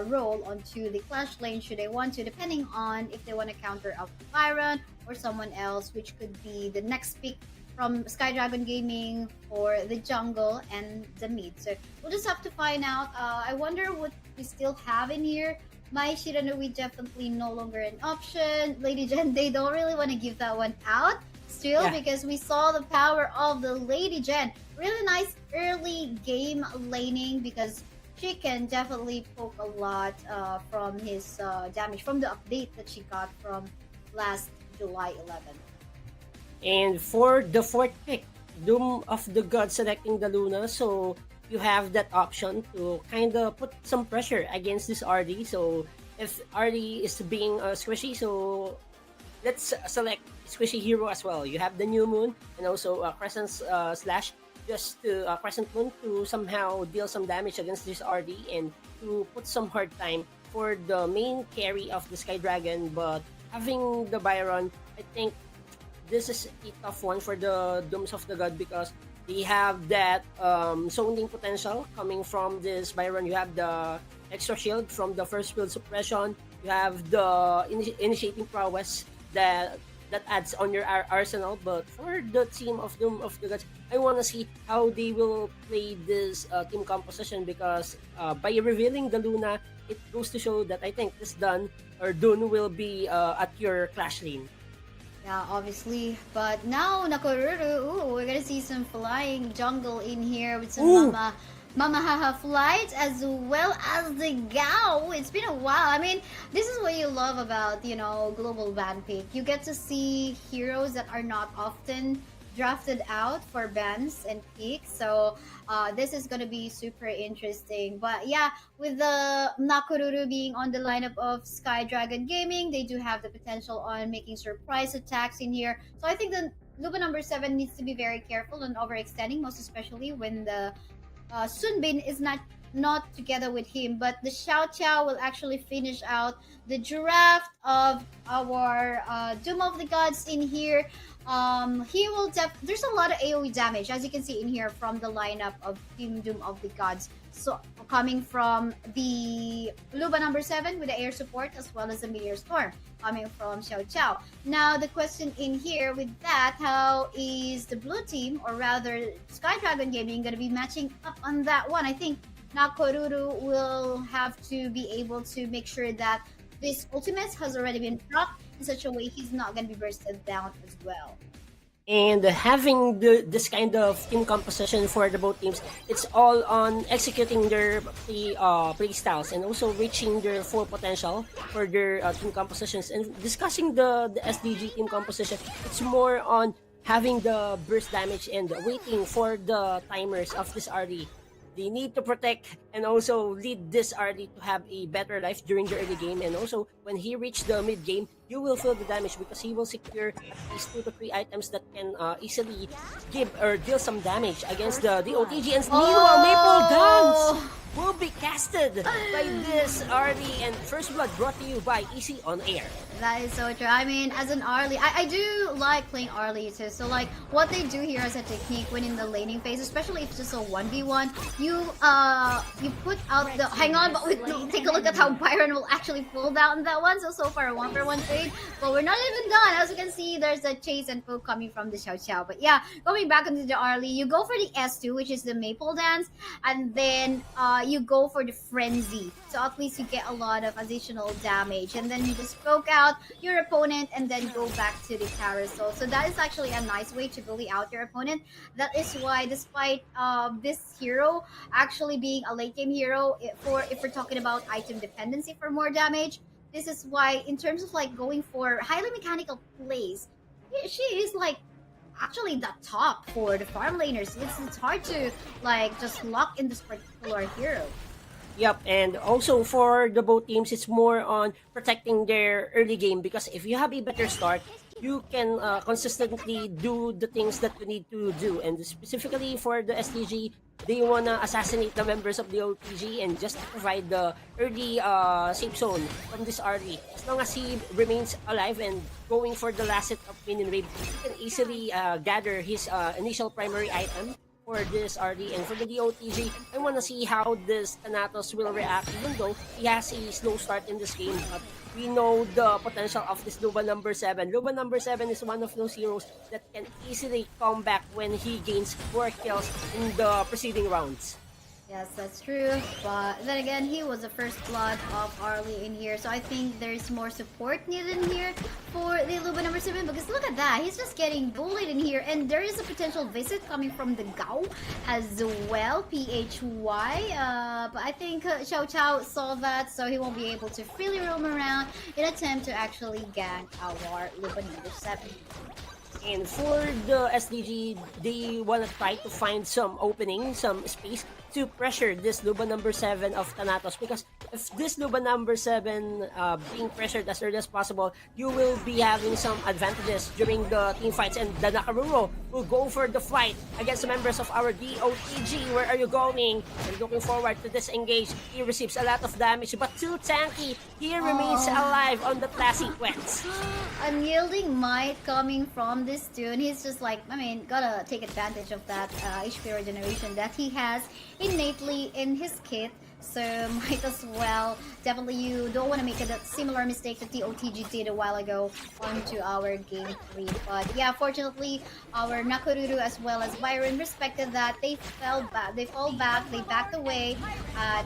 role onto the Clash lane should they want to, depending on if they want to counter out the Byron or someone else, which could be the next pick from Sky Dragon Gaming for the jungle and the mid. So we'll just have to find out. I wonder what we still have in here. Mai Shiranui definitely no longer an option. Lady Jen, they don't really want to give that one out still, Yeah. because we saw the power of the Lady Jen. Really nice early game laning, because she can definitely poke a lot from his damage from the update that she got from last July 11th. And for the fourth pick, Doom of the God selecting the Luna, so you have that option to kind of put some pressure against this RD. So if RD is being squishy, so let's select squishy hero as well. You have the New Moon and also Crescent Slash, just to Crescent Moon to somehow deal some damage against this RD and to put some hard time for the main carry of the Sky Dragon. But having the Byron, I think this is a tough one for the Dooms of the God, because they have that zoning potential coming from this Byron. You have the extra shield from the first field suppression. You have the initiating prowess that adds on your arsenal. But for the team of Doom of the Gods, I want to see how they will play this team composition, because by revealing the Luna, it goes to show that I think this Dun will be at your Clash lane. Yeah, obviously. But now Nakoruru, we're gonna see some flying jungle in here with some Mama Haha flights, as well as the Gao. It's been a while. I mean, this is what you love about, Global Ban Pick. You get to see heroes that are not often drafted out for bans and picks. So this is going to be super interesting. But yeah, with the Nakoruru being on the lineup of Sky Dragon Gaming, they do have the potential on making surprise attacks in here. So I think the Luba number 7 needs to be very careful on overextending, most especially when the Sunbin is not together with him, but the Xiao Qiao will actually finish out the draft of our Doom of the Gods in here. He will there's a lot of AoE damage, as you can see in here, from the lineup of Team Doom of the Gods. So coming from the Luba number 7 with the air support, as well as the Meteor Storm coming from Xiao Qiao. Now the question in here with that, how is the blue team, or rather Sky Dragon Gaming, going to be matching up on that one? I think Nakoruru will have to be able to make sure that this ultimate has already been procced in such a way he's not going to be bursted down as well. And having this kind of team composition for the both teams, it's all on executing their play styles and also reaching their full potential for their team compositions. And discussing the SDG team composition, it's more on having the burst damage and waiting for the timers of this RD. They need to protect and also lead this RD to have a better life during the early game. And also, when he reaches the mid game, you will feel the damage because he will secure these 2 to 3 items that can easily give or deal some damage against the OTG. And meanwhile, Maple Dance will be casted by this RD, and First Blood brought to you by Easy on Air. That is so true. I mean, as an Arlie, I do like playing Arlie too. So like what they do here as a technique when in the laning phase, especially if it's just a 1v1, you put out the hang on, but take a look at how Byron will actually pull down that one. So far a 1-for-1 trade, but we're not even done. As you can see, there's a chase and poke coming from the Xiao Qiao. But yeah, going back into the Arlie, you go for the S2, which is the Maple Dance, and then you go for the Frenzy. So at least you get a lot of additional damage, and then you just poke out your opponent and then go back to the carousel. So that is actually a nice way to bully out your opponent. That is why, despite this hero actually being a late game hero, if we're talking about item dependency for more damage, this is why, in terms of like going for highly mechanical plays, she is like actually the top for the farm laners. It's hard to like just lock in this particular hero. Yep, and also for the both teams, it's more on protecting their early game because if you have a better start, you can consistently do the things that you need to do. And specifically for the STG, they wanna assassinate the members of the OTG and just provide the early safe zone from this RD. As long as he remains alive and going for the last set of minion wave, he can easily gather his initial primary item for this RD. And for the DOTG, I want to see how this Thanatos will react even though he has a slow start in this game. But we know the potential of this Luba number 7. Luba number 7 is one of those heroes that can easily come back when he gains 4 kills in the preceding rounds. Yes, that's true. But then again, he was the first blood of Arlie in here. So I think there's more support needed in here for the Luba number 7. Because look at that. He's just getting bullied in here. And there is a potential visit coming from the Gao as well. PHY. But I think Xiao Chao saw that. So he won't be able to freely roam around in attempt to actually gang our Luba number 7. And for the SDG, they want to try to find some opening, some space to pressure this Luba number 7 of Thanatos, because if this Luba number 7 being pressured as early as possible, you will be having some advantages during the team fights, and the Nakaruro will go for the fight against the members of our DOTG. Where are you going? And looking forward to this engage. He receives a lot of damage, but too tanky. He remains alive on the class sequence. Unyielding might coming from this tune. He's just like, I mean, gotta take advantage of that HP regeneration that he has innately in his kit. So might as well. Definitely you don't want to make a similar mistake that the OTG did a while ago onto our game 3. But yeah, fortunately our Nakaruru as well as Byron respected that. They fell back, they backed away,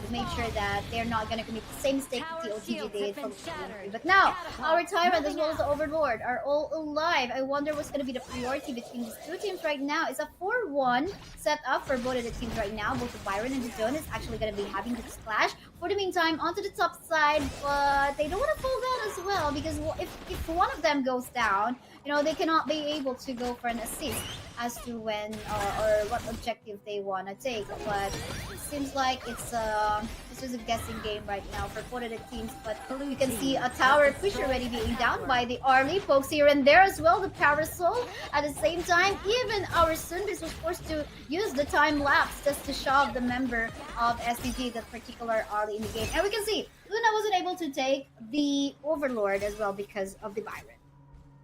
made sure that they're not going to commit the same mistake that the OTG did from game 3. But now our Tyrant as well as the Overlord are all alive. I wonder what's going to be the priority between these two teams right now. It's a 4-1 set up for both of the teams right now. Both the Byron and the Zone is actually going to be having this clash. For the meantime, onto the top side, but they don't want to fall down as well, because if one of them goes down, you know, they cannot be able to go for an assist as to when or what objective they want to take. But it seems like it's this is a guessing game right now for both of the teams. But you can see a tower push already being down by the Arlie. Pokes here and there as well, the Parasol. At the same time, even our Sunbis was forced to use the time lapse just to shove the member of SDG, that particular Arlie, in the game. And we can see Luna wasn't able to take the Overlord as well because of the Byron.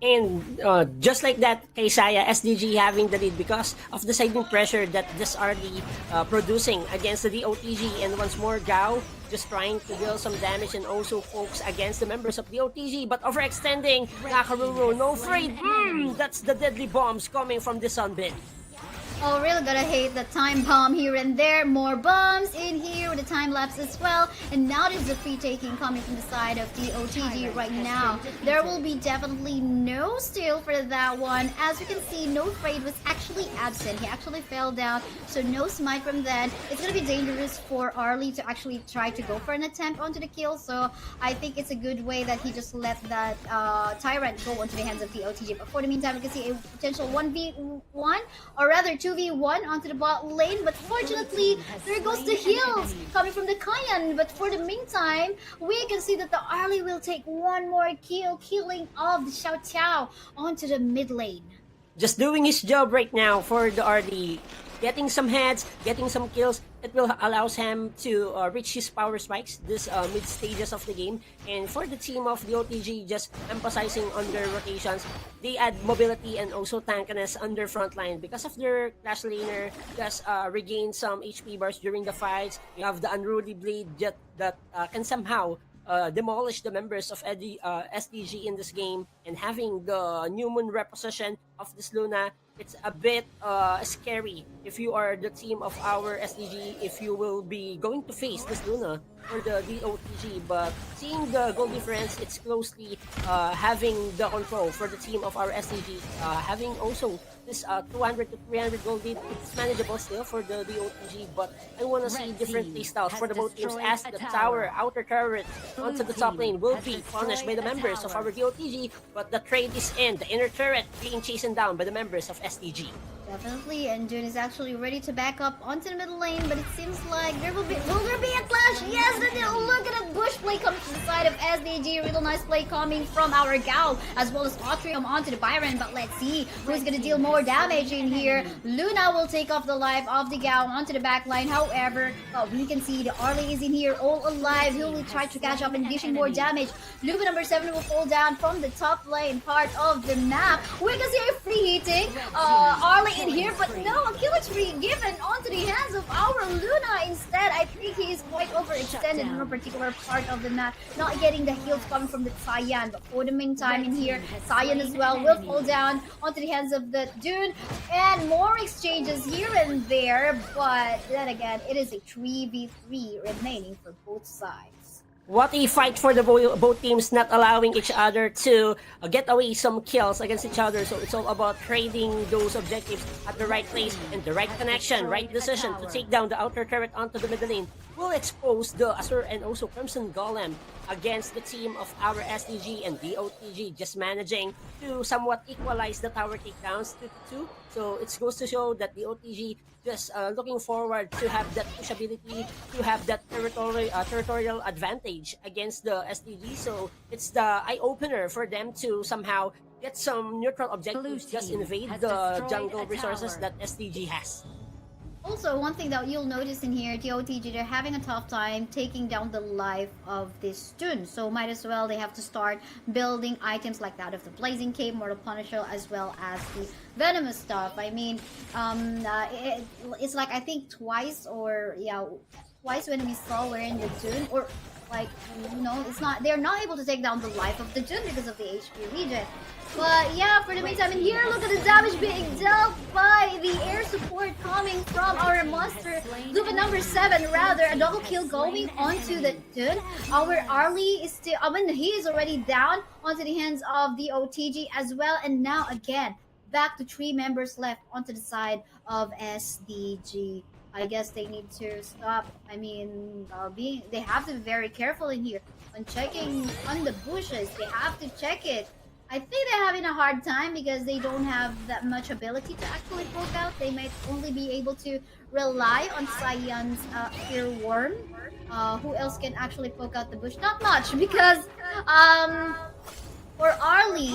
And just like that, Kaysaya, SDG having the lead because of the siding pressure that this RD producing against the DOTG. And once more, Gao just trying to deal some damage and also focus against the members of the OTG. But overextending, Nakaruru, no afraid. That's the deadly bombs coming from the Sunbin. Oh, really gonna hate the time bomb here and there. More bombs in here with the time lapse as well. And now there's the free taking coming from the side of the OTG right now. There will be definitely no steal for that one. As you can see, no Frayed was actually absent. He actually fell down, so no smite from that. It's gonna be dangerous for Arlie to actually try to go for an attempt onto the kill. So I think it's a good way that he just let that Tyrant go onto the hands of the OTG. But for the meantime, we can see a potential 1v1, or rather 2v1 onto the bot lane, but fortunately there goes the heals coming from the Kayan. But for the meantime, we can see that the Arlie will take one more kill, killing off the Xiao Chao onto the mid lane. Just doing his job right now for the RD. Getting some heads, getting some kills, it will allows him to reach his power spikes this mid stages of the game. And for the team of the OTG, just emphasizing on their rotations, they add mobility and also tankiness on their front line. Because of their Clash Laner just regain some HP bars during the fights. You have the Unruly Blade that can somehow demolish the members of SDG in this game. And having the New Moon reposition of this Luna, it's a bit scary if you are the team of our SDG, if you will be going to face this Luna for the DOTG. But seeing the goal difference, it's closely having the control for the team of our SDG. Having also this 200 to 300 gold lead, it's manageable still for the DOTG. But I want to see different playstyles for the both teams, as the outer turret onto the top lane will be punished by the members of our DOTG. But the trade is in, the inner turret being chased down by the members of SDG. Definitely, and June is actually ready to back up onto the middle lane, but it seems like will there be a clash? Yes, look at a bush play coming to the side of SDG. Real nice play coming from our Gal, as well as Autrium onto the Byron, but let's see who's gonna deal more damage in here. Luna will take off the life of the Gal onto the back line, however, we can see the Arlie is in here all alive. He will try to catch up and dishing more damage. Luba number 7 will fall down from the top lane part of the map. We can see a free hitting Arlie in here, but no, a kill spree given onto the hands of our Luna instead. I think he is quite overextended in a particular part of the map, not getting the heals coming from the Cyan. But for the meantime in here, Cyan as well will fall down onto the hands of the Dune, and more exchanges here and there, but then again, it is a 3v3 remaining for both sides. What a fight for the both teams, not allowing each other to get away some kills against each other. So it's all about trading those objectives at the right place and the right connection, right decision to take down the outer turret onto the middle lane. Will expose the Azur and also Crimson Golem against the team of our SDG and DOTG, just managing to somewhat equalize the tower takedowns 2-2. So it goes to show that the OTG just looking forward to have that pushability, to have that territorial advantage against the SDG. So it's the eye-opener for them to somehow get some neutral objectives, just invade the jungle resources that SDG has. Also, one thing that you'll notice in here, DOTG, they're having a tough time taking down the life of this Dune. So might as well, they have to start building items like that of the Blazing Cape, Mortal Punisher, as well as the Venomous stuff. I mean, it's like, I think twice when we saw we're in the Dune, or like, they're not able to take down the life of the Dune because of the HP regen. But yeah, for the meantime, in here, look at the damage being dealt by the air support coming from our monster. Luba number 7, rather, a double kill going onto the Dune. Our Arlie is still, he is already down onto the hands of the OTG as well. And now again, back to 3 members left onto the side of SDG. I guess they need to stop. I mean, they have to be very careful in here when checking on the bushes. They have to check it. I think they're having a hard time because they don't have that much ability to actually poke out. They might only be able to rely on Cyan's earworm. Who else can actually poke out the bush? Not much, because for Arlie,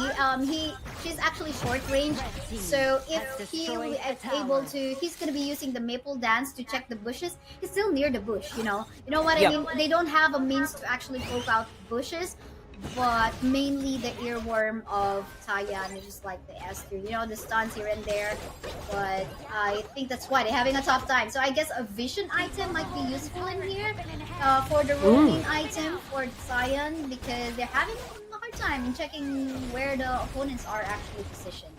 she's actually short range. So if he is able to, he's gonna be using the maple dance to check the bushes. He's still near the bush, you know what I mean? They don't have a means to actually poke out bushes. But mainly the earworm of Cyan is just like the S3, the stuns here and there. But I think that's why they're having a tough time. So I guess a vision item might be useful in here for the roaming item for Cyan, because they're having a hard time in checking where the opponents are actually positioned.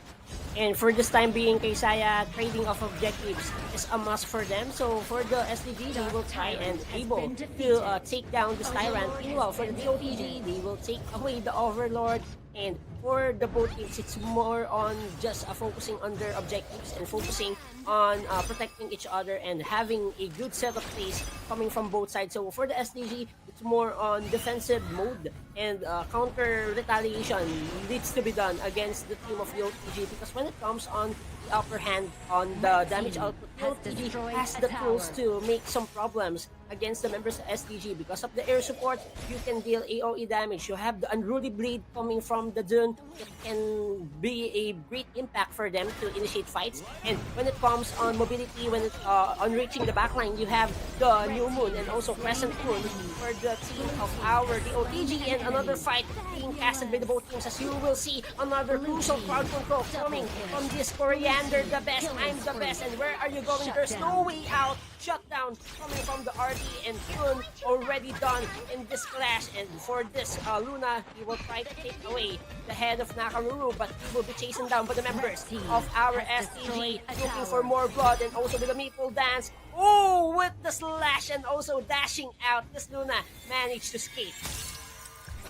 And for this time being, Kaysaya, trading of objectives is a must for them. So for the SDG, they will try and able to take down this Tyrant. Meanwhile, for the DOTG, they will take away the Overlord. And for the both teams, it's more on just focusing on their objectives and focusing on protecting each other and having a good set of plays coming from both sides. So for the SDG, it's more on defensive mode, and counter retaliation needs to be done against the team of the OTG, because when it comes on the upper hand on the damage output, the OTG has the tools to make some problems against the members of SDG. Because of the air support, you can deal AoE damage. You have the Unruly Bleed coming from the Dune. It can be a great impact for them to initiate fights. And when it comes on mobility, when it on reaching the backline, you have the New Moon and also Crescent Moon for the team of our DOTG. And another fight being casted by the both teams, as you will see another crucial crowd control coming from this Coriander, the best, I'm the best, and where are you going? There's no way out. Shutdown coming from the RD, and Dune already done in this clash. And for this Luna, he will try to take away the head of Nakamuru, but he will be chasing down by the members of our STG, looking for more blood, and also with the Maple Dance. Oh, with the slash and also dashing out, this Luna managed to escape.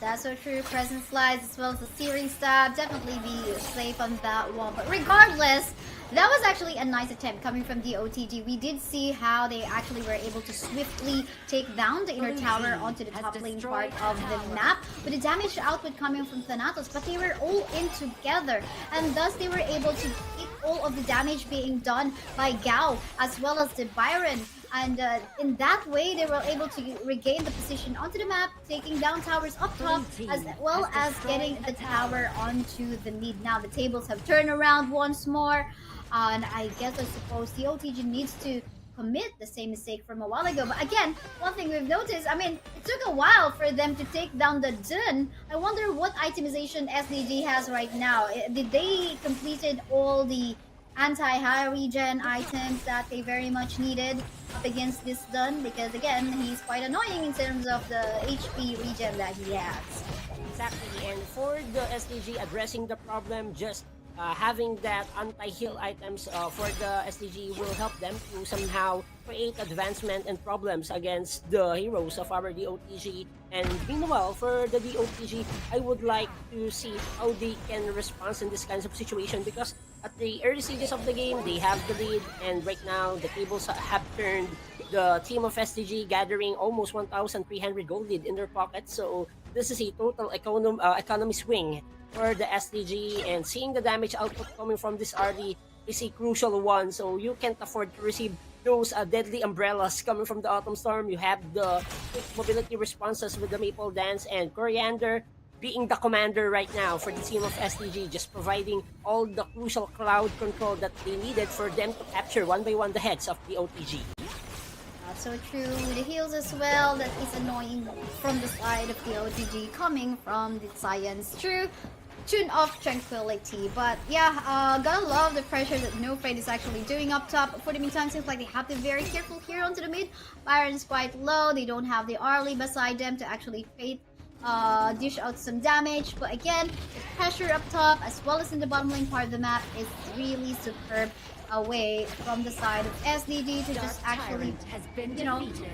That's so true. Present slides as well as the searing stab. Definitely be safe on that one. But regardless, that was actually a nice attempt coming from the OTG. We did see how they actually were able to swiftly take down the inner tower onto the top lane part of the map, with the damage output coming from Thanatos, but they were all in together, and thus they were able to keep all of the damage being done by Gao as well as the Byron. And in that way, they were able to regain the position onto the map, taking down towers up top, as well as getting the tower onto the mid. Now the tables have turned around once more, and I suppose the OTG needs to commit the same mistake from a while ago. But again, one thing we've noticed, I mean, it took a while for them to take down the Dun. I wonder what itemization SDG has right now. Did they completed all the anti-high regen items that they very much needed up against this Dun? Because again, he's quite annoying in terms of the HP regen that he has. Exactly, and for the SDG addressing the problem, just having that anti-heal items for the SDG will help them to somehow create advancement and problems against the heroes of our DOTG. And meanwhile, for the DOTG, I would like to see how they can respond in this kinds of situation, because at the early stages of the game, they have the lead, and right now the tables have turned. The team of SDG gathering almost 1,300 gold lead in their pockets, so this is a total economy swing for the SDG, and seeing the damage output coming from this RD is a crucial one, so you can't afford to receive those deadly umbrellas coming from the Autumn Storm. You have the quick mobility responses with the Maple Dance, and Coriander being the commander right now for the team of SDG, just providing all the crucial cloud control that they needed for them to capture one by one the heads of the OTG. So true. The heals as well, that is annoying from the side of the OTG coming from the Science. True. Tune of Tranquility. But yeah, gotta love the pressure that No Fade is actually doing up top. For the meantime, seems like they have to be very careful here onto the mid. Byron's quite low. They don't have the Arlie beside them to actually dish out some damage. But again, the pressure up top as well as in the bottom lane part of the map is really superb. Away from the side of SDG to just actually,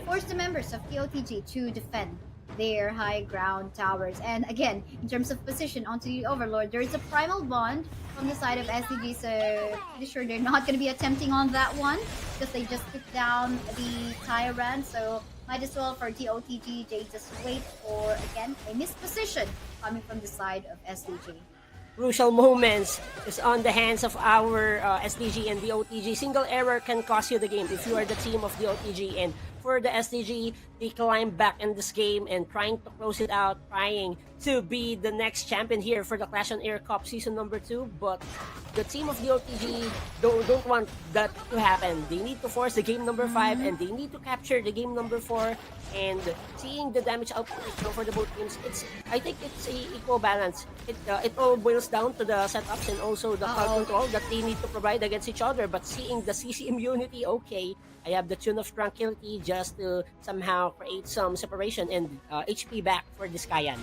force the members of the OTG to defend their high ground towers. And again, in terms of position onto the Overlord, there is a Primal Bond from the side of SDG, so pretty sure they're not going to be attempting on that one because they just took down the Tyrant. So might as well for the OTG, they just wait for, again, a missed position coming from the side of SDG. Crucial moments is on the hands of our SDG and the OTG. Single error can cost you the game if you are the team of the OTG. And for the SDG, they climb back in this game and trying to close it out, trying to be the next champion here for the Clash on Air Cup Season number 2. But the team of the OTG don't want that to happen. They need to force the game number 5 and they need to capture the game number 4. And seeing the damage output for the both teams, I think it's a equal balance. It all boils down to the setups and also the cloud control that they need to provide against each other. But seeing the CC immunity, okay, I have the Tune of Tranquility just to somehow create some separation and HP back for this Kayan.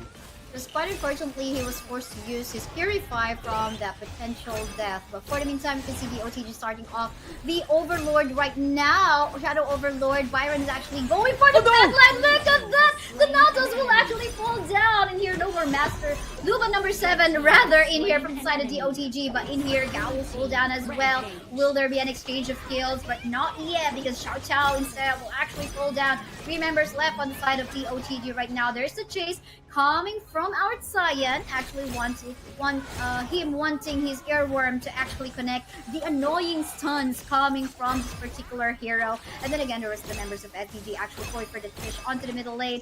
Despite unfortunately, he was forced to use his Purify from that potential death. But for the meantime, you can see the OTG starting off the Overlord right now. Shadow Overlord, Byron is actually going for the backline. Look at that! The Nautilus will actually fall down. In here, no more Master. Luba number 7, rather, in here from the side of the OTG. But in here, Gao will fall down as well. Will there be an exchange of kills? But not yet, because Xiao Chao instead will actually fall down. 3 members left on the side of the OTG right now. There's the chase coming from our Cyan, actually him wanting his earworm to actually connect the annoying stuns coming from this particular hero. And then again, there was the members of SDG actually going for the fish onto the middle lane.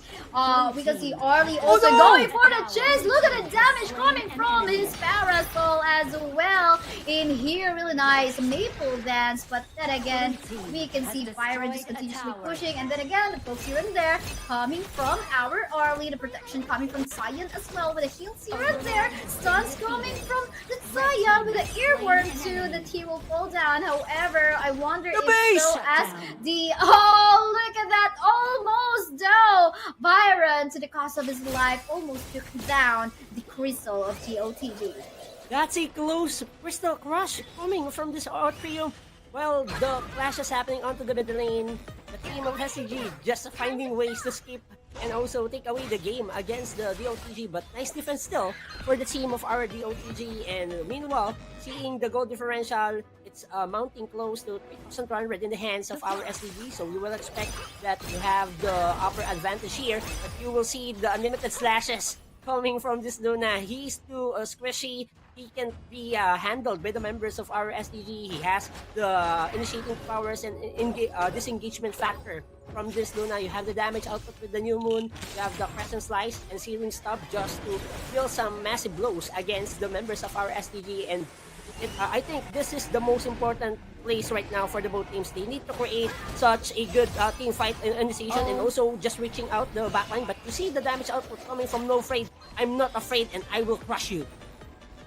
We can see Arlie also going for the chase. Look at the damage coming from his Parasol as well. In here, really nice Maple Dance. But then again, we can see Byron just continuously pushing. And then again, the pokes here and there coming from our Arlie. The protection coming from Cyan as well with a heals here and there. Stuns coming from the Cyan with an earworm too. The T will fall down. However, I wonder if so as the... Oh, look at that. Almost though. Byron, to the cost of his life, almost took down the Crystal of the OTG. That's a close Crystal Crush coming from this trio. Well, the clash is happening onto the middle lane. The team of SCG just finding ways to skip and also take away the game against the DOTG, but nice defense still for the team of our DOTG. And meanwhile, seeing the goal differential, it's mounting close to 3,200 in the hands of our SDG, so we will expect that you have the upper advantage here, but you will see the unlimited slashes coming from this Luna. He's too squishy he can be handled by the members of our SDG. He has the initiating powers and disengagement factor. From this Luna, you have the damage output with the New Moon, you have the Crescent Slice and Searing Stab just to deal some massive blows against the members of our SDG. And I think this is the most important place right now for the both teams. They need to create such a good team fight initiation and also just reaching out the backline. But you see the damage output coming from No Afraid. I'm not afraid and I will crush you.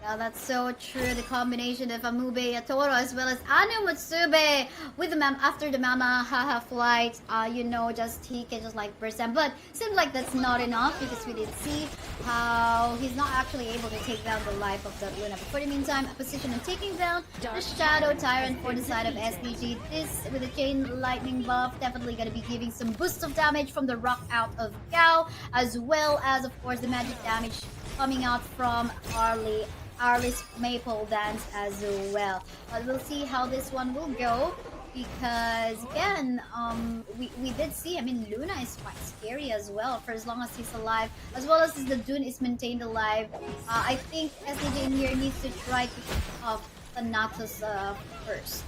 Yeah, that's so true. The combination of Amube Yatoro as well as Anu Mutsube with the after the Mama Haha flight, just he can just like burst down. But seems like that's not enough because we did see how he's not actually able to take down the life of that Luna. But for the meantime, a position of taking down the Shadow Tyrant for the side of SDG. This with the Chain Lightning buff definitely gonna be giving some boost of damage from the rock out of Gao, as well as of course the magic damage coming out from Arliss Maple Dance as well. But we'll see how this one will go because again, we did see, I mean, Luna is quite scary as well for as long as he's alive, as well as the Dune is maintained alive. I think SDJ in here needs to try to pick off Thanatos first.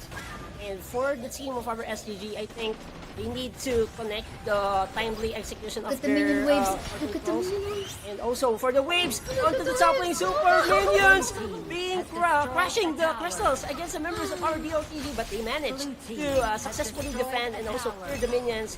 And for the team of our SDG, I think they need to connect the timely execution of their minion waves. Look at the minion waves. And also for the waves onto the top lane, super minions being crashing the crystals against the members of our DOTG, but they managed to successfully defend and also clear the minions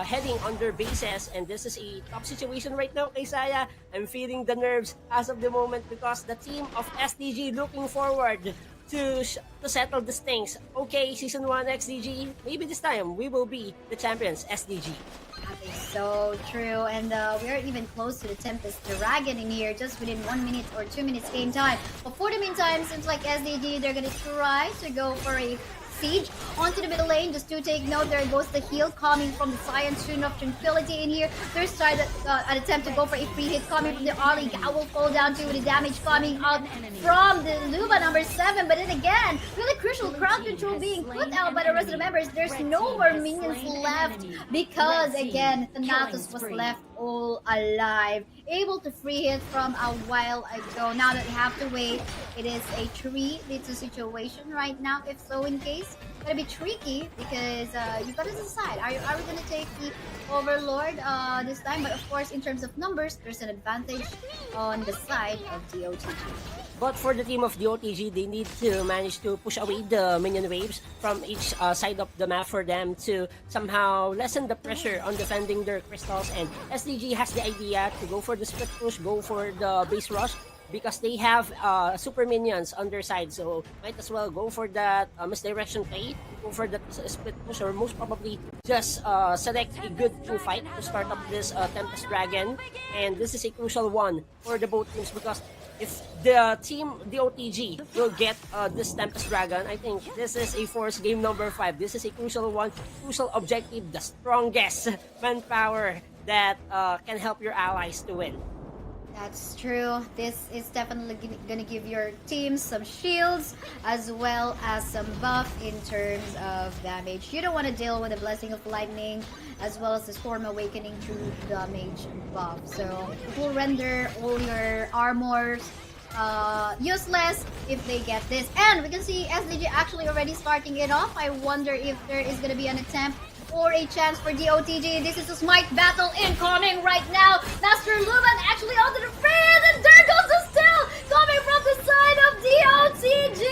heading on their bases. And this is a tough situation right now, Kaysaya. I'm feeling the nerves as of the moment because the team of SDG looking forward to settle these things. Okay, Season 1 XDG, maybe this time we will be the champions, SDG. That is so true, and we are even close to the Tempest Dragon in here, just within 1 minute or 2 minutes game time. But for the meantime, seems like SDG, they're gonna try to go for a siege onto the middle lane. Just to take note, there goes the heal coming from the Science Rune of Tranquility in here. There's tried an attempt to go for a free hit coming from the Arlie. Gao will fall down too with the damage coming out from the Luba number 7. But then again, really crucial crowd control being put out by the rest of the members. There's no more minions left because again, Thanatos was left all alive, able to free hit from a while ago. Now that you have to wait, it is a 3v2 situation right now. If so, in case, gonna be tricky because you gotta decide: are we gonna take the Overlord this time? But of course, in terms of numbers, there's an advantage on the side of DOTG. But for the team of DOTG, they need to manage to push away the minion waves from each side of the map for them to somehow lessen the pressure on defending their crystals. And SDG has the idea to go for the split push, go for the base rush, because they have super minions on their side. So might as well go for that misdirection play, go for that split push, or most probably just select a good team fight to start up this Tempest Dragon. And this is a crucial one for the both teams because if the team DOTG will get this Tempest Dragon, I think this is a force game number 5. This is a crucial one, crucial objective, the strongest manpower that can help your allies to win. That's true. This is definitely gonna give your team some shields as well as some buff in terms of damage. You don't want to deal with the Blessing of Lightning as well as the Storm Awakening through damage buff. So it will render all your armors useless if they get this. And we can see SDG actually already starting it off. I wonder if there is gonna be an attempt or a chance for DOTG. This is a smite battle incoming right now. Master Luban actually onto the field, and there goes the steal coming from the side of DOTG.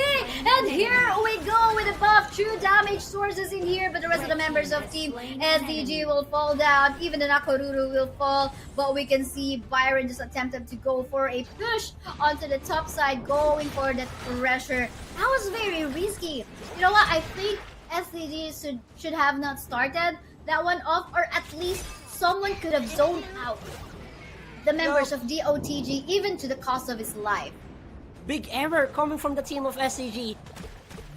And here we go with the buff, true damage sources in here, but the rest of the members of Team SDG will fall down. Even the Nakoruru will fall, but we can see Byron just attempted to go for a push onto the top side, going for the pressure. That was very risky. You know what? I think SDG should have not started that one off, or at least someone could have zoned out the members of DOTG, even to the cost of his life. Big error coming from the team of SDG.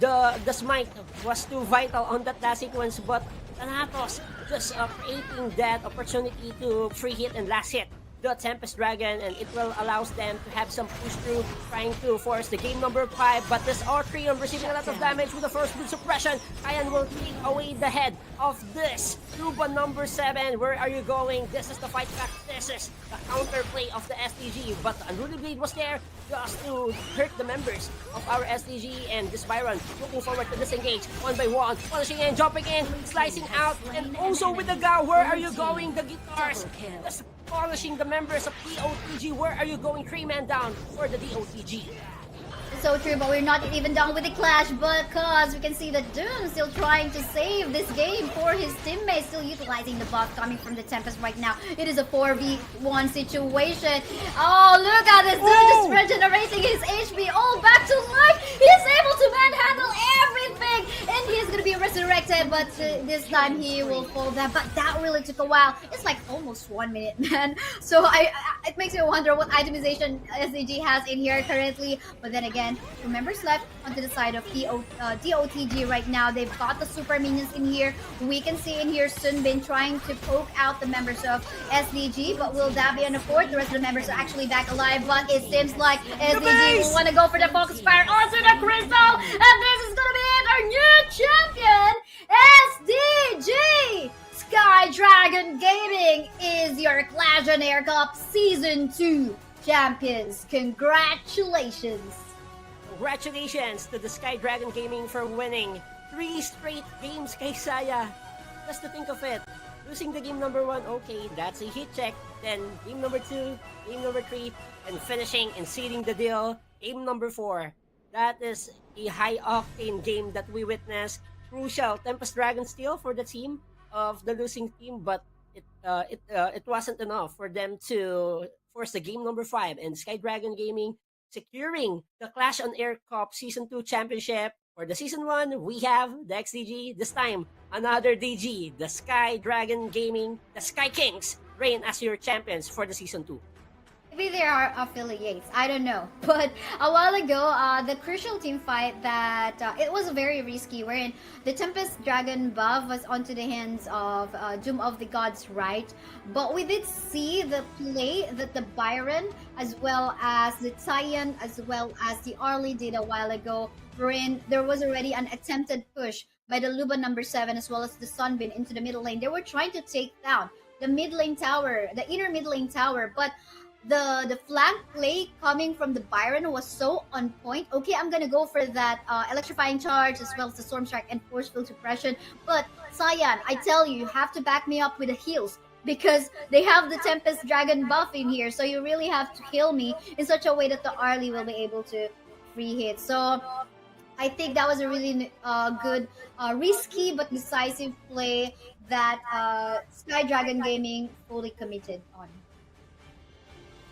The smite was too vital on that last sequence, but Thanatos just creating that opportunity to free hit and last hit the Tempest Dragon, and it will allows them to have some push through, trying to force the game number 5. But this Atrium receiving a lot of damage with the first blue suppression. Kayan will take away the head of this Luba number 7. Where are you going? This is the fight back. This is the counterplay of the SDG. But the Unruly Blade was there just to hurt the members of our SDG, and this Byron looking forward to disengage one by one, punishing in, jumping in, slicing out, and also with the Gao. Where are you going? The guitars just polishing the members of DOTG. Where are you going? 3-man down for the DOTG. So true, but we're not even done with the clash because we can see that Doom still trying to save this game for his teammates, still utilizing the buff coming from the Tempest right now. It is a 4v1 situation. Oh, look at this Doom just regenerating his HP all back to life. He's able to manhandle everything, and he's gonna be resurrected, but this time he will fall down. But that really took a while. It's like almost 1 minute, man. So it makes me wonder what itemization SDG has in here currently. But then again, 2 members left onto the side of DOTG right now. They've got the super minions in here. We can see in here Sunbin trying to poke out the members of SDG, but will that be enough for it? The rest of the members are actually back alive, but it seems like SDG will want to go for the focus fire onto the crystal, and this is gonna be it, our new champion, SDG! Sky Dragon Gaming is your Clash on Air Cup Season 2 champions. Congratulations! Congratulations to the Sky Dragon Gaming for winning 3 straight games kay Saya. Just to think of it, losing the game number 1, okay, that's a hit check. Then game number 2, game number 3, and finishing and sealing the deal, game number 4. That is a high-octane game that we witnessed. Crucial Tempest Dragon steal for the team of the losing team, but it wasn't enough for them to force the game number 5, and Sky Dragon Gaming securing the Clash on Air Cup Season 2 Championship. For the Season 1, we have the XDG. This time, another DG, the Sky Dragon Gaming, the Sky Kings, reign as your champions for the Season 2. Maybe they are affiliates, I don't know. But a while ago, the crucial team fight that it was very risky, wherein the Tempest Dragon buff was onto the hands of Doom of the Gods, right? But we did see the play that the Byron, as well as the Tyan, as well as the Arlie did a while ago, wherein there was already an attempted push by the Luba number 7 as well as the Sunbin into the middle lane. They were trying to take down the mid lane tower, the inner mid lane tower, but the flank play coming from the Byron was so on point. Okay, I'm gonna go for that electrifying charge as well as the storm strike and force field suppression. But Cyan, I tell you, you have to back me up with the heals because they have the Tempest Dragon buff in here. So you really have to heal me in such a way that the Arlie will be able to free hit. So I think that was a really good, risky but decisive play that Sky Dragon Gaming fully committed on.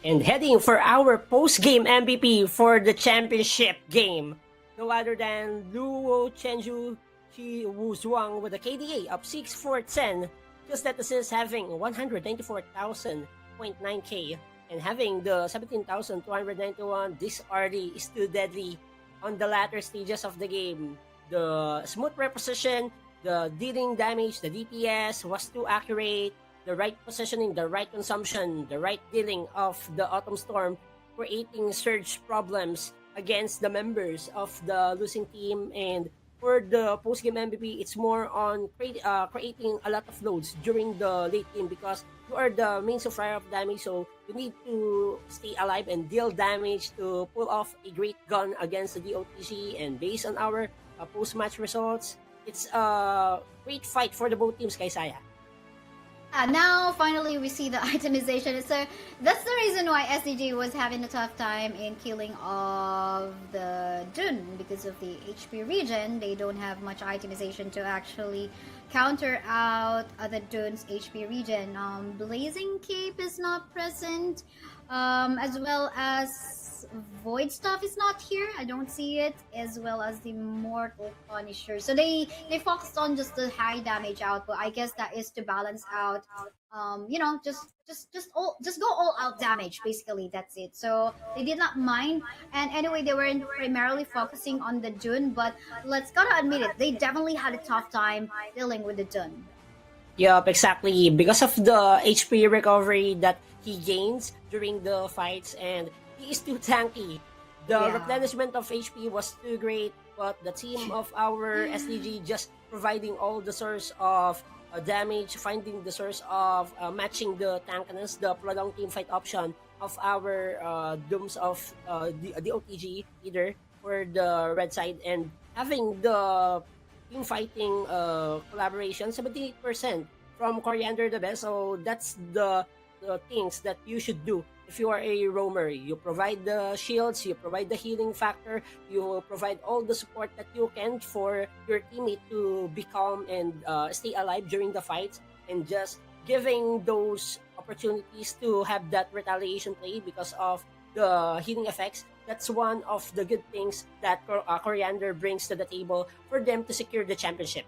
And heading for our post-game MVP for the championship game, no other than Luo Chenju Chi Wu Zhuang with a KDA of 6,410, just that assist having 194,000.9k, and having the 17,291. This RD is too deadly on the latter stages of the game. The smooth reposition, the dealing damage, the DPS was too accurate. The right positioning, the right consumption, the right dealing of the Autumn Storm, creating surge problems against the members of the losing team. And for the post-game MVP, it's more on creating a lot of loads during the late game because you are the main supplier of damage, so you need to stay alive and deal damage to pull off a great gun against the DOTC. And based on our post-match results, it's a great fight for the both teams, Kaisaya. Now finally we see the itemization. So that's the reason why SDG was having a tough time in killing of the Dun because of the HP regen. They don't have much itemization to actually counter out the Dun's HP regen. Blazing Cape is not present, as well as Void Stuff is not here. I don't see it, as well as the Mortal Punisher. So they focused on just the high damage output. I guess that is to balance out, just go all out damage. Basically, that's it. So they did not mind. And anyway, they weren't primarily focusing on the Dun, but let's gotta admit it, they definitely had a tough time dealing with the Dun. Yup, exactly. Because of the HP recovery that he gains during the fights, and he is too tanky. The Yeah. replenishment of HP was too great, but the team of our SDG just providing all the source of damage, finding the source of matching the tankiness, the prolonged team fight option of our dooms of the OTG leader for the red side, and having the team fighting collaboration 78% from Coriander the best. So that's the things that you should do if you are a roamer. You provide the shields, you provide the healing factor, you provide all the support that you can for your teammate to be calm and stay alive during the fights, and just giving those opportunities to have that retaliation play because of the healing effects. That's one of the good things that Coriander brings to the table for them to secure the championship.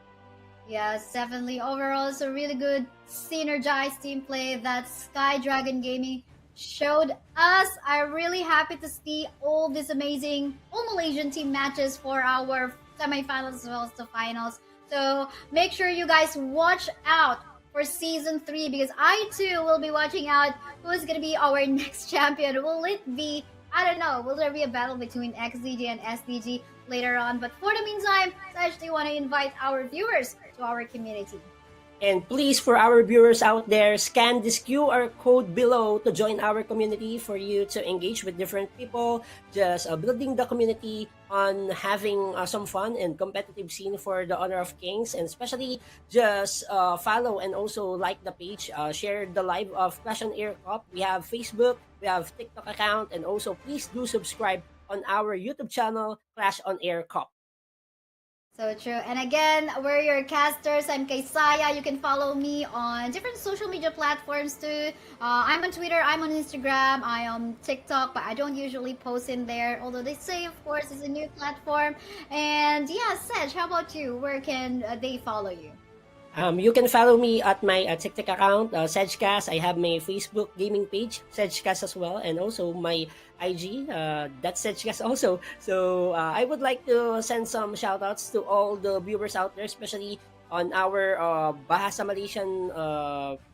Yes, definitely. Overall, it's a really good synergized team play that Sky Dragon Gaming showed us. I'm really happy to see all these amazing all Malaysian team matches for our semifinals as well as the finals. So make sure you guys watch out for season 3, because I too will be watching out who is going to be our next champion. Will it be, I don't know, will there be a battle between XDG and SDG later on? But for the meantime, I actually want to invite our viewers to our community. And please, for our viewers out there, scan this QR code below to join our community for you to engage with different people, just building the community on having some fun and competitive scene for the Honor of Kings, and especially just follow and also like the page, share the live of Clash on Air Cup. We have Facebook, we have TikTok account, and also please do subscribe on our YouTube channel, Clash on Air Cup. So true. And again, we're your casters. I'm Kaysaya. You can follow me on different social media platforms too. I'm on Twitter, I'm on Instagram, I am TikTok, but I don't usually post in there. Although they say, of course, it's a new platform. And yeah, Sedge, how about you? Where can they follow you? You can follow me at my TikTok account, Sedgecast. I have my Facebook gaming page, Sedgecast as well, and also my IG, that's Sedgecast also. So I would like to send some shoutouts to all the viewers out there, especially on our Bahasa Malaysian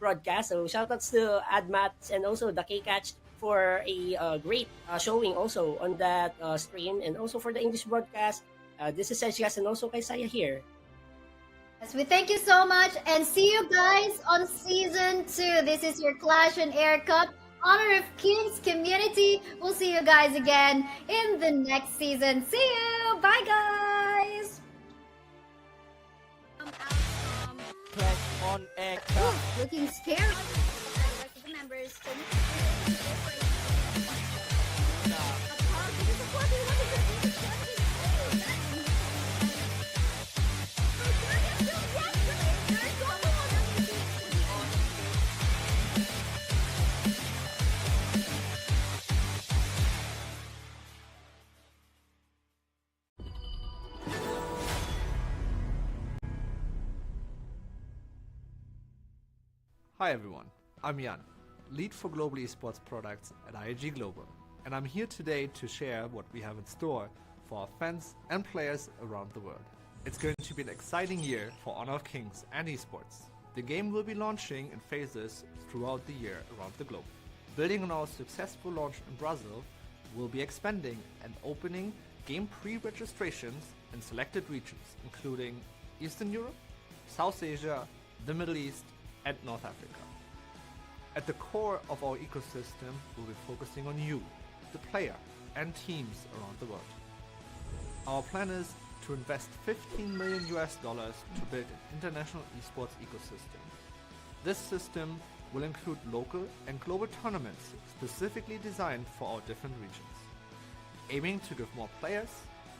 broadcast. So shoutouts to Admats and also the K-Catch for a great showing also on that stream, and also for the English broadcast. This is Sedgecast and also Kaysaya here. Yes, we thank you so much, and see you guys on season 2. This is your Clash and Air Cup Honor of Kings community. We'll see you guys again in the next season. See you. Bye, guys. Clash on Air Cup. Looking scary. Members. Hi everyone, I'm Jan, lead for global esports products at IAG Global, and I'm here today to share what we have in store for our fans and players around the world. It's going to be an exciting year for Honor of Kings and esports. The game will be launching in phases throughout the year around the globe. Building on our successful launch in Brazil, we'll be expanding and opening game pre-registrations in selected regions, including Eastern Europe, South Asia, the Middle East, and North Africa. At the core of our ecosystem, we'll be focusing on you, the player, and teams around the world. Our plan is to invest $15 million to build an international esports ecosystem. This system will include local and global tournaments specifically designed for our different regions, aiming to give more players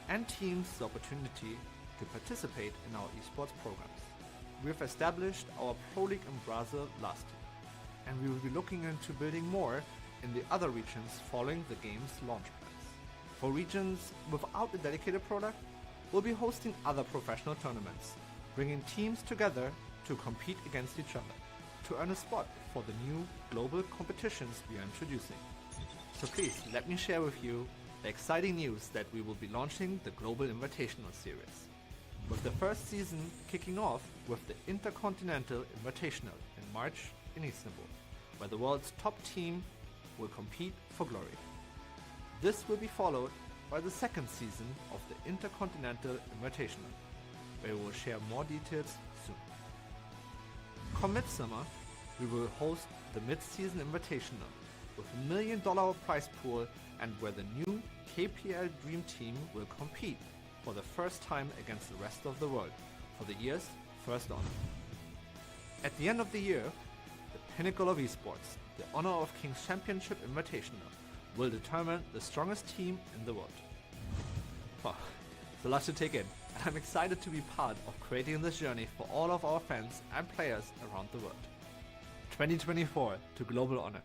and teams the opportunity to participate in our esports programs. We have established our Pro League in Brazil last year, and we will be looking into building more in the other regions following the game's launch plans. For regions without a dedicated product, we'll be hosting other professional tournaments, bringing teams together to compete against each other, to earn a spot for the new global competitions we are introducing. So please let me share with you the exciting news that we will be launching the Global Invitational Series. with the first season kicking off with the Intercontinental Invitational in March in Istanbul, where the world's top team will compete for glory. This will be followed by the second season of the Intercontinental Invitational, where we will share more details soon. Come midsummer, we will host the Mid-Season Invitational with $1 million prize pool and where the new KPL Dream Team will compete for the first time against the rest of the world for the year's first honor. At the end of the year, the pinnacle of esports, the Honor of Kings Championship Invitational, will determine the strongest team in the world. Wow, it's a lot to take in, and I'm excited to be part of creating this journey for all of our fans and players around the world. 2024 to global honor.